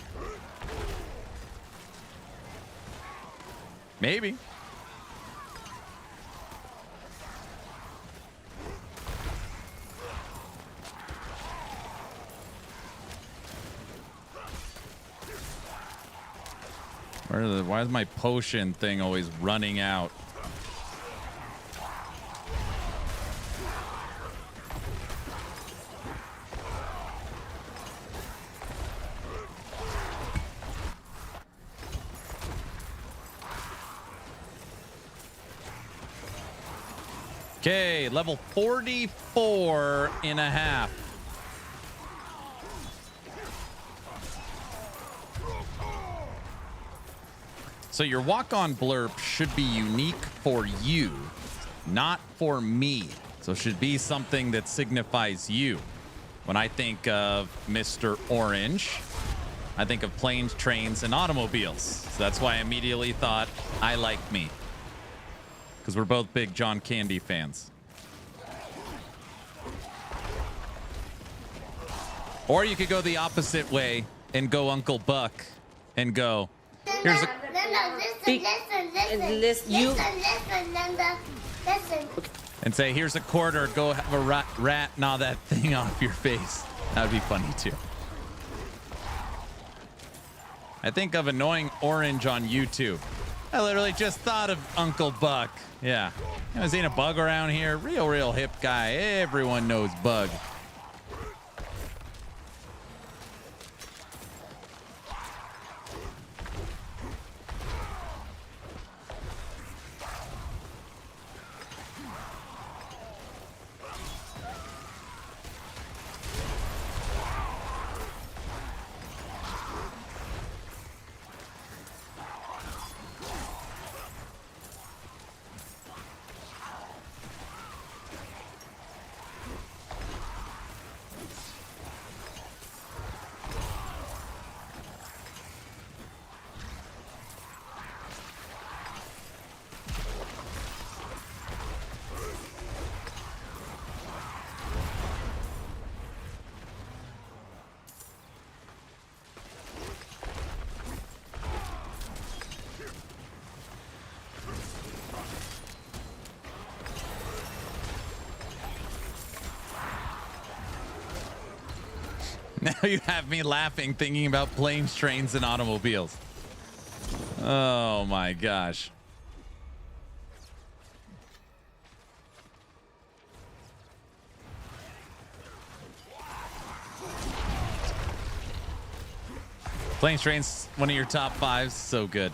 Maybe. Why is my potion thing always running out? Okay, level 44 and a half. So your walk-on blurb should be unique for you, not for me. So it should be something that signifies you. When I think of Mr. Orange, I think of planes, trains, and automobiles. So that's why I immediately thought I like me. Because we're both big John Candy fans. Or you could go the opposite way and go Uncle Buck and go, here's a... Listen. And say, here's a quarter, go have a rat gnaw that thing off your face. That would be funny too. I think of annoying Orange on YouTube. I literally just thought of Uncle Buck. Yeah. You know, seen a Bug around here? Real hip guy. Everyone knows Bug. Now you have me laughing thinking about planes, trains, and automobiles. Oh my gosh. Planes, trains, one of your top fives. So good.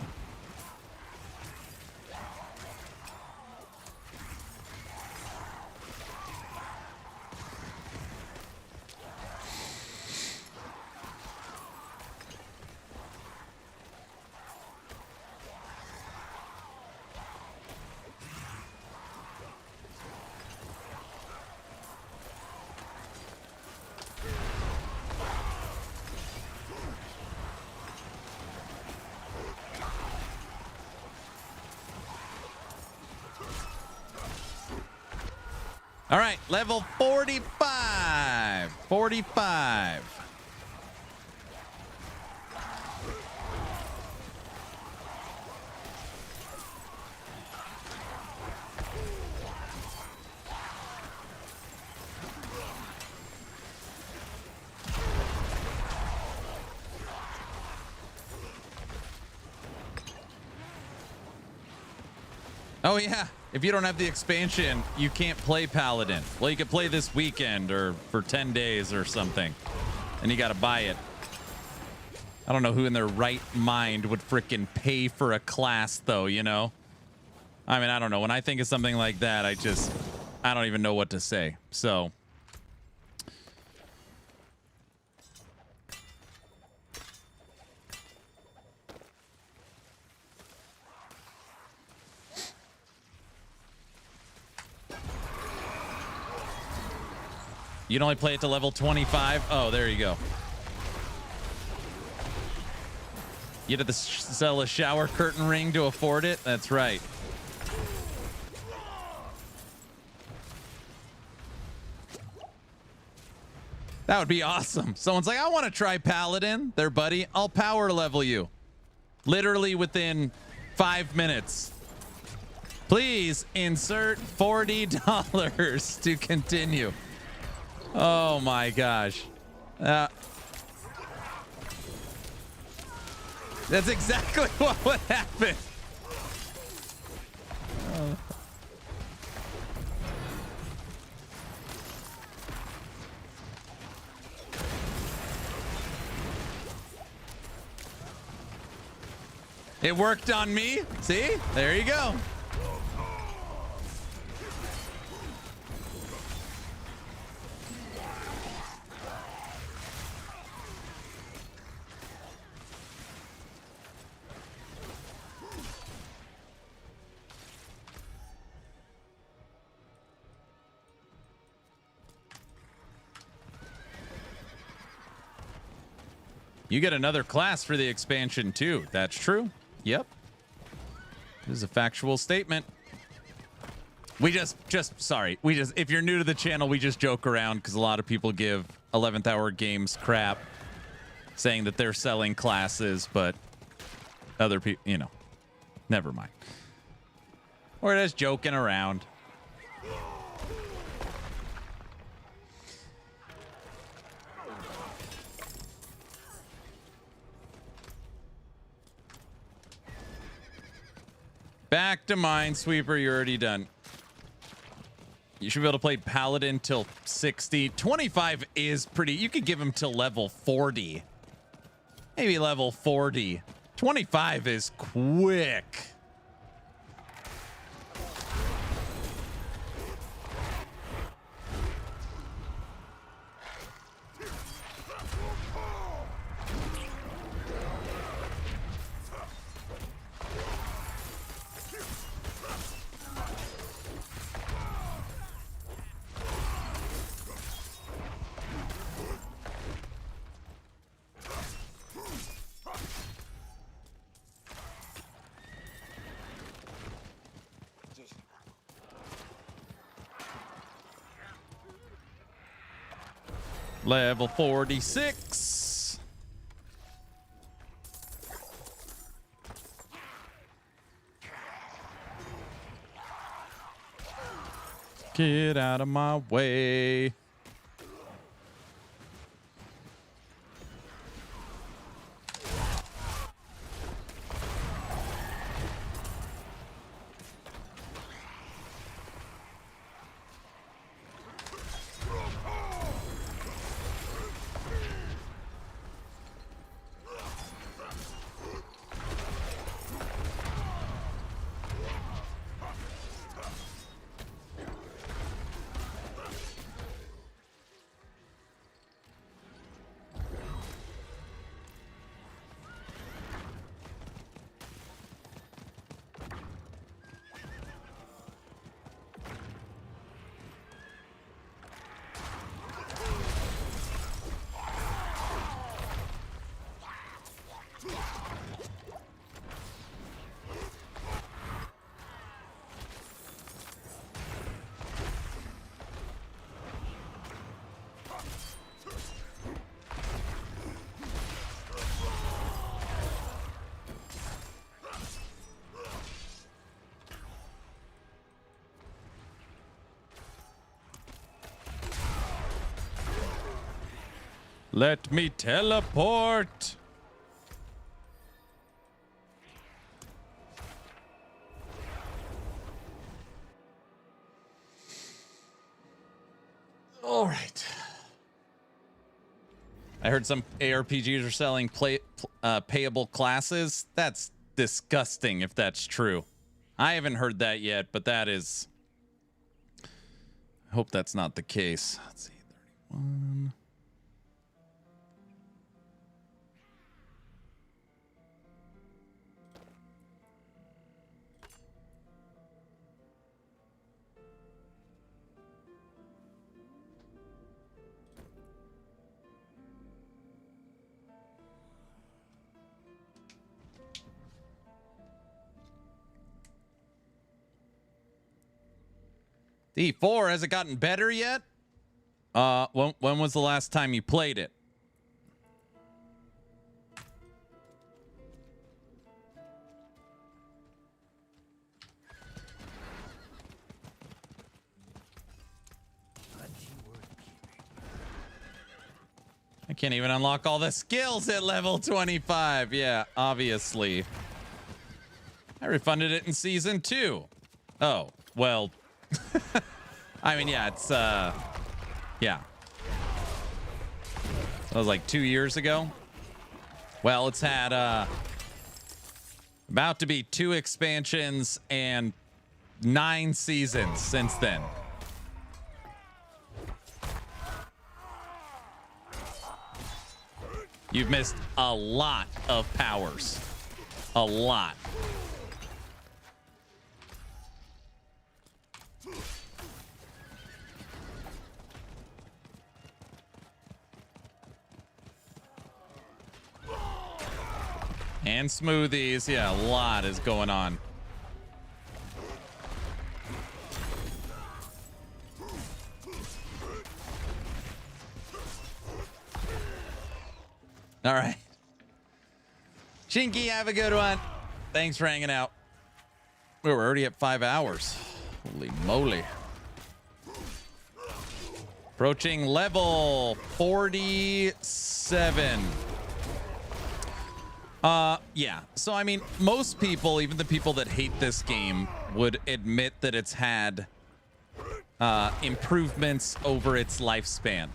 All right, level 45. 45. Oh, yeah. If you don't have the expansion, you can't play Paladin. Well, you could play this weekend or for 10 days or something. And you got to buy it. I don't know who in their right mind would frickin' pay for a class, though, you know? I mean, I don't know. When I think of something like that, I don't even know what to say. So... You'd only play it to level 25? Oh, there you go. You had to sell a shower curtain ring to afford it? That's right. That would be awesome. Someone's like, I want to try Paladin. There, buddy. I'll power level you. Literally within 5 minutes. Please insert $40 to continue. Oh my gosh. That's exactly what would happen. It worked on me. See? There you go. You get another class for the expansion too. That's true. Yep. This is a factual statement. We just if you're new to the channel, we just joke around because a lot of people give 11th Hour Games crap saying that they're selling classes, but other people, you know, never mind. We're just joking around. Back to Minesweeper. You're already done. You should be able to play Paladin till 60. 25 is pretty. You could give him till level 40. Maybe level 40. 25 is quick. Level 46. Get out of my way. Let me teleport. All right. I heard some ARPGs are selling payable classes. That's disgusting if that's true. I haven't heard that yet, but that is... I hope that's not the case. Let's see, 31... D4, has it gotten better yet? When was the last time you played it? I can't even unlock all the skills at level 25. Yeah, obviously. I refunded it in season 2. Oh, well. I mean, yeah, it's, yeah. That was like 2 years ago. Well, it's had, about to be 2 expansions and 9 seasons since then. You've missed a lot of powers. A lot. And smoothies. Yeah, a lot is going on. All right. Chinky, have a good one. Thanks for hanging out. We're already at 5 hours. Holy moly. Approaching level 47. Yeah. So, I mean, most people, even the people that hate this game, would admit that it's had improvements over its lifespan.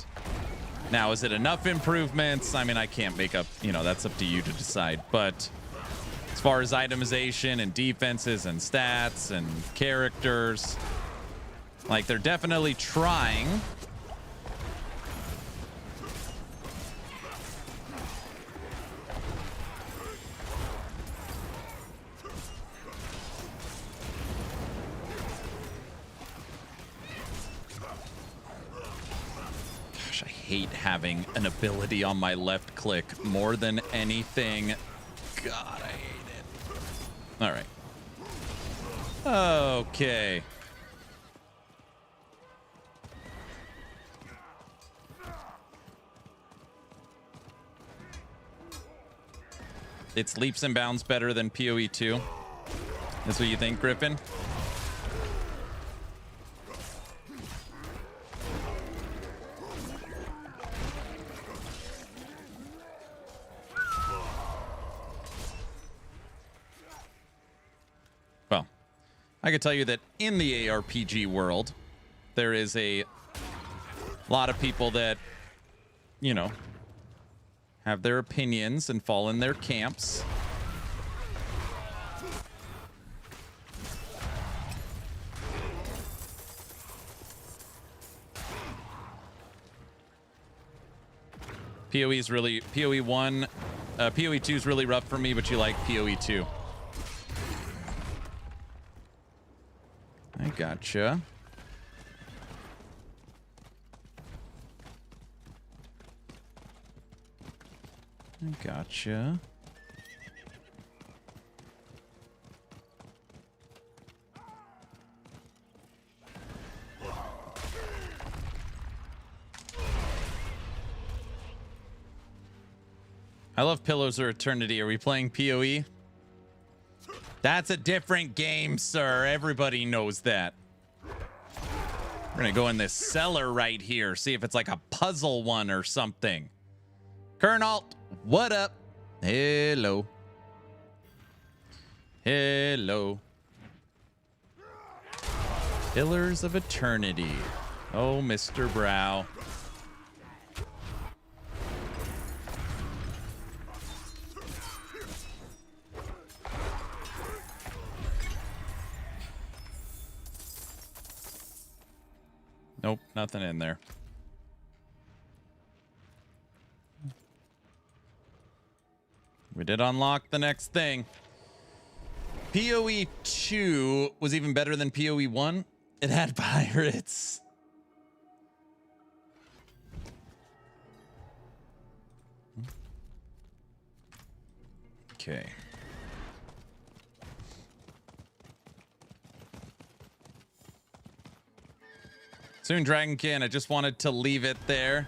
Now, is it enough improvements? I mean, I can't make up, you know, that's up to you to decide. But as far as itemization and defenses and stats and characters, like, they're definitely trying. I hate having an ability on my left click more than anything. God, I hate it. All right. Okay. It's leaps and bounds better than PoE 2. That's what you think, Griffin? Well, I could tell you that in the ARPG world, there is a lot of people that, you know, have their opinions and fall in their camps. PoE is really, PoE 1, PoE 2 is really rough for me, but you like PoE 2. I gotcha. I gotcha. I love Pillars of Eternity. Are we playing PoE? That's a different game, sir. Everybody knows that. We're gonna go in this cellar right here, see if it's like a puzzle one or something. Colonel, what up? Hello. Hello. Pillars of Eternity. Oh, Mr. Brow. Nope, nothing in there. We did unlock the next thing. PoE 2 was even better than PoE 1. It had pirates. Okay. Soon, Dragonkin. I just wanted to leave it there.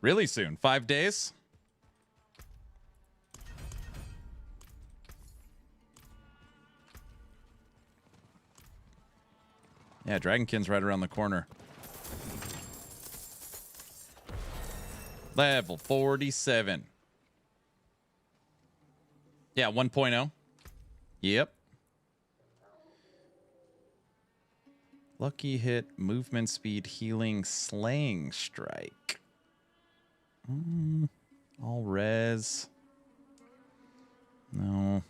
Really soon. 5 days? Yeah, Dragonkin's right around the corner. Level 47. Yeah, 1.0. Yep. Lucky hit, movement speed, healing, slaying strike. All res. No.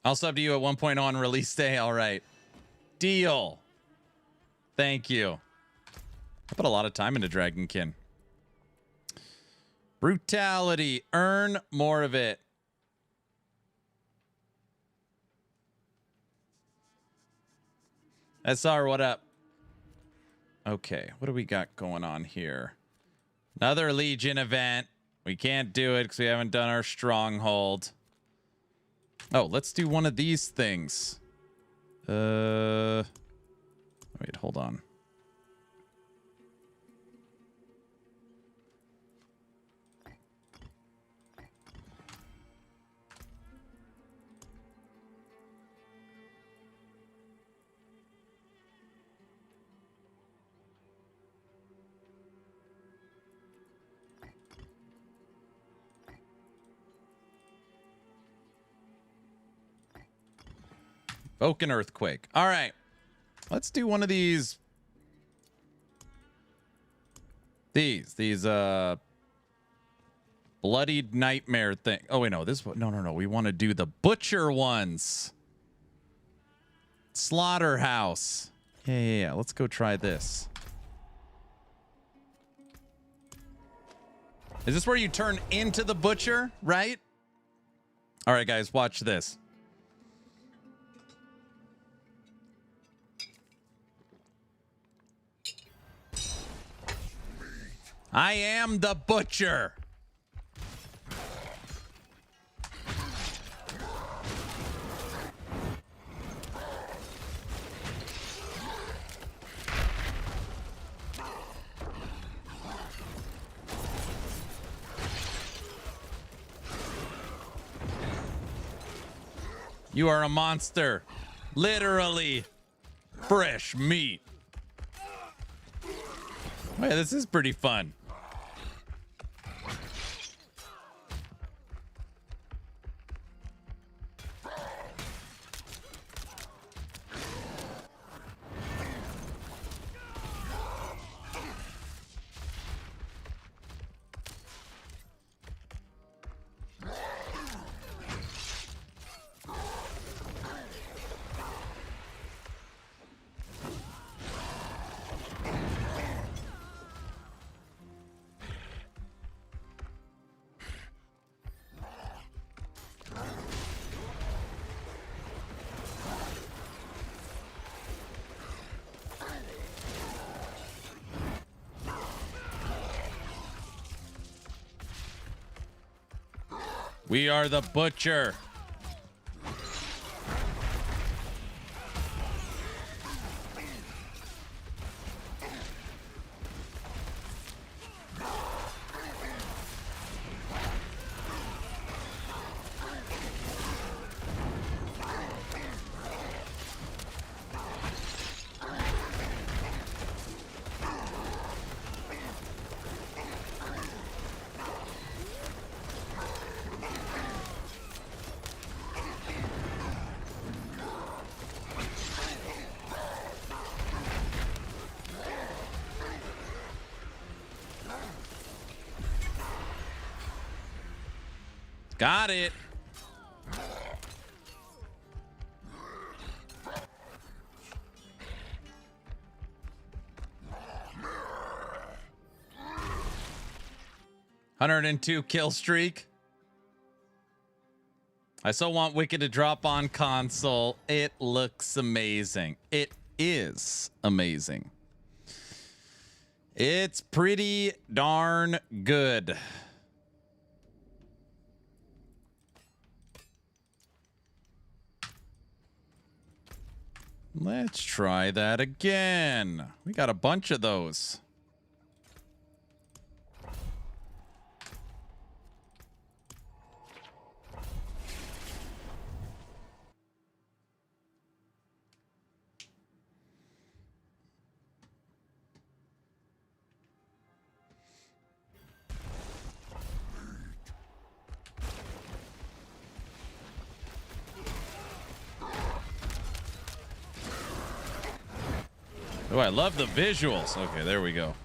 I'll sub to you at 1.0 on release day. All right. Deal. Thank you. I put a lot of time into Dragonkin. Brutality. Earn more of it. SR, what up? Okay, what do we got going on here? Another Legion event. We can't do it because we haven't done our stronghold. Oh, let's do one of these things. Wait, hold on. Oak Earthquake. All right. Let's do one of these. These bloodied nightmare thing. Oh wait, no, this one. No. We want to do the butcher ones. Slaughterhouse. Yeah. Let's go try this. Is this where you turn into the butcher, right? All right, guys, watch this. I am the butcher. You are a monster. Literally fresh meat. Wait, this is pretty fun. We are the butcher. Got it. $102 kill streak. I so want Wicked to drop on console. It looks amazing. It is amazing. It's pretty darn good. Let's try that again. We got a bunch of those. Oh, I love the visuals. Okay, there we go.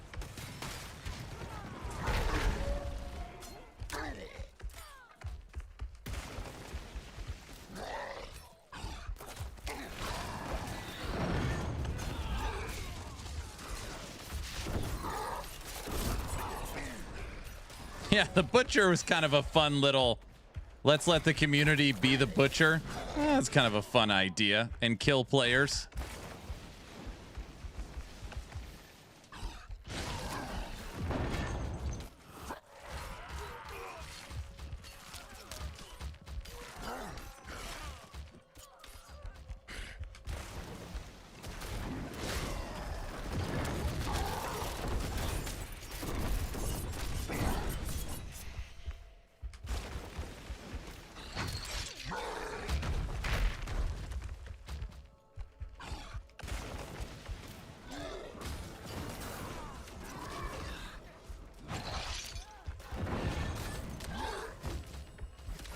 Yeah, the butcher was kind of a fun little, let's let the community be the butcher. That's kind of a fun idea and kill players.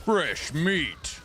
Fresh meat.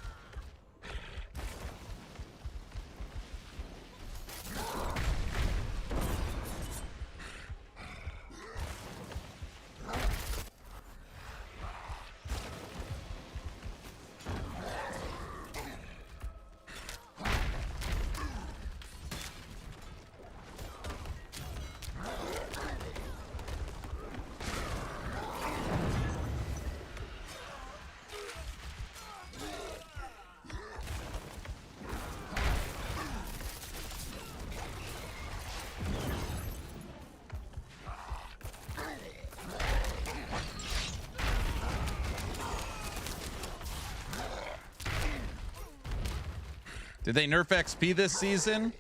Did they nerf XP this season?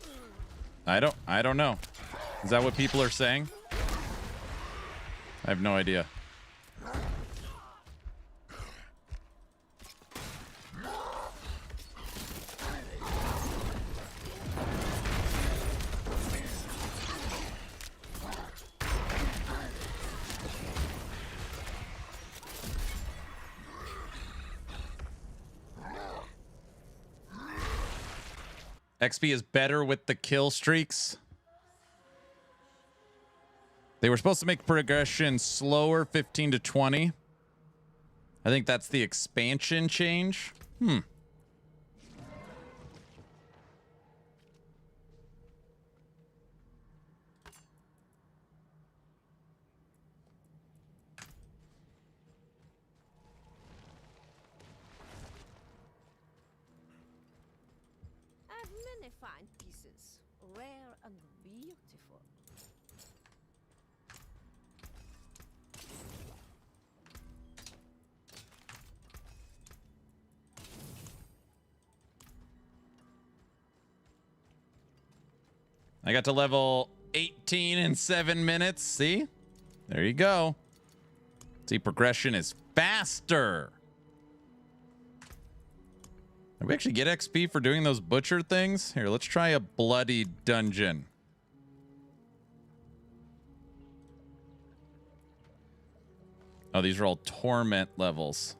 I don't know. Is that what people are saying? I have no idea. XP is better with the kill streaks. They were supposed to make progression slower, 15 to 20. I think that's the expansion change. I have many fine pieces, rare and beautiful. I got to level 18 in 7 minutes. See? There you go. See, progression is faster. Did we actually get XP for doing those butcher things? Here, let's try a bloody dungeon. Oh, these are all torment levels.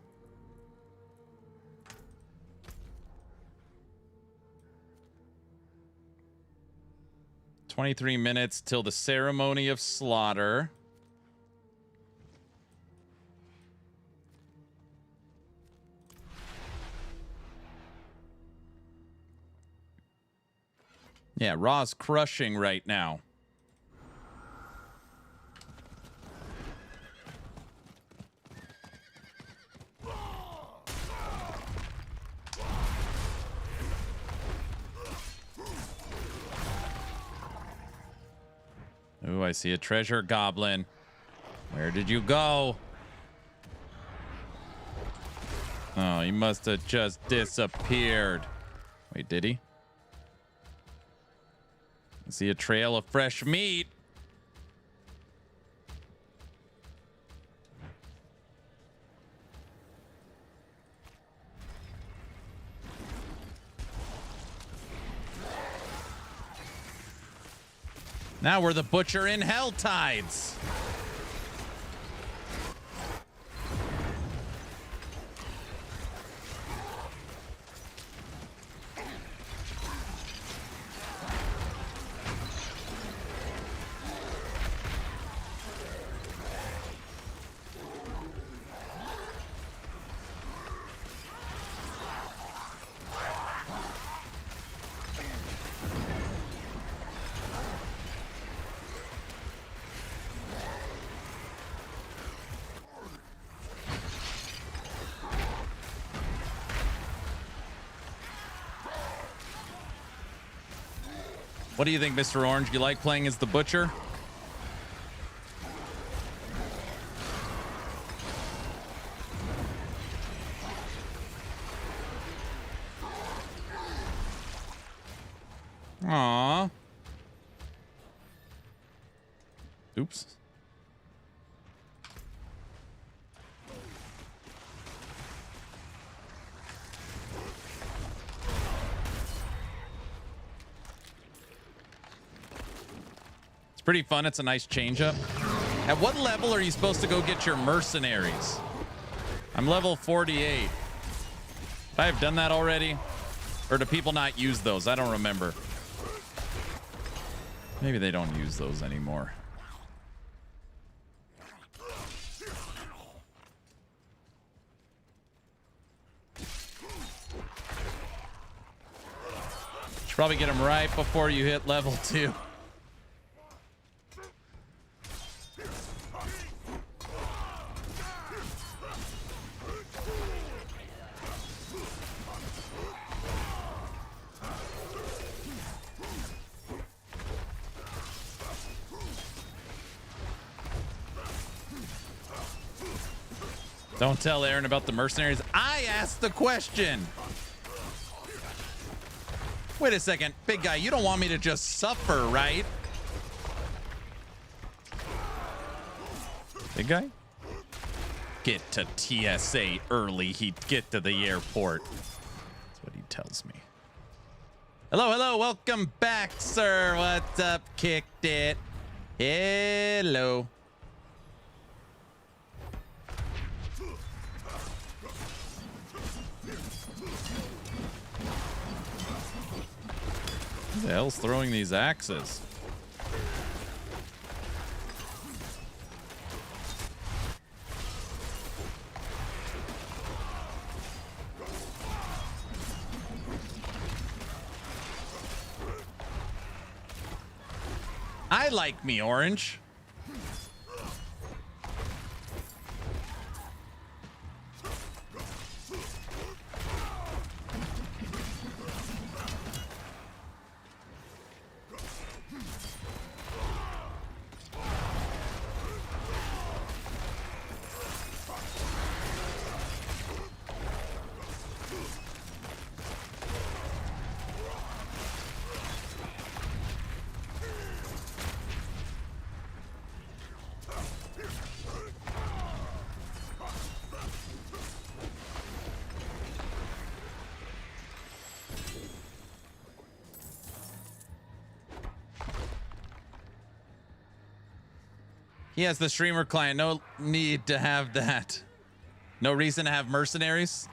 "23 minutes till the ceremony of slaughter." Yeah, Raw's crushing right now. Ooh, Oh, I see a treasure goblin. Where did you go? Oh, he must have just disappeared. Wait, did he? I see a trail of fresh meat. Now we're the butcher in Hell Tides. What do you think, Mr. Orange? You like playing as the butcher? Aww. Oops. It's pretty fun. It's a nice change up. At what level are you supposed to go get your mercenaries? I'm level 48. I have done that already. Or do people not use those? I don't remember. Maybe they don't use those anymore. Should probably get them right before you hit level 2. Don't tell Aaron about the mercenaries. I asked the question. Wait a second. Big guy, you don't want me to just suffer, right? Big guy? Get to TSA early. He'd get to the airport. That's what he tells me. Hello, hello. Welcome back, sir. What's up? Kicked it. Hello. Who the hell's throwing these axes? I like me orange. He has the streamer client. No need to have that. No reason to have mercenaries.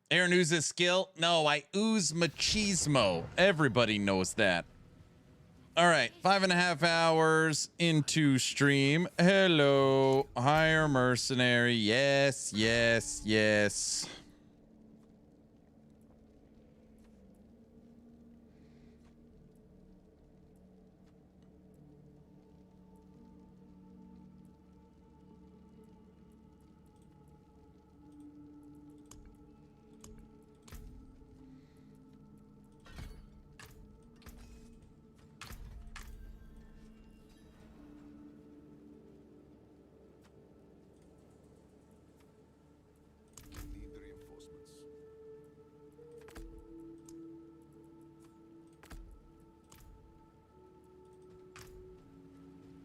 Aaron oozes skill. No, I ooze machismo. Everybody knows that. All right, 5.5 hours into stream. Hello, hire mercenary. Yes, yes, yes.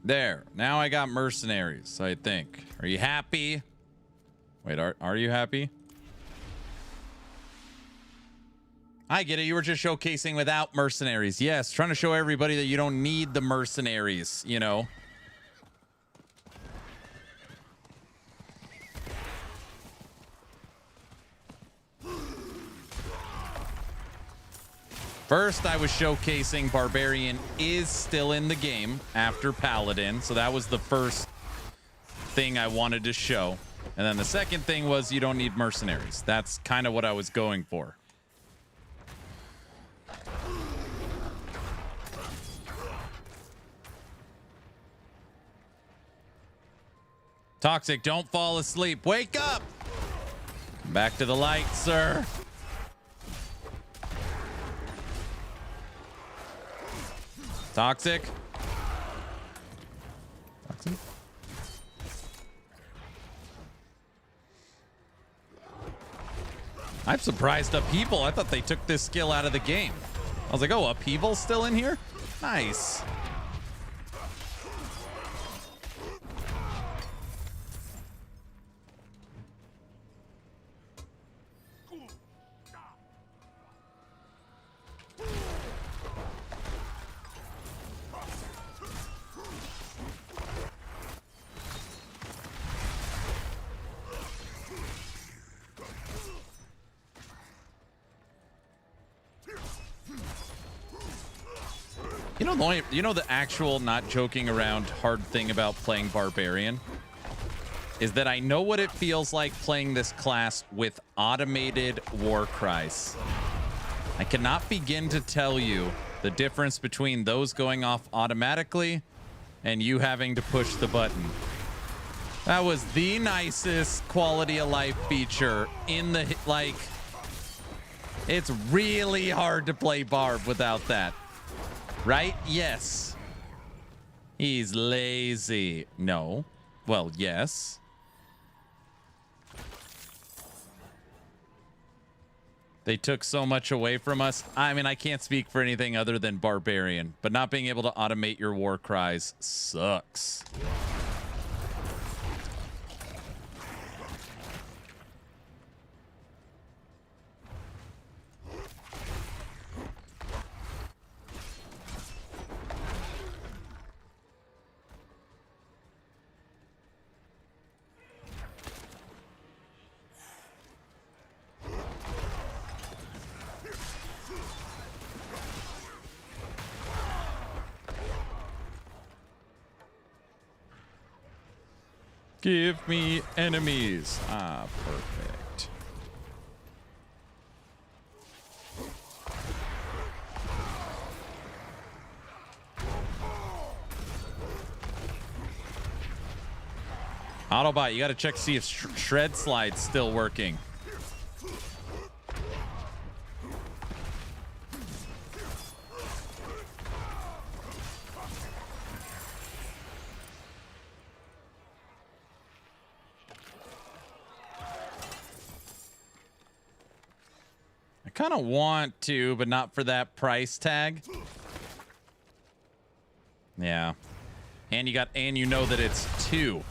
There. Now I got mercenaries, I think. Are you happy? Wait, are you happy? I get it. You were just showcasing without mercenaries. Yes, trying to show everybody that you don't need the mercenaries, you know. First, I was showcasing Barbarian is still in the game after Paladin. So that was the first thing I wanted to show. And then the second thing was you don't need mercenaries. That's kind of what I was going for. Toxic, don't fall asleep. Wake up! Back to the light, sir. Toxic. Toxic. I'm surprised Upheaval. I thought they took this skill out of the game. I was like, oh, Upheaval's still in here? Nice. You know the actual not joking around hard thing about playing Barbarian is that I know what it feels like playing this class with automated war cries. I cannot begin to tell you the difference between those going off automatically and you having to push the button. That was the nicest quality of life feature in the, like, it's really hard to play Barb without that. Right? Yes. He's lazy. No. Well, yes. They took so much away from us. I mean, I can't speak for anything other than Barbarian, but not being able to automate your war cries sucks. Give me enemies. Ah, perfect. Autobot, you got to check to see if Shred Slide's still working. I kind of want to, but not for that price tag. Yeah. And you know that it's 2. You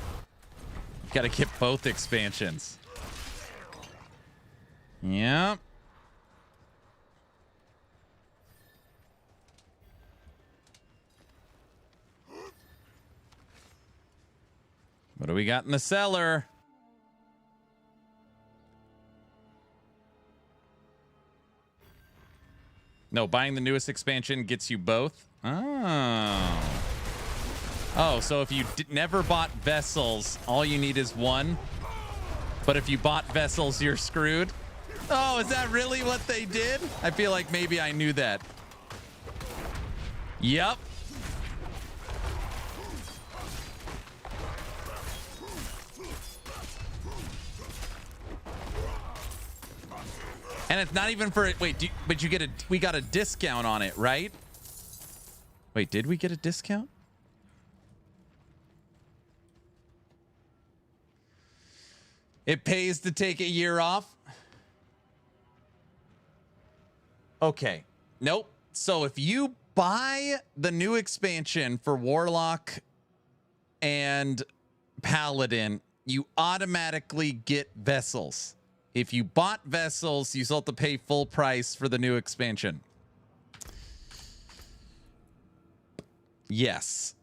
got to get both expansions. Yep. What do we got in the cellar? No, buying the newest expansion gets you both. Oh. Oh, so if you never bought Vessels, all you need is 1. But if you bought Vessels, you're screwed. Oh, is that really what they did? I feel like maybe I knew that. Yep. And it's not even for it. Wait, but we got a discount on it, right? Wait, did we get a discount? It pays to take a year off. Okay. Nope. So if you buy the new expansion for Warlock and Paladin, you automatically get vessels. If you bought vessels, you still have to pay full price for the new expansion. Yes.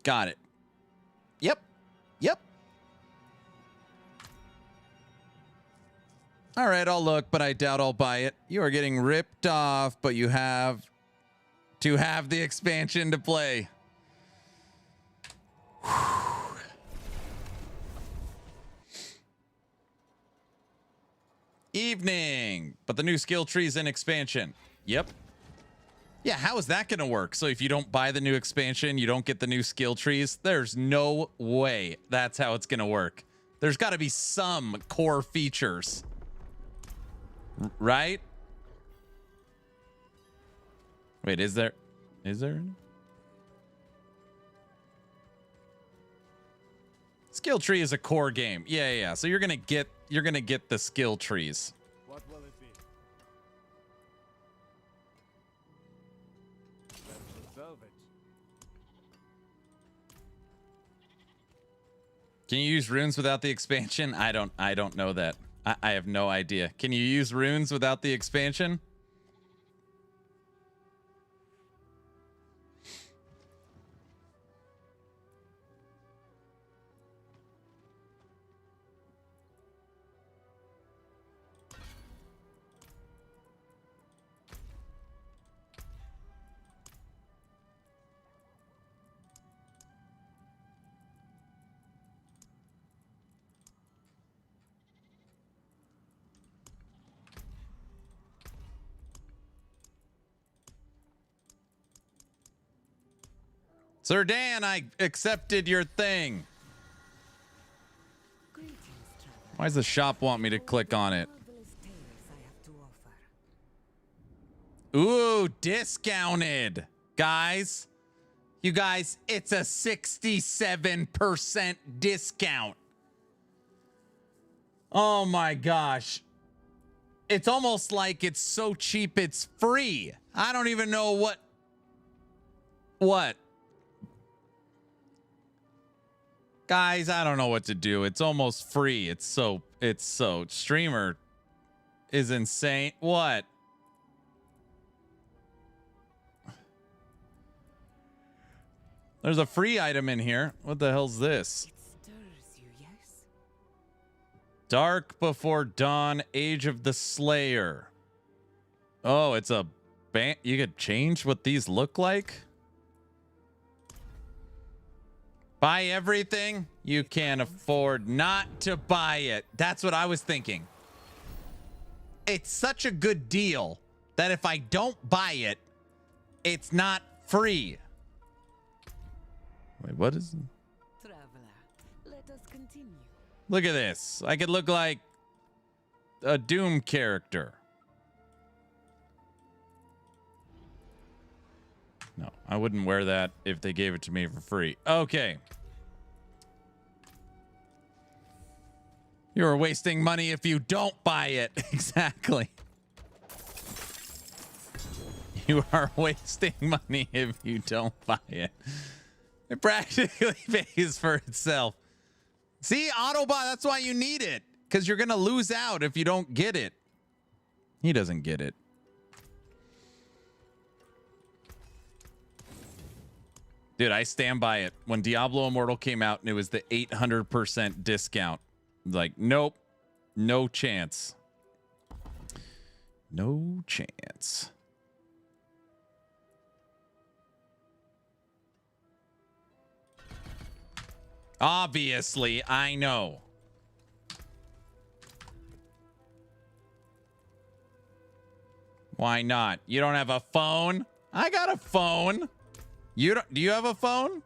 Got it. Yep. Yep. All right, I'll look, but I doubt I'll buy it. You are getting ripped off, but you have to have the expansion to play. Evening, but the new skill trees in expansion. Yep. Yeah, how is that going to work? So if you don't buy the new expansion, you don't get the new skill trees? There's no way that's how it's going to work. There's got to be some core features. Right? Wait, is there? Skill tree is a core game. Yeah. So you're going to get the skill trees. What will it be? Let's observe it. Can you use runes without the expansion? I don't know that. I have no idea. Can you use runes without the expansion? Sir Dan, I accepted your thing. Greetings, traveler. Why does the shop want me to click on it? Marvelous tales I have to offer. Ooh, discounted. Guys, you guys, it's a 67% discount. Oh my gosh. It's almost like it's so cheap it's free. I don't even know what. Guys, I don't know what to do. It's almost free. It's so streamer is insane. What? There's a free item in here. What the hell's this? It stirs you, yes? Dark Before Dawn, Age of the Slayer. Oh, it's a band. You could change what these look like? Buy everything? You can't afford not to buy it. That's what I was thinking. It's such a good deal that if I don't buy it, it's not free. Wait, what is it? Traveler, let us continue. Look at this. I could look like a Doom character. No, I wouldn't wear that if they gave it to me for free. Okay. You're wasting money if you don't buy it. Exactly. You are wasting money if you don't buy it. It practically pays for itself. See, Autobot, that's why you need it. Because you're going to lose out if you don't get it. He doesn't get it. Dude, I stand by it. When Diablo Immortal came out and it was the 800% discount, like, nope, no chance. No chance. Obviously, I know. Why not? You don't have a phone? I got a phone. You don't, do you have a phone?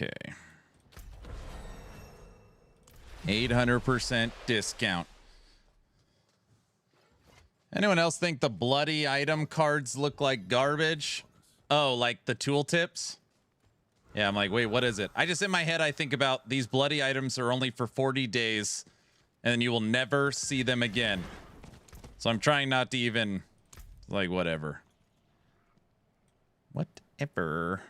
Okay. 800% discount. Anyone else think the bloody item cards look like garbage? Oh, like the tooltips? Yeah, I'm like, wait, what is it? I just, in my head, I think about these bloody items are only for 40 days, and you will never see them again. So I'm trying not to even, like, whatever. Whatever.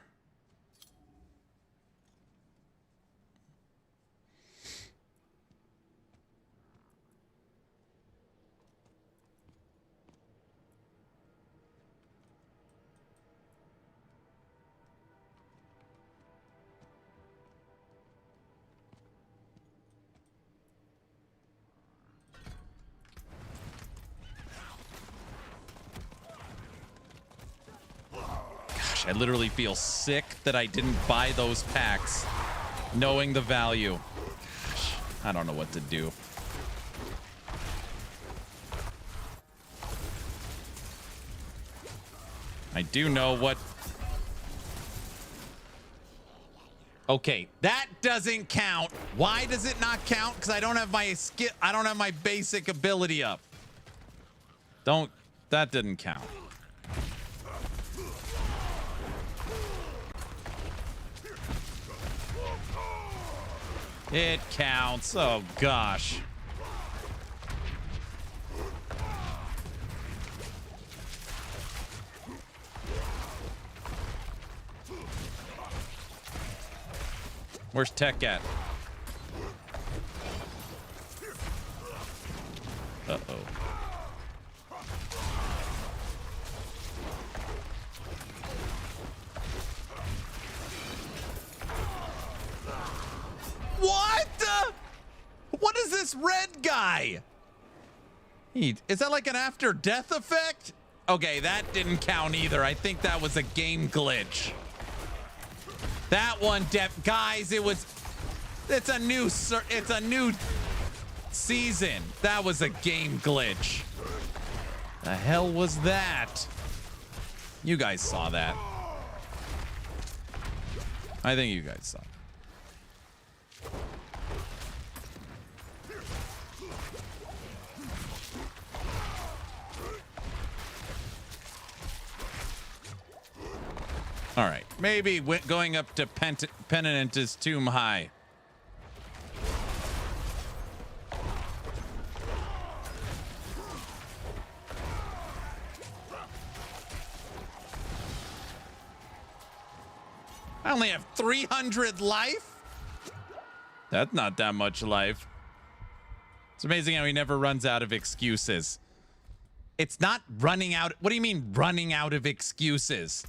I literally feel sick that I didn't buy those packs, knowing the value. Gosh, I don't know what to do. I do know what... Okay, that doesn't count. Why does it not count? Because I don't have my skill. I don't have my basic ability up. Don't... That didn't count. It counts. Oh, gosh. Where's Tech at? Uh-oh. What? What is this red guy? Is that like an after death effect? Okay, that didn't count either. I think that was a game glitch. That one, guys, it's a new season. That was a game glitch. The hell was that? You guys saw that. I think you guys saw it. All right, maybe going up to Penitent is too high. I only have 300 life? That's not that much life. It's amazing how he never runs out of excuses. It's not running out. What do you mean running out of excuses?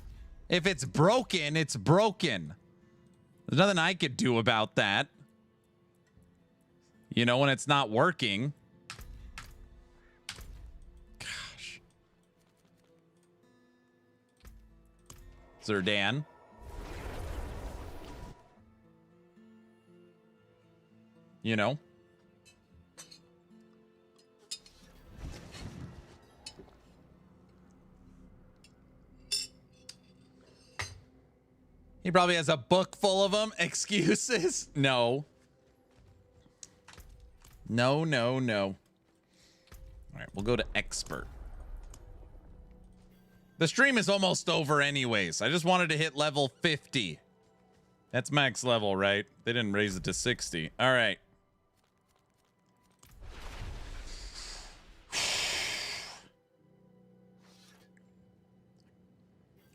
If it's broken, it's broken. There's nothing I could do about that. You know, when it's not working. Gosh. Zerdan. You know? He probably has a book full of them. Excuses? No. No, no, no. All right, we'll go to expert. The stream is almost over anyways. I just wanted to hit level 50. That's max level, right? They didn't raise it to 60. All right.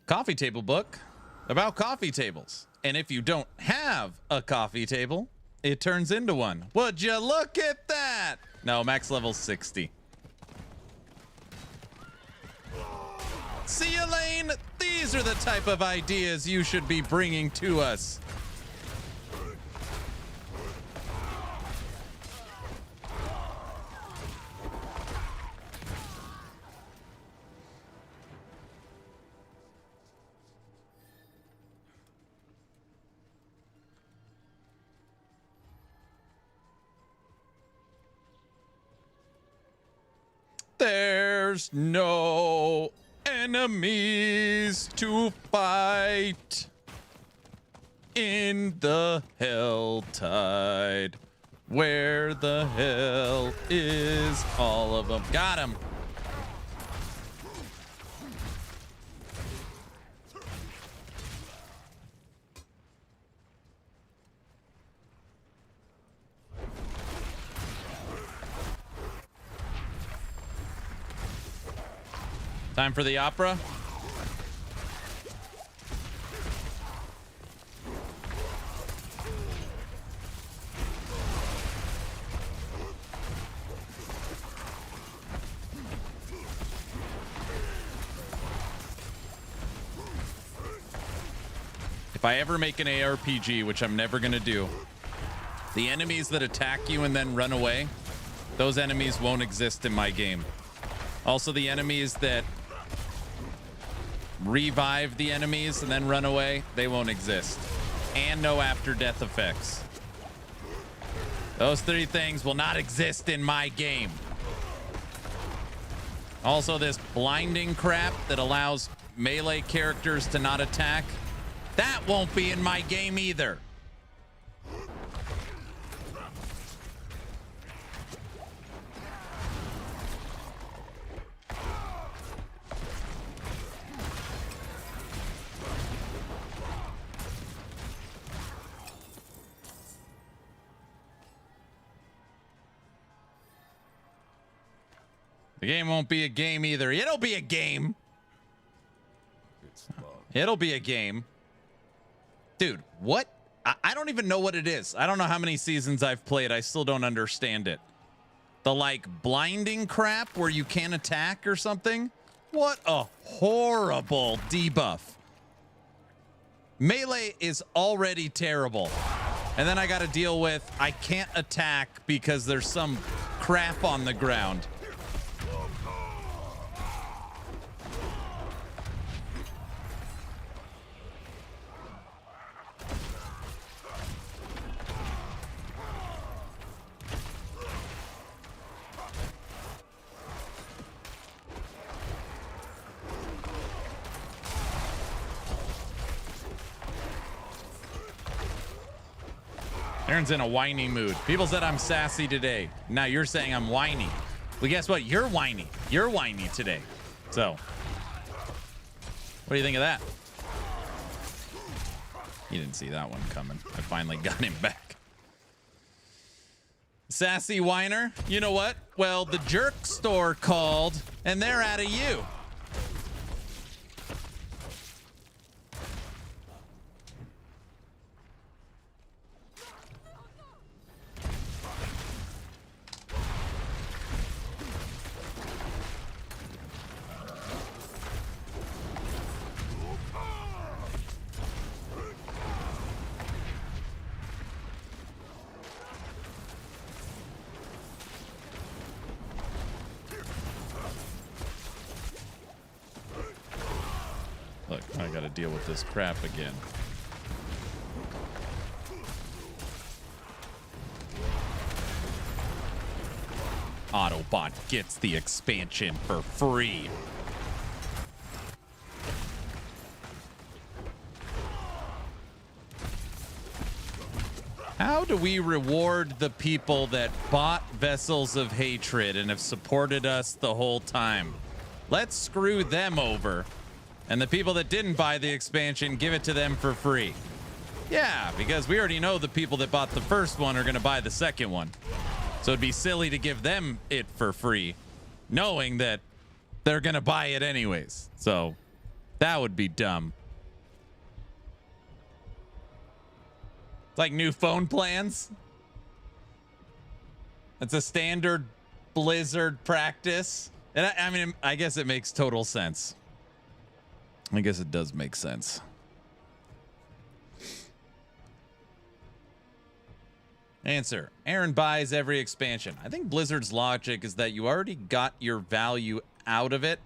Coffee table book about coffee tables. And if you don't have a coffee table, it turns into one. Would you look at that? No, max level 60. See you, Lane? These are the type of ideas you should be bringing to us. There's no enemies to fight. in the hell tide. Where the hell is all of them? Got him. Time for the opera. If I ever make an ARPG, which I'm never going to do, the enemies that attack you and then run away, those enemies won't exist in my game. Also, the enemies that revive the enemies and then run away, they won't exist. And no after death effects. Those three things will not exist in my game. Also, this blinding crap that allows melee characters to not attack, that won't be in my game either. The game won't be a game either. It'll be a game. It'll be a game. Dude, what? I don't even know what it is. I don't know how many seasons I've played. I still don't understand it. The, like, blinding crap where you can't attack or something? What a horrible debuff. Melee is already terrible. And then I got to deal with I can't attack because there's some crap on the ground. Aaron's in a whiny mood. People said I'm sassy today. Now you're saying I'm whiny. Well, guess what? You're whiny. You're whiny today. So, what do you think of that? You didn't see that one coming. I finally got him back. Sassy whiner. You know what? Well, the jerk store called, and they're out of you. Look, I gotta deal with this crap again. Autobot gets the expansion for free. How do we reward the people that bought Vessels of Hatred and have supported us the whole time? Let's screw them over. And the people that didn't buy the expansion, give it to them for free. Yeah, because we already know the people that bought the first one are going to buy the second one. So it'd be silly to give them it for free, knowing that they're going to buy it anyways. So that would be dumb. It's like new phone plans. It's a standard Blizzard practice. And I mean, I guess it makes total sense. I guess it does make sense. Answer. Aaron buys every expansion. I think Blizzard's logic is that you already got your value out of it.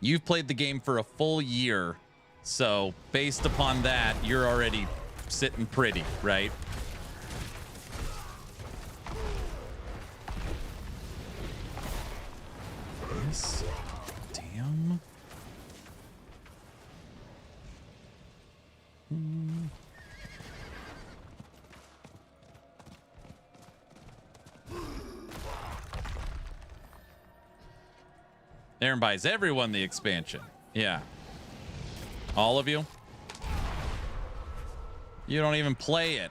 You've played the game for a full year. So based upon that, you're already sitting pretty, right? Yes. Damn. Aaron buys everyone the expansion. Yeah. All of you? You don't even play it.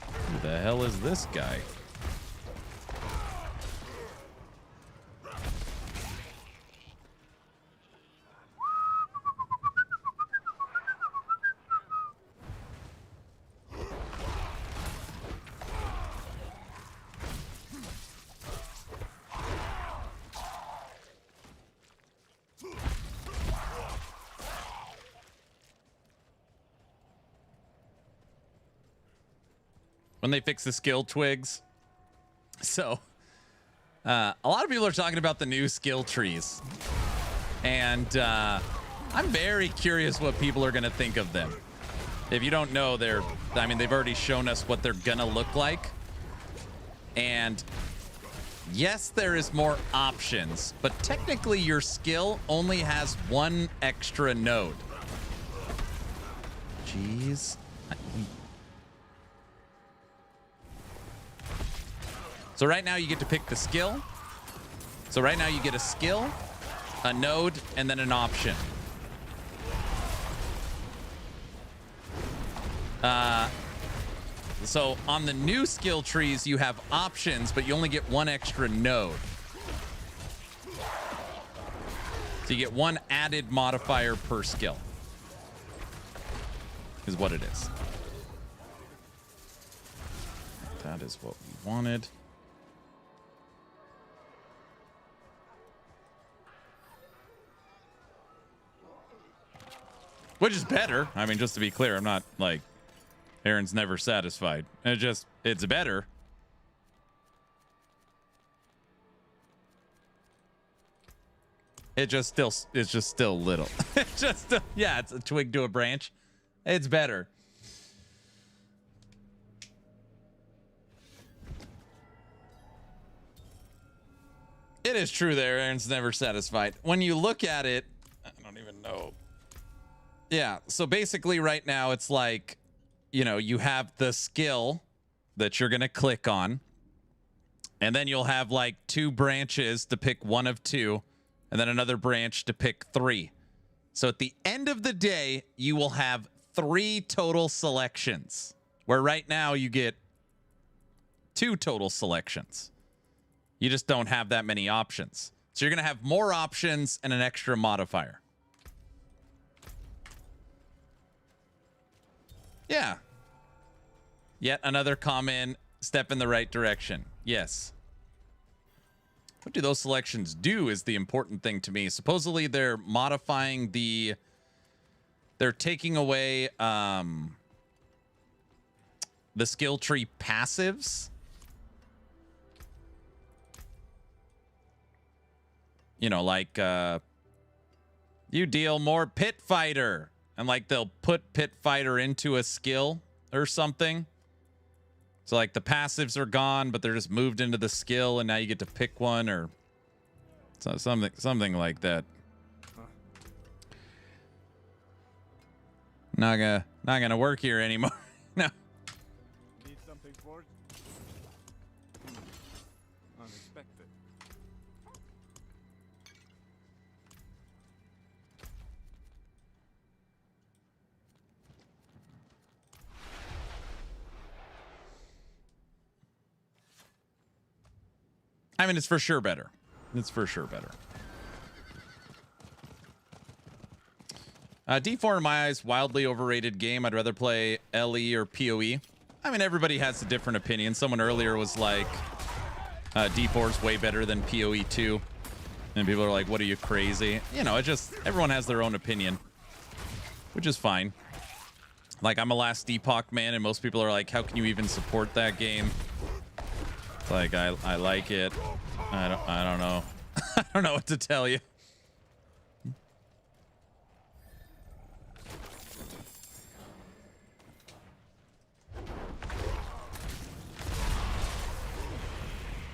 Who the hell is this guy? When they fix the skill twigs. So, a lot of people are talking about the new skill trees. And I'm very curious what people are going to think of them. If you don't know, they've already shown us what they're going to look like. And yes, there is more options, but technically your skill only has one extra node. Jeez. So right now you get to pick the skill. So right now you get a skill, a node, and then an option. So on the new skill trees, you have options, but you only get one extra node. So you get one added modifier per skill. Is what it is. That is what we wanted. Which is better. I mean, just to be clear, I'm not like Aaron's never satisfied. It's better. It's just still little. Yeah, it's a twig to a branch. It's better. It is true there. Aaron's never satisfied. When you look at it, I don't even know. Yeah, so basically right now it's like, you know, you have the skill that you're going to click on, and then you'll have like 2 branches to pick one of 2, and then another branch to pick 3. So at the end of the day, you will have 3 total selections, where right now you get 2 total selections. You just don't have that many options. So you're going to have more options and an extra modifier. Yeah. Yet another common step in the right direction. Yes. What do those selections do is the important thing to me. Supposedly they're modifying they're taking away the skill tree passives. You know, like you deal more pit fighter. And like they'll put pit fighter into a skill or something. So like the passives are gone, but they're just moved into the skill, and now you get to pick one, or something like that. Not gonna work here anymore. No. Need something for it? Unexpected. I mean, it's for sure better. It's for sure better. D4 in my eyes, wildly overrated game. I'd rather play LE or PoE. I mean, everybody has a different opinion. Someone earlier was like, D4 is way better than PoE 2. And people are like, what are you, crazy? You know, everyone has their own opinion, which is fine. Like, I'm a Last Epoch man, and most people are like, how can you even support that game? It's like, I like it. I don't know. I don't know what to tell you.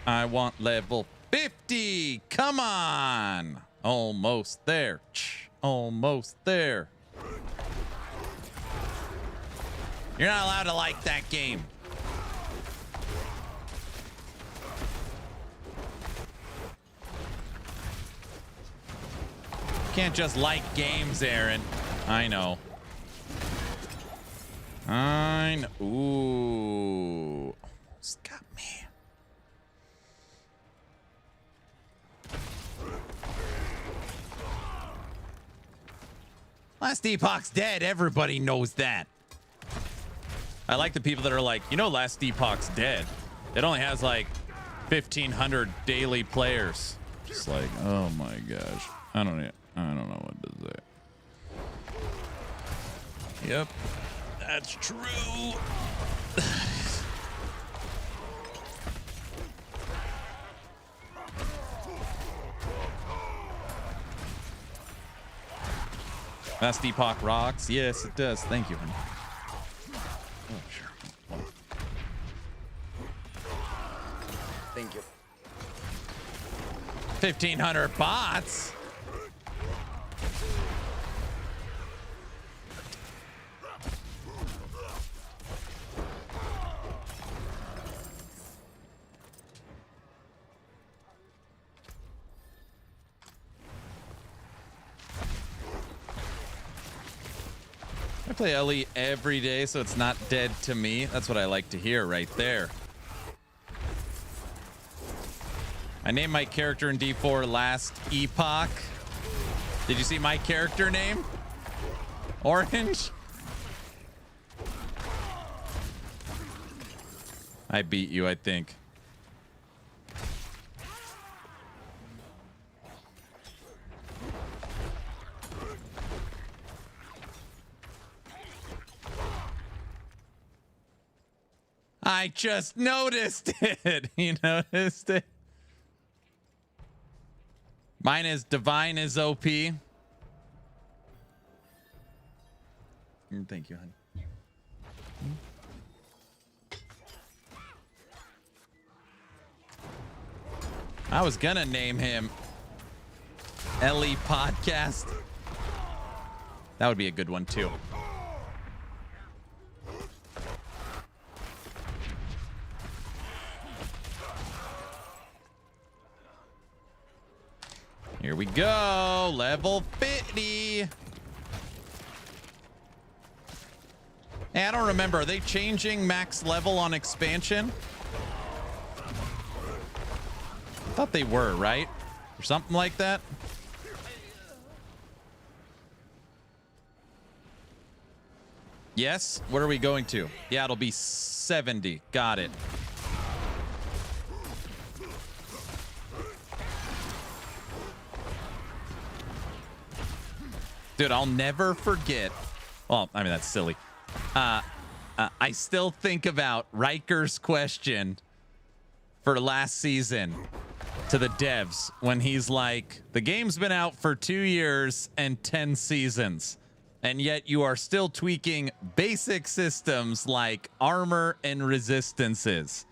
I want level 50. Come on. Almost there. Almost there. You're not allowed to like that game. Can't just like games, Aaron. I know. Ooh. Almost got me. Last Epoch's dead. Everybody knows that. I like the people that are like, you know, Last Epoch's dead. It only has like 1,500 daily players. Just like, oh my gosh. I don't know what to say. Yep, that's true. Last Epoch rocks. Yes, it does. Thank you, honey. Oh, sure. Thank you. 1,500 bots. I play Ellie every day, so it's not dead to me. That's what I like to hear right there. I named my character in D4 Last Epoch. Did you see my character name? Orange? I beat you, I think. I just noticed it. You noticed it? Mine is Divine is OP. Thank you, honey. I was gonna name him Ellie Podcast. That would be a good one too. Here we go. Level 50. Hey, I don't remember. Are they changing max level on expansion? I thought they were, right? Or something like that. Yes. What are we going to? Yeah, it'll be 70. Got it. Dude, I'll never forget. Well, I mean, that's silly. I still think about Riker's question for last season to the devs when he's like, the game's been out for 2 years and 10 seasons, and yet you are still tweaking basic systems like armor and resistances.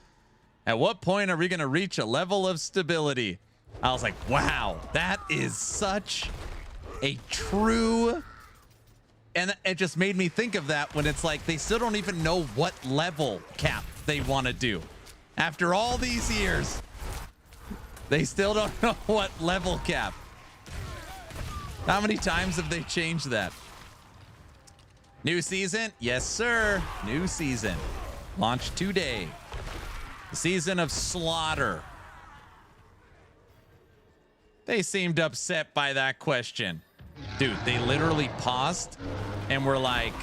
At what point are we going to reach a level of stability? I was like, wow, that is such a true, and it just made me think of that when it's like they still don't even know what level cap they want to do. After all these years, they still don't know what level cap. How many times have they changed that? New season? Yes, sir. New season. Launch today. The season of slaughter. They seemed upset by that question. Dude, they literally paused and were like,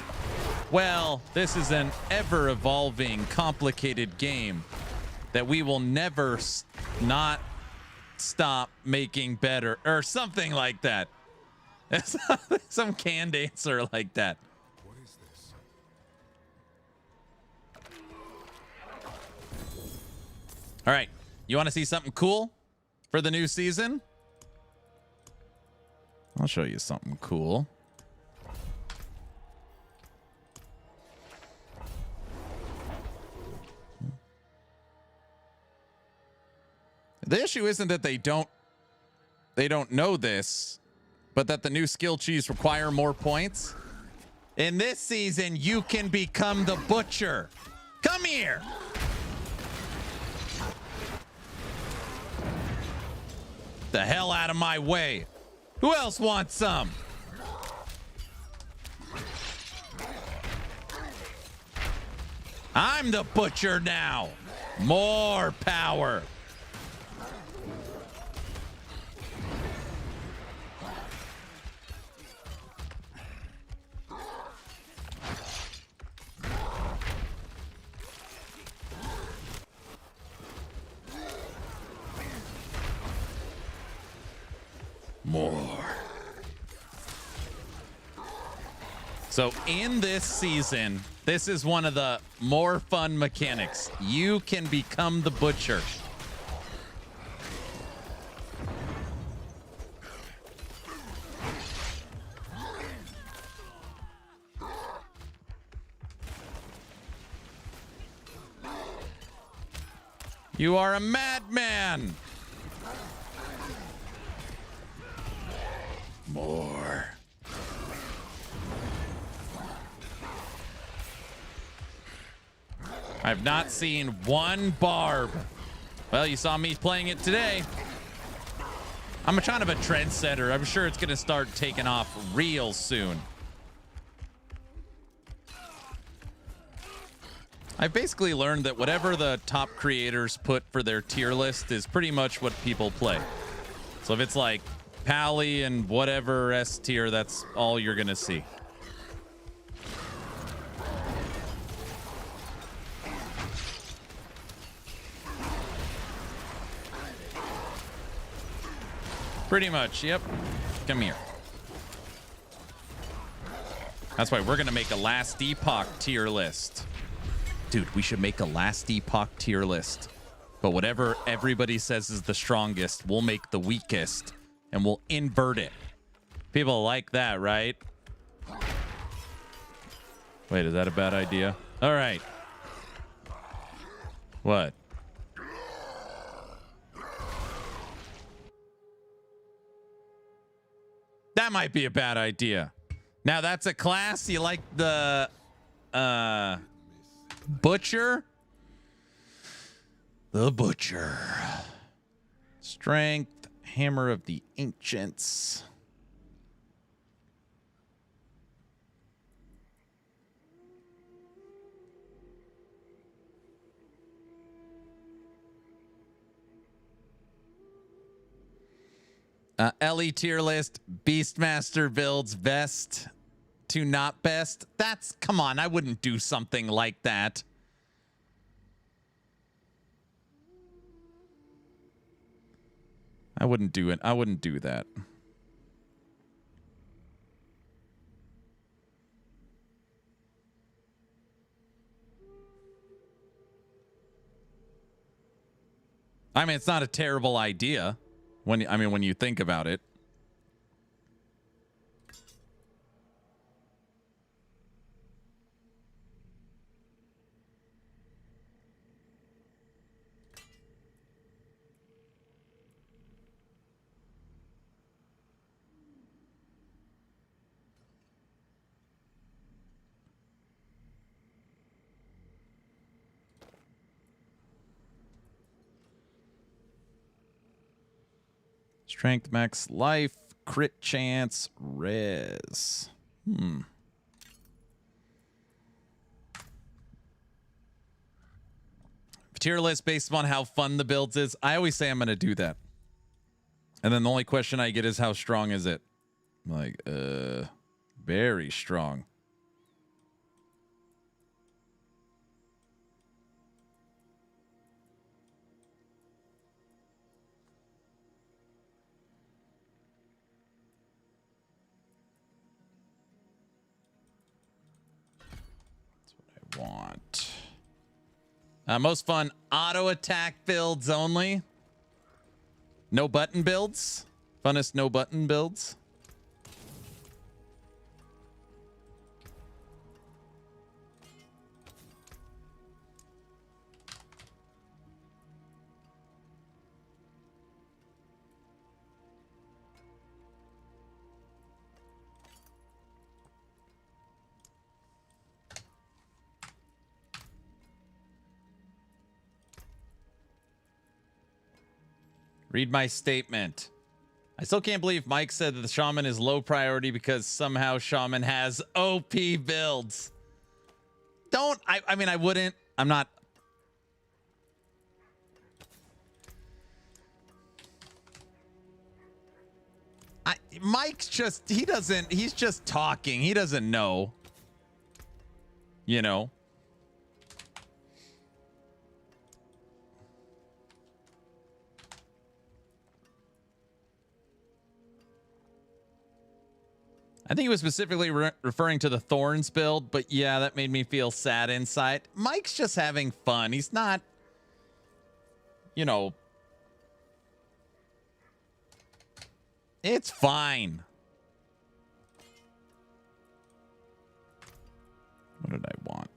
well, this is an ever-evolving, complicated game that we will never not stop making better, or something like that. Some canned answer like that. What is this? All right, you want to see something cool for the new season? I'll show you something cool. The issue isn't that they don't know this, but that the new skill trees require more points. In this season, you can become the butcher. Come here. The hell out of my way. Who else wants some? I'm the butcher now. More power. More. So in this season, this is one of the more fun mechanics. You can become the butcher. You are a madman. More. I've not seen one barb. Well, you saw me playing it today. I'm a kind of a trendsetter. I'm sure it's going to start taking off real soon. I've basically learned that whatever the top creators put for their tier list is pretty much what people play. So if it's like Pally and whatever S tier, that's all you're going to see. Pretty much, yep. Come here. That's why we're going to make a Last Epoch tier list. Dude, we should make a Last Epoch tier list. But whatever everybody says is the strongest, we'll make the weakest. And we'll invert it. People like that, right? Wait, is that a bad idea? All right. What? That might be a bad idea. Now that's a class. You like the butcher? The butcher. Strength. Hammer of the Ancients. Ellie tier list. Beastmaster builds best to not best. That's, come on, I wouldn't do something like that. I wouldn't do it. I wouldn't do that. I mean, it's not a terrible idea when you think about it. Strength max life, crit chance, res. Tier list based on how fun the builds is. I always say I'm going to do that. And then the only question I get is how strong is it? I'm like, very strong. Want most fun auto attack builds only. No button builds. Funnest no button builds. Read my statement. I still can't believe Mike said that the shaman is low priority because somehow shaman has OP builds. I mean, I wouldn't. I'm not. Mike's just, he's just talking. He doesn't know. You know? I think he was specifically referring to the Thorns build, but yeah, that made me feel sad inside. Mike's just having fun. He's not, you know, it's fine. What did I want?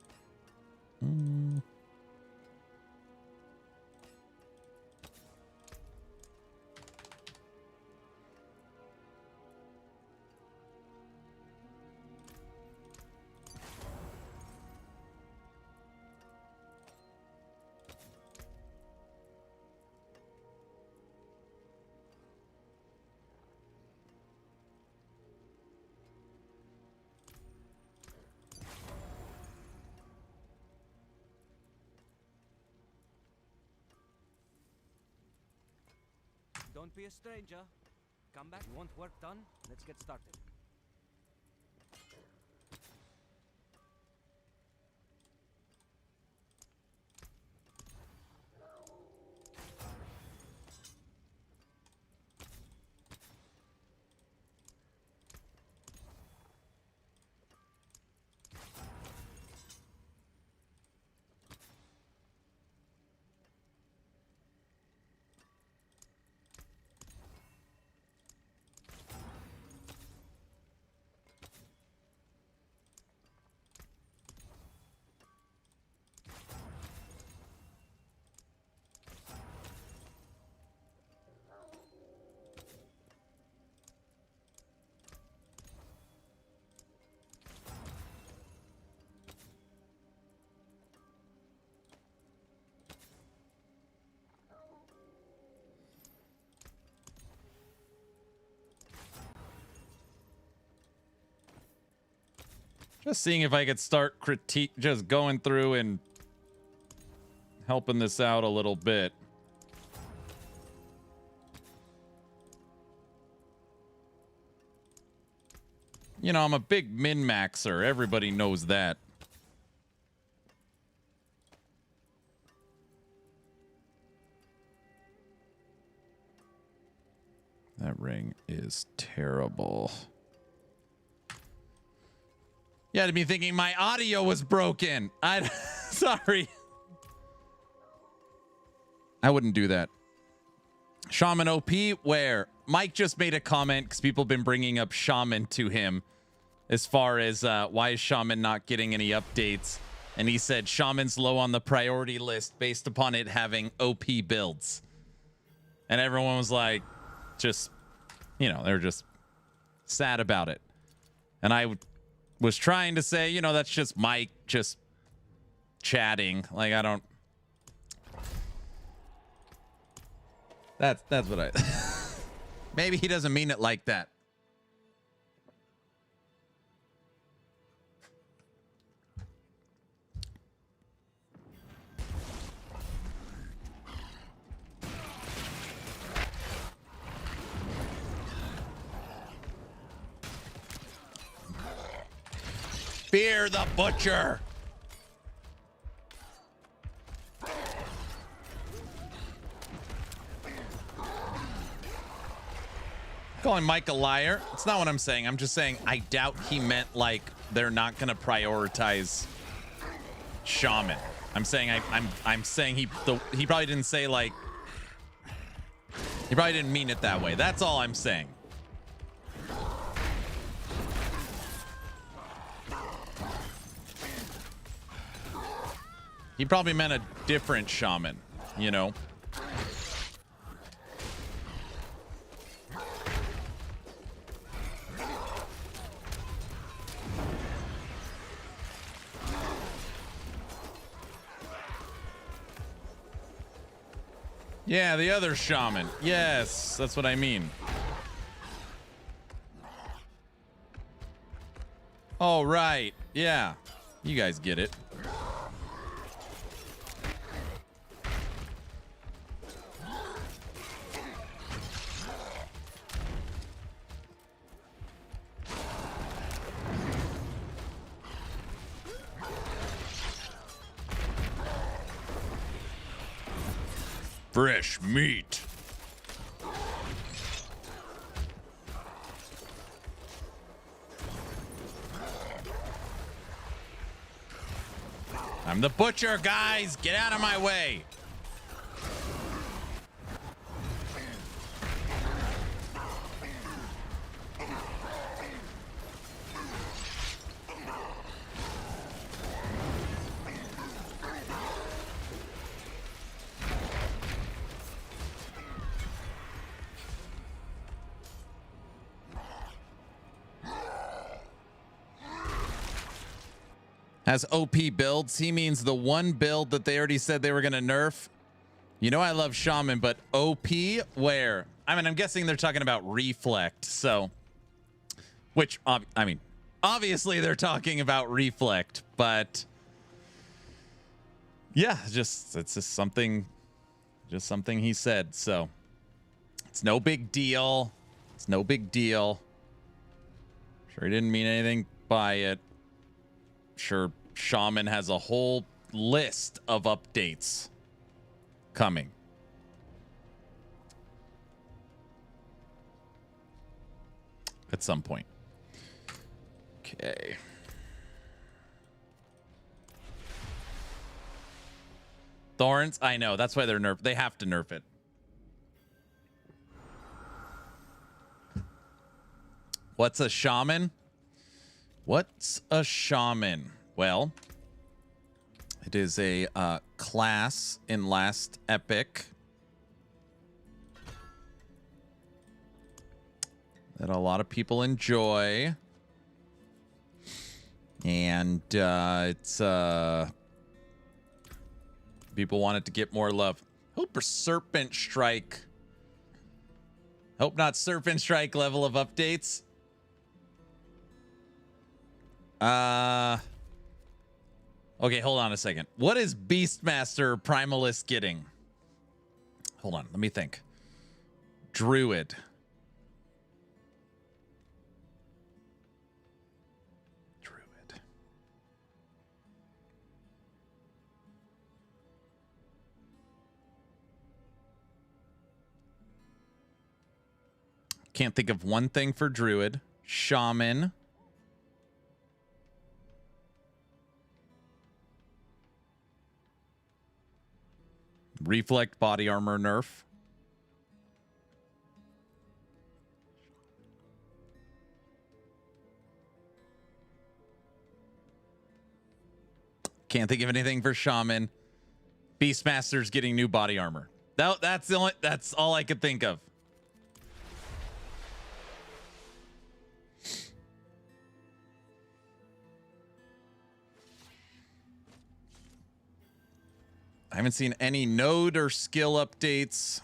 Don't be a stranger. Come back. You want work done? Let's get started. Just seeing if I could start just going through and helping this out a little bit. You know, I'm a big min-maxer. Everybody knows that. That ring is terrible. You had to be thinking my audio was broken. Sorry. I wouldn't do that. Shaman OP, where? Mike just made a comment because people have been bringing up Shaman to him as far as why is Shaman not getting any updates. And he said Shaman's low on the priority list based upon it having OP builds. And everyone was like, just, you know, they were just sad about it. And I was trying to say, you know, that's just Mike just chatting. Like, I don't. That's what I. Maybe he doesn't mean it like that. Fear the butcher. Calling Mike a liar. It's not what I'm saying. I'm just saying I doubt he meant like they're not going to prioritize Shaman. I'm saying I'm saying he probably didn't say like he probably didn't mean it that way. That's all I'm saying. He probably meant a different Shaman, you know? Yeah, the other Shaman. Yes, that's what I mean. Oh, right. Yeah. You guys get it. Fresh meat. I'm the butcher, guys. Get out of my way. Has OP builds. He means the one build that they already said they were going to nerf. You know I love Shaman, but OP where? I mean, I'm guessing they're talking about Reflect. So, which, I mean, obviously they're talking about Reflect, but yeah, it's just something he said. So it's no big deal. It's no big deal. Sure, he didn't mean anything by it. Sure, Shaman has a whole list of updates coming. At some point. Okay. Thorns, I know. That's why they're nerf. They have to nerf it. What's a shaman? What's a shaman? Well, it is a class in Last Epic that a lot of people enjoy. And it's people want it to get more love. Hope for Serpent Strike. Hope not Serpent Strike level of updates. Okay, hold on a second. What is Beastmaster Primalist getting? Hold on, let me think. Druid. Can't think of one thing for Druid. Shaman. Reflect body armor nerf. Can't think of anything for Shaman. Beastmaster's getting new body armor. That's all I could think of. I haven't seen any node or skill updates.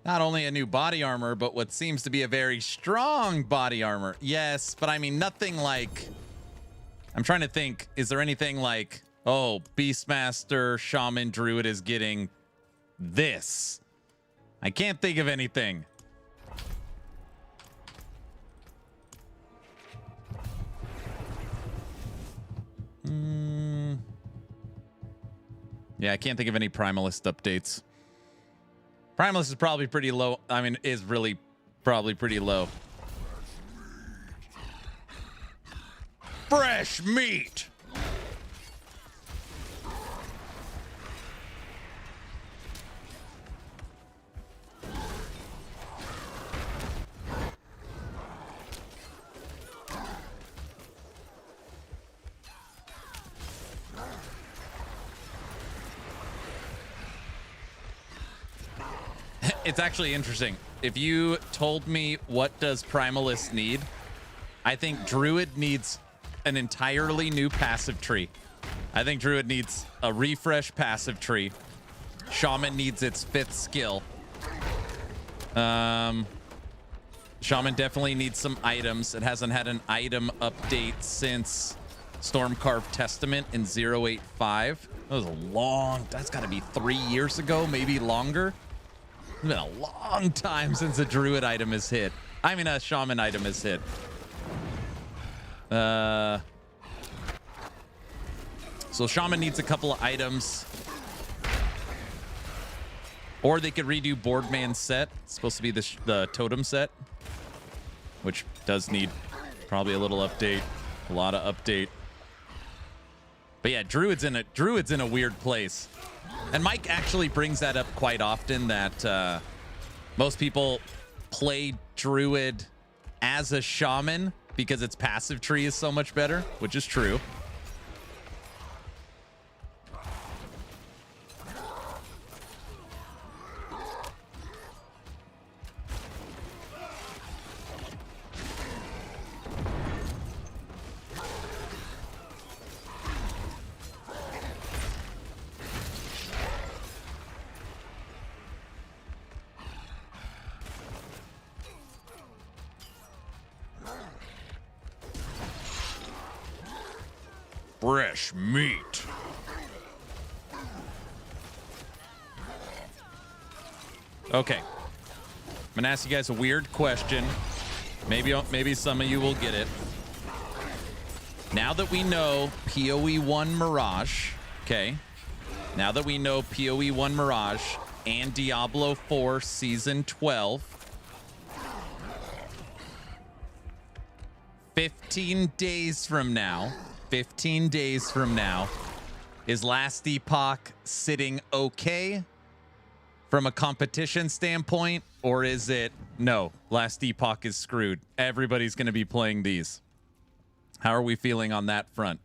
Not only a new body armor, but what seems to be a very strong body armor. Yes, but I mean, nothing like... I'm trying to think, is there anything like, oh, Beastmaster, Shaman, Druid is getting this? I can't think of anything. Yeah, I can't think of any Primalist updates. Primalist is probably pretty low. I mean, is really probably pretty low. Fresh meat. it's actually interesting. If you told me what does Primalist need, I think Druid needs an entirely new passive tree. I think Druid needs a refresh passive tree. Shaman needs its 5th skill. Shaman definitely needs some items. It hasn't had an item update since Stormcarved Testament in 085. That was a long, that's got to be 3 years ago, maybe longer. It's been a long time since a Druid item has hit. I mean, a Shaman item has hit. So Shaman needs a couple of items. Or they could redo Boardman's set. It's supposed to be the totem set, which does need probably a little update, a lot of update. But yeah, Druid's in a weird place. And Mike actually brings that up quite often, that most people play Druid as a Shaman because its passive tree is so much better, which is true. Fresh meat. Okay. I'm gonna ask you guys a weird question. Maybe some of you will get it. Now that we know PoE 1 Mirage, okay? Now that we know PoE 1 Mirage and Diablo 4 Season 12, 15 days from now, is Last Epoch sitting okay from a competition standpoint, or is it no, Last Epoch is screwed? Everybody's going to be playing these. How are we feeling on that front?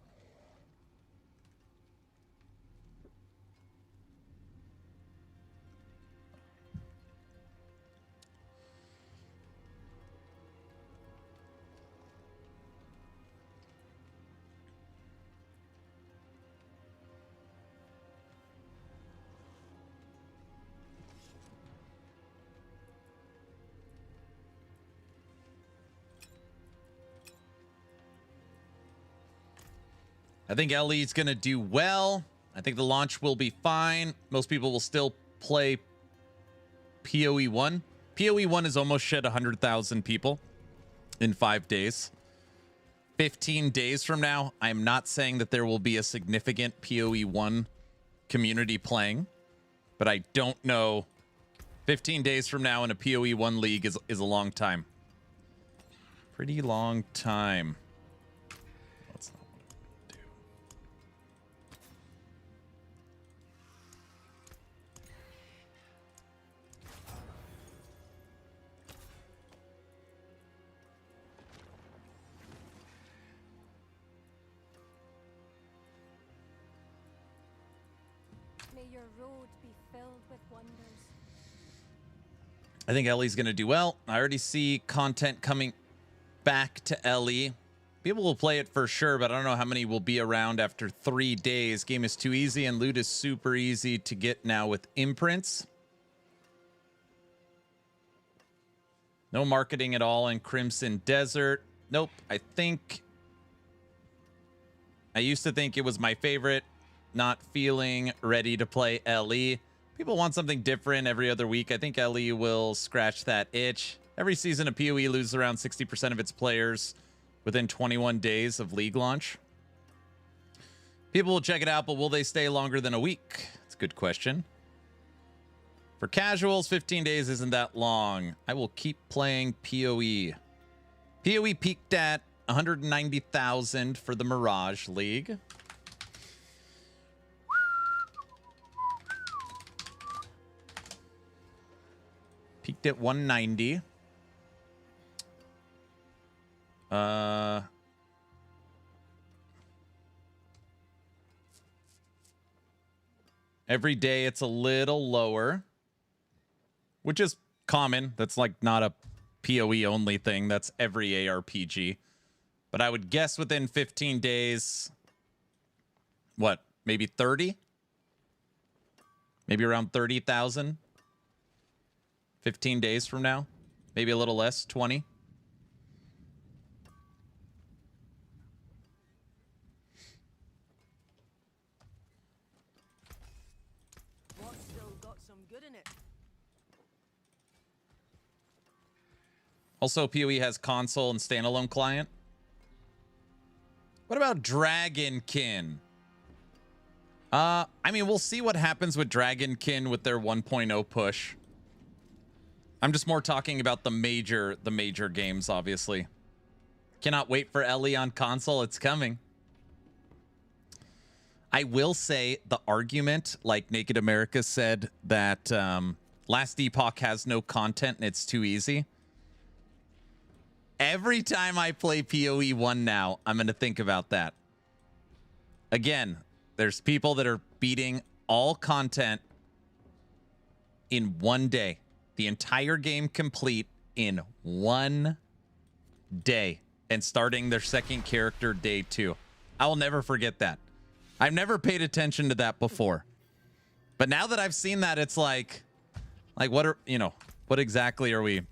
I think LE's going to do well. I think the launch will be fine. Most people will still play PoE 1. PoE 1 has almost shed 100,000 people in 5 days. 15 days from now, I'm not saying that there will be a significant PoE 1 community playing, but I don't know. 15 days from now in a PoE 1 league is a long time. Pretty long time. That's not what I do. May your road be filled with wonders. I think Ellie's going to do well. I already see content coming back to Ellie. People will play it for sure, but I don't know how many will be around after 3 days. Game is too easy, and loot is super easy to get now with imprints. No marketing at all in Crimson Desert. Nope. I used to think it was my favorite. Not feeling ready to play LE. People want something different every other week. I think LE will scratch that itch. Every season of PoE loses around 60% of its players within 21 days of league launch. People will check it out, but will they stay longer than a week? That's a good question. For casuals, 15 days isn't that long. I will keep playing PoE. PoE peaked at 190,000 for the Mirage League. Peaked at 190. Every day it's a little lower. which is common. That's like not a PoE only thing. That's every ARPG. But I would guess within 15 days, what, maybe 30? Maybe around 30,000? 15 days from now? Maybe a little less, 20? What's still got some good in it? Also, PoE has console and standalone client. What about Dragonkin? I mean, we'll see what happens with Dragonkin with their 1.0 push. I'm just more talking about the major games, obviously. Cannot wait for Ellie on console. It's coming. I will say the argument, like Naked America said, that Last Epoch has no content and it's too easy. Every time I play PoE 1 now, I'm going to think about that. Again, there's people that are beating all content in one day. The entire game complete in one day. And starting their second character day 2. I will never forget that. I've never paid attention to that before. But now that I've seen that, it's like what are, you know, what exactly are we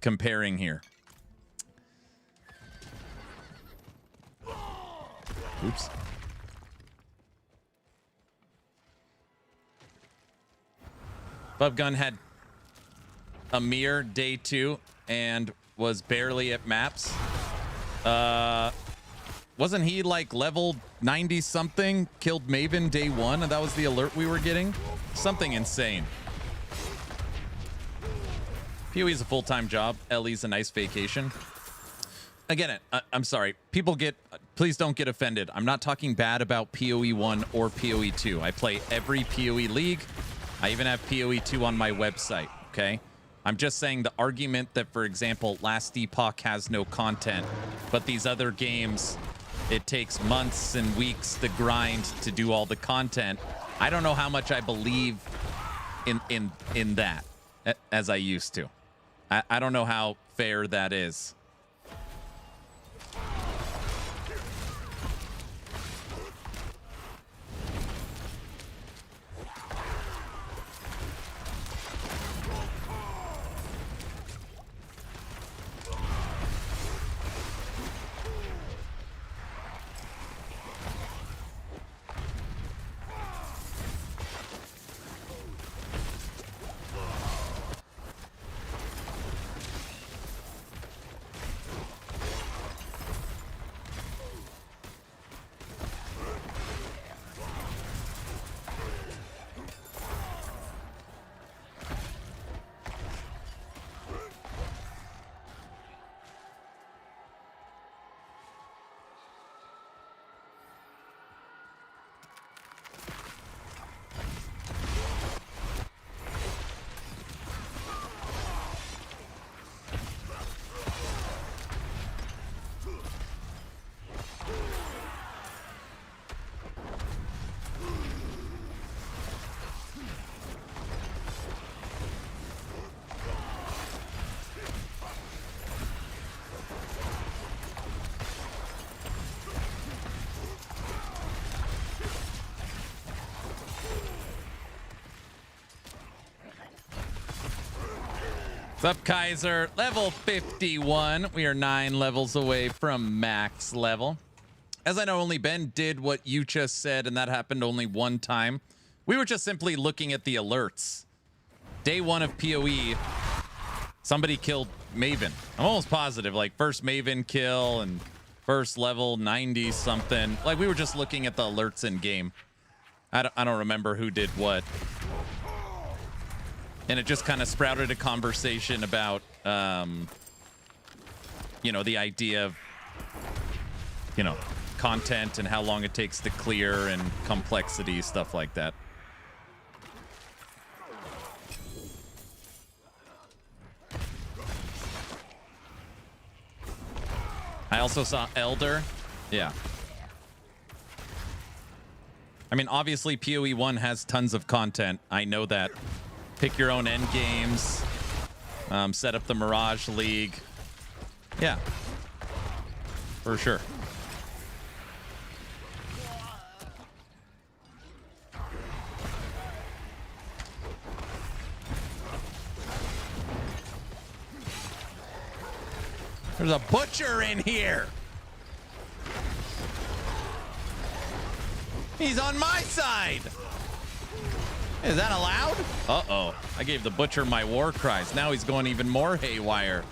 comparing here? Oops. Bubgun had a mere day 2 and was barely at maps. Wasn't he like level 90 something? Killed Maven day 1 and that was the alert we were getting? Something insane. PoE is a full-time job. Ellie's a nice vacation. Again, I'm sorry. Please don't get offended. I'm not talking bad about PoE 1 or PoE 2. I play every PoE league. I even have PoE 2 on my website, okay? I'm just saying the argument that, for example, Last Epoch has no content, but these other games, it takes months and weeks to grind to do all the content. I don't know how much I believe in that as I used to. I don't know how fair that is. What's up, Kaiser? Level 51. We are 9 levels away from max level. As I know, only Ben did what you just said, and that happened only one time. We were just simply looking at the alerts. Day 1 of PoE, somebody killed Maven. I'm almost positive, like first Maven kill and first level 90 something. Like we were just looking at the alerts in game. I don't remember who did what. And it just kind of sprouted a conversation about, you know, the idea of, you know, content and how long it takes to clear and complexity, stuff like that. I also saw Elder. Yeah. I mean, obviously, PoE 1 has tons of content. I know that. pick your own end games, set up the Mirage League. Yeah, for sure. There's a butcher in here. He's on my side. Is that allowed? Uh-oh. I gave the butcher my war cries. Now he's going even more haywire.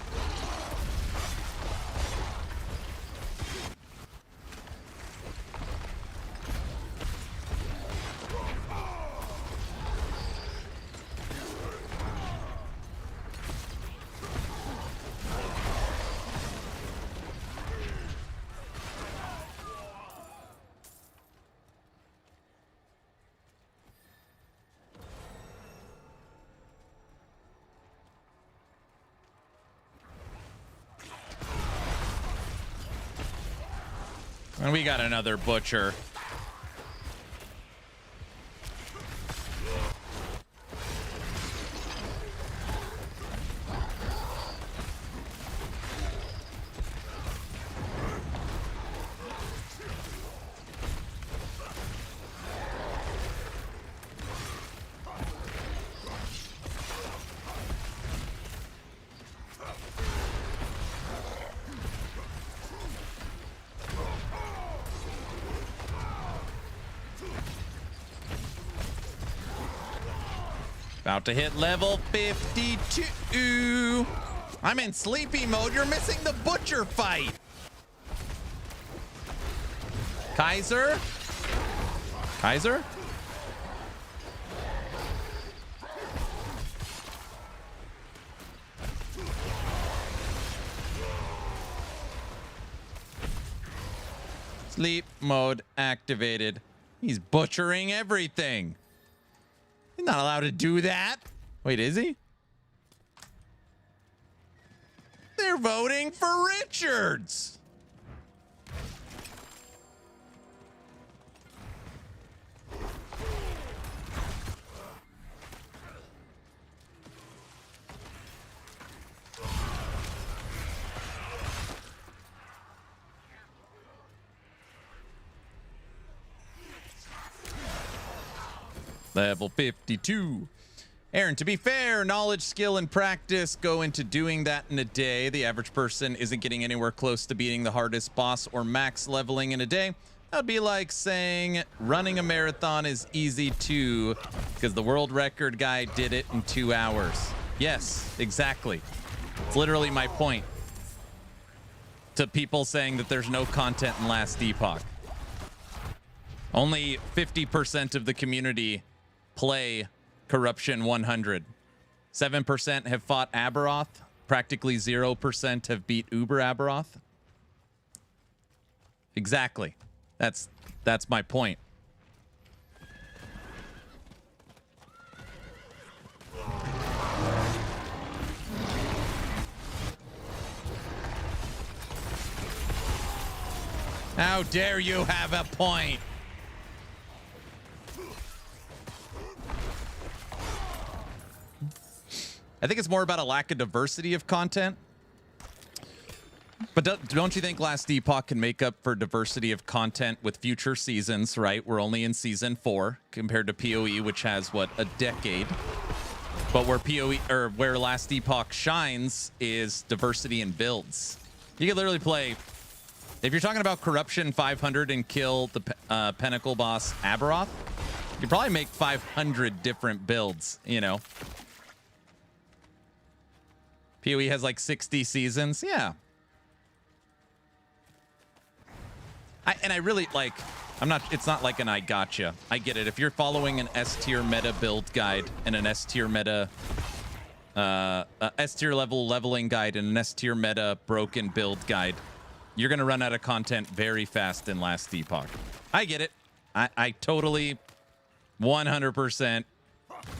And we got another butcher. About to hit level 52. I'm in sleepy mode. You're missing the butcher fight. Kaiser? Kaiser? Sleep mode activated. He's butchering everything. He's not allowed to do that. Wait, is he? They're voting for Richards. Level 52. Aaron, to be fair, knowledge, skill, and practice go into doing that in a day. The average person isn't getting anywhere close to beating the hardest boss or max leveling in a day. That'd be like saying running a marathon is easy too, because the world record guy did it in 2 hours. Yes, exactly. It's literally my point to people saying that there's no content in Last Epoch. Only 50% of the community play Corruption 100. 7% have fought Aberoth. Practically 0% have beat Uber Aberoth. Exactly. That's my point. How dare you have a point? I think it's more about a lack of diversity of content. But don't you think Last Epoch can make up for diversity of content with future seasons, right? We're only in season 4 compared to PoE, which has, what, a decade. But where PoE, or where Last Epoch shines is diversity in builds. You can literally play, if you're talking about Corruption 500 and kill the Pinnacle boss Aberoth, you could probably make 500 different builds, you know? PoE has like 60 seasons. Yeah. I really like, it's not like an I gotcha. I get it. If you're following an S tier meta build guide and an S tier meta, S tier leveling guide and an S tier meta broken build guide, you're going to run out of content very fast in Last Epoch. I get it. I totally 100%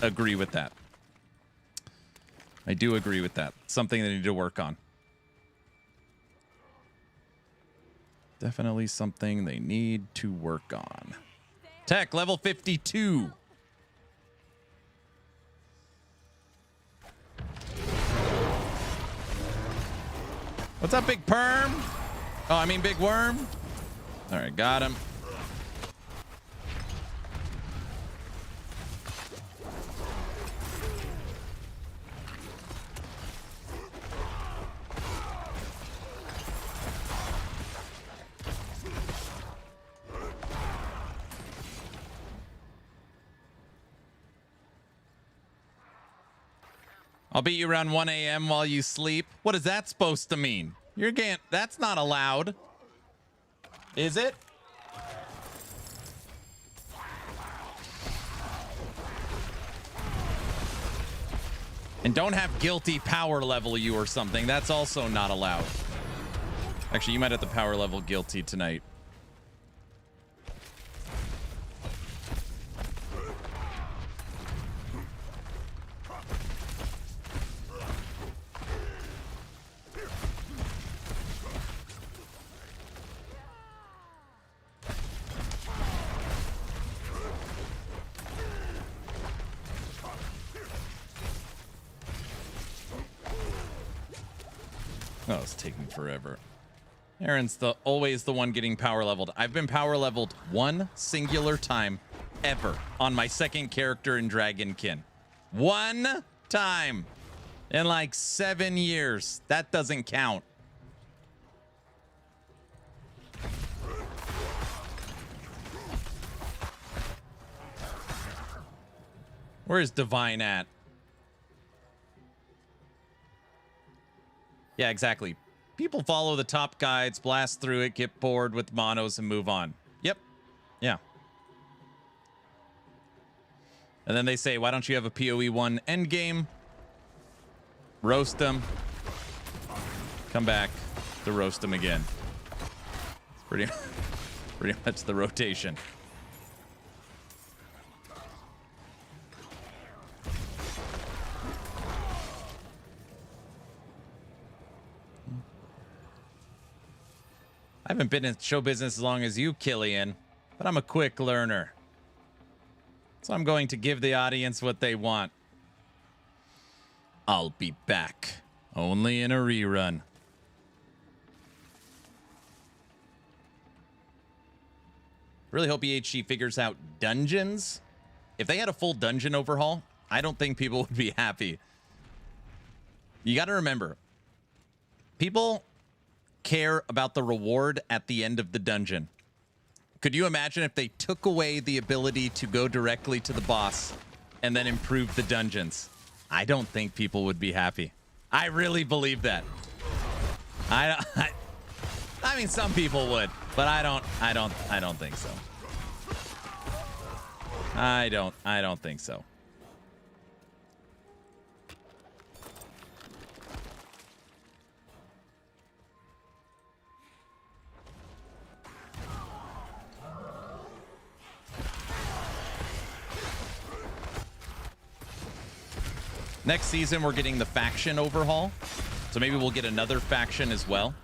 agree with that. I do agree with that. Something they need to work on. Definitely something they need to work on. Tech, level 52. What's up, Big Perm? Oh, I mean Big Worm. All right, got him. I'll beat you around 1 a.m. while you sleep. What is that supposed to mean? You're can't. That's not allowed. Is it? And don't have guilty power level you or something. That's also not allowed. Actually, you might have to power level guilty tonight. Oh, it's taking forever. Aaron's always the one getting power leveled. I've been power leveled one singular time ever on my second character in Dragonkin. One time in like 7 years. That doesn't count. Where is Divine at? Yeah, exactly. People follow the top guides, blast through it, get bored with monos, and move on. Yep. Yeah. And then they say, why don't you have a PoE 1 endgame? Roast them. Come back to roast them again. It's pretty much the rotation. I haven't been in show business as long as you, Killian, but I'm a quick learner. So I'm going to give the audience what they want. I'll be back. Only in a rerun. Really hope EHG figures out dungeons. If they had a full dungeon overhaul, I don't think people would be happy. You got to remember, people care about the reward at the end of the dungeon. Could you imagine if they took away the ability to go directly to the boss and then improve the dungeons? I don't think people would be happy. I really believe that. I mean, some people would, but I don't think so. I don't think so. Next season, we're getting the faction overhaul. So maybe we'll get another faction as well.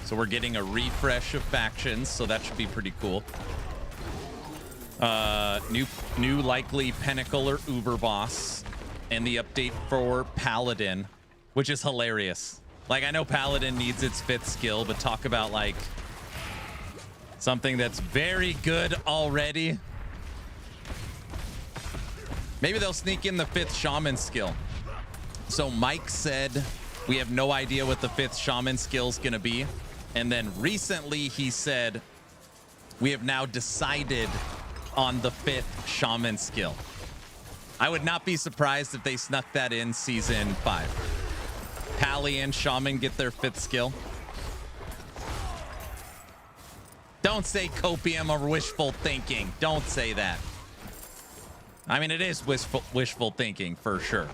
So we're getting a refresh of factions. So that should be pretty cool. New likely Pinnacle or Uber boss. And the update for Paladin, which is hilarious. Like, I know Paladin needs its 5th skill, but talk about, like, something that's very good already. Maybe they'll sneak in the 5th shaman skill. So Mike said we have no idea what the 5th shaman skill is going to be. And then recently he said we have now decided on the 5th shaman skill. I would not be surprised if they snuck that in season 5. Pally and shaman get their 5th skill. Don't say copium or wishful thinking. Don't say that. I mean, it is wishful thinking for sure.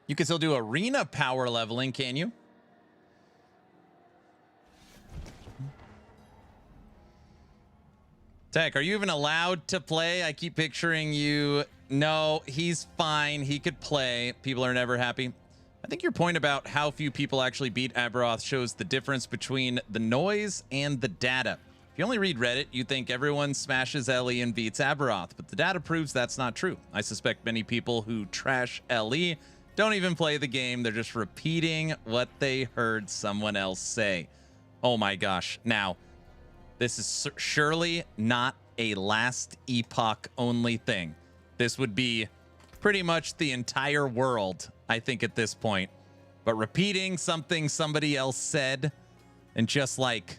You can still do arena power leveling, can you? Tech, are you even allowed to play? I keep picturing you. No, he's fine. He could play. People are never happy. I think your point about how few people actually beat Aberoth shows the difference between the noise and the data. If you only read Reddit, you think everyone smashes LE and beats Aberoth, but the data proves that's not true. I suspect many people who trash LE don't even play the game. They're just repeating what they heard someone else say. Oh my gosh. Now, this is surely not a last epoch only thing. This would be pretty much the entire world, I think, at this point. But repeating something somebody else said and just like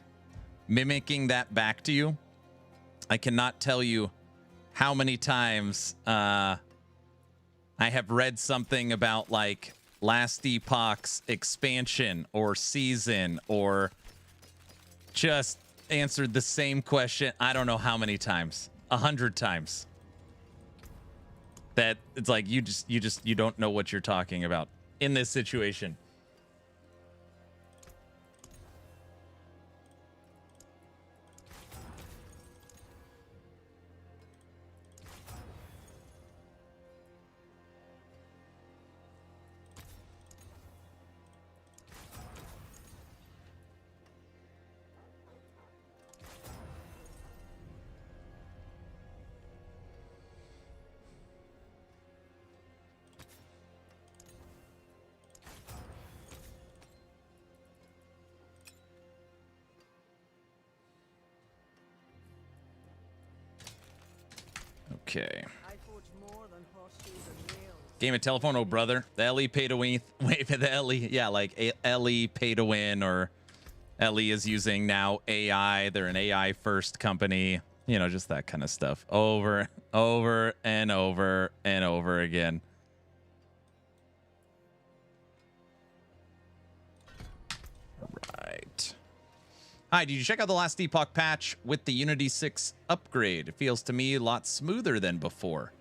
mimicking that back to you, I cannot tell you how many times I have read something about like last epoch's expansion or season, or just answered the same question. I don't know how many times, 100 times. That it's like you don't know what you're talking about in this situation. Okay. Game of telephone, oh brother. The LE pay to win. Wait, the LE, yeah, like LE pay to win, or LE is using now AI. They're an AI first company. You know, just that kind of stuff. Over and over and over again. Right. Hi, did you check out the last Epoch patch with the Unity 6 upgrade? It feels to me a lot smoother than before.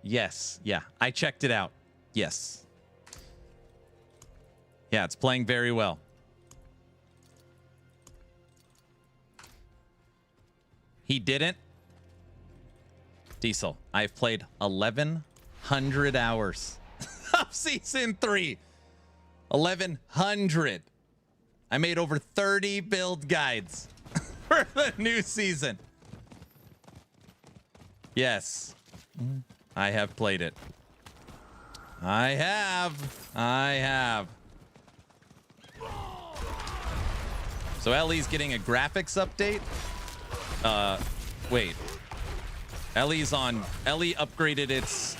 Yes, yeah, I checked it out. Yes. Yeah, it's playing very well. He didn't. Diesel, I've played 1,100 hours of Season 3. 1,100. I made over 30 build guides for the new season. Yes, I have played it. I have. So LE's getting a graphics update. Wait. LE upgraded its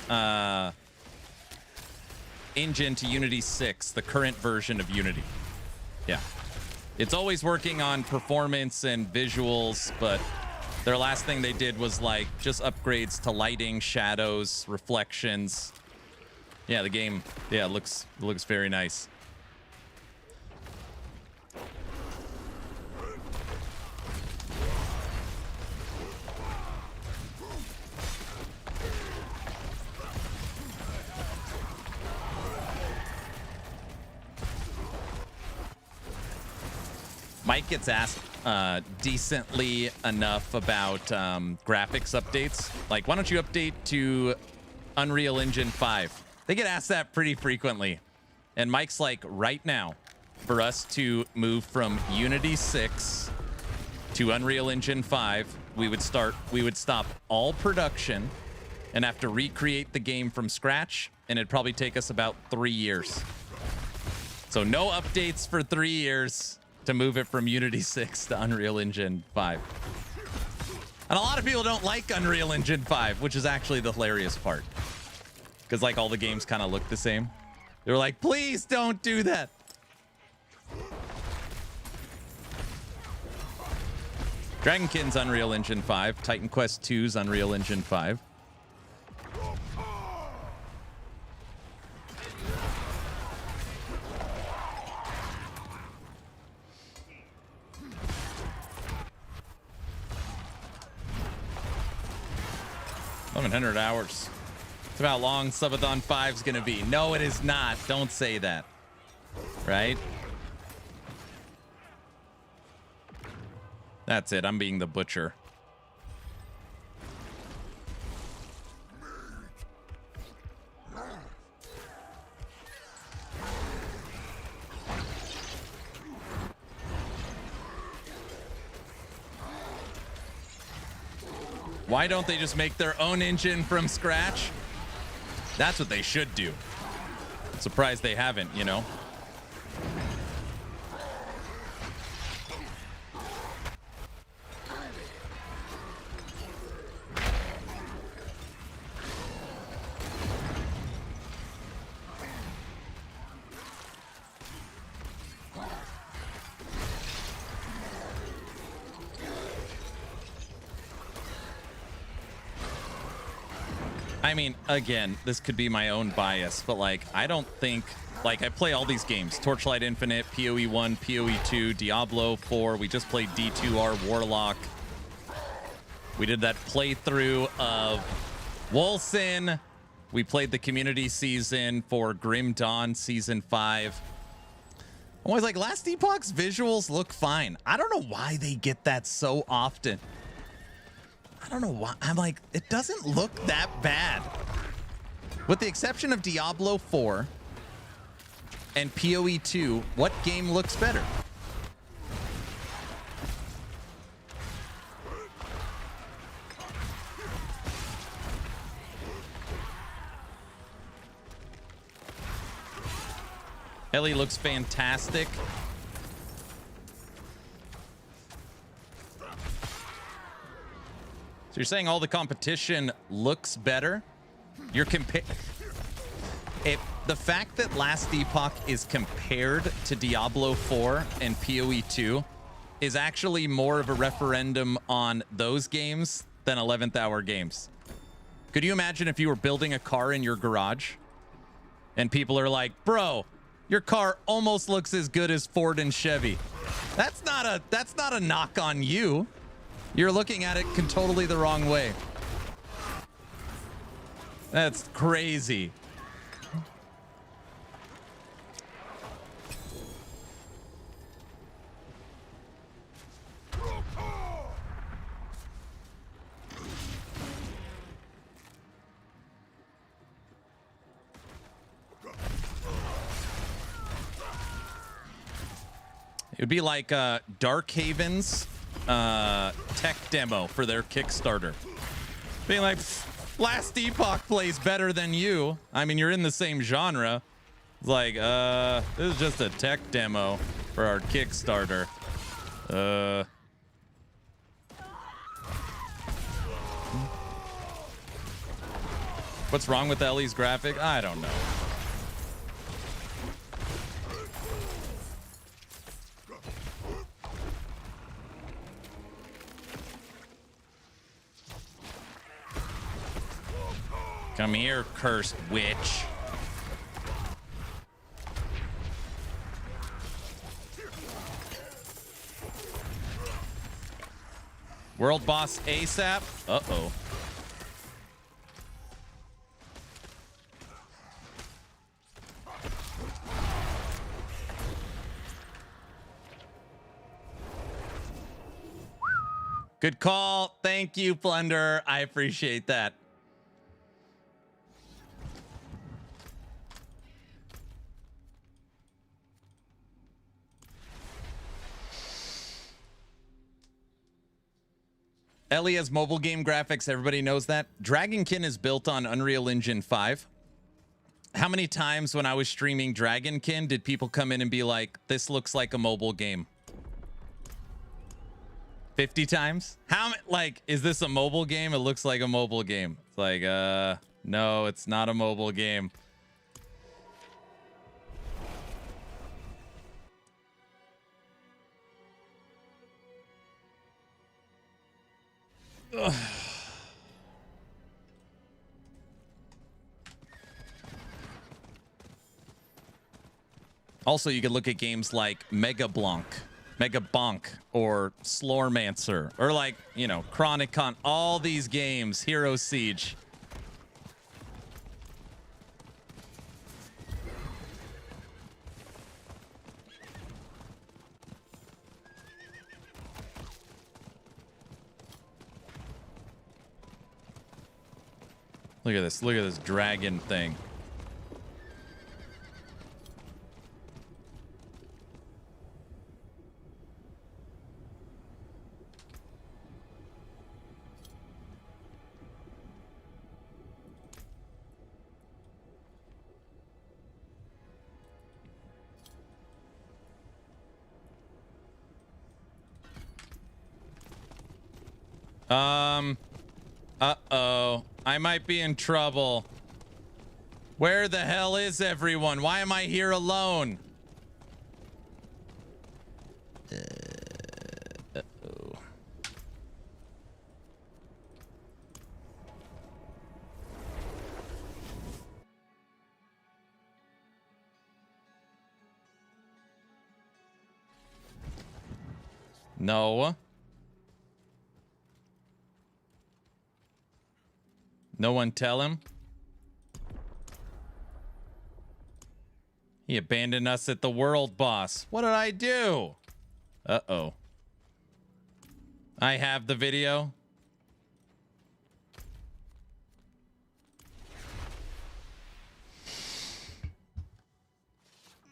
engine to Unity 6, the current version of Unity. Yeah. It's always working on performance and visuals, but their last thing they did was like just upgrades to lighting, shadows, reflections. Yeah, the game, yeah, looks very nice. Mike gets asked decently enough about graphics updates. Like, why don't you update to Unreal Engine 5? They get asked that pretty frequently. And Mike's like, right now, for us to move from Unity 6 to Unreal Engine 5, we would stop all production and have to recreate the game from scratch, and it'd probably take us about 3 years. So no updates for 3 years to move it from Unity 6 to Unreal Engine 5. And a lot of people don't like Unreal Engine 5, which is actually the hilarious part. Because like all the games kind of look the same. They were like, please don't do that. Dragonkin's Unreal Engine 5. Titan Quest 2's Unreal Engine 5. $1,100 hours. about how long Subathon 5 is going to be. No, it is not. Don't say that. Right? That's it. I'm being the butcher. Why don't they just make their own engine from scratch? That's what they should do. I'm surprised they haven't, you know? I mean, again, this could be my own bias, but like, I don't think, like, I play all these games: Torchlight Infinite, PoE 1, PoE 2, Diablo 4. We just played D2R Warlock. We did that playthrough of Wolcen. We played the community season for Grim Dawn Season 5. I'm always like, Last Epoch's visuals look fine. I don't know why they get that so often. I don't know why. I'm like, it doesn't look that bad. With the exception of Diablo 4 and PoE 2, what game looks better? Ellie looks fantastic. So you're saying all the competition looks better? You're if the fact that Last Epoch is compared to Diablo 4 and PoE 2 is actually more of a referendum on those games than 11th Hour games. Could you imagine if you were building a car in your garage and people are like, bro, your car almost looks as good as Ford and Chevy. That's not a knock on you. You're looking at it totally the wrong way. That's crazy. It would be like Darkhaven's tech demo for their Kickstarter. Being like, Last Epoch plays better than you. I mean, you're in the same genre. It's like, this is just a tech demo for our Kickstarter. What's wrong with Ellie's graphic? I don't know. Come here, cursed witch. World boss ASAP. Uh-oh. Good call. Thank you, Plunder. I appreciate that. Ellie has mobile game graphics. Everybody knows that. Dragonkin is built on Unreal Engine 5. How many times when I was streaming Dragonkin did people come in and be like, this looks like a mobile game? 50 times? Like, is this a mobile game? It looks like a mobile game. It's like, no, it's not a mobile game. Ugh. Also, you could look at games like Mega Bonk, or Slormancer, or like, you know, Chronicon, all these games, Hero Siege. Look at this. Look at this dragon thing. Uh-oh. I might be in trouble. Where the hell is everyone? Why am I here alone? Uh-oh. No. No one tell him? He abandoned us at the world boss. What did I do? Uh-oh. I have the video.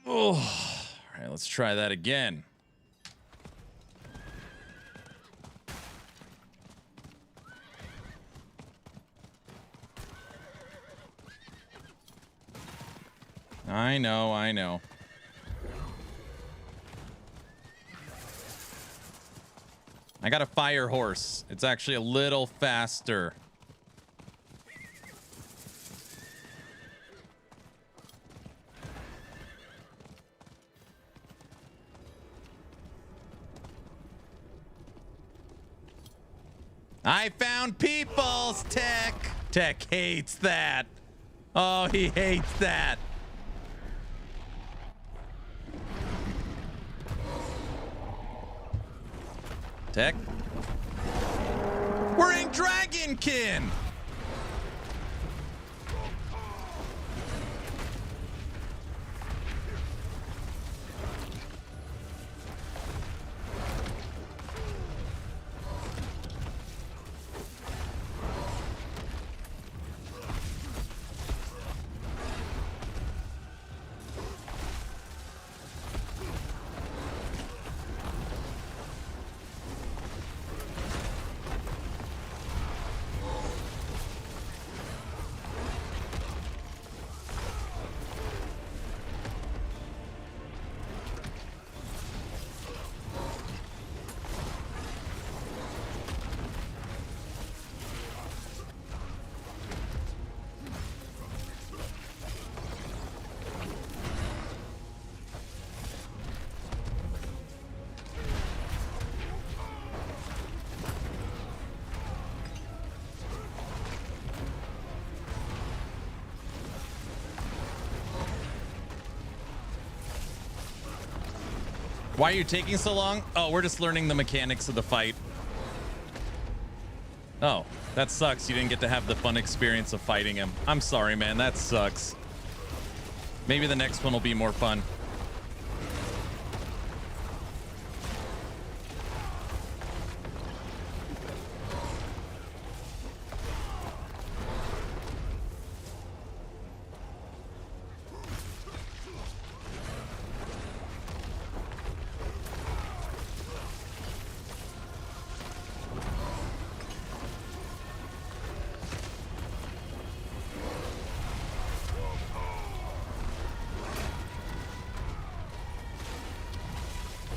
Oh. All right, let's try that again. I know, I know. I got a fire horse. It's actually a little faster. I found peoples, Tech. Tech hates that. Oh, he hates that. Tech. We're in Dragonkin! Why are you taking so long? Oh, we're just learning the mechanics of the fight. Oh, that sucks. You didn't get to have the fun experience of fighting him. I'm sorry, man. That sucks. Maybe the next one will be more fun.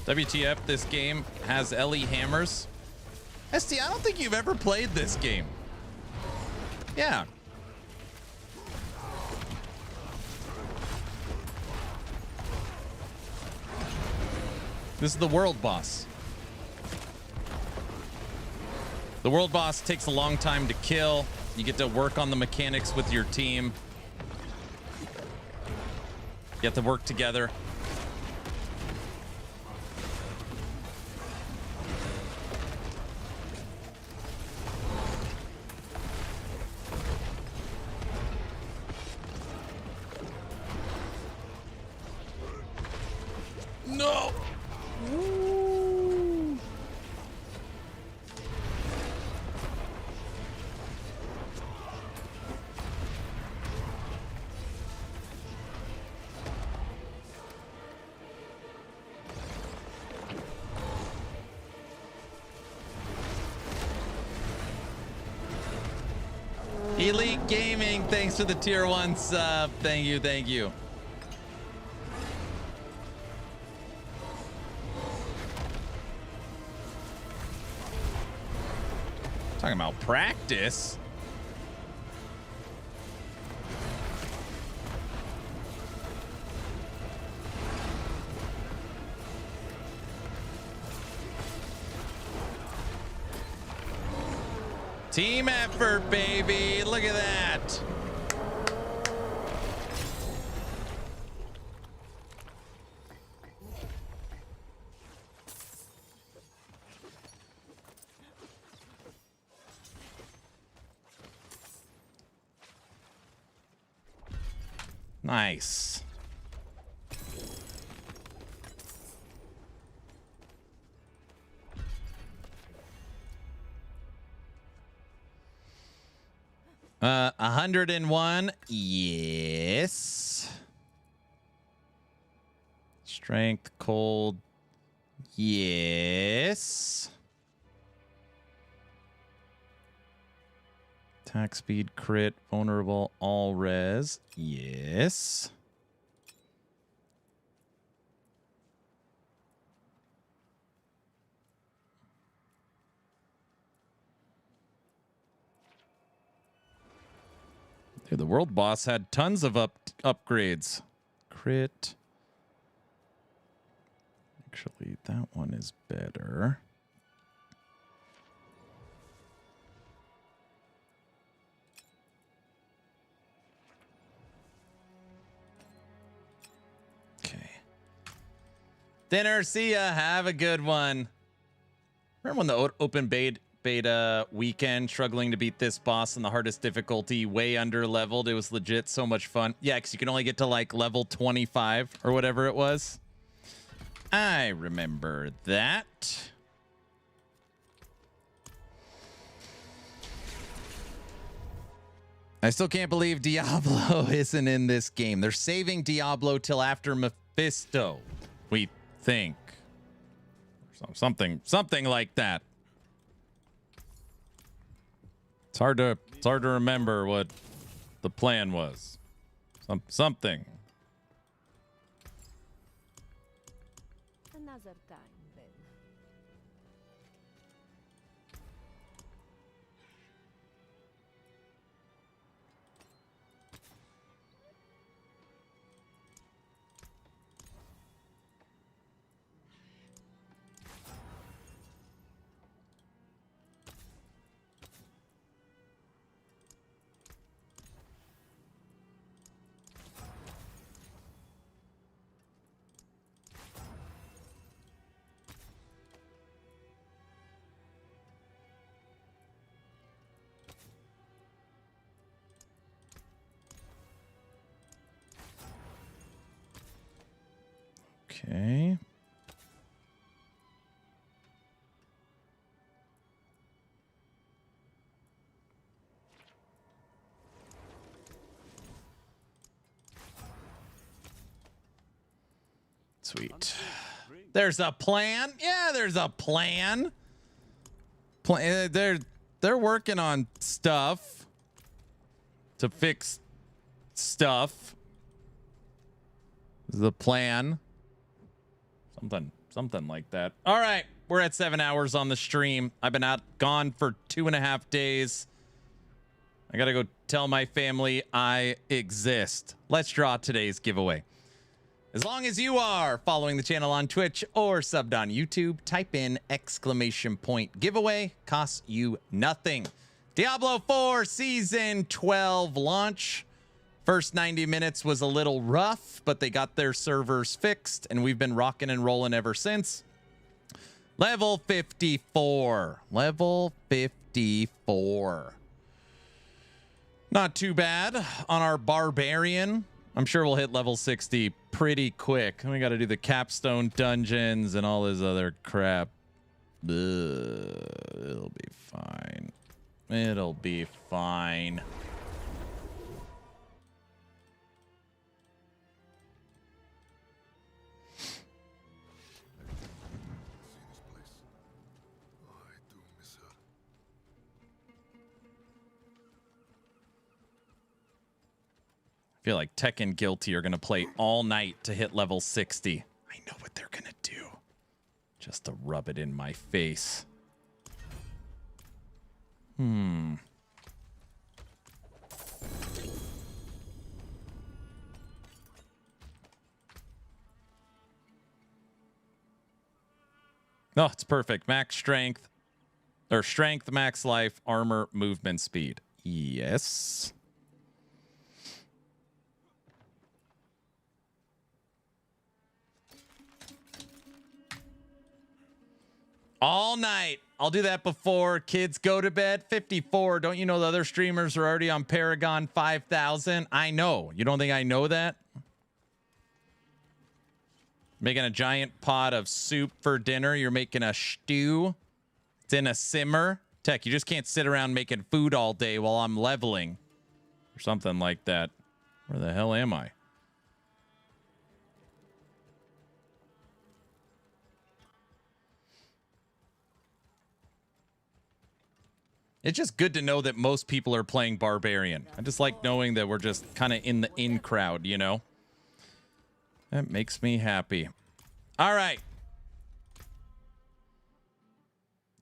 WTF, this game has LE hammers. ST, I don't think you've ever played this game. Yeah. This is the world boss. The world boss takes a long time to kill. You get to work on the mechanics with your team. You have to work together. No! Ooh. Elite Gaming, thanks for the tier 1 sub. Thank you, thank you. Talking about practice. Team effort, baby. Look at that. Nice. Uh, 101. Yes. Strength, cold. Yes. Attack speed, crit, vulnerable, all res. Yes. Dude, the world boss had tons of upgrades. Crit. Actually, that one is better. Okay. Dinner, see ya. Have a good one. Remember when the open beta weekend, struggling to beat this boss on the hardest difficulty, way under leveled? It was legit so much fun. Yeah, because you can only get to like level 25 or whatever it was. I remember that. I still can't believe Diablo isn't in this game. They're saving Diablo till after Mephisto, we think. Something like that. It's hard to remember what the plan was. Something. Another time, then. Okay. Sweet. There's a plan. Yeah, there's a plan. They're working on stuff to fix stuff. This is the plan. Something like that. All right, we're at 7 hours on the stream. I've been gone for 2.5 days. I gotta go tell my family I exist. Let's draw today's giveaway. As long as you are following the channel on Twitch or subbed on YouTube, type in !giveaway. Costs you nothing. Diablo 4 Season 12 launch. First 90 minutes was a little rough, but they got their servers fixed, and we've been rocking and rolling ever since. Level 54. Level 54. Not too bad on our barbarian. I'm sure we'll hit level 60 pretty quick. We got to do the capstone dungeons and all this other crap. Ugh, it'll be fine. It'll be fine. feel like Tech and Guilty are going to play all night to hit level 60. I know what they're going to do. Just to rub it in my face. Oh, it's perfect. Max strength. Or strength, max life, armor, movement speed. Yes. All night. I'll do that before kids go to bed. 54. Don't you know the other streamers are already on Paragon 5000? I know. You don't think I know that? Making a giant pot of soup for dinner. You're making a stew. It's in a simmer. Tech, you just can't sit around making food all day while I'm leveling. Or something like that. Where the hell am I? It's just good to know that most people are playing Barbarian. I just like knowing that we're just kind of in the in crowd, you know? That makes me happy. All right.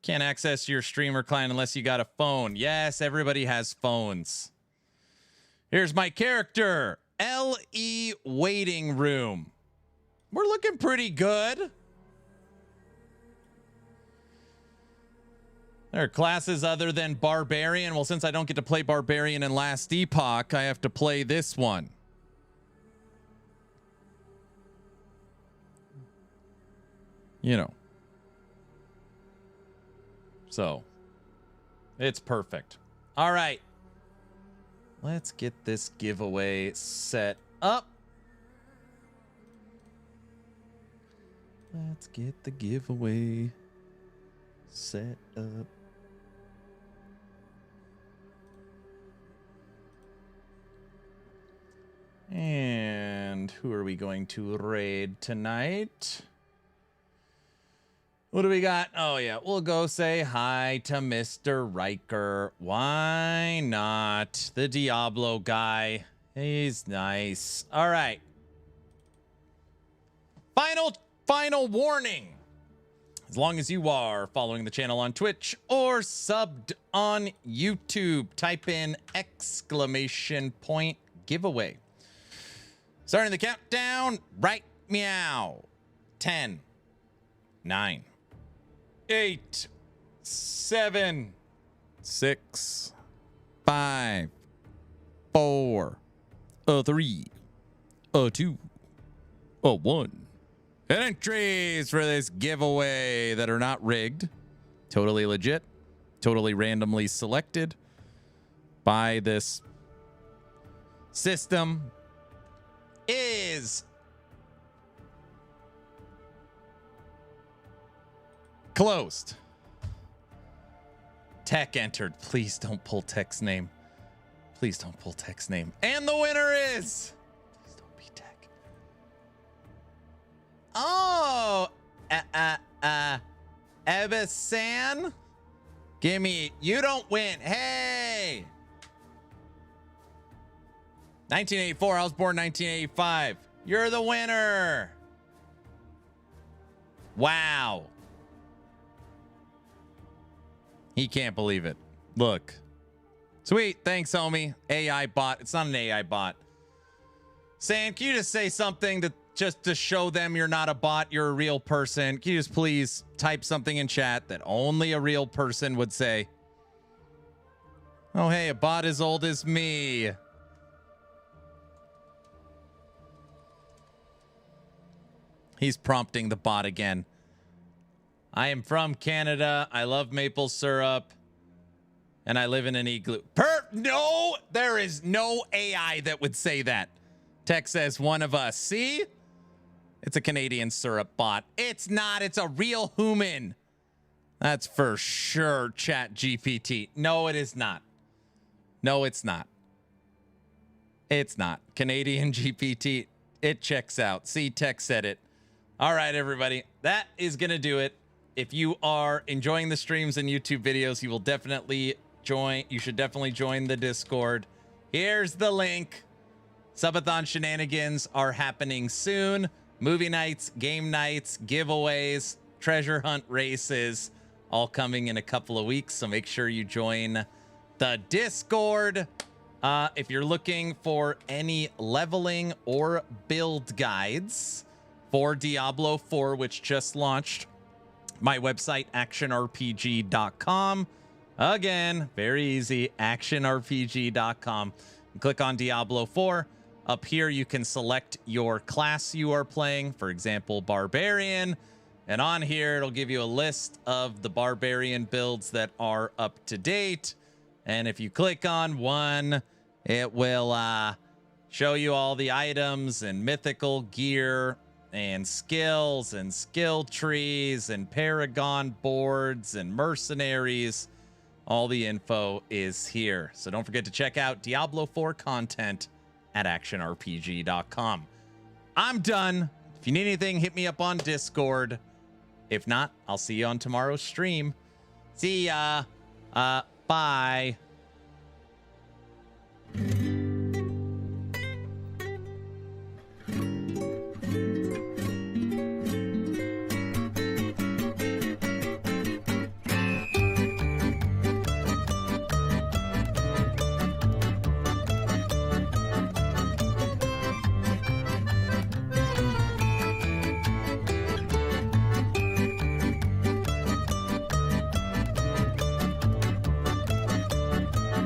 Can't access your streamer client unless you got a phone. Yes, everybody has phones. Here's my character. LE Waiting Room. We're looking pretty good. There are classes other than Barbarian. Well, since I don't get to play Barbarian in Last Epoch, I have to play this one. You know. So, it's perfect. All right. Let's get this giveaway set up. Let's get the giveaway set up. And who are we going to raid tonight? What do we got? Oh, yeah. We'll go say hi to Mr. Riker. Why not? The Diablo guy. He's nice. All right. Final warning. As long as you are following the channel on Twitch or subbed on YouTube, type in !giveaway. Starting the countdown right meow. 10, 9, 8, 7, 6, 5, 4, 3, 2, 1. And entries for this giveaway that are not rigged, totally legit, totally randomly selected by this system is closed. Tech entered. Please don't pull Tech's name. Please don't pull Tech's name. And the winner is... Please don't be Tech. Oh! Ebisan? Gimme. You don't win. Hey! 1984. I was born 1985. You're the winner. Wow. He can't believe it. Look. Sweet. Thanks, homie. AI bot. It's not an AI bot. Sam, can you just say something that just to show them you're not a bot, you're a real person? Can you just please type something in chat that only a real person would say? Oh, hey, a bot as old as me. He's prompting the bot again. I am from Canada. I love maple syrup. And I live in an igloo. No, there is no AI that would say that. Tech says one of us. See? It's a Canadian syrup bot. It's not. It's a real human. That's for sure, Chat GPT. No, it is not. No, it's not. It's not. Canadian GPT. It checks out. See, Tech said it. All right, everybody. That is going to do it. If you are enjoying the streams and YouTube videos, you will definitely join. You should definitely join the Discord. Here's the link. Subathon shenanigans are happening soon. Movie nights, game nights, giveaways, treasure hunt races, all coming in a couple of weeks. So make sure you join the Discord. If you're looking for any leveling or build guides for Diablo 4, which just launched, my website, actionrpg.com. Again, very easy, actionrpg.com. Click on Diablo 4. Up here, you can select your class you are playing, for example, Barbarian. And on here, it'll give you a list of the Barbarian builds that are up to date. And if you click on one, it will show you all the items and mythical gear and skills and skill trees and paragon boards and mercenaries. All the info is here. So don't forget to check out Diablo 4 content at actionrpg.com. I'm done. If you need anything, hit me up on Discord. If not, I'll see you on tomorrow's stream. See ya. Bye.